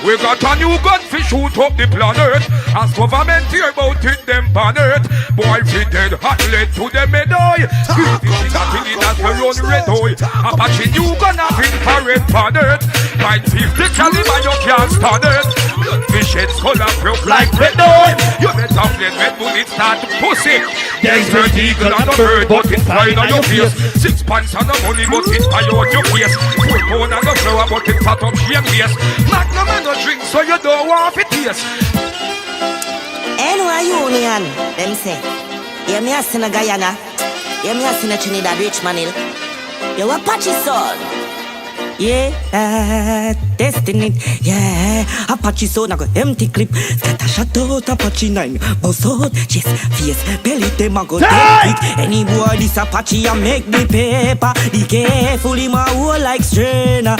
We got a new gun fi shoot up the planet. As government hear about it, them ban it. Boy fi dead, hot lead to them may die. 50 got in as we run red eye. Apache new gun have infrared planet. 950 caliber you can't stand it. Bloodfish head skull and broke like red eye. You better play red bullet start to pussy. There's red eagle and a bird but it flying on your face. 6 pants and no money but it buy out your face. 4 pound and a flower but it fat up shame face. Magnum and a drink so you don't want it taste. NY Union, them say. Yeah, me a sin a Guyana. Yeah, me a sin a Trinidad Richmond Hill. You Apache son. Yeah, testing it. Yeah, Apache sound go empty clip. Scatter shot out Apache 9. Boss out, chest, face, belly, them a go dead it. Any boy this Apache a make the paper. Be careful, him a hold like strainer.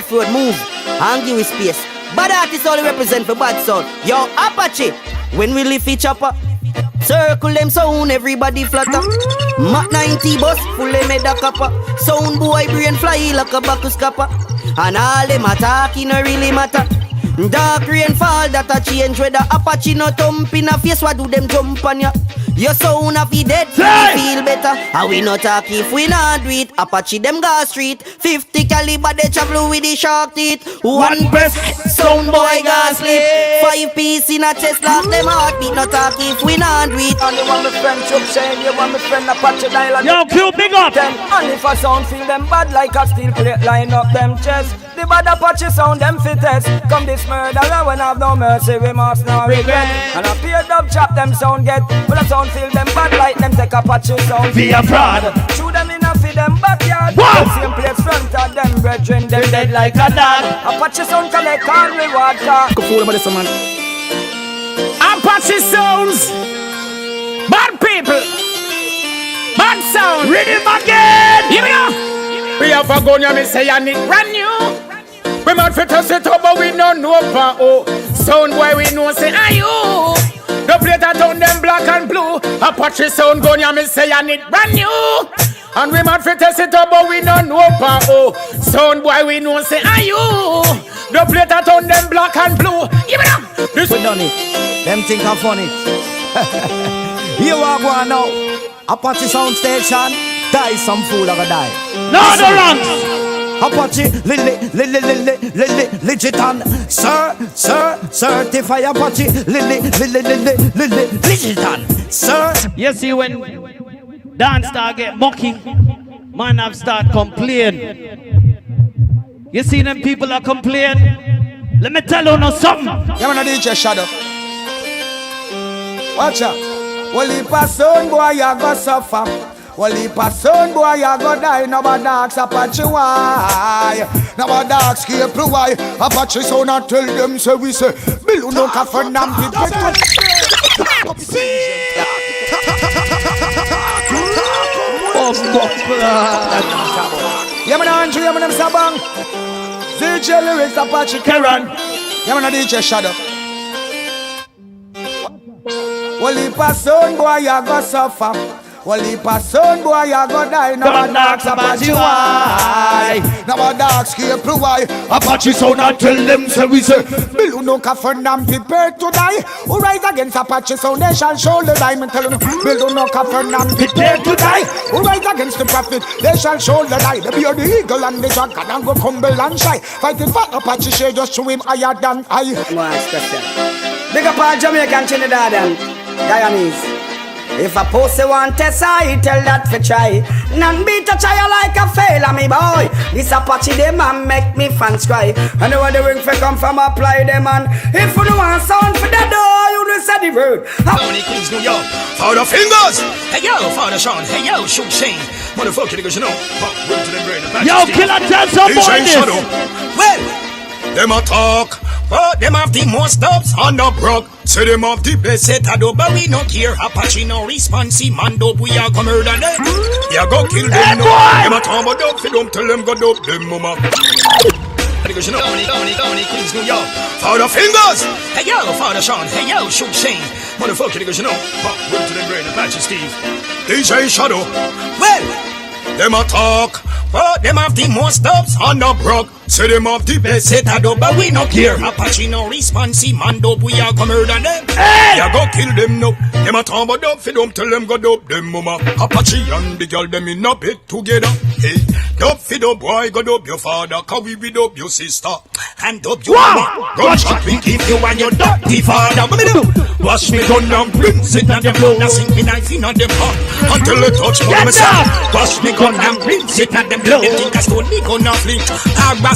Forward move and give it space. Bad artists only represent for bad sound. Yo, Apache, when we lift each upper, circle them sound, everybody flatter. Mach 90 bus, full them head a copper. Sound boy brain fly like a bacchus copper. And all them attacking no really matter. Dark rain fall that a change weather. Apache no thump in a face, what do them jump on ya? Your sound of the dead, feel better. And we not talk if we not do it. Apache them go street. 50 caliber they travel with the shark teeth. One breath, sound boy go sleep. 5 piece in a chest, lock them heartbeat. Not talk if we not do it. And you want me friend Chuck saying, you want me friend Apache Dial. Yo, Q, big up. And if a sound feel them bad like a steel plate, line up them chest. The bad Apache sound them fittest. Come this murderer when have no mercy, we must not regret. And a peer dub chop them sound get. Well a sound feel them bad like them take Apache sound. Be a fraud. Shoot them in a feed them backyard. Same place front of them brethren, them dead like a dog. Apache sound collect all reward car. Apache sounds. Bad people. Bad sound. Rhythm again. Here we go. We have a gun, me say I need brand new. We might fit us it up, but we don't know for oh. Sound boy we know say are you. The plate a turn them black and blue. Apache sound gun, me say I need brand new. And we might fit us it up, but we don't know for oh. Sound boy we know say are you. The plate a turn them black and blue. Give it up. This we done it. Them think I'm funny. Here we go now. Apache sound station. Die some fool or die. No, the wrong. Apache, legit and sir, certify Apache, legit and sir. You see when dance start get mocking, man have start complain. You see them people are complain. Let me tell you no something. You wanna DJ shadow? Watch out. Well, if a son boy you go suffer. Well, if a son boy you go die, no bad dogs Apache why? No bad dogs keep why? Apache so not tell them so we say Bill no coffin and people. Yeah man Andrew, yeah man them Sabang. DJ lyrics Apache Karen. Yeah man DJ Shadow. Well, if a son boy you go suffer. Well, if a son boy you go die, no bad dogs Apache why? No bad dogs keep why? Apache so not tell them so we say Bill no coffin and prepare to die. Who rise against Apache so they shall show the diamond. Tell them Bill no coffin and prepare to die. Who rise against the prophet they shall show the die. They be the eagle and the dragon and go humble and shy. Fighting for Apache share just show him higher than I. Big up all Jamaican Trinidad and Guyanese. If a pussy want test, I tell that for try. None beat a child like a fail, me boy. This Apache them man make me fans cry. And when the ring for come from apply them man. If you don't want sound for the door, you don't say the word. Tony Queens, New York, Father Fingers. Hey yo, Father Sean. Hey yo, Shoot Shane. Motherfucker, niggas, you know. Word to the brain. Yo, killer, tell some boy this. Well, them a talk. But them have the most dubs on the brook. Say them have the best set of dub, but we no care. Apache no responsive man dub, we are go murder them. We are go kill them. No. Them a talk about dub, fi don't tell them go dub them mama. Because you know, Tony Queens, New York, Father Fingers. Hey yo, Father Sean. Hey yo, Shoot Shane. Motherfucker, because you know, word to the brain, Apache Steve. DJ Shadow. Well, them a talk. But them have the most dubs on the brook. Say them have the best set of dub, but we no care. Apache no responsive man dub, we are go murder them. Hey! We are go kill them now. Them a talk about dub, fi don't tell them go dub them mama. Apache and the girl them in a bed together. Hey, dub fi dub boy, go dub your father, cause we be dub your sister. And dub your mama. Gunshot we give you and your dirty father. What me do? Wash me gun and rinse it and them blood. Now sink me knife in on them heart until it touch my son. Wash me gun and rinse it and them blood. Them think I stole me gun and fling.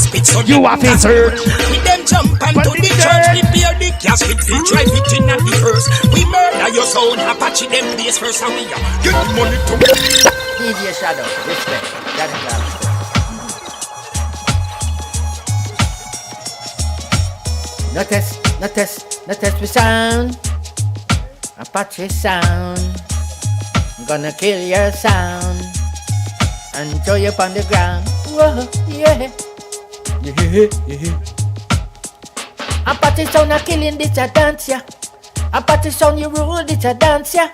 Spit so you have to search. We them jump into the church. We bear the casket. We drive it in at the hearse. We murder your soul. Apache them place first. And we get money to DJ Shadow, respect. That is No test with sound. Apache sound. I'm gonna kill your sound and throw you upon the ground. Whoa, yeah. Apache sound a killing, this a dance, yeah. Apache sound you rule, this a dance, yeah.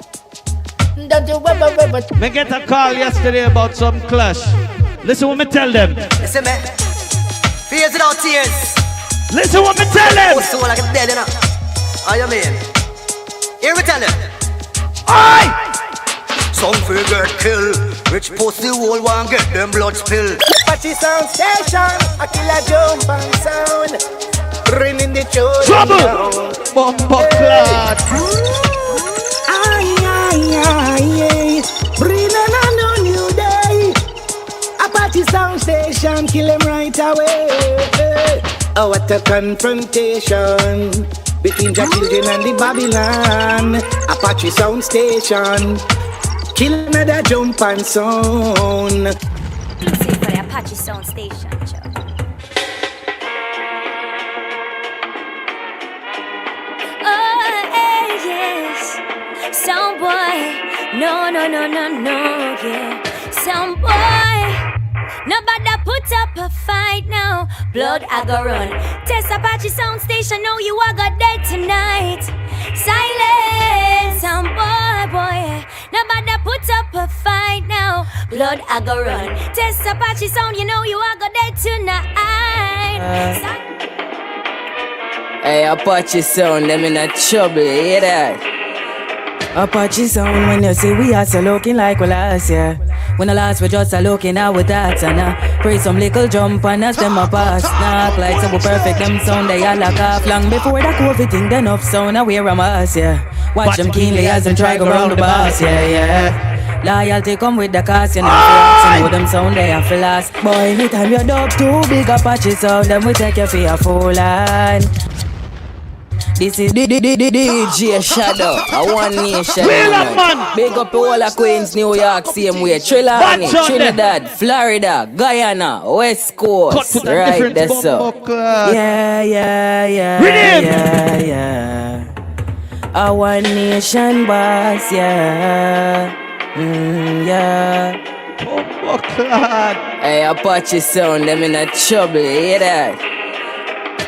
Don't you ever. Me get a call yesterday about some clash. Listen what me tell them. Listen, man. Fears without tears. Listen what me tell them. Oh, so like a dead, you know. How you mean? Here we tell them. Aye! Some free get kill. Rich pussy whole one get them blood spill. Apache sound station, a killer jump and sound. Bringing the children Trouble! Bumbo clad. Aye. Bring on a new day. Apache sound station, kill him right away. Oh, what a confrontation between the children and the Babylon. Apache sound station, kill another jump and sound. See for the Apache sound station, Joe. Oh, yes. Sound boy, no, yeah. Sound boy, nobody put up a fight now. Blood I go run. Test Apache sound station, know you are got dead tonight. Silence, sound boy. Nobody put up a fight now. Blood I go run. Test Apache sound, you know you are got dead tonight. Hey, Apache sound, them in a trouble, you hear that? Apache sound when you see we are so looking like we last year. When the last we just a looking at with that and pray some little jump and as them a pass. Knock like so perfect them sound they all like off. Long before that COVID thing then up sound I wear a mask, yeah. Watch them keenly as them try go round the boss, yeah. Loyalty come with the cost, you know. So know them sound they have to last. Boy, anytime you're dub too big Apache sound, then we take you for a full line. This is DJ Shadow, a one nation. Man. Big up all of Queens, New York, same way. Trelawney, Trinidad, Florida, Guyana, West Coast. Right, that's up. Yeah. A one nation boss, yeah. Hey, Apache sound, them in a trouble, you hear that?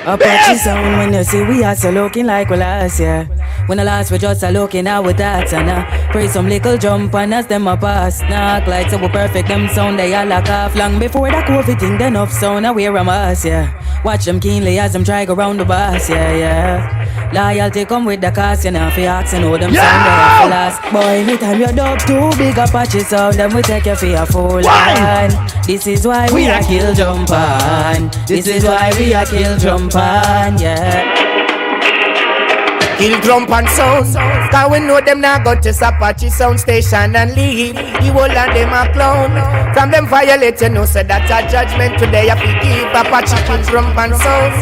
Apache sound when you see we are so looking like we last year. When the last we just a looking at with that and pray some little jump and as them a pass. Knock like so perfect them sound they all like off. Long before that COVID thing then up sound I wear a mask, yeah. Watch them keenly as them try go round the boss, yeah. Loyalty come with the cost, you know, for ask and know them sound they have to last. Boy, anytime you're dub too big Apache sound, then we take you for a full line. This is why we are kill jump on. This is why we are kill jump on, yeah. Kill drum and sound, cause we know them now go to Apache sound station and leave. The whole of them a clown. From them violate, you know, say that a judgment today have to give. Apache kill drum and sound,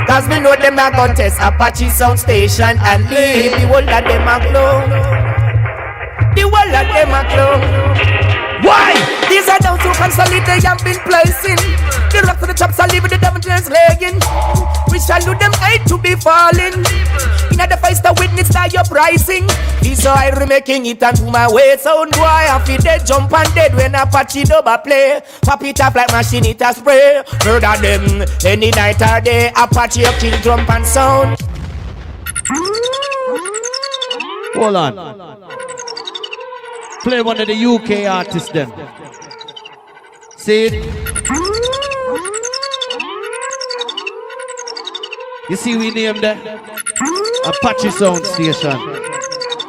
cause we know them now go to Apache sound station and leave. The whole of them a clown. The whole of them a clown. Why? These are those who consolidate they have been placing. The rest of the chops are leaving the devil's legging. We shall do them hate to be falling. In the face the witness that you're pricing. These are I remaking it and my way. Sound boy I feel dead jump and dead when Apache double play. Pop it up like machine it a spray. Murder them any night or day. Apache kill drum and sound. Hold on. Play one of the UK artists then. See it? You see we named that? Apache Sound Station.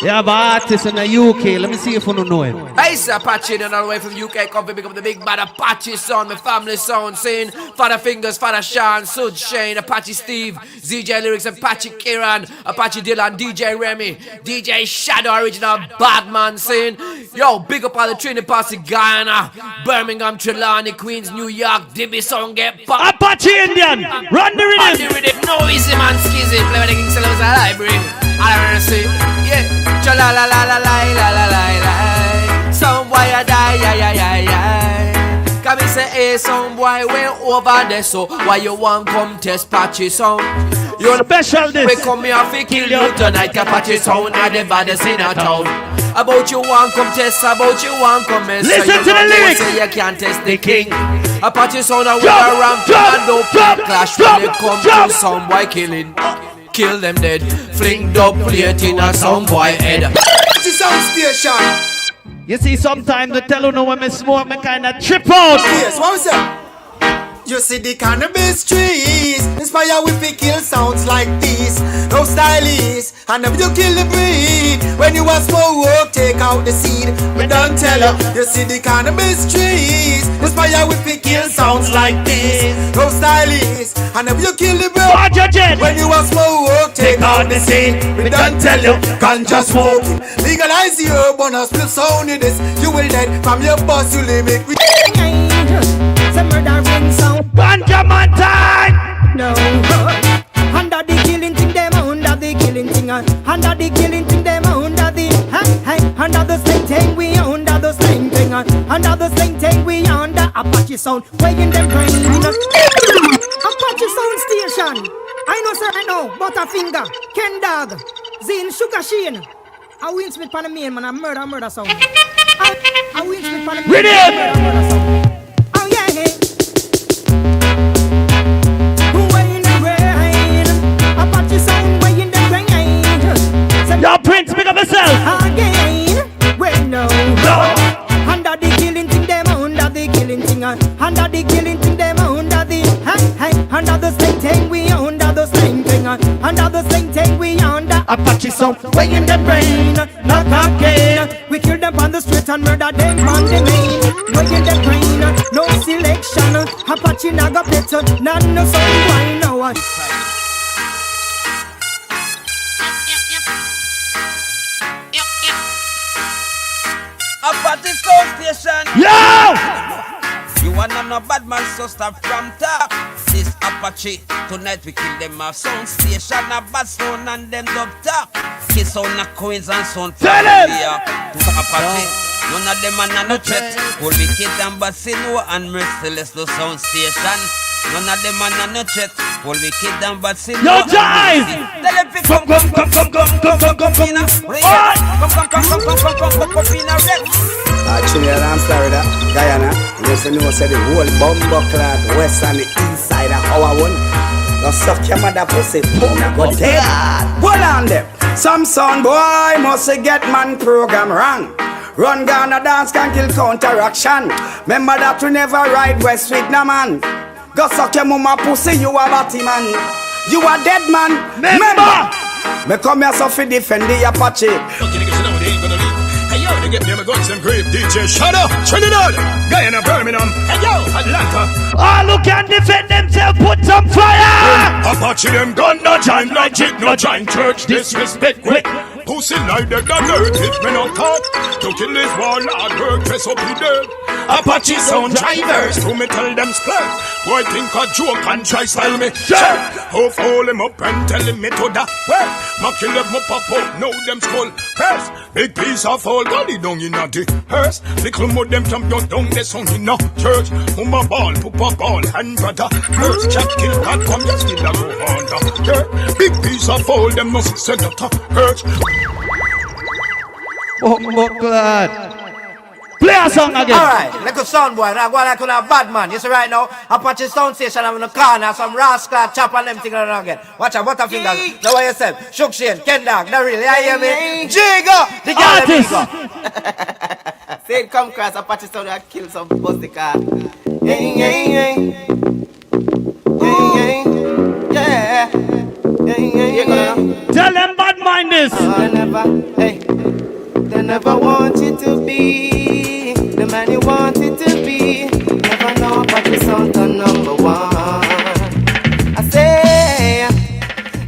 They have an artist in the UK. Let me see if you don't know him. I say Apache, and all the way from UK, come to become the big bad Apache sound, my family sound, saying Father Fingers, Father Sean, Sud Shane, Apache Steve, ZJ Lyrics, Apache Kieran, Apache Dylan, DJ Remy, DJ Shadow, original Badman, saying, yo, big up all the Trinity Posse, Guyana, Birmingham, Trelawney, Queens, New York, Dibby sound get pop. Apache Indian, run the rhythm. No easy man, skizzy, play with the King Sellers library. I don't see, yeah. Cha la la la la la la la la la. Some boy a die, yeah. Come and say, hey, some boy went over there, so why you want come test Apache sound? You special this. We come here to kill you tonight. Apache sound are the baddest in a town. About you want come test, about you want come mess. Listen so to the lyrics. Say you can't test the king. Apache sound are with a ramp and dope clash when they come to some boy killing. Kill them dead. Fling dub plate in a some boy head. Apache sound station. You see, sometimes they tell you no when me smoke, me kinda trip out. Yes, what was that? You see the cannabis trees inspire with the kill sounds like this. No stylish, and if you kill the breed, when you a smoke, take out the seed. We don't tell you. You see the cannabis trees inspire with the kill sounds like this. No stylish, and if you kill the breed, when you a smoke, take out the seed. We don't tell you. Ganja smoking, legalize your bonus, split sound in this. You will dead from your boss, you limit. Some murdering sound. Ganja man time. No. Under the killing thing, them under the killing thing. Under the killing thing, them under the under the sling thing, we under the sling thing. Under the sling thing, we under Apache sound. Weighing them brain. Apache sound station. I know, sir, I know. Butterfinger, Ken Dog, Zin, Sugar Sheen. I win Smith Panamanian, man. I murder sound. I win Smith Panamanian. Murder sound. Yo, Prince, pick up yourself. Again, well, no. Under the killing thing, them under the killing thing. Under the killing thing, them under the under the same thing, we under the same thing. Under the same thing, we under Apache sound. Way in the brain, not again. We kill them on the street and murder them on the main. Way in the brain, no selection. Apache naga better, none no sound. Why no one? Apache sound station. Yo! You wanna know bad man, so start from top. This Apache, tonight we kill them off. Sound station, a bad sound and them dub top. Kiss on a coins and sound from here to Apache. None of them are no threat. All wicked and Basino and merciless the sound station. None of them are no threat. All wicked and Basino. Yo, guys! Actually, I'm sorry that Guyana, you know, said the whole bumbo clad west and the east side of our one. Now suck your mother pussy, boom, go dead. Hold on them. Some son boy must get man program wrong. Run Ghana dance can kill counteraction. Remember that we never ride west with no man. Go suck your mama pussy, you a batty man. You a dead man. Remember. Me come here so fi defend the Apache. Hey yo, they get me my guns and grave DJ. Shut up, Trinidad, Guyana, Birmingham. Hey yo, Atlanta. All who can defend themselves, put some fire. Apache them gun no join logic, no join church. Disrespect quick. Pussy like the dirt, if me not talk. To kill this war, hard work, dress up the dirt. Apache sound drivers, to me tell them split. Boy think a joke and try style me. Sure. Ho fold him up and tell him me to that work. Ma kill them up pop out, know them skull first. Big piece of all gully down in a the hearse. Little more them champion down the song in a church. Mama ball, pupa ball, and brother. First chat kill that come just kill a go on the dirt. Big piece of all them must send up to hurt. Play a song again. Alright, like a sound boy, now go like a bad man. You see right now, Apache sound station, I'm in the corner, some rascal chop and them thing around again. Watch out, Butterfingers. Know what yourself. Shook Shane, Ken Dog, not really, you hear me? Jigo, the girl Say it come cross, Apache sound and kill some bust the car. Yeah. Tell them bad mind this. They never want you to be the man you wanted to be. Never know about your song to number one. I say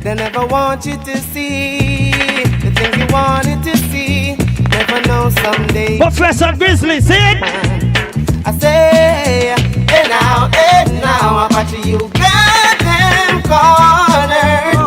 they never want you to see the things you wanted to see. Never know someday. Professor Grizzly, see it? I say, hey now, Apache, you got them cornered.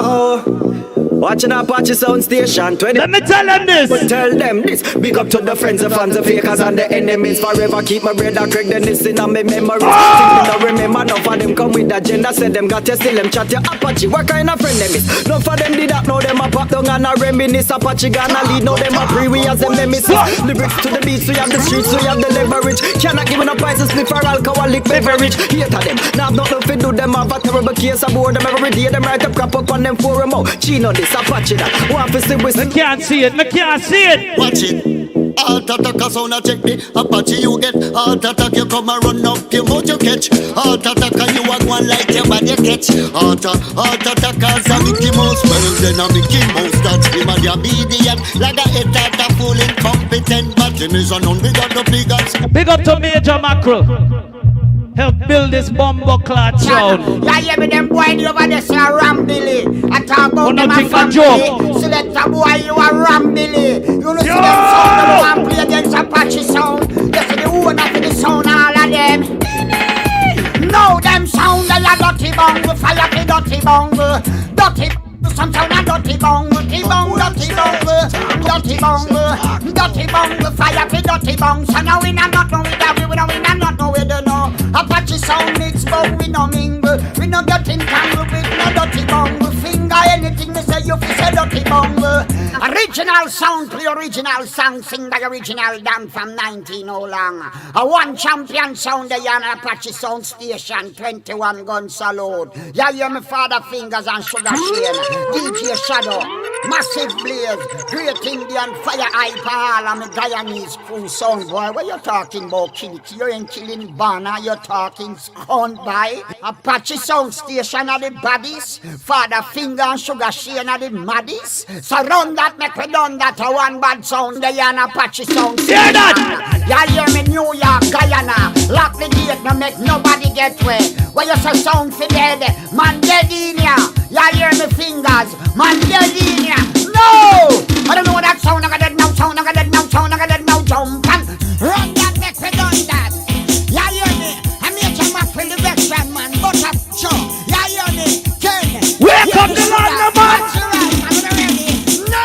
Watch watching Apache Sound Station. Let me tell them this. But tell them this. Big up to the friends, the fans, the fakers, and the enemies. Forever keep my brother Craig Dennis in my memories. Don't remember enough of them come with agenda. Said them got you still them chat your Apache. What kind of friend them is? None for them did that. Now them a pop down and a reminisce. Apache gonna lead. Now them a pre. We as them nemesis. Lyrics to the beats. We have the streets. We have the leverage. Cannot give no prices. Split for alcoholic beverage. Hate of them. Now not nothing do them. Have a terrible case aboard them every day. Them write up crap up on them for a mo. Chino this Apache that. One for with. I can't see it. I can't see it. Watch it. Heart attack a sound a check the Apache you get. Heart attack you come and run up your mouth you catch. Heart attack and you walk one like your body catch. Heart attack as a Mickey Mouse. Well then a Mickey Mouse that's him and your obedient. Like a head that a fool incompetent. But him is a non big up the biggest. Big up to Major Mackeral. Help build this bumbo clot sound. Yeah, yeah, with them boy over there say a ram Billy. I talk about them a family. Select a boy you a ram Billy. You know see them sound them want play against Apache sound. They say the owner for the sound all of them. No, them sound they a dirty bungle. Fire for dirty bungle. Dirty some sound a dirty bungle. Dirty bungle, dirty bungle. Dirty bungle, dirty bungle. Fire for dirty bungle. So now we not know with that. We not know with the no. Apache sound mix, but we no mingle. We no get entangled with no dirty bungle. Finger anything they say you fi say dirty bungle. Original sound, play original song, sing the original dance from 19 how long. A one champion sound, the Yan Apache Sound Station, 21 gun salute. Yeah, hear me father fingers and sugar chain. DJ Shadow, massive blaze, great Indian fire hyper, all of me Guyanese crew sound boy. What you talking about, kid? You ain't killing banner, you're talking scorned by. Apache Sound Station are the baddies, father finger and sugar chain are the maddies. Surround that, make we done that, a one bad sound, the Yan Apache Sound Station. Hear that? Y'all hear me, New York, Guyana, lock the gate, no make nobody get way. Where you say sound for dead, man dead in ya. Y'all hear me fingers, man dead in ya. No! I don't know what that sound, I got that now, sound, I got that now, sound, I got that now, jump and run that, make we done that. Y'all hear me? I made your map for the veteran man, but I'm sure. Y'all hear me? Ken! Wake up the land, man! That's right, I'm ready. No!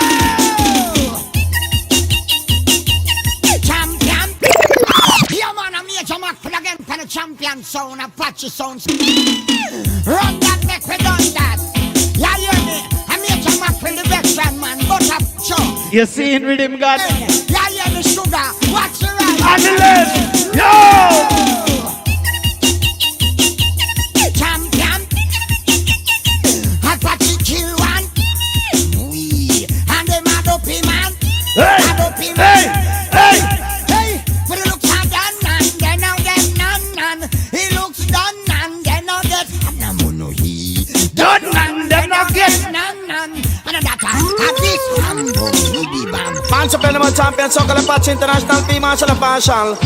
Champion! Yeah man, I made your map for again for the champion sound, Apache sound. Run that, make we done that. Y'all hear me? I made your map for the veteran man, but I'm sure. You seen rhythm God? Y'all hear me sugar? What's the right? On the left! Yo! Champion, Apache kill one. We and them mad up him man. Mad up him man. Hey, but it looks hard and then now them none. He looks done and then now get no he done and then now get none. And that at this humble he bam. Fans of Element Champion, Soccer Apache International, P-Marshall of Marshall.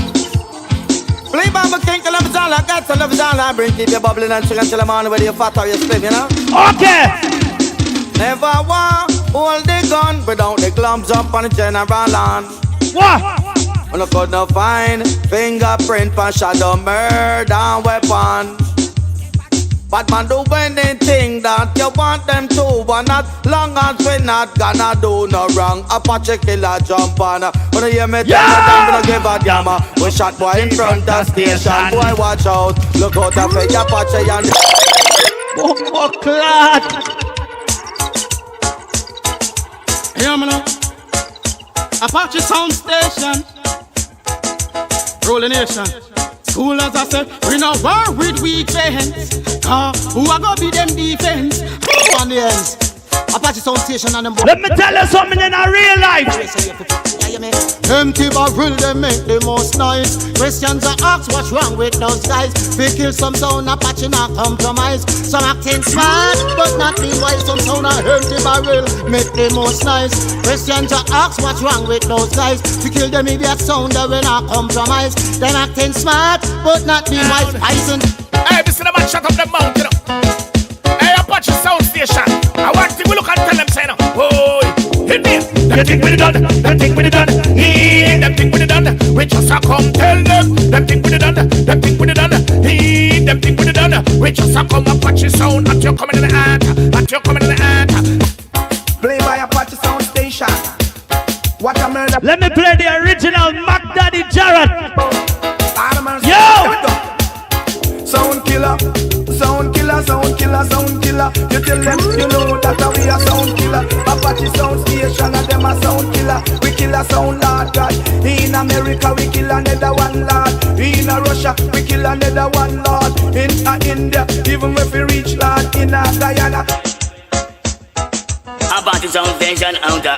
Play Bamba King, love is all I got, to love is all I bring. Keep you bubbling and chicken till the morning whether you fat or you slim, you know? Okay! Never want hold the gun without the gloves up on the general land. What? When I could not find fingerprint for shadow murder weapon. But man do anything that you want them to, but not long as we not gonna do no wrong. Apache killer jump on. When you hear me tell you them gonna give a damn. We shot boy in front of station, boy watch out. Look out the fake Apache and Bumbo clot. Hear me now? Apache Sound Station, Rolling Nation. School as I said, we no war with weak fans. Who a go be them defense? On the ends. Apache Sound Station and them. Let me tell you something in a real life. Empty barrel, they make the most noise. Questions are asked, what's wrong with those guys? They kill some sound, Apache not compromise. Some acting smart, but not being wise. Some sound a empty barrel, make the most noise. Questions are asked, what's wrong with those guys? To kill them idiot sound, they will not compromise. Them acting smart, but not being wise. Bison. Hey, this is the man shut up the mouth, you know. Hey, Apache Sound Station. I want to look and tell them, say no. Oh, hit me. Them think with it done. Them think with it done. Them think with it done. We just a come tell them. Them think with it done. Them think with it done. Them think with it done. We just a come Apache Sound. At you coming in the hand. At you coming in the hand. Blame killer. Sound killer, sound killer, sound killer. You tell them you know that we are sound killer. Apache sound station and them a sound killer. We kill a sound lord God. In America we kill another one lord. In Russia we kill another one lord. In India even if we reach lord. In Guyana. Apache sound station counter.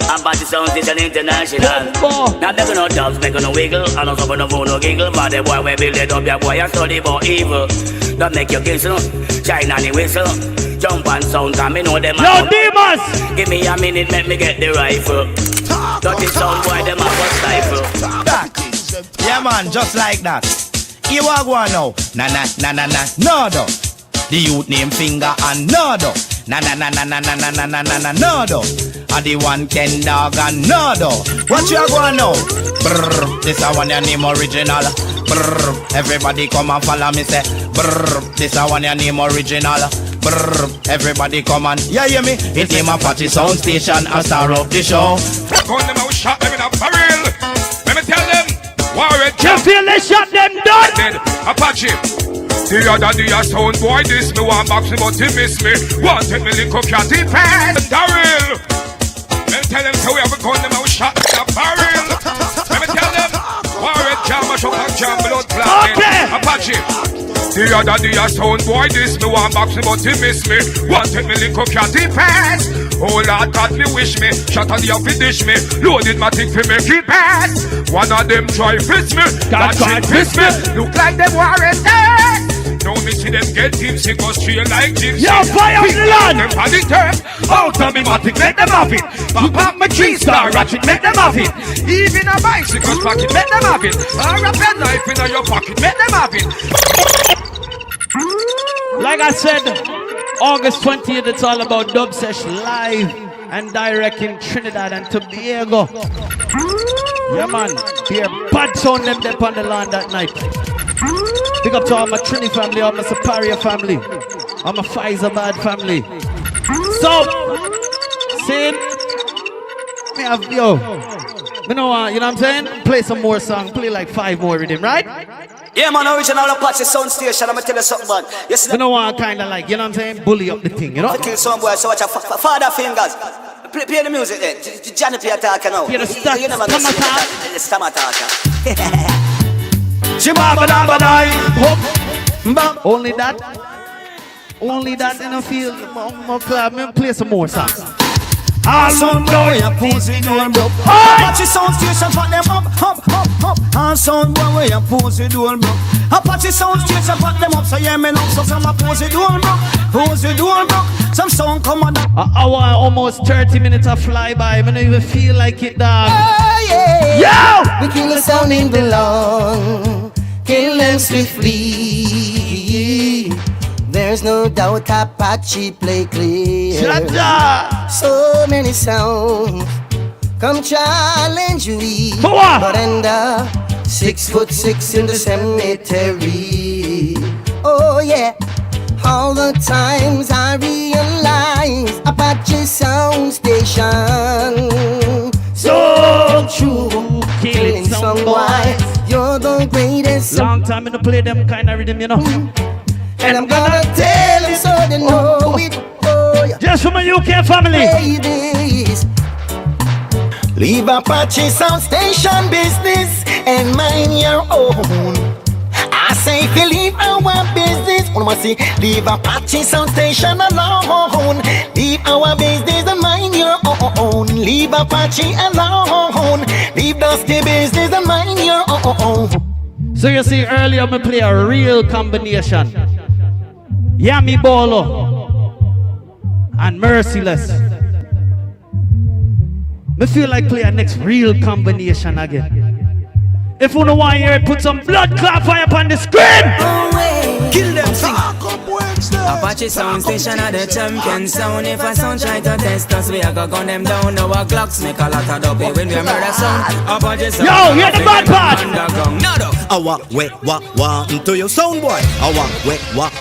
Apache sound station international. Now they gonna dubs, they gonna wiggle. I don't suffer no fool, no giggle. But the boy we build it up, your boy I study about evil. Don't make you whistle, shine on the whistle. Jump and sound, cause me know them. Yo, Demas! Give me a minute, make me get the rifle. Dirty sound boy, them a bust rifle. Yeah man, just like that. You are going now. No do. The youth name Finger and no do. No do. And the one Ken Dog and no do. What you are going now? Brr, this a one your name original. Brr, everybody come and follow me say. Brr, this a one your name original. Brr, everybody come and yeah hear me. It name Apache Sound Station, a star of the show. Gun them out, shot them in a barrel. Let me tell them. Warren, you feel they shot them done? Apache. The other day a sound boy this me want box me but he miss me. Want take me 𝐿𝐸𝐸𝐿𝐸𝐸 pass. Daryl. Let me tell them so we have a gun them out, shot in a barrel. Let me tell them. Warren jam a shot and jam blood clotting. Apache. The other day a sound boy this me want box me but he miss me. Want take me 𝐿𝐸𝐸𝐿𝐸𝐸 pass. Oh Lord God me wish me. Shot on the off dish me. Loaded my thing for make it pass. One of them try fist me. That try fist me. Look like them Warren dead. Now me see them get tipsy, go straight like gypsy. Yo, fire on the land! Them on the turf. Out of me matic, make them have it. Pop up my 3-star ratchet, make them have it. Even a bicycle pocket, make them have it. Or a pen knife in your pocket, make them have it. Like I said, August 20th, it's all about Dub Sesh live and direct in Trinidad and Tobago. Yeah, man. Hear bad sound them there on the land that night. Big up to all my Trini family, all my Saparia family, all my Faizabad family. So, see, me have, yo, you know what I'm saying? Play some more songs, play like 5 more with him, right? Yeah, man, original Apache Sound Station, I'm gonna tell you something, man. Yes, you know what, kind of like, you know what I'm saying? Bully up the thing, you know? Kill some boy, so watch your father fingers. Play the music then. Johnny play attack now. Play the stuff, Only that? Only that in a field. More club, me play some more songs. All sound boy a pussy door broke. Apache Sound Station fuck them up. All sound boy a pussy door broke. Apache Sound Station fuck them up. So yeah me know so some a pussy door broke. Pussy door broke. Some sound come on. An hour, almost 30 minutes of fly by. I don't even feel like it, dog. Yo! We kill the sound in the long. Kill them swiftly. There's no doubt Apache play clear. Shut up! So many sounds come challenge we. But end up 6'6" in the cemetery. Oh yeah. All the times I realize Apache Sound Station. So true. Killing some boy. You're the greatest. Long time in to play them kind of rhythm, you know. And I'm gonna tell you so they know it. Oh, yeah. Just from a UK family. Ladies, leave Apache Sound Station business and mind your own. I say if you leave our business, leave Apache Sound Station alone. Leave our business and mind your own. Leave Apache alone. Leave Dusty business and mind your own. So you see earlier me play a real combination. Yami Bolo and Merciless. Me feel like play a next real combination again. If you don't want to hear it, put some blood clot fire upon the screen. Kill them, sing. Apache Sound Station are the champion sound. If a sound try to test us, we are gonna gun them down. Our clocks make a lot of dopey when we murder sound. Apache Sound. Yo, hear the bad part. I walk, into your sound boy. I walk.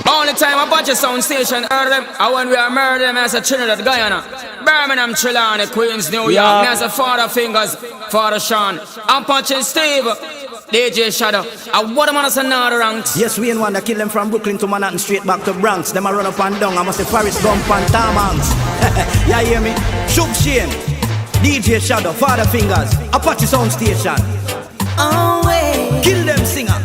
Only time Apache Sound Station heard them, I when we are murder them as a Trinidad Guyana, Birmingham, Trelawney, Queens, New York, as a Father Fingers, Father Sean, Apache Steve, DJ Shadow, I what am I saying now around? Yes, we ain't one that kill them from Brooklyn to Manhattan straight back to Bronx. Them a run up and down. I must say Paris Gump and Tom Hanks. Yeah, hear me? Shook Shane, DJ Shadow, Father Fingers, Apache Sound Station. Oh, wait. Kill them singer.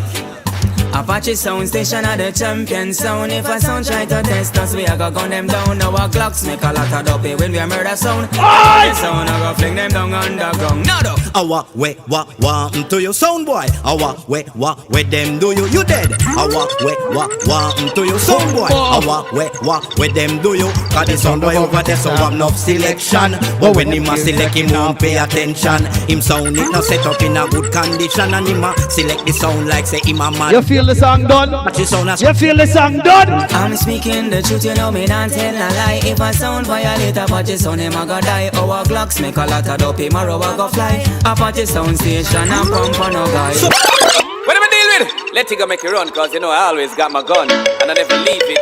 Apache Sound Station are the champion sound. If a sound try to test us, we a go gun them down. Our clocks make a lot of dopey when we a murder sound. Apache Sound a go fling them down underground. No, no. Awa, we, wa, to your sound boy. Awa, we, them do you dead. Awa, we, to your sound boy. Awa, we, them do you. Cause the sound boy over there so have enough selection. But when him a select, him won't pay attention. Him sound it not set up in a good condition. And him a select the sound like say him a man. You feel the song done? You feel the song done? I'm speaking the truth, you know me not tell a lie. If a sound violate Apache Sound, him a go die. Our clocks make a lot of dopey, marrow a go fly. Apache Sound Station and pump on no guy. What am I deal with? Let it go make it run, cause you know I always got my gun and I never leave it.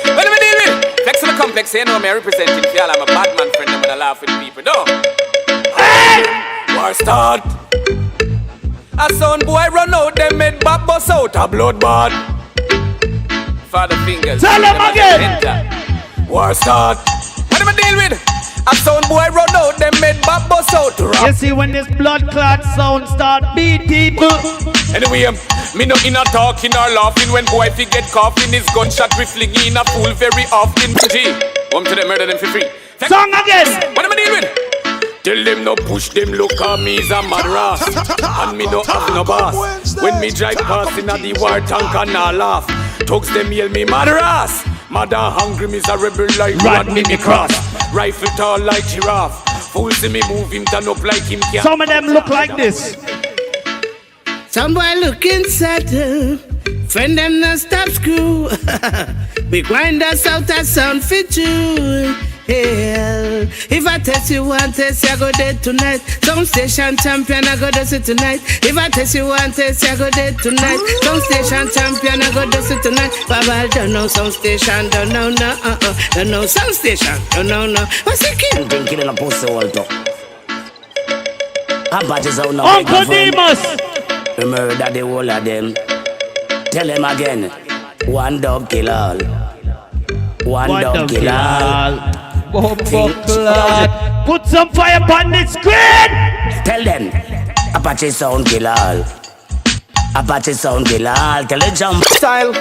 What am I deal with? Flex on the complex, you know me representing y'all. I'm a bad man friend, I'm gonna laugh with people, no? Hey! War start. A sound boy run out, them made back bust out a bloodbath. Father Fingers. Tell them again. War start. What am I deal with? A sound boy run out, them made back bust out. You see when this blood clot sound start beat people. Anyway, me no in a talking or laughing when boy fi get coughing. His gunshot riffling in a fool very often. G, come to them murder them for free. Song again. What am I deal with? Tell them no push them, look at me is a mad ras. And me no have no boss. When me drive past in a the war tank and I laugh. Thugs them yell me mad ras. Mad and hungry me's a rebel like Rodney me cross. Rifle tall like giraffe. Fools see me move him turn up like him can't. Some of them look like this. Some boy looking settle. Friend them no stop screw. We grind us out that sound fit you. Hell, if I test you one test, I go dead tonight. Some station champion, I go do it tonight. If I test you one test, I go dead tonight. Some station champion, I go do it tonight. Baba don't know some station, don't know no, don't know some station, don't know no. What's the king? Been killing a pussy all top. Apache Sound now. Uncle Demus. We murder the whole of them. Tell them again. One dog kill all. One dog kill all. Put some fire upon the screen. Tell them Apache Sound kill all. Apache Sound kill all. Tell the jump style.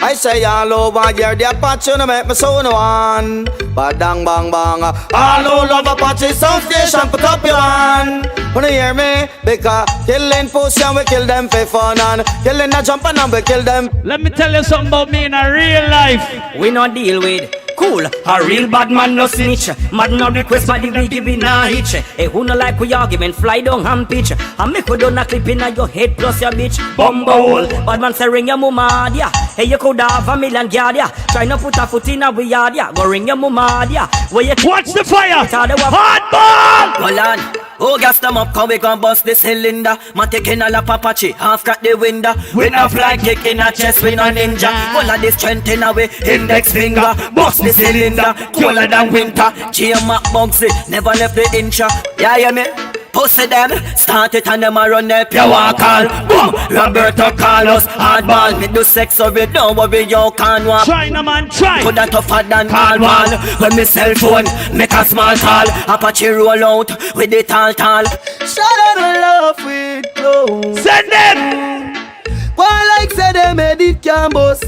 I say all over here, the Apache no make me sound one. Badang bang bang. All over Apache Sound Station, put up your hand. Wanna hear me? Because killing pussy and we kill them for fun, and killing a jump and we kill them. Let me tell you something about me in a real life. We not deal with cool, a real bad man no snitch. Mad no request but we give in a hitch. Hey, who no like we argument, fly down and pitch. And make we done a clip in your head plus your bitch. Bumble, bad man say ring your mama, yeah. Hey, you could have a million yard, yeah. Try not put a foot in a we yard, yeah. Go ring your mama, yeah. Where you watch the fire, hardball. Hold on. Oh, gas them up, cause we gon' bust the cylinder. Man taking a lap Apache, half crack the window. We no fly kick in a chest, we no ninja. All of this strength in our index finger. Bust the cylinder, cooler than winter. G.M. Bugsy, never left the inch. Yeah, yeah, me. Pussy them, start it and them a run their pure walk call. Boom, Roberto Carlos, hardball. Me do sex so we don't worry, you can't walk. Try no man, try. Coulda tougher than hardball. When me cell phone, make a small call. Apache roll out with the tall. Shout out the love with clothes. Send them. One like say them head it can bust.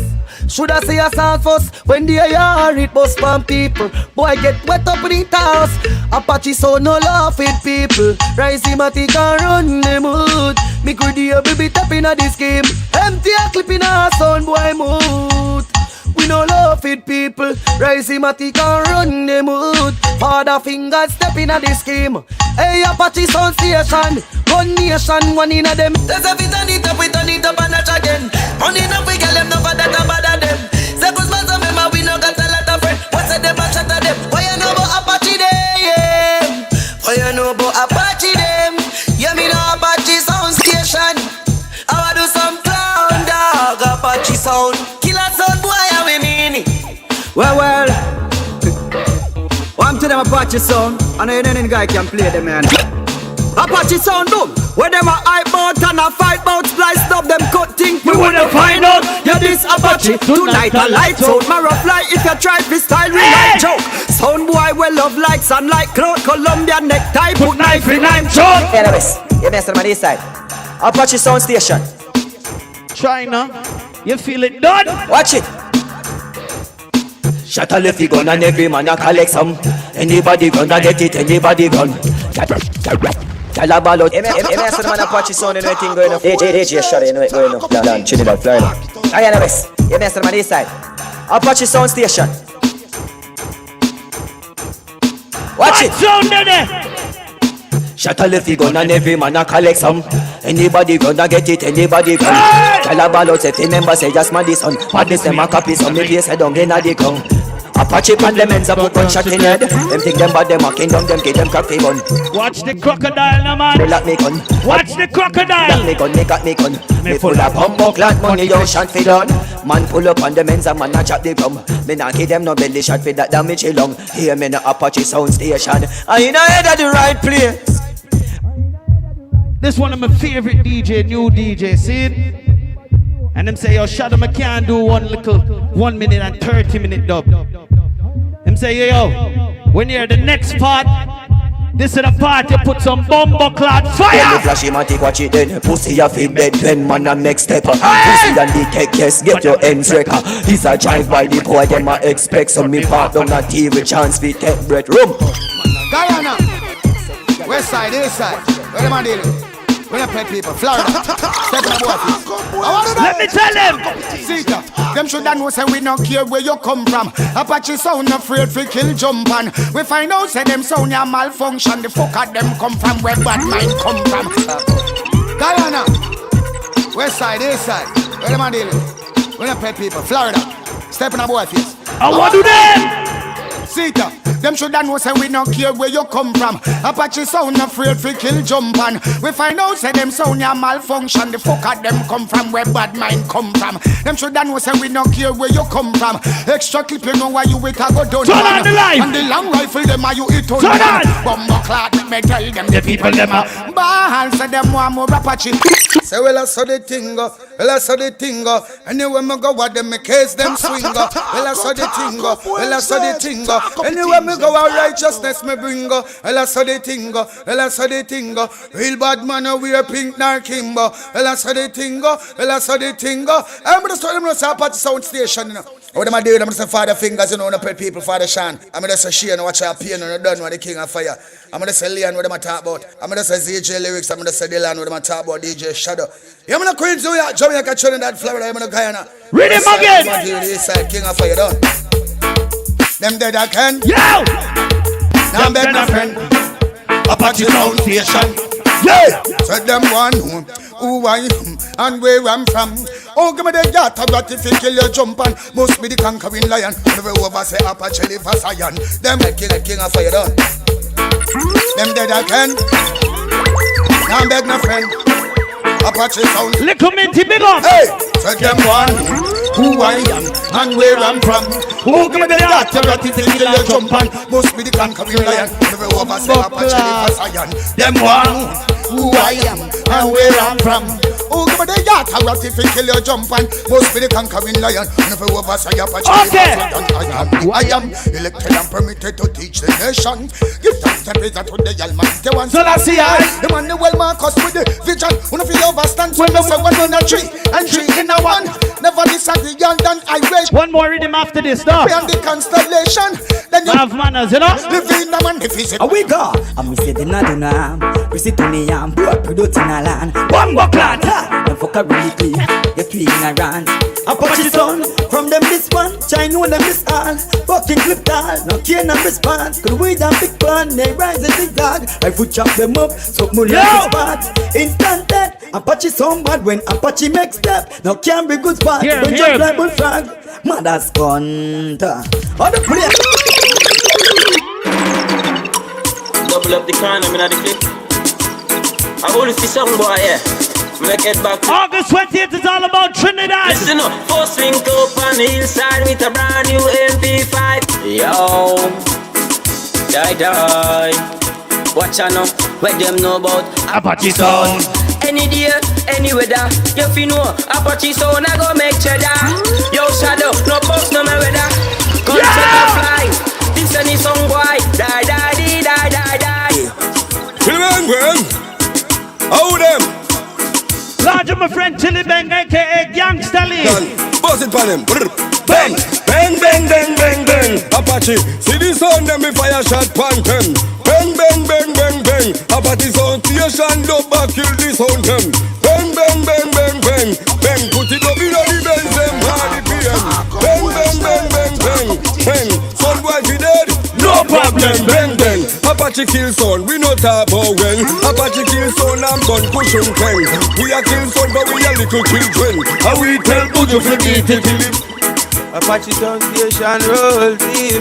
Shoulda say a sound first when they hear it bust from people. Boy get wet up in the house. Apache Sound no laugh with people. Ricematic and run the mood. Me could hear baby tap in a this game. Empty a clip in a sound boy mood. We no laugh with people. Ricematic and run the mood. Father Fingers step in a this game. Hey Apache Sound Station, one nation, one in a them. There's a bit on it up and a again. Money enough we get them, no for that bother them. Say cause man some member we no got a lot of friends. What's the them and shut at them? Why you know about Apache them? Why you know about Apache them? Yeah me know Apache Sound Station. I wanna do some clown dog Apache Sound. Killer sound boy and we mean it. Well One to them Apache Sound. I know any guy can play them man. Apache sound boom. Where them a hype out and a fight out, splice up them cut thing. We wanna find out. Yeah, this Apache tonight a light out. Marrow fly if you try freestyle, we like joke. Sound boy well love like sun like cloud. Columbia necktie, put knife in I'm choke. Anyways, you mess on this side. Apache sound station. China, you feel it done? Watch it. Shut a lefty gun and every man a collect some. Anybody gonna get it, anybody gun. Tell a ball out. You mess on the man Apache sound and everything going up. DJ, shut it, you know it going up. Down, Trinidad, Florida. Anyways, you mess on this side. Apache sound station. Watch it. Sound there. Shut a lefty gun and every man a collect some. Anybody gonna get it, anybody gun. Tell a ball out, if the member say just man this son. What this them a copy some, me place head down inna the ground. Apache pan them ends up put one shot in head. Them think them bad, them a kingdom, them give them crack fi bun. Watch the crocodile now man. They lock me gun. Watch the crocodile. Lock me gun, me got me gun. Me full of bumbo clat money, yo shot fi done. Man pull up on them ends and man a chop the drum. Me nah give them no belly shot fi that damage long. Hear me no Apache sound station. I in a head of the right place. This one of my favorite DJ, new DJ, see it? And them say, yo, Shadow, I can't do 1 minute and 30 minute dub. Them say, yo, when you're the next part, this is the part you put some bumbo cloud fire. When you flash him and take watch it then. Pussy you feel dead when man a next step. Pussy and the cake, yes, get your ends wrecker. This a drive by the boy, them a expect. So me park down a TV chance fi take breath room. Guyana, west side, east side, where them a dealing? When I play people, Florida, step in the boy. Let me tell them. See that? Them shoulda know say we don't care where you come from. Apache sound afraid fi kill jump on. We find out say them sound ya malfunction. The fuck at them come from where bad mind come from. Guyana, west side, east side, where them a dealing? When I play people, Florida, step in the boy face. I want to them. See that? Them shoulda know say we don't care where you come from. Apache sound afraid fi kill jump on. We find out say them sound ya malfunction. The fuck at them come from where bad mind come from. Them shoulda know say we don't care where you come from. Extra clip you know why you it a go done. Turn on the light. And the long rifle them a you it on. Turn on. Bumbo clot me tell them the people them a ball say them want more Apache. Say well I saw the thing go, well I saw the thing go. Anywhere me go what them me case them swing go. Well I saw the thing go, well I saw the thing go. Anywhere me go our righteousness me bring go. Well I saw the thing go, well I saw the thing go. Real bad man wear pink nor kimbo. Well I saw the thing go, well I saw the thing go. I'm gonna start them to say Apache sound station, you know. What am I doing? I'm gonna say Father Fingers, you know, to pay people Father Shan. I'm gonna say Shane, watch our pain and done with the King of Fire. I'm gonna say Leon, what am I talk about? I'm gonna say ZJ lyrics, I'm gonna say Dylan, what am I talk about? DJ Shadow. Yeah, I'm gonna Queens, Jamaica, Trinidad, Florida, I'm gonna Guyana. Read him again. I'm gonna do this side, King of Fire, done. Them dead again. Yo! Now I'm back, my friend. Apache sound station. Yeah! Said them one who I am and where I'm from. Oh, give me the yacht, but if you kill your jump on, must be the conquering lion. Never over say Apache live as iron. Them king of fire done. Them dead again. Now I'm back, my friend. Apache sound. Little minty big up. Hey! Said them one who I am and where I'm from. Oh, give me the yacht, but if you kill your jump on, must be the conquering lion. Never over say Apache live as iron. Them one who I am and where I'm from. Oh, give me the yacht, but if you kill your jump on, must be the conquering lion. Never over say Apache live as iron. I am elected and permitted to teach the nation. Give thanks and praise to the Almighty One. So let's see Emmanuel Marcus with the vision. One of you overstand when we say one on a tree and three in a one. Never disagree and then I wish. One more rhythm after this, no? Beyond the constellation. Then you have manners, you know? The venom and the physical. We go. I'm say the naduna. We sit on the yam. Product in a land. Bumbo clot. Don't fuck a really clean. You're clean around. Apache son. From them this one. China them this all. Fucking clip down. No care no response. Could we down big fun. They rise and zig zag. I foot chop them up. So more like spot. Instant death. Apache son bad when Apache make step. No can be good spot. Don't jump like bullfrog. Mother's gun. On the play. Double up the crown, I'm in the clip. I only see some boy, yeah. I'm gonna get back. August 20th is all about Trinidad. Listen up, first swing up on the hillside with a brand new MP5. Yo, die. Watch out now, what them know about Apache sound. Any day, any weather, you fi know Apache sound I go make cheddar. Yo shadow, no box, no me weather. Come check fly, this any song boy. Die, die, die, die, die, die. Children, how them? Large of my friend Chili Bang, aka Gangsta Lee. Buzz it for them. Bang, bang, bang, bang, bang, bang. Apache, see the sound them me fire shot pan them. Bang, bang, bang, bang, bang. Apache sound station dub back kill the sound them. Bang, bang, bang, bang, bang, bang. Put it up in the Benz them party PM. Bang, bang, bang, bang, bang, bang. Sound boy fi dead, no problem. Bang, bang. Apache kill sound, we no talk about when. Apache kill sound and gun push and bang. We a kill sound but we a little children. And we tell Buju fi beat it till it. Apache Sound Station roll deep.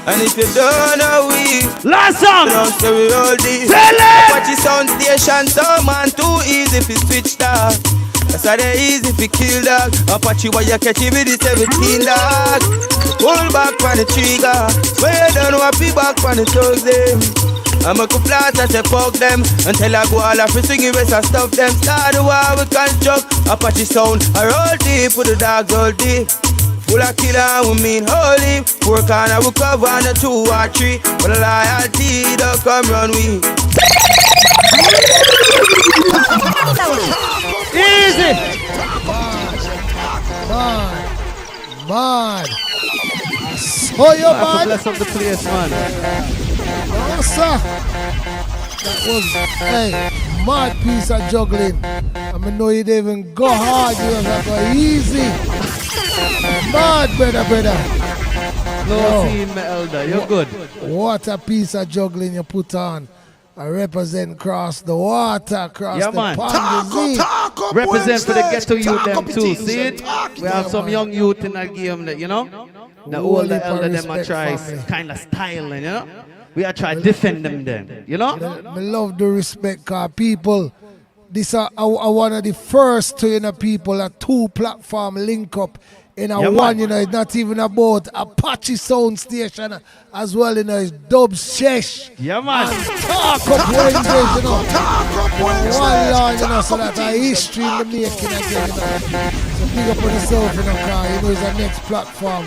And if you don't know we last song, don't say we roll deep. Apache Sound Station, some man too easy fi switch dog. That's how they easy fi kill dog. Apache why you catch him with the 17 dog. Pull back from the trigger. When you don't know fi back from the thugs them. I make a flat and say fuck them. Until I go all off and sing the rest and stuff them. Start the war we construct. Apache Sound I roll deep with the dogs roll deep. Full of killer, we mean holy. Work on we cover on the 2 or 3. But loyalty don't come run we. Easy. Bad. Oh, you're bad. Bless up the place, man. No, sir. That was a mad piece of juggling. I mean, no, you didn't even go hard. You was like easy. Mad, brother. No, team, my elder. You're good. What a piece of juggling you put on. I represent cross the water, cross the pond. Represent for the ghetto youth them too. See it? We have some young youth in that game that, you know? The older elder them are try kind of styling, you know? We are trying to defend them then, you know? I love the respect, cause people, this are one of the first to, you know, people, a 2 platform link up in a one, you know, it's not even about Apache Sound Station as well, you know, it's Dub Shesh. Yeah, man. Talk Up Wednesdays, you know. One line, you know, so that a history in the making again, you know. So big up on yourself, you know, car, you know, it's a next platform.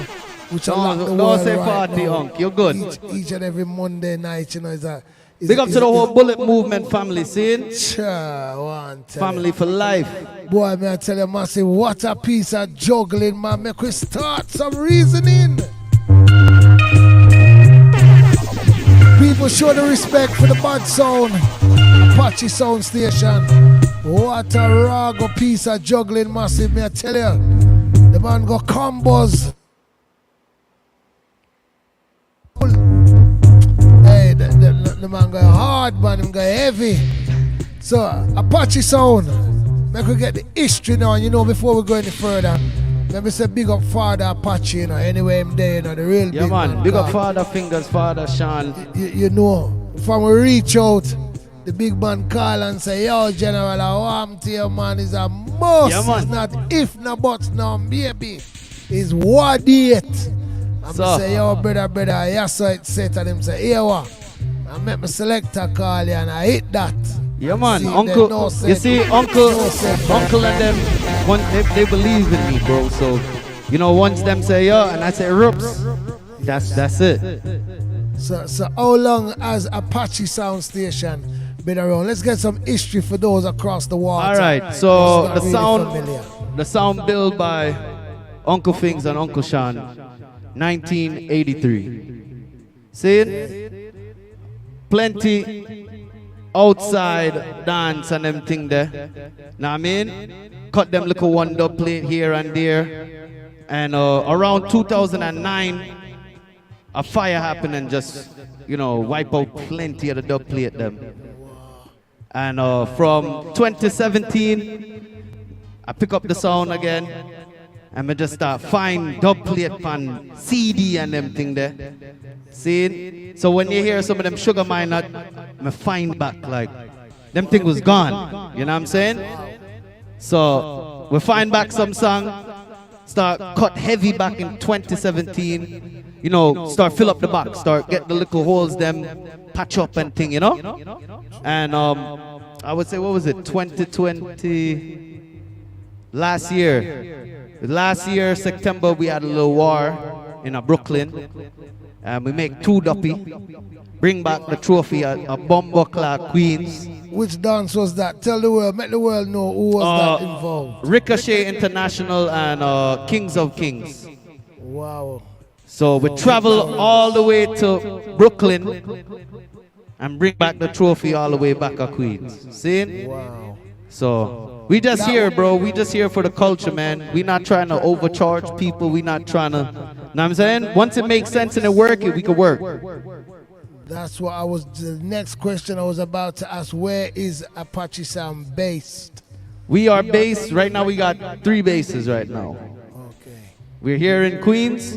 Which don't say party, Unc. You're good. Each and every Monday night, you know, is a... Big up to the whole Bullet Movement family, see? Family for life. Boy, man, I tell you, massive, what a piece of juggling, man. Make we start some reasoning. People show the respect for the bad sound. Apache Sound Station. What a rago piece of juggling, massive, me I tell you. The man got combos. Hey, the man go hard, man, him go heavy. So, Apache Sound, make we get the history now, you know, before we go any further. Let me say big up Father Apache, you know, anyway I'm there, you know, the real big man. Big up Father Fingers, Father Sean. You know, from we reach out, the big man call and say, yo, General, I want to you, man, is a must. It's not if, no buts, no baby. It's what it. I'm say, yo, brother, yes, so it's set, and him say, here what? I met my selector call you and I hit that. Yeah, man, Uncle, you see, Uncle and them, they believe in me, bro, so, you know, once them say, yo, and I say, Rups, that's it. So how long has Apache Sound Station been around? Let's get some history for those across the water. All right, so the sound built by Uncle Fings and Uncle Sean, 1983. See it? Plenty outside dance and them thing there. Know what I mean? Cut them little one dub plate here and there. And around 2009, a fire happened and just, you know, wipe out plenty of the dub plate them. And from 2017, I pick up the sound again. And I just start find dub plate on CD and them thing there. See? So when you hear some of them sugar minor, I find back like them thing was gone. You know what I'm saying? So we find back some song, start cut heavy back in 2017. You know, start fill up the box, start get the little holes them patch up and thing, you know. And I would say, what was it, 2020? Last year, September, we had a little war in Brooklyn. And we make 2 duppy, bring back the trophy a Bumbo Clark Queens. Which dance was that? Tell the world, make the world know who was that involved. Ricochet International and Kings of Kings. Wow. So we travel all the way to Brooklyn and bring back the trophy all the way back to Queens. See? Wow. So we just here, bro. We just here for the culture, man. We not trying to overcharge people. We not trying to, know what I'm saying? Once it makes sense and it work, we can work. That's what the next question I was about to ask. Where is Apache Sound based? We are based, right now we got 3 bases right now. Okay. We're here in Queens,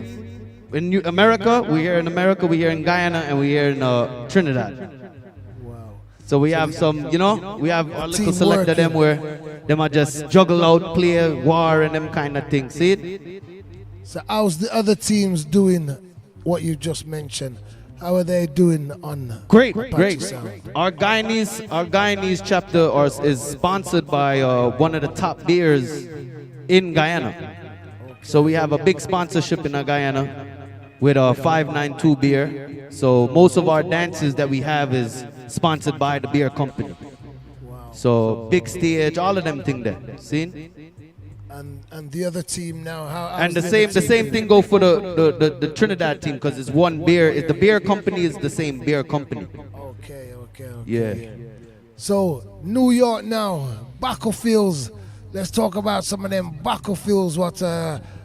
in America, we're here in America, we're here in Guyana, and we're here in Trinidad. Wow. So we have some, you know, we have our little select of them where them are just juggle out, play war and them kind of things, see it? So how's the other teams doing what you just mentioned? How are they doing on Great. Sound? Our Guyanese chapter is sponsored by one of the top beers in Guyana. So we have a big sponsorship in Guyana with a 592 beer. So most of our dances that we have is sponsored by the beer company. Wow. So big stage, all of them thing there. See? And the other team now, and the same thing go for the Trinidad team because it's one beer. The beer company is the same beer company. Okay. Yeah. So New York now, battlefields. Let's talk about some of them battlefields. What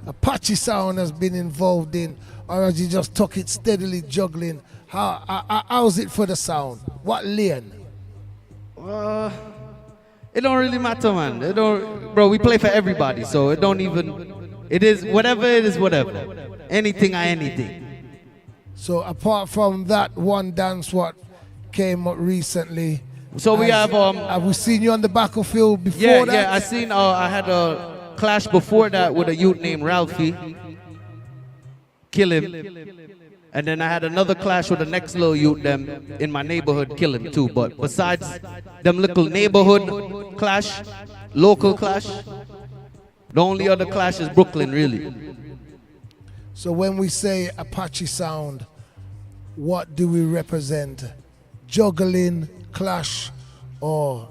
Apache Sound has been involved in, or has you just took it steadily juggling? How's it for the sound? What lane? It don't really matter, man. Bro, we play for everybody, so it don't even. It is whatever. Anything or anything. So apart from that one dance, what came up recently? So we have we seen you on the battlefield before that? Yeah, I seen. I had a clash before that with a youth named Ralphie. Kill him. And then I had another clash with the next little youth them in my neighborhood, kill him too. But besides them little neighborhood clash, local clash, the only other clash is Brooklyn, really. So when we say Apache Sound, what do we represent? Juggling, clash, or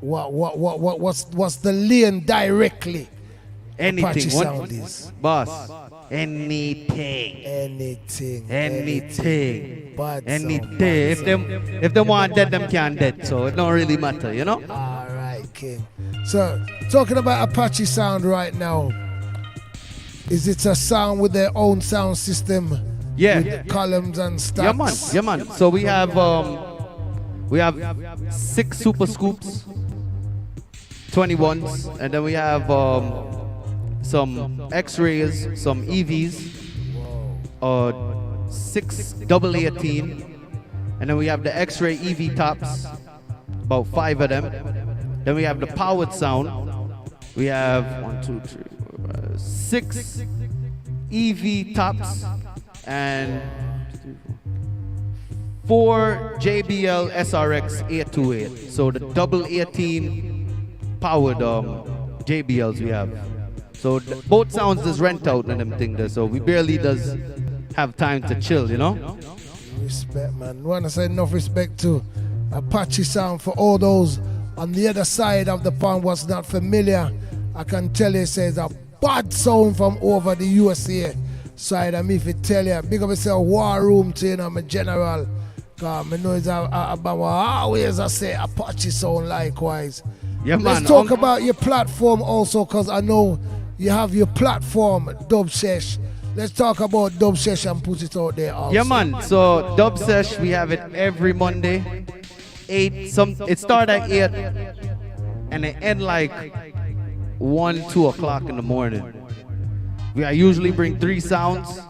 what's the lane directly? Anything. Apache Sound is. Boss. Anything. Bad If they want dead, them can't dead. So it don't really matter, you know? Alright, King. So talking about Apache Sound right now, is it a sound with their own sound system? Yeah. With columns and stacks? Yeah, man. So we have 6 super scoops, 21s, and then we have some X-rays, some EVs, 6 double 18, and then we have the X-ray EV tops, about 5 of them. Then we have the powered sound. We have 6 EV tops and 4 JBL SRX 828. So the double 18 powered JBLs we have. So both sounds is rent out and them thing there. So we barely does have time to chill, you know? Respect, man. Want to say enough respect to Apache Sound for all those on the other side of the pond. What's not familiar, I can tell you, says a bad sound from over the USA side. I mean, if you tell you, big up yourself, war room to, you know, my general. Cause I know it's about always I say Apache Sound likewise. Yeah, Let's talk about your platform also, cause I know you have your platform, Dub Sesh. Let's talk about Dub Sesh and put it out there also. Yeah, man. So Dub Sesh, we have it every Monday. 8. It starts at 8 and it end like 1-2 o'clock in the morning. I usually bring 3 sounds.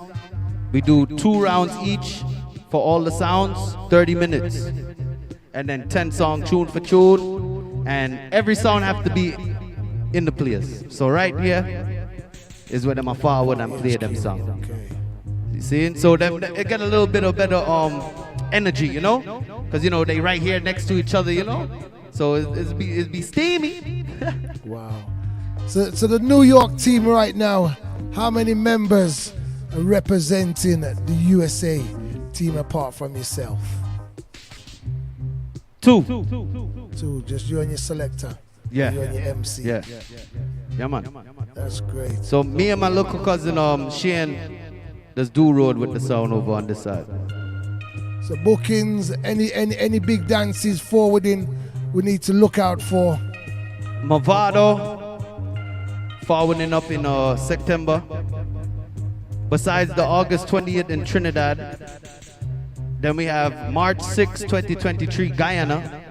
We do 2 rounds each for all the sounds, 30 minutes, and then 10 song tune for tune, and every sound have to be in the place. So right here is where them forward and play them songs. You see? So them it get a little bit of better energy, you know? Because, you know, they right here next to each other, you know? So it'd be steamy. Wow. So the New York team right now, how many members are representing the USA team apart from yourself? Two. Just you and your selector. Yeah. You and your MC. Yeah. Yeah, man. That's great. So me and my local cousin Shane does do road with the sound over on this side. So bookings, any big dances forwarding we need to look out for? Movado forwarding up in September. Besides the August 20th in Trinidad, then we have March 6, 2023 Guyana.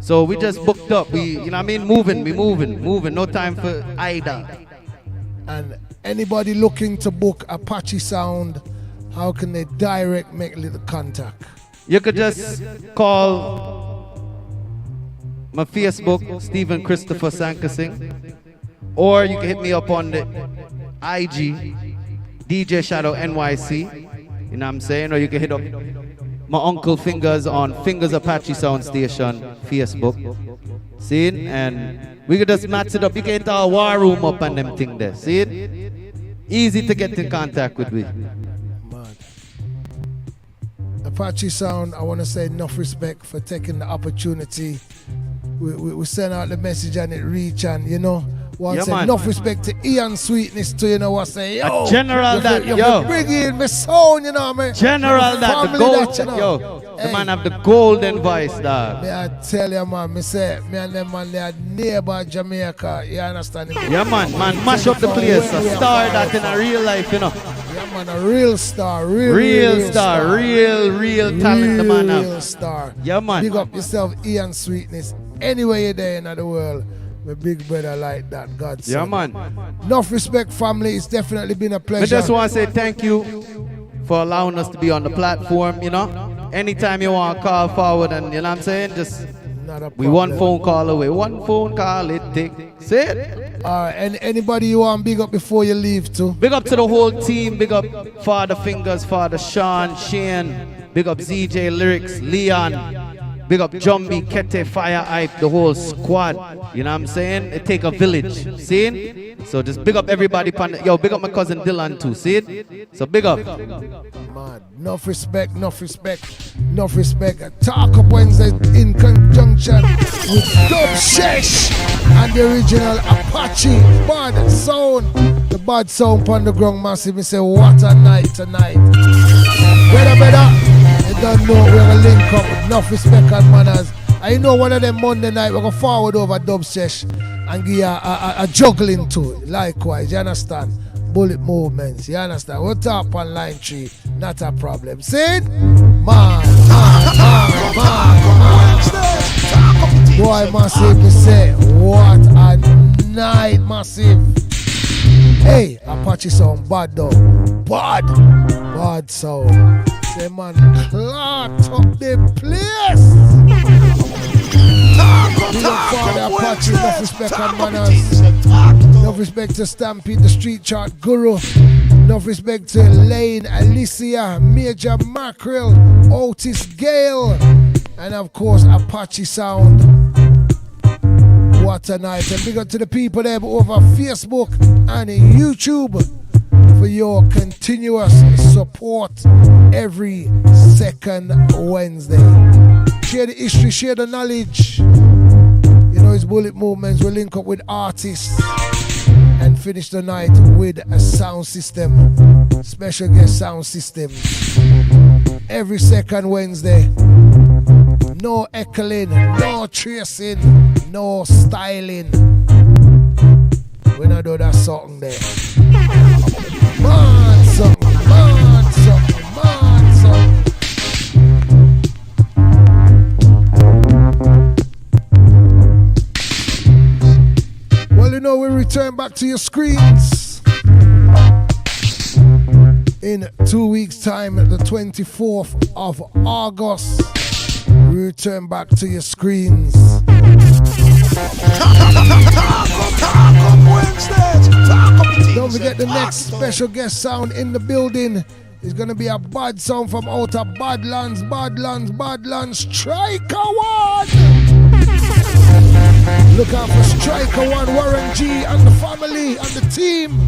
So we just booked up. We, you know what I mean? Moving. No time for either. And anybody looking to book Apache Sound, how can they make little contact? You could just call my Facebook, Stephen Christopher Sankasing, or you can hit me up on the IG, DJ Shadow NYC. You know what I'm saying? Or you can hit up my Uncle Fingers on Fingers Apache Sound Station Facebook. See it? And we could just match it up. You can hit our war room up and them thing there. See it? Easy to get in contact with me. Apache Sound, I want to say enough respect for taking the opportunity. We send out the message and it reach, and you know, enough respect to Ian Sweetness to, you know what say, yo, General you bring in my sound, you know, man. General that, the gold, that, you know. Yo, the man have the golden voice, dog. Me I tell you, man, me say, me and them man, they are neighbor Jamaica, you understand? Yeah, man, mash up the place, a star that in a real life, you know. Yeah, man, a real star, real star, real talent, the man have. Real star. Yeah, man. Big up yourself, Ian Sweetness, anywhere you're there in the world. My big brother like that, God save. Yeah, man. Enough respect, family. It's definitely been a pleasure. I just want to say thank you for allowing us to be on the platform, you know. Anytime you want to call forward, and you know what I'm saying, just we one phone call away. One phone call it takes. See it? And anybody you want big up before you leave too? Big up to the whole team. Big up Father Fingers, Father Sean, Shane. Big up ZJ Lyrics, Leon. Big up Jumbie, Kete, Fire Hype, the whole squad. You know what I'm saying? It take a village. See it? So just big up everybody. Yo, big up my cousin Dylan too. See it? So big up. Man, enough respect. Talk Up Wednesday in conjunction with Dub Shesh and the original Apache Bad Sound. The Bad Sound on the ground massive. Me say, what a night tonight. Better. You don't know we're gonna link up with enough respect and manners. I know one of them Monday night we're gonna forward over Dub Sesh and give you a juggling to it. Likewise, you understand? Bullet movements, you understand? We'll talk on line 3, not a problem. See it? Man. Boy, massive, you say, what a night, massive. Hey, Apache Sound, bad though. Bad sound. Say man, clot up the place. Apache, enough respect and manners. Enough respect to Stampede, the street chart guru. Enough respect to Laine, Alicia, Major Mackeral, Otis, Gayle, and of course Apache Sound. What a night. And big up to the people there over Facebook and YouTube for your continuous support every second Wednesday. Share the history, share the knowledge. You know, it's Bullet Movements. We'll link up with artists and finish the night with a sound system. Special guest sound system. Every second Wednesday. No echoing, no tracing, no styling. We don't do that something there. Man something. Well, you know, we return back to your screens in 2 weeks' time, the 24th of August. We return back to your screens. Don't forget the next special guest sound in the building It's gonna be a bad sound from out of Badlands. Striker One! Look out for Striker One, Warren G and the family and the team.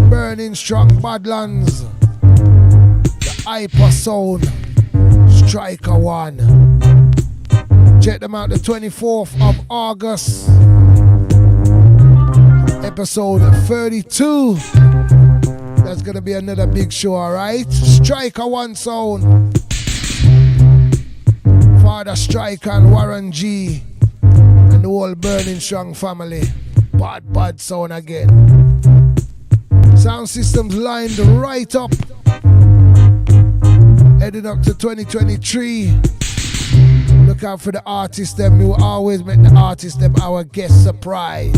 Burning strong Badlands. The hyper sound. Striker One. Check them out the 24th of August. Episode 32. That's gonna be another big show, alright? Striker One sound. Father Striker and Warren G and the whole Burning Strong family. Bad sound again. Sound systems lined right up. Heading up to 2023. Look out for the artists them. We will always make the artists them our guest surprise.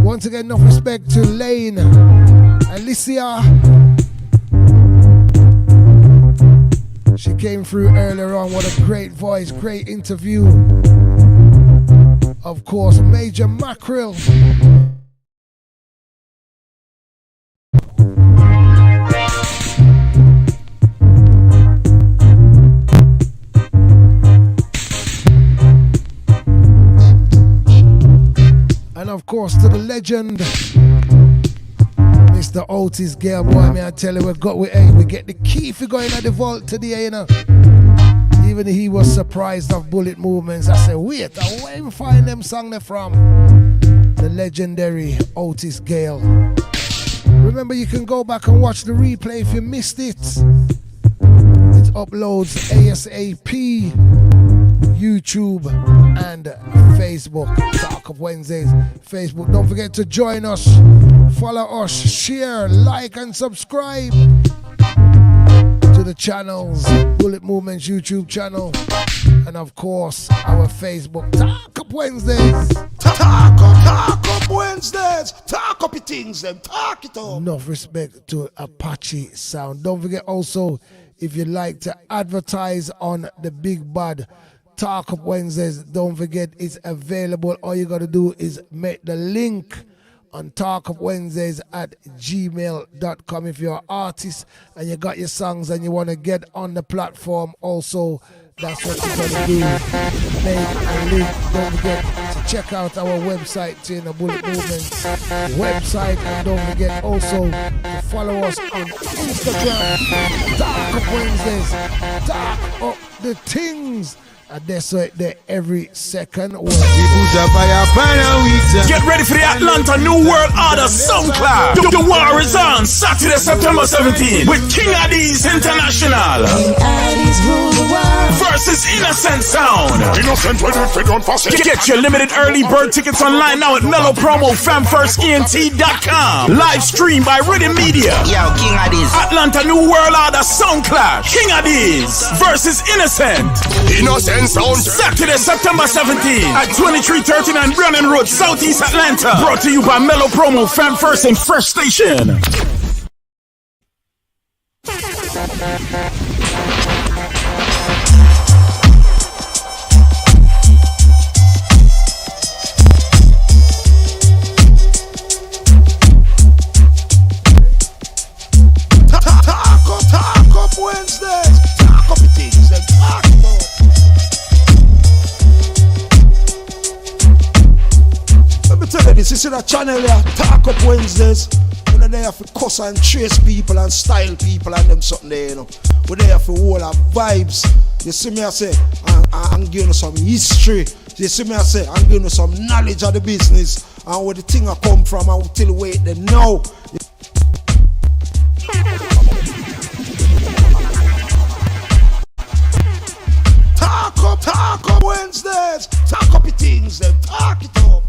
Once again, enough respect to Laine, Alicia. She came through earlier on. What a great voice, great interview. Of course, Major Mackeral. And of course to the legend, Mr. Otis, Gayle, boy, may I tell you, we get the key for going at the vault today, you know. Even he was surprised of Bullet Movements. I said, wait, where you find them song they from? The legendary Otis Gayle. Remember, you can go back and watch the replay if you missed it. It uploads ASAP. YouTube and Facebook. Talk of Wednesdays, Facebook. Don't forget to join us, follow us, share, like and subscribe to the channels. Bullet Movements YouTube channel and of course our Facebook. Talk Up Wednesdays. Talk up Wednesdays. Talk up your things, them. Talk it up. Enough respect to Apache sound. Don't forget also, if you'd like to advertise on the Big Bad Talk Up Wednesdays, don't forget it's available. All you gotta do is make the link on talkupwednesdays@gmail.com. If you're an artist and you got your songs and you want to get on the platform also, that's what you're gonna do. Make a link. Don't forget to check out our website, the Bullet Movements website, and don't forget also to follow us on Instagram. Talk Up Wednesdays. Talk up the things. And that's right there every second. Get ready for the Atlanta New World Order SoundCloud. The war is on Saturday, September 17th with �80𝐻𝐻𝐸𝐻 International versus Innocent Sound. Get your limited early bird tickets online now at mellowpromofamfirstent.com. Live stream by Rhythm Media. Yo, �80𝐻𝐻𝐸𝐻. Atlanta New World Order SoundCloud. �80𝐻𝐻𝐸𝐻 versus Innocent Sound. Saturday, September 17th at 2339 Brannan Road, Southeast Atlanta. Brought to you by Mellow Promo, Fam First and Fresh Station. Talk up Wednesdays. Talk up the things and talk about. Let me tell you this, you see that channel there, Talk Up Wednesdays. We're there for cuss and trace people and style people and them something there, you know. We're there for all our vibes. You see me, I say, I'm giving you some history. You see me, I say, I'm giving you some knowledge of the business and where the thing I come from and till wait them now. Talk up Wednesdays. Talk up your things, then talk it up.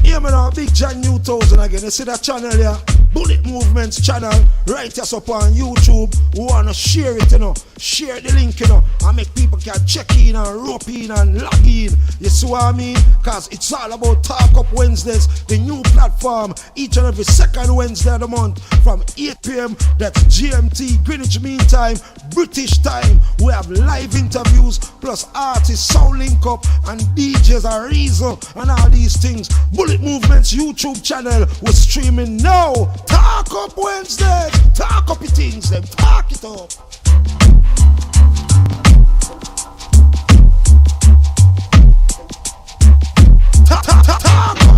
Hear me now, Big John 2000 again. You see that channel there? Bullet Movements channel. Write us up on YouTube. We wanna share it, you know. Share the link, you know. And make people can check in and rope in and log in. You see what I mean? Cause it's all about Talk Up Wednesdays, the new platform. Each and every second Wednesday of the month from 8 p.m. That's GMT, Greenwich Mean Time, British time. We have live interviews plus artists, sound link up and DJs and Reason and all these things. Bullet Movements YouTube channel. We're streaming now. Talk up Wednesday. Talk up your things, them. Talk it up.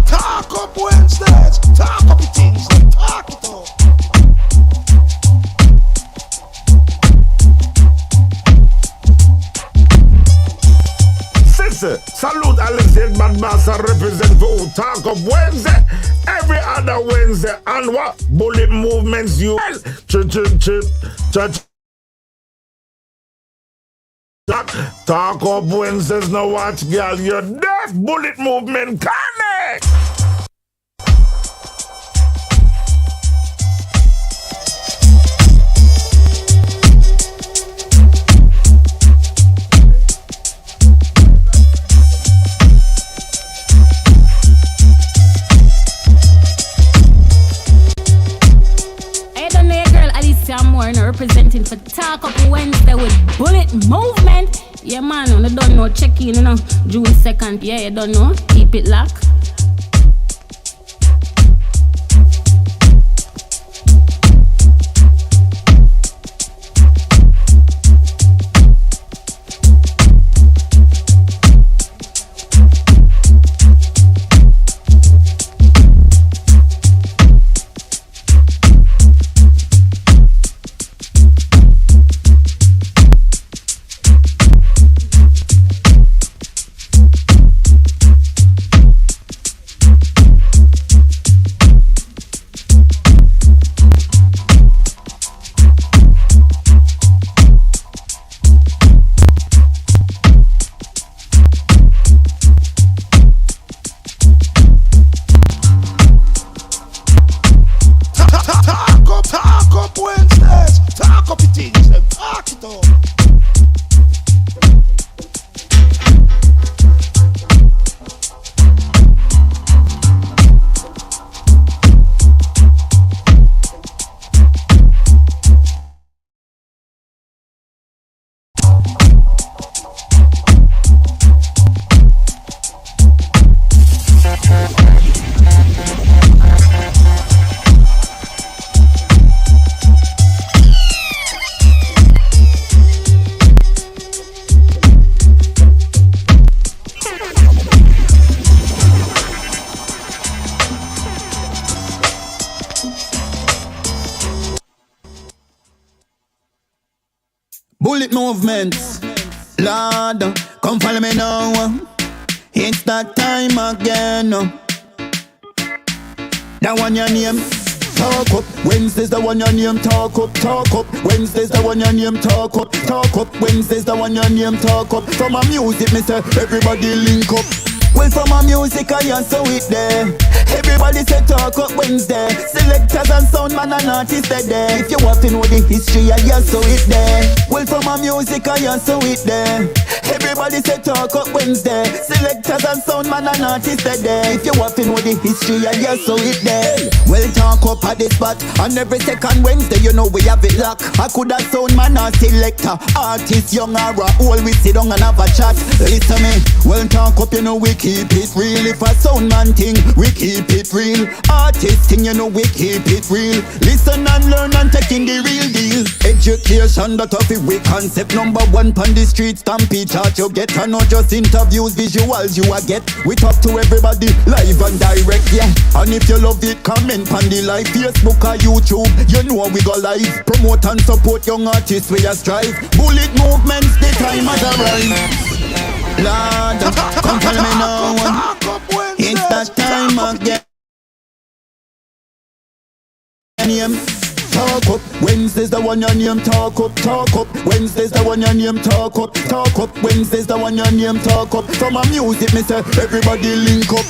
Talk up Wednesdays. Talk up your things, them. Talk it up. Salute Alicia, Bad Master represent for who Talk Up Wednesday. Every other Wednesday. And what? Bullet movements you Talk Up Wednesdays. Now watch, girl. You're deaf. Bullet movement connect. Representing for Talk Up Wednesday with Bullet Movement. Yeah, man, you don't know. Check in, you know. June 2nd. Yeah, you don't know. Keep it locked. Bullet movements, Lord, come follow me now. It's that time again. That one your name. Talk up, Wednesday's the one your name. Talk up, Wednesday's the one your name. Talk up, Wednesday's the one your name. Talk up. From my music, me say everybody link up. Well, from my music, I answer it there. Everybody say Talk Up Wednesday. Selectors and sound man and artists there. If you want to know the history, I answer it there. Well, from my music, I answer it there. Everybody say Talk Up Wednesday. Selectors and sound man and artists there. If you want to know the history, I answer it there. Well, talk up at the spot. On every second Wednesday, you know we have it locked. I could have sound man or selector. Artist, young or old, we sit down and have a chat. Listen me. Well, talk up, you know we keep it real. If a sound man thing, we keep it real. Artist thing, you know we keep it real. Listen and learn and take in the real deal. Education, that of it, we concept number one on the street. Stampede chart you get, and not just interviews, visuals you a get. We talk to everybody live and direct, yeah. And if you love it, comment on the live Facebook or YouTube. You know we go live. Promote and support young artists we a strive. Bullet movements, the time has arrived. Lord, come follow me now. It's that time again. Talk up, Wednesday's the one your name. Talk up, Wednesday's the one your name. Talk up, Wednesday's the one your name. Talk up. From my music, me say everybody link up.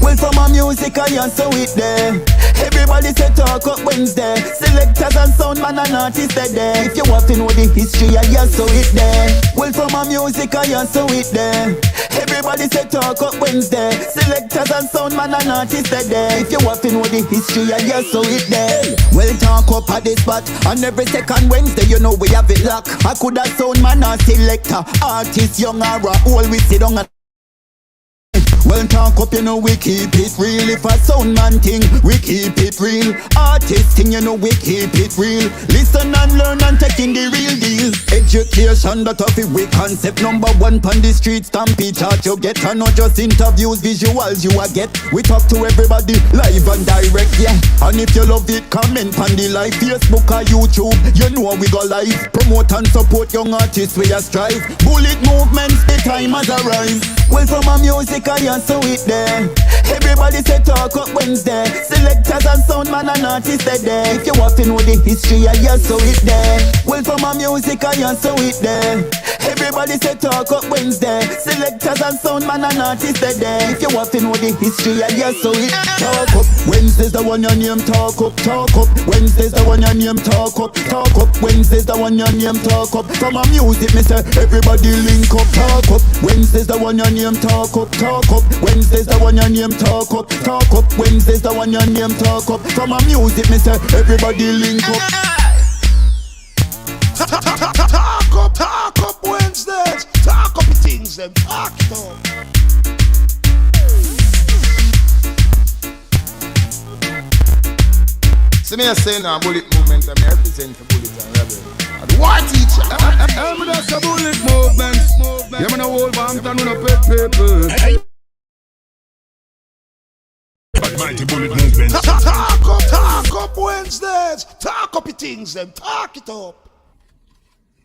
Well, from my music, I answer it there. Everybody say Talk Up Wednesday. Selectors and sound man and artists there. If you want to know the history, I answer it there. Well, from my music, I answer it there. Everybody say Talk Up Wednesday. Selectors and sound man and artists there. If you want to know the history, I answer it there. Well, talk up at the spot. On every second Wednesday, you know we have it locked. I could have sound man or selector. Artist, young or old, we sit down and Well, talk up, you know we keep it real. If a sound man thing, we keep it real. Artist thing, you know we keep it real. Listen and learn and take in the real deal. Education, that of it, we concept number one on the street. Stampede chart you get, and not just interviews, visuals you a get. We talk to everybody live and direct, yeah. And if you love it, comment on the live Facebook or YouTube. You know we go live. Promote and support young artists, we a strive. Bullet movements, the time has arrived. Well, from a music I so it there. Everybody say talk up Wednesday. Selectors and sound man and artists they there. If you want to know the history I so it there. Well, from a music I so it there. Everybody say talk up Wednesday. Selectors and sound man and artists they there. If you want to know the history I so it. Talk up Wednesday's the one your name talk up. Talk up Wednesday's the one your name talk up. Talk up Wednesday's the one your name talk up. From a music me say everybody link up. Talk up Wednesday's the one your name talk up. Talk up Wednesday's the one your name talk up. Talk up Wednesday's the one your name talk up. From a music me say everybody link up. Talk up Wednesdays. Talk up things them. Talk it up. See me saying now bullet movement and me represent the bullet and rebel. The war teacher. I'm just a bullet movement. Yeah, man, a whole Bampton with a pet people. Mighty bullet movement. Talk up Wednesdays. Talk up things them. Talk it up.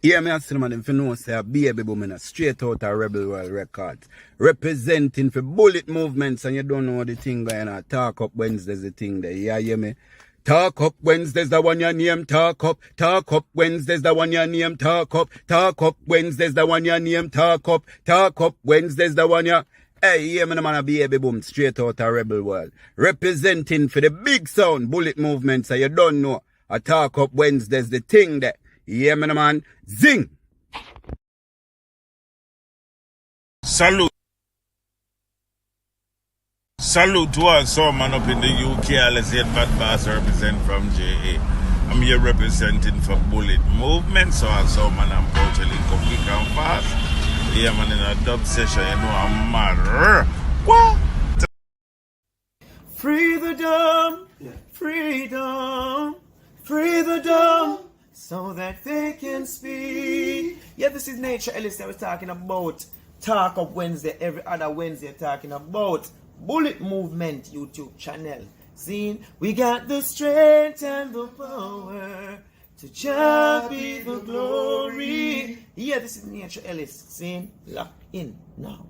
Yeah, me ask them if you know say a baby boom straight out of Rebel World Records. Representing for bullet movements and you don't know the thing going on. Talk up Wednesdays the thing there. Yeah, hear me? Talk up Wednesdays the one your name talk up. Talk up Wednesdays the one your name talk up. Talk up Wednesdays the one your name talk up. Talk up Wednesdays the one your... Hey, yeah, man, a baby boom straight out of Rebel World. Representing for the big sound bullet movements so you don't know. I talk up Wednesdays the thing there. Yeah, man, zing! Salute. Salute to all some man up in the UK. Let's say Bad Bass represent from JA. I'm here representing for Bullet Movement. So also man, I'm poaching come quick and fast. Yeah, man, in a dub session, you know I'm mad. What? Free the dumb, freedom, free the dumb, so that they can speak. Yeah, this is Nature Alicia was talking about Talk Up Wednesday, every other Wednesday talking about Bullet Movement YouTube channel. See, we got the strength and the power to just be the glory. Yeah, this is Nature Alicia. See, lock in now.